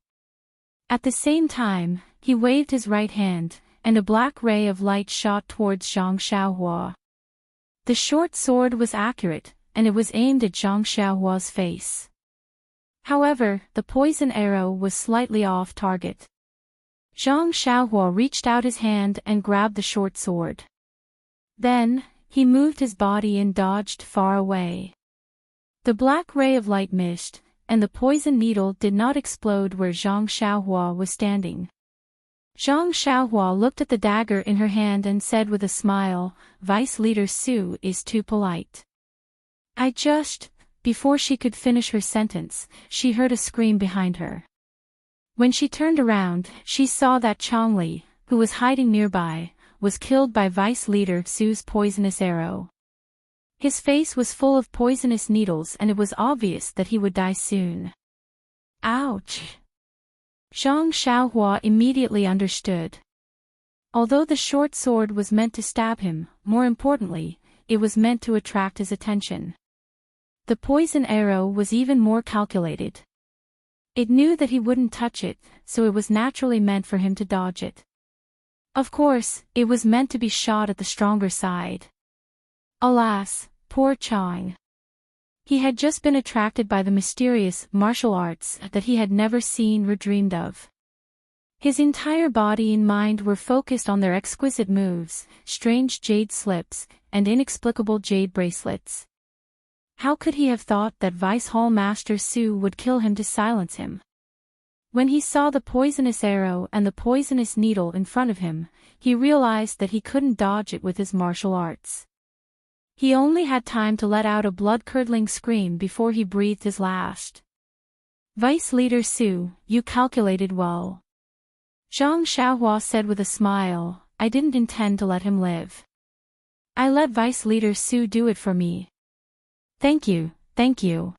At the same time, he waved his right hand, and a black ray of light shot towards Zhang Xiaohua. The short sword was accurate, and it was aimed at Zhang Xiaohua's face. However, the poison arrow was slightly off target. Zhang Xiaohua reached out his hand and grabbed the short sword. Then, he moved his body and dodged far away. The black ray of light missed, and the poison needle did not explode where Zhang Xiaohua was standing. Zhang Xiaohua looked at the dagger in her hand and said with a smile, "Vice Leader Su is too polite. I just before she could finish her sentence, she heard a scream behind her. When she turned around, she saw that Chongli, who was hiding nearby, was killed by Vice Leader Su's poisonous arrow. His face was full of poisonous needles and it was obvious that he would die soon. Ouch! Zhang Xiaohua immediately understood. Although the short sword was meant to stab him, more importantly, it was meant to attract his attention. The poison arrow was even more calculated. It knew that he wouldn't touch it, so it was naturally meant for him to dodge it. Of course, it was meant to be shot at the stronger side. Alas, poor Chang. He had just been attracted by the mysterious martial arts that he had never seen or dreamed of. His entire body and mind were focused on their exquisite moves, strange jade slips, and inexplicable jade bracelets. How could he have thought that Vice Hall Master Su would kill him to silence him? When he saw the poisonous arrow and the poisonous needle in front of him, he realized that he couldn't dodge it with his martial arts. He only had time to let out a blood-curdling scream before he breathed his last. Vice Leader Su, you calculated well. Zhang Xiaohua said with a smile, I didn't intend to let him live. I let Vice Leader Su do it for me. Thank you, thank you.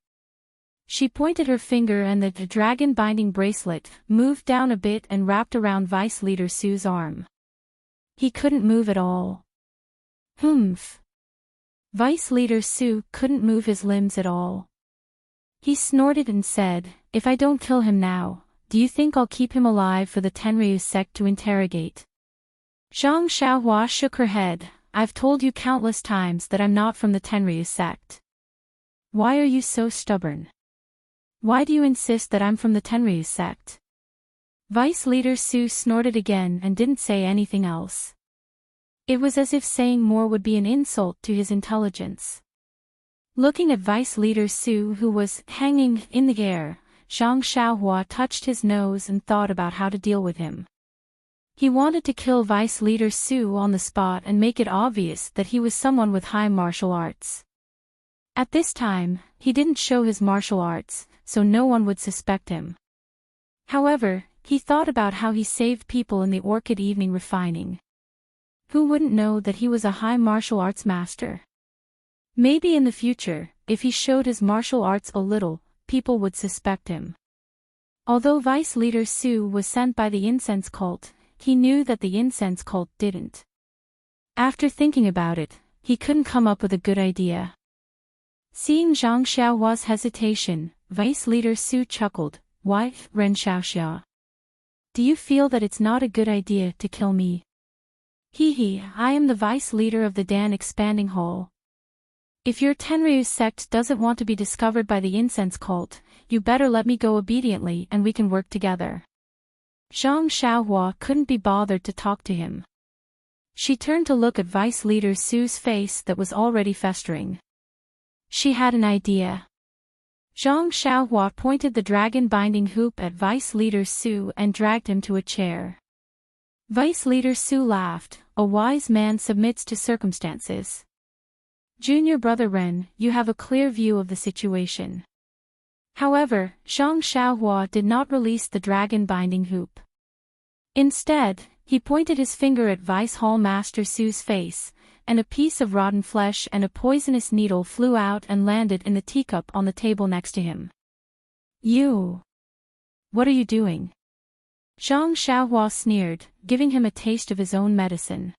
She pointed her finger and the dragon binding bracelet moved down a bit and wrapped around Vice Leader Su's arm. He couldn't move at all. Humph. Vice Leader Su couldn't move his limbs at all. He snorted and said, if I don't kill him now, do you think I'll keep him alive for the Tenryu sect to interrogate? Zhang Xiaohua shook her head, I've told you countless times that I'm not from the Tenryu sect. Why are you so stubborn? Why do you insist that I'm from the Tenryu sect? Vice Leader Su snorted again and didn't say anything else. It was as if saying more would be an insult to his intelligence. Looking at Vice Leader Su who was hanging in the air, Zhang Xiaohua touched his nose and thought about how to deal with him. He wanted to kill Vice Leader Su on the spot and make it obvious that he was someone with high martial arts. At this time, he didn't show his martial arts, so no one would suspect him. However, he thought about how he saved people in the Orchid Evening Refining. Who wouldn't know that he was a high martial arts master? Maybe in the future, if he showed his martial arts a little, people would suspect him. Although Vice Leader Su was sent by the incense cult, he knew that the incense cult didn't. After thinking about it, he couldn't come up with a good idea. Seeing Zhang Xiaohua's hesitation, Vice Leader Su chuckled, Why, Ren Xiaoxia? Do you feel that it's not a good idea to kill me? Hee, I am the Vice Leader of the Dan Expanding Hall. If your Tenryu sect doesn't want to be discovered by the incense cult, you better let me go obediently and we can work together. Zhang Xiaohua couldn't be bothered to talk to him. She turned to look at Vice Leader Su's face that was already festering. She had an idea. Zhang Xiaohua pointed the dragon binding hoop at Vice Leader Su and dragged him to a chair. Vice Leader Su laughed, a wise man submits to circumstances. Junior brother Ren, you have a clear view of the situation. However, Zhang Xiaohua did not release the dragon binding hoop. Instead, he pointed his finger at Vice Hall Master Su's face, and a piece of rotten flesh and a poisonous needle flew out and landed in the teacup on the table next to him. You! What are you doing? Zhang Xiaohua sneered, giving him a taste of his own medicine.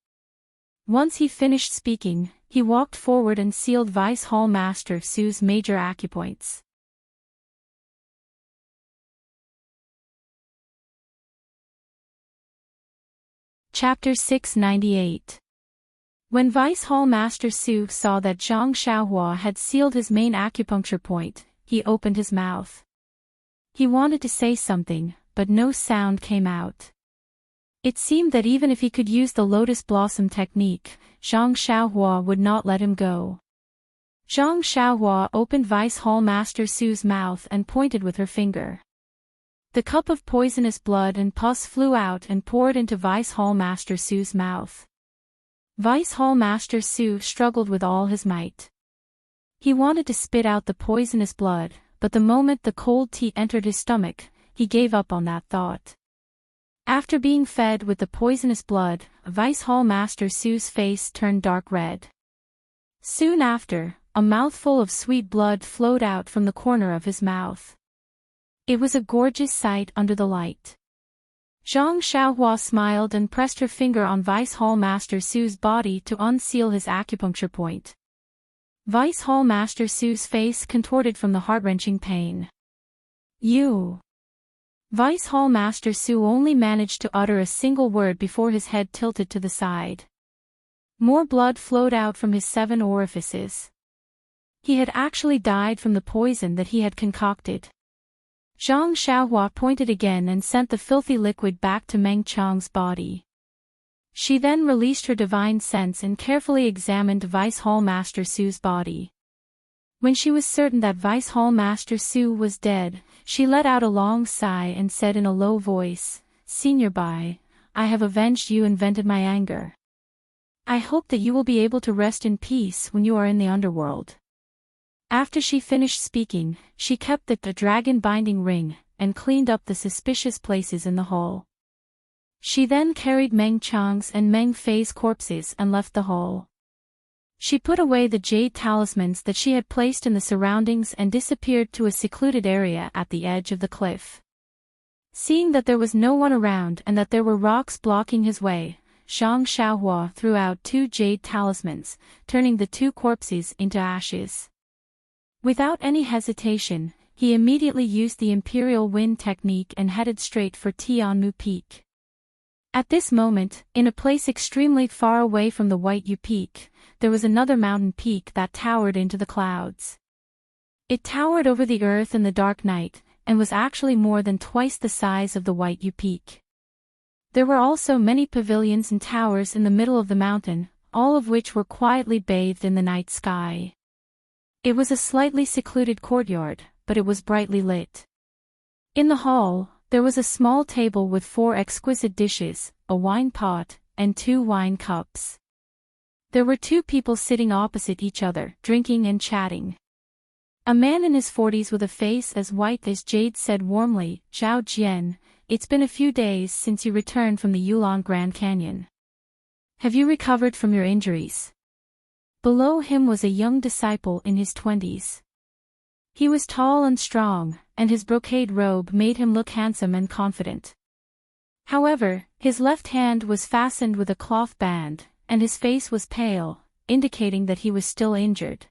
Once he finished speaking, he walked forward and sealed Vice Hall Master Su's major acupoints. Chapter 698. When Vice Hall Master Su saw that Zhang Xiaohua had sealed his main acupuncture point, he opened his mouth. He wanted to say something, but no sound came out. It seemed that even if he could use the lotus blossom technique, Zhang Xiaohua would not let him go. Zhang Xiaohua opened Vice Hall Master Su's mouth and pointed with her finger. The cup of poisonous blood and pus flew out and poured into Vice Hall Master Su's mouth. Vice Hall Master Su struggled with all his might. He wanted to spit out the poisonous blood, but the moment the cold tea entered his stomach, he gave up on that thought. After being fed with the poisonous blood, Vice Hall Master Sue's face turned dark red. Soon after, a mouthful of sweet blood flowed out from the corner of his mouth. It was a gorgeous sight under the light. Zhang Xiaohua smiled and pressed her finger on Vice Hall Master Sue's body to unseal his acupuncture point. Vice Hall Master Sue's face contorted from the heart-wrenching pain. "You." Vice Hall Master Su only managed to utter a single word before his head tilted to the side. More blood flowed out from his 7 orifices. He had actually died from the poison that he had concocted. Zhang Xiaohua pointed again and sent the filthy liquid back to Meng Chang's body. She then released her divine sense and carefully examined Vice Hall Master Su's body. When she was certain that Vice Hall Master Su was dead, she let out a long sigh and said in a low voice, "Senior Bai, I have avenged you and vented my anger. I hope that you will be able to rest in peace when you are in the underworld." After she finished speaking, she kept the dragon binding ring, and cleaned up the suspicious places in the hall. She then carried Meng Chang's and Meng Fei's corpses and left the hall. She put away the jade talismans that she had placed in the surroundings and disappeared to a secluded area at the edge of the cliff. Seeing that there was no one around and that there were rocks blocking his way, Zhang Xiaohua threw out 2 jade talismans, turning the 2 corpses into ashes. Without any hesitation, he immediately used the Imperial Wind technique and headed straight for Tianmu Peak. At this moment, in a place extremely far away from the White Yu Peak, there was another mountain peak that towered into the clouds. It towered over the earth in the dark night, and was actually more than twice the size of the White Yu Peak. There were also many pavilions and towers in the middle of the mountain, all of which were quietly bathed in the night sky. It was a slightly secluded courtyard, but it was brightly lit. In the hall, there was a small table with 4 exquisite dishes, a wine pot, and 2 wine cups. There were 2 people sitting opposite each other, drinking and chatting. A man in his 40s with a face as white as jade said warmly, "Zhao Jian, it's been a few days since you returned from the Yulon Grand Canyon. Have you recovered from your injuries?" Below him was a young disciple in his 20s. He was tall and strong, and his brocade robe made him look handsome and confident. However, his left hand was fastened with a cloth band, and his face was pale, indicating that he was still injured.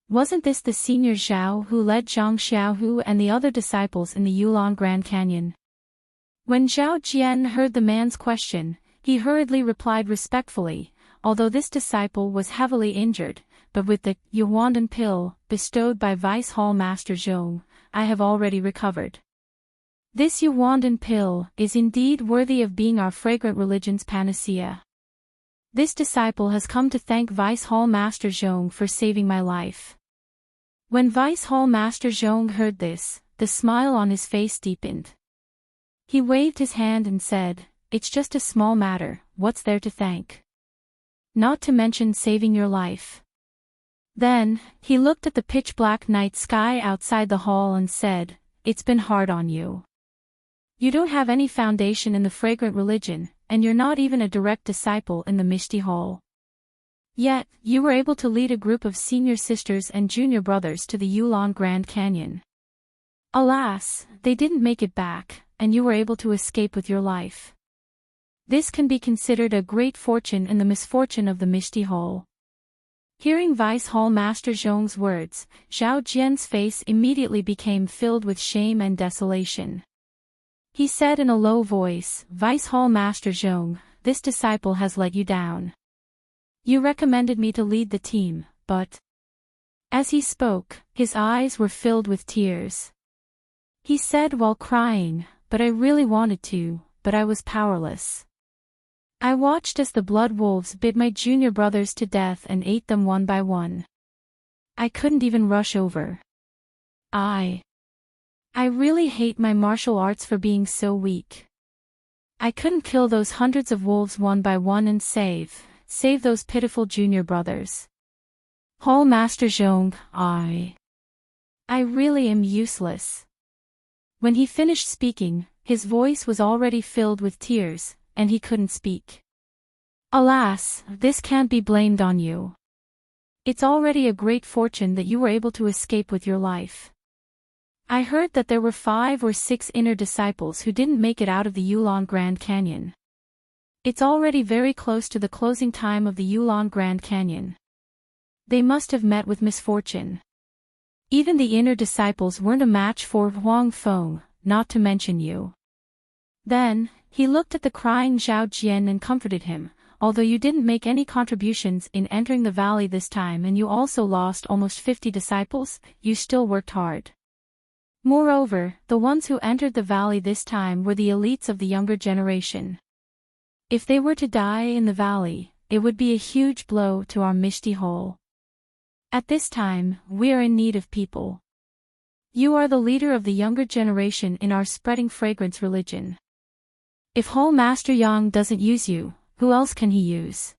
Wasn't this the senior Zhao who led Zhang Xiaohu and the other disciples in the Yulon Grand Canyon? When Zhao Jian heard the man's question, he hurriedly replied respectfully, although this disciple was heavily injured, but with the Yuandan pill bestowed by Vice Hall Master Zhong, I have already recovered. This Yuandan pill is indeed worthy of being our fragrant religion's panacea. This disciple has come to thank Vice Hall Master Zhong for saving my life. When Vice Hall Master Zhong heard this, the smile on his face deepened. He waved his hand and said, "It's just a small matter, what's there to thank? Not to mention saving your life." Then, he looked at the pitch-black night sky outside the hall and said, "It's been hard on you. You don't have any foundation in the fragrant religion, and you're not even a direct disciple in the Mishti Hall. Yet, you were able to lead a group of senior sisters and junior brothers to the Yulon Grand Canyon. Alas, they didn't make it back, and you were able to escape with your life. This can be considered a great fortune in the misfortune of the Mishti Hall." Hearing Vice Hall Master Zhong's words, Zhao Jian's face immediately became filled with shame and desolation. He said in a low voice, "Vice Hall Master Zhong, this disciple has let you down. You recommended me to lead the team, but..." As he spoke, his eyes were filled with tears. He said while crying, "But I really wanted to, but I was powerless. I watched as the blood wolves bit my junior brothers to death and ate them one by one. I couldn't even rush over. I really hate my martial arts for being so weak. I couldn't kill those hundreds of wolves one by one and save those pitiful junior brothers. Hall Master Zhong, I really am useless. When he finished speaking, his voice was already filled with tears, and he couldn't speak. Alas, this can't be blamed on you. It's already a great fortune that you were able to escape with your life. I heard that there were 5 or 6 inner disciples who didn't make it out of the Yulon Grand Canyon. It's already very close to the closing time of the Yulon Grand Canyon. They must have met with misfortune. Even the inner disciples weren't a match for Huang Feng, not to mention you. Then, he looked at the crying Zhao Jian and comforted him. Although you didn't make any contributions in entering the valley this time and you also lost almost 50 disciples, you still worked hard. Moreover, the ones who entered the valley this time were the elites of the younger generation. If they were to die in the valley, it would be a huge blow to our Mishti Hole. At this time, we are in need of people. You are the leader of the younger generation in our spreading fragrance religion. If Hall Master Yang doesn't use you, who else can he use?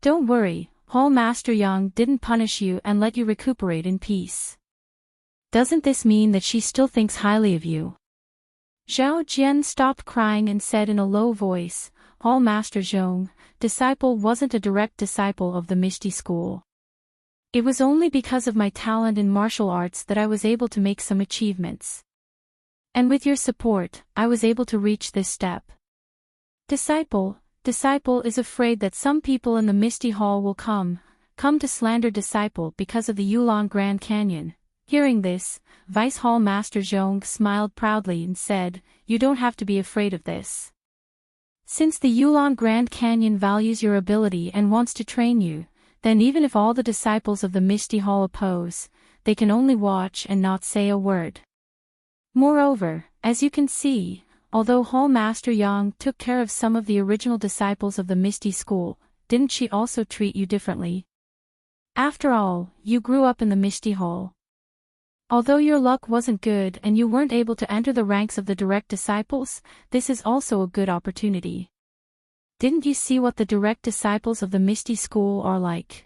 Don't worry, Hall Master Yang didn't punish you and let you recuperate in peace. Doesn't this mean that she still thinks highly of you? Zhao Jian stopped crying and said in a low voice, Hall Master Zhong, disciple wasn't a direct disciple of the Mishti school. It was only because of my talent in martial arts that I was able to make some achievements. And with your support, I was able to reach this step. Disciple is afraid that some people in the Misty Hall will come to slander disciple because of the Yulon Grand Canyon. Hearing this, Vice Hall Master Zhong smiled proudly and said, you don't have to be afraid of this. Since the Yulon Grand Canyon values your ability and wants to train you, then even if all the disciples of the Misty Hall oppose, they can only watch and not say a word. Moreover, as you can see, although Hall Master Yang took care of some of the original disciples of the Misty School, didn't she also treat you differently? After all, you grew up in the Misty Hall. Although your luck wasn't good and you weren't able to enter the ranks of the direct disciples, this is also a good opportunity. Didn't you see what the direct disciples of the Misty School are like?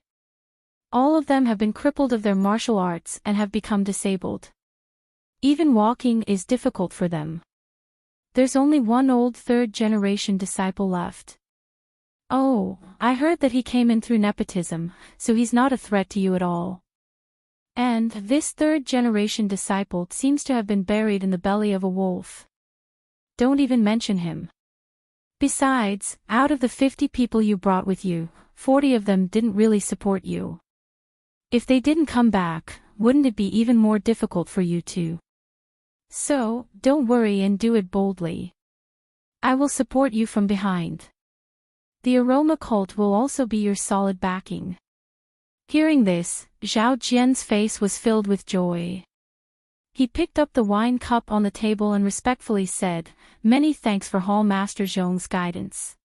All of them have been crippled of their martial arts and have become disabled. Even walking is difficult for them. There's only one old third-generation disciple left. Oh, I heard that he came in through nepotism, so he's not a threat to you at all. And this third-generation disciple seems to have been buried in the belly of a wolf. Don't even mention him. Besides, out of the 50 people you brought with you, 40 of them didn't really support you. If they didn't come back, wouldn't it be even more difficult for you too? So, don't worry and do it boldly. I will support you from behind. The aroma cult will also be your solid backing. Hearing this, Zhao Jian's face was filled with joy. He picked up the wine cup on the table and respectfully said, many thanks for Hall Master Zhong's guidance.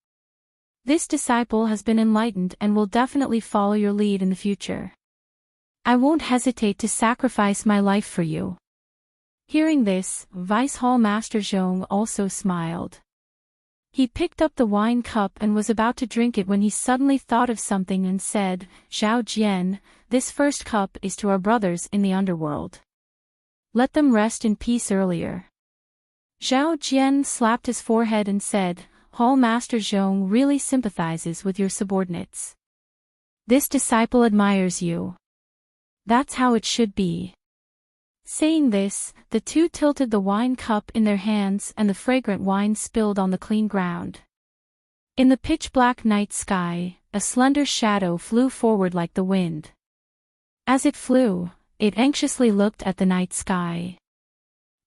This disciple has been enlightened and will definitely follow your lead in the future. I won't hesitate to sacrifice my life for you. Hearing this, Vice Hall Master Zhong also smiled. He picked up the wine cup and was about to drink it when he suddenly thought of something and said, Zhao Jian, this first cup is to our brothers in the underworld. Let them rest in peace earlier. Zhao Jian slapped his forehead and said, Hall Master Zhong really sympathizes with your subordinates. This disciple admires you. That's how it should be. Saying this, the two tilted the wine cup in their hands and the fragrant wine spilled on the clean ground. In the pitch-black night sky, a slender shadow flew forward like the wind. As it flew, it anxiously looked at the night sky.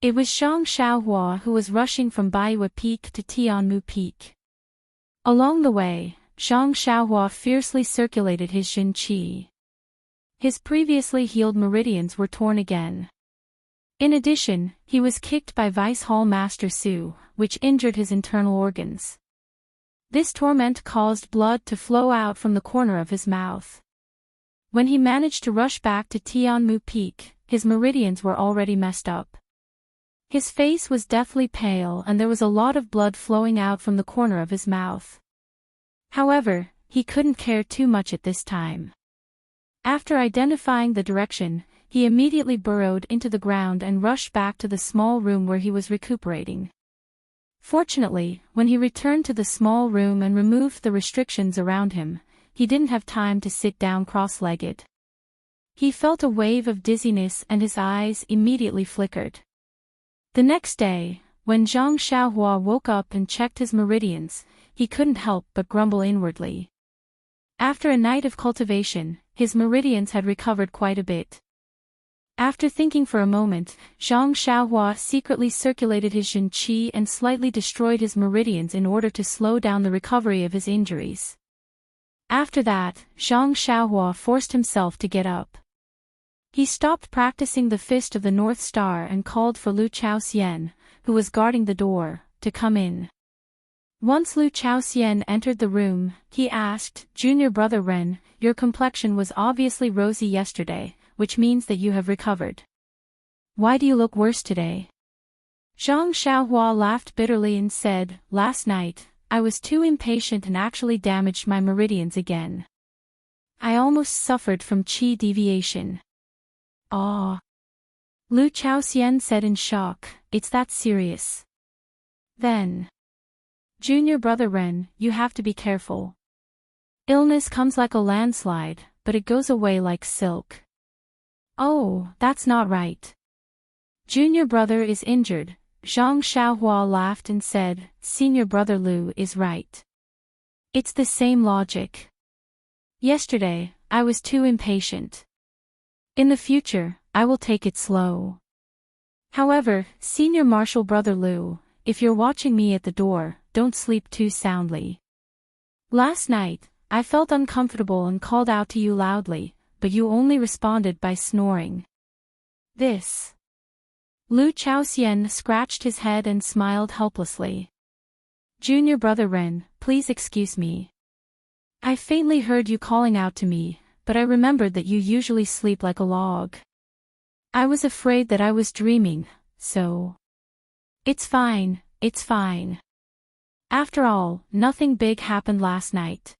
It was Zhang Xiaohua who was rushing from Baiwa Peak to Tianmu Peak. Along the way, Zhang Xiaohua fiercely circulated his Jin Qi. His previously healed meridians were torn again. In addition, he was kicked by Vice Hall Master Su, which injured his internal organs. This torment caused blood to flow out from the corner of his mouth. When he managed to rush back to Tianmu Peak, his meridians were already messed up. His face was deathly pale and there was a lot of blood flowing out from the corner of his mouth. However, he couldn't care too much at this time. After identifying the direction, he immediately burrowed into the ground and rushed back to the small room where he was recuperating. Fortunately, when he returned to the small room and removed the restrictions around him, he didn't have time to sit down cross-legged. He felt a wave of dizziness and his eyes immediately flickered. The next day, when Zhang Xiaohua woke up and checked his meridians, he couldn't help but grumble inwardly. After a night of cultivation, his meridians had recovered quite a bit. After thinking for a moment, Zhang Xiaohua secretly circulated his Jin Qi and slightly destroyed his meridians in order to slow down the recovery of his injuries. After that, Zhang Xiaohua forced himself to get up. He stopped practicing the Fist of the North Star and called for Lu Chaoxian, who was guarding the door, to come in. Once Lu Chaoxian entered the room, he asked, "Junior brother Ren, your complexion was obviously rosy yesterday, which means that you have recovered. Why do you look worse today?" Zhang Xiaohua laughed bitterly and said, "Last night, I was too impatient and actually damaged my meridians again. I almost suffered from qi deviation." "Ah." Lu Chaoxian said in shock, "It's that serious?" Then, "Junior brother Ren, you have to be careful. Illness comes like a landslide, but it goes away like silk." "Oh, that's not right. Junior brother is injured." Zhang Xiaohua laughed and said, "Senior brother Lu is right. It's the same logic. Yesterday, I was too impatient. In the future, I will take it slow. However, Senior Marshal brother Lu, if you're watching me at the door, don't sleep too soundly. Last night, I felt uncomfortable and called out to you loudly, but you only responded by snoring." This. Lu Chaoxian scratched his head and smiled helplessly. "Junior brother Ren, please excuse me. I faintly heard you calling out to me, but I remembered that you usually sleep like a log. I was afraid that I was dreaming, so..." It's fine. After all, nothing big happened last night,"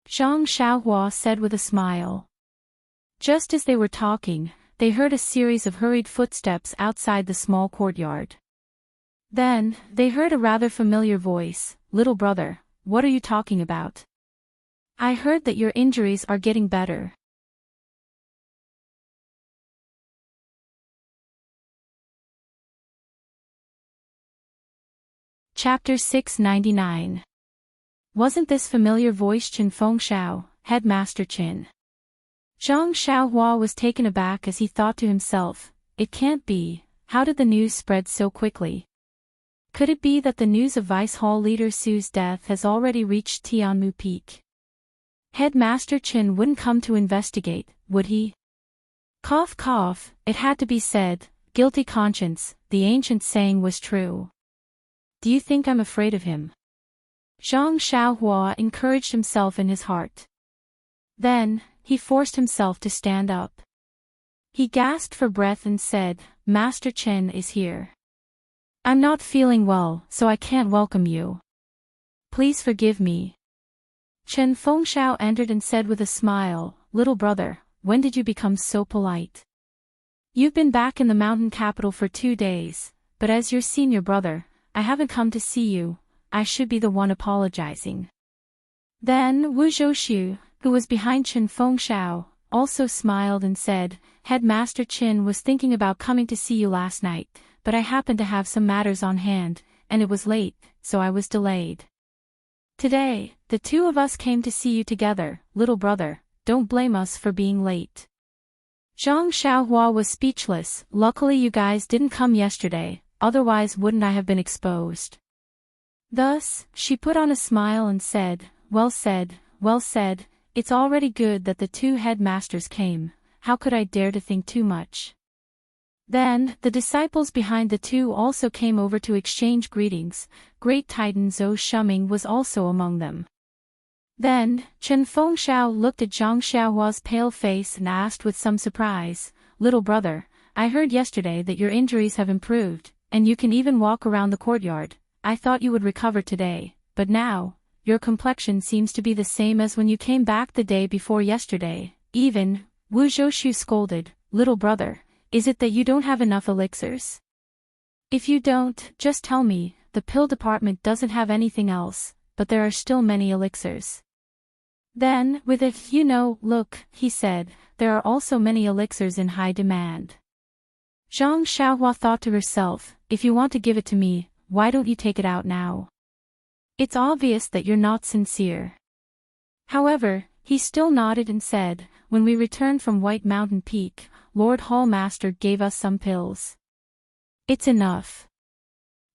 Zhang Xiaohua said with a smile. Just as they were talking, they heard a series of hurried footsteps outside the small courtyard. Then, they heard a rather familiar voice, "Little brother, what are you talking about? I heard that your injuries are getting better." Chapter 699. Wasn't this familiar voice Qin Fengshao, Headmaster Qin? Zhang Xiaohua was taken aback as he thought to himself, "It can't be, how did the news spread so quickly? Could it be that the news of Vice Hall leader Su's death has already reached Tianmu Peak? Headmaster Qin wouldn't come to investigate, would he?" Cough cough, it had to be said, guilty conscience, the ancient saying was true. "Do you think I'm afraid of him?" Zhang Xiaohua encouraged himself in his heart. Then, he forced himself to stand up. He gasped for breath and said, "Master Chen is here. I'm not feeling well, so I can't welcome you. Please forgive me." Chen Fengshao entered and said with a smile, "Little brother, when did you become so polite? You've been back in the mountain capital for 2 days, but as your senior brother, I haven't come to see you. I should be the one apologizing." Then Wu Zhouxiu, who was behind Chen Fengshao, also smiled and said, "Headmaster Qin was thinking about coming to see you last night, but I happened to have some matters on hand, and it was late, so I was delayed. Today, the two of us came to see you together. Little brother, don't blame us for being late." Zhang Xiaohua was speechless. "Luckily you guys didn't come yesterday, otherwise wouldn't I have been exposed?" Thus, she put on a smile and said, well said, it's already good that the 2 headmasters came, how could I dare to think too much?" Then, the disciples behind the 2 also came over to exchange greetings. Great Titan Zhou Shuming was also among them. Then, Chen Fengshao looked at Zhang Xiaohua's pale face and asked with some surprise, "Little brother, I heard yesterday that your injuries have improved, and you can even walk around the courtyard. I thought you would recover today, but now, your complexion seems to be the same as when you came back the day before yesterday, even, Wu Zhoushu scolded, little brother, is it that you don't have enough elixirs? If you don't, just tell me, the pill department doesn't have anything else, but there are still many elixirs. Then, with a, look, he said, there are also many elixirs in high demand. Zhang Xiaohua thought to herself, if you want to give it to me, why don't you take it out now? It's obvious that you're not sincere. However, he still nodded and said, when we returned from White Mountain Peak, Lord Hallmaster gave us some pills. It's enough.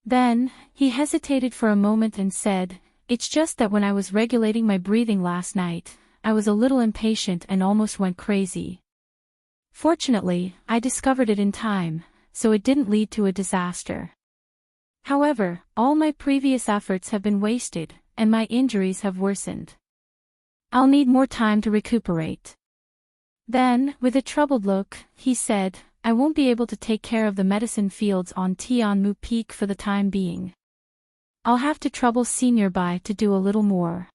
Then, he hesitated for a moment and said, it's just that when I was regulating my breathing last night, I was a little impatient and almost went crazy. Fortunately, I discovered it in time, so it didn't lead to a disaster. However, all my previous efforts have been wasted, and my injuries have worsened. I'll need more time to recuperate. Then, with a troubled look, he said, I won't be able to take care of the medicine fields on Tianmu Peak for the time being. I'll have to trouble Senior Bai to do a little more.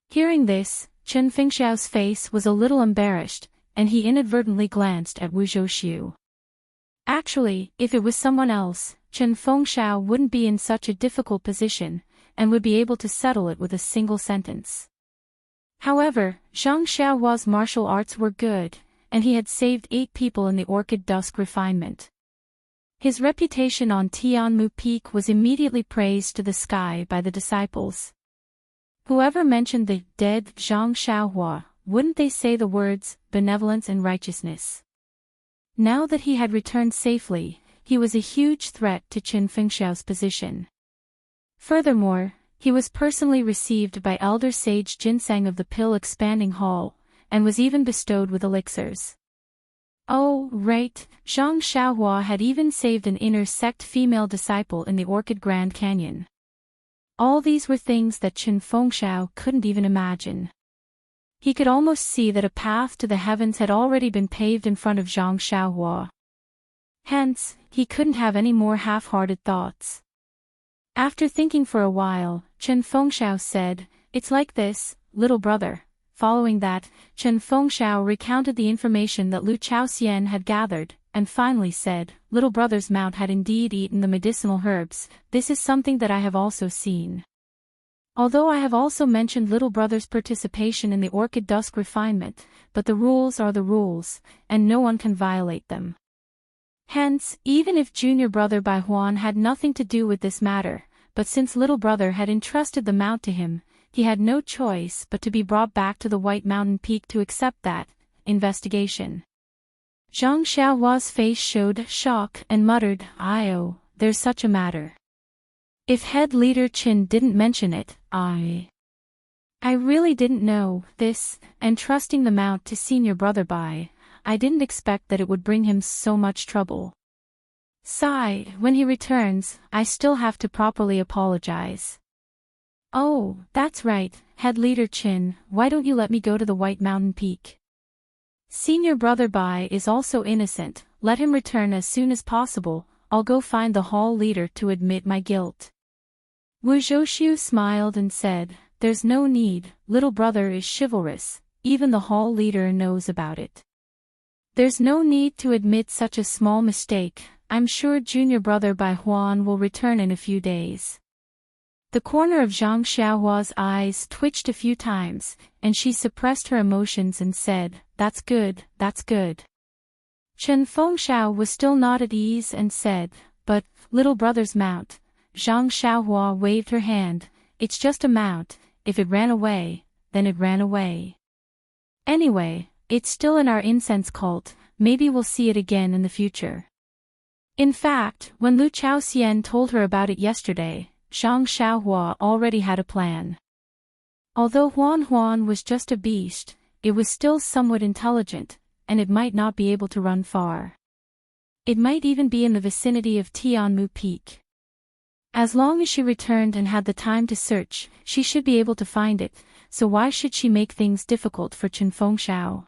Hearing this, Chen Fengxiao's face was a little embarrassed, and he inadvertently glanced at Wu Zhoushu. Actually, if it was someone else, Chen Fengxiao wouldn't be in such a difficult position, and would be able to settle it with a single sentence. However, Zhang Xiaohua's martial arts were good, and he had saved 8 people in the Orchid Dusk refinement. His reputation on Tianmu Peak was immediately praised to the sky by the disciples. Whoever mentioned the dead Zhang Xiaohua, wouldn't they say the words, benevolence and righteousness? Now that he had returned safely, he was a huge threat to Chen Fengxiao's position. Furthermore, he was personally received by Elder Sage Ginseng of the Pill Expanding Hall, and was even bestowed with elixirs. Oh, right, Zhang Xiaohua had even saved an inner sect female disciple in the Orchid Grand Canyon. All these were things that Chen Fengxiao couldn't even imagine. He could almost see that a path to the heavens had already been paved in front of Zhang Xiaohua. Hence, he couldn't have any more half-hearted thoughts. After thinking for a while, Chen Fengxiao said, it's like this, little brother. Following that, Chen Fengxiao recounted the information that Lu Chaoxian had gathered, and finally said, little brother's mount had indeed eaten the medicinal herbs. This is something that I have also seen. Although I have also mentioned little brother's participation in the Orchid Dusk refinement, but the rules are the rules, and no one can violate them. Hence, even if junior brother Bai Huan had nothing to do with this matter, but since little brother had entrusted the mount to him, he had no choice but to be brought back to the White Mountain Peak to accept that investigation. Zhang Xiaohua's face showed shock and muttered, "Oh, there's such a matter. If head leader Qin didn't mention it, I really didn't know this, and trusting the mount to senior brother Bai, I didn't expect that it would bring him so much trouble. Sigh, when he returns, I still have to properly apologize." "Oh, that's right, head leader Qin, why don't you let me go to the White Mountain Peak? Senior brother Bai is also innocent, let him return as soon as possible, I'll go find the hall leader to admit my guilt." Wu Zhoushu smiled and said, "There's no need, little brother is chivalrous, even the hall leader knows about it. There's no need to admit such a small mistake, I'm sure junior brother Bai Huan will return in a few days." The corner of Zhang Xiaohua's eyes twitched a few times, and she suppressed her emotions and said, "That's good, that's good." Chen Fengxiao was still not at ease and said, "But, little brother's mount." Zhang Xiaohua waved her hand, "It's just a mount, if it ran away, then it ran away. Anyway, it's still in our incense cult, maybe we'll see it again in the future." In fact, when Lu Chaoxian told her about it yesterday, Zhang Xiaohua already had a plan. Although Huan was just a beast, it was still somewhat intelligent, and it might not be able to run far. It might even be in the vicinity of Tianmu Peak. As long as she returned and had the time to search, she should be able to find it, so why should she make things difficult for Chen Fengxiao?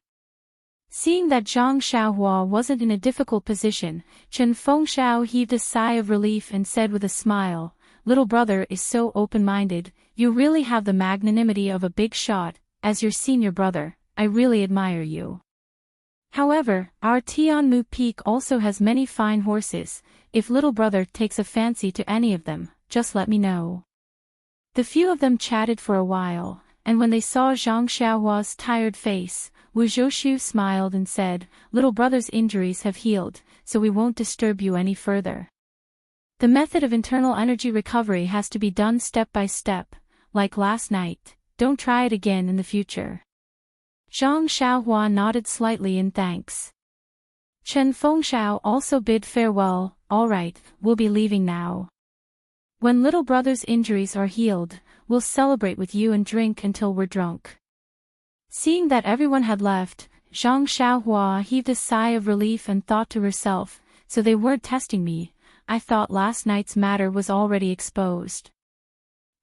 Seeing that Zhang Xiaohua wasn't in a difficult position, Chen Fengxiao heaved a sigh of relief and said with a smile, "Little brother is so open-minded, you really have the magnanimity of a big shot, as your senior brother, I really admire you. However, our Tianmu Peak also has many fine horses. If little brother takes a fancy to any of them, just let me know. The few of them chatted for a while, and when they saw Zhang Xiaohua's tired face, Wu Zhoushu smiled and said, "Little brother's injuries have healed, so we won't disturb you any further. The method of internal energy recovery has to be done step by step, like last night. Don't try it again in the future." Zhang Xiaohua nodded slightly in thanks. Chen Fengxiao also bid farewell. "All right, we'll be leaving now. When little brother's injuries are healed, we'll celebrate with you and drink until we're drunk." Seeing that everyone had left, Zhang Xiaohua heaved a sigh of relief and thought to herself, "So they weren't testing me. I thought last night's matter was already exposed."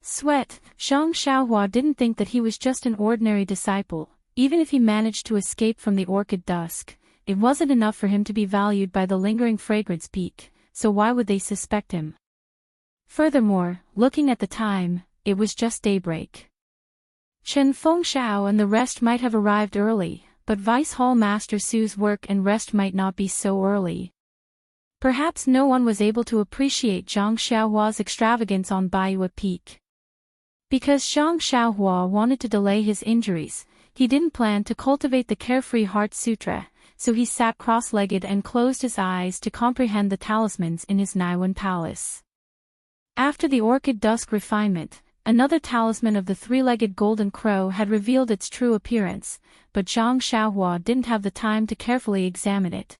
Sweat, Zhang Xiaohua didn't think that he was just an ordinary disciple. Even if he managed to escape from the orchid dusk, it wasn't enough for him to be valued by the lingering fragrance peak, so why would they suspect him? Furthermore, looking at the time, it was just daybreak. Chen Fengxiao and the rest might have arrived early, but Vice Hall Master Su's work and rest might not be so early. Perhaps no one was able to appreciate Zhang Xiaohua's extravagance on Baiyu Peak. Because Zhang Xiaohua wanted to delay his injuries, he didn't plan to cultivate the Carefree Heart Sutra, so he sat cross-legged and closed his eyes to comprehend the talismans in his Naiwan palace. After the orchid dusk refinement, another talisman of the three-legged golden crow had revealed its true appearance, but Zhang Xiaohua didn't have the time to carefully examine it.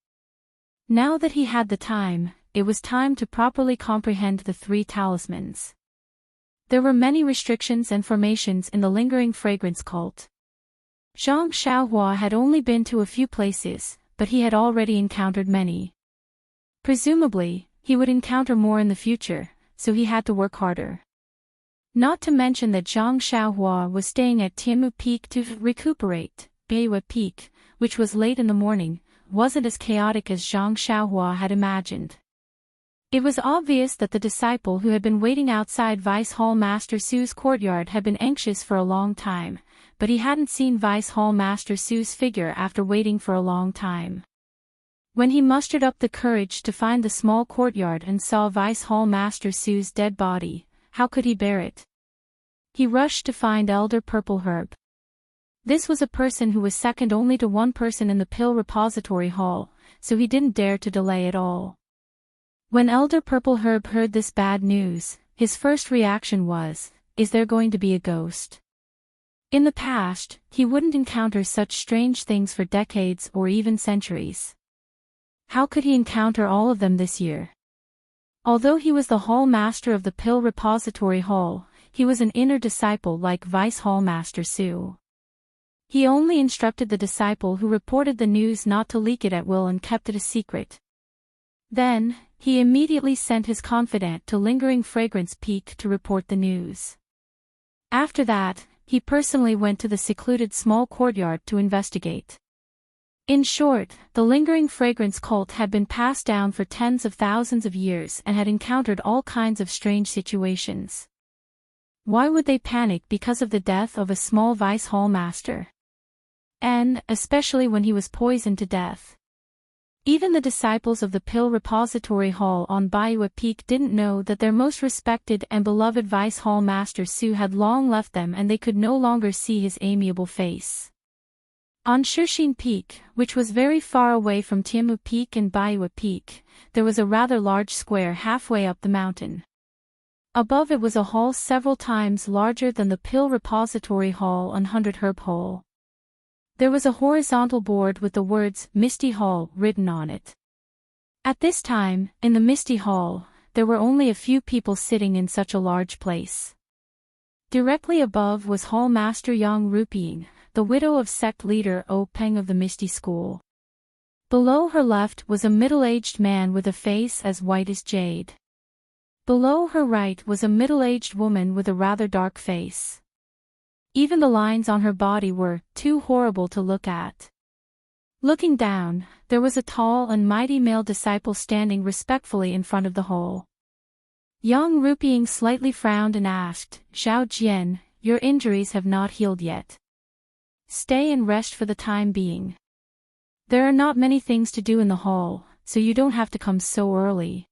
Now that he had the time, it was time to properly comprehend the three talismans. There were many restrictions and formations in the lingering fragrance cult. Zhang Xiaohua had only been to a few places, but he had already encountered many. Presumably, he would encounter more in the future, so he had to work harder. Not to mention that Zhang Xiaohua was staying at Tianmu Peak to recuperate. Baiyu Peak, which was late in the morning, wasn't as chaotic as Zhang Xiaohua had imagined. It was obvious that the disciple who had been waiting outside Vice Hall Master Su's courtyard had been anxious for a long time, but he hadn't seen Vice Hall Master Su's figure after waiting for a long time. When he mustered up the courage to find the small courtyard and saw Vice Hall Master Su's dead body, how could he bear it? He rushed to find Elder Purple Herb. This was a person who was second only to one person in the Pill Repository Hall, so he didn't dare to delay at all. When Elder Purple Herb heard this bad news, his first reaction was, "Is there going to be a ghost?" In the past, he wouldn't encounter such strange things for decades or even centuries. How could he encounter all of them this year? Although he was the Hall Master of the Pill Repository Hall, he was an inner disciple like Vice Hall Master Su. He only instructed the disciple who reported the news not to leak it at will and kept it a secret. Then, he immediately sent his confidant to Lingering Fragrance Peak to report the news. After that, he personally went to the secluded small courtyard to investigate. In short, the Lingering Fragrance cult had been passed down for tens of thousands of years and had encountered all kinds of strange situations. Why would they panic because of the death of a small Vice Hall Master? And, especially when he was poisoned to death. Even the disciples of the Pill Repository Hall on Baiyu Peak didn't know that their most respected and beloved Vice Hall Master Su had long left them and they could no longer see his amiable face. On Shixin Peak, which was very far away from Tianmu Peak and Baiyu Peak, there was a rather large square halfway up the mountain. Above it was a hall several times larger than the Pill Repository Hall on 100 Herb Hall. There was a horizontal board with the words Misty Hall written on it. At this time, in the Misty Hall, there were only a few people sitting in such a large place. Directly above was Hall Master Yang Rupiying, the widow of sect leader O Peng of the Misty School. Below her left was a middle-aged man with a face as white as jade. Below her right was a middle-aged woman with a rather dark face. Even the lines on her body were too horrible to look at. Looking down, there was a tall and mighty male disciple standing respectfully in front of the hole. Yang Rupiying slightly frowned and asked, "Zhao Jian, your injuries have not healed yet." Stay and rest for the time being. There are not many things to do in the hall, so you don't have to come so early.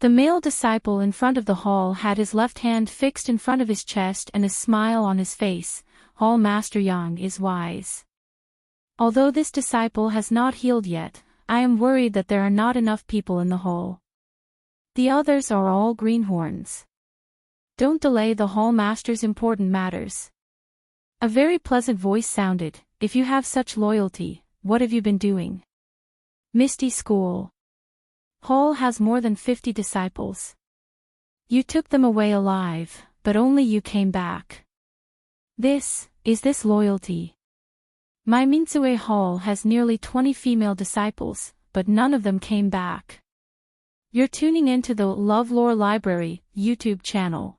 The male disciple in front of the hall had his left hand fixed in front of his chest and a smile on his face. Hall Master Yang is wise. Although this disciple has not healed yet, I am worried that there are not enough people in the hall. The others are all greenhorns. Don't delay the hall master's important matters. A very pleasant voice sounded. If you have such loyalty, what have you been doing? Misty School. Hall has more than 50 disciples. You took them away alive, but only you came back. Is this loyalty? My Minsue Hall has nearly 20 female disciples, but none of them came back. You're tuning into the LoveLore Library YouTube channel.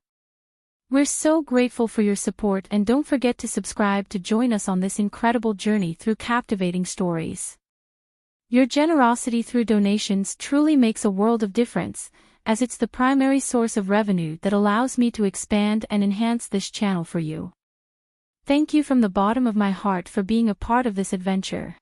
We're so grateful for your support, and don't forget to subscribe to join us on this incredible journey through captivating stories. Your generosity through donations truly makes a world of difference, as it's the primary source of revenue that allows me to expand and enhance this channel for you. Thank you from the bottom of my heart for being a part of this adventure.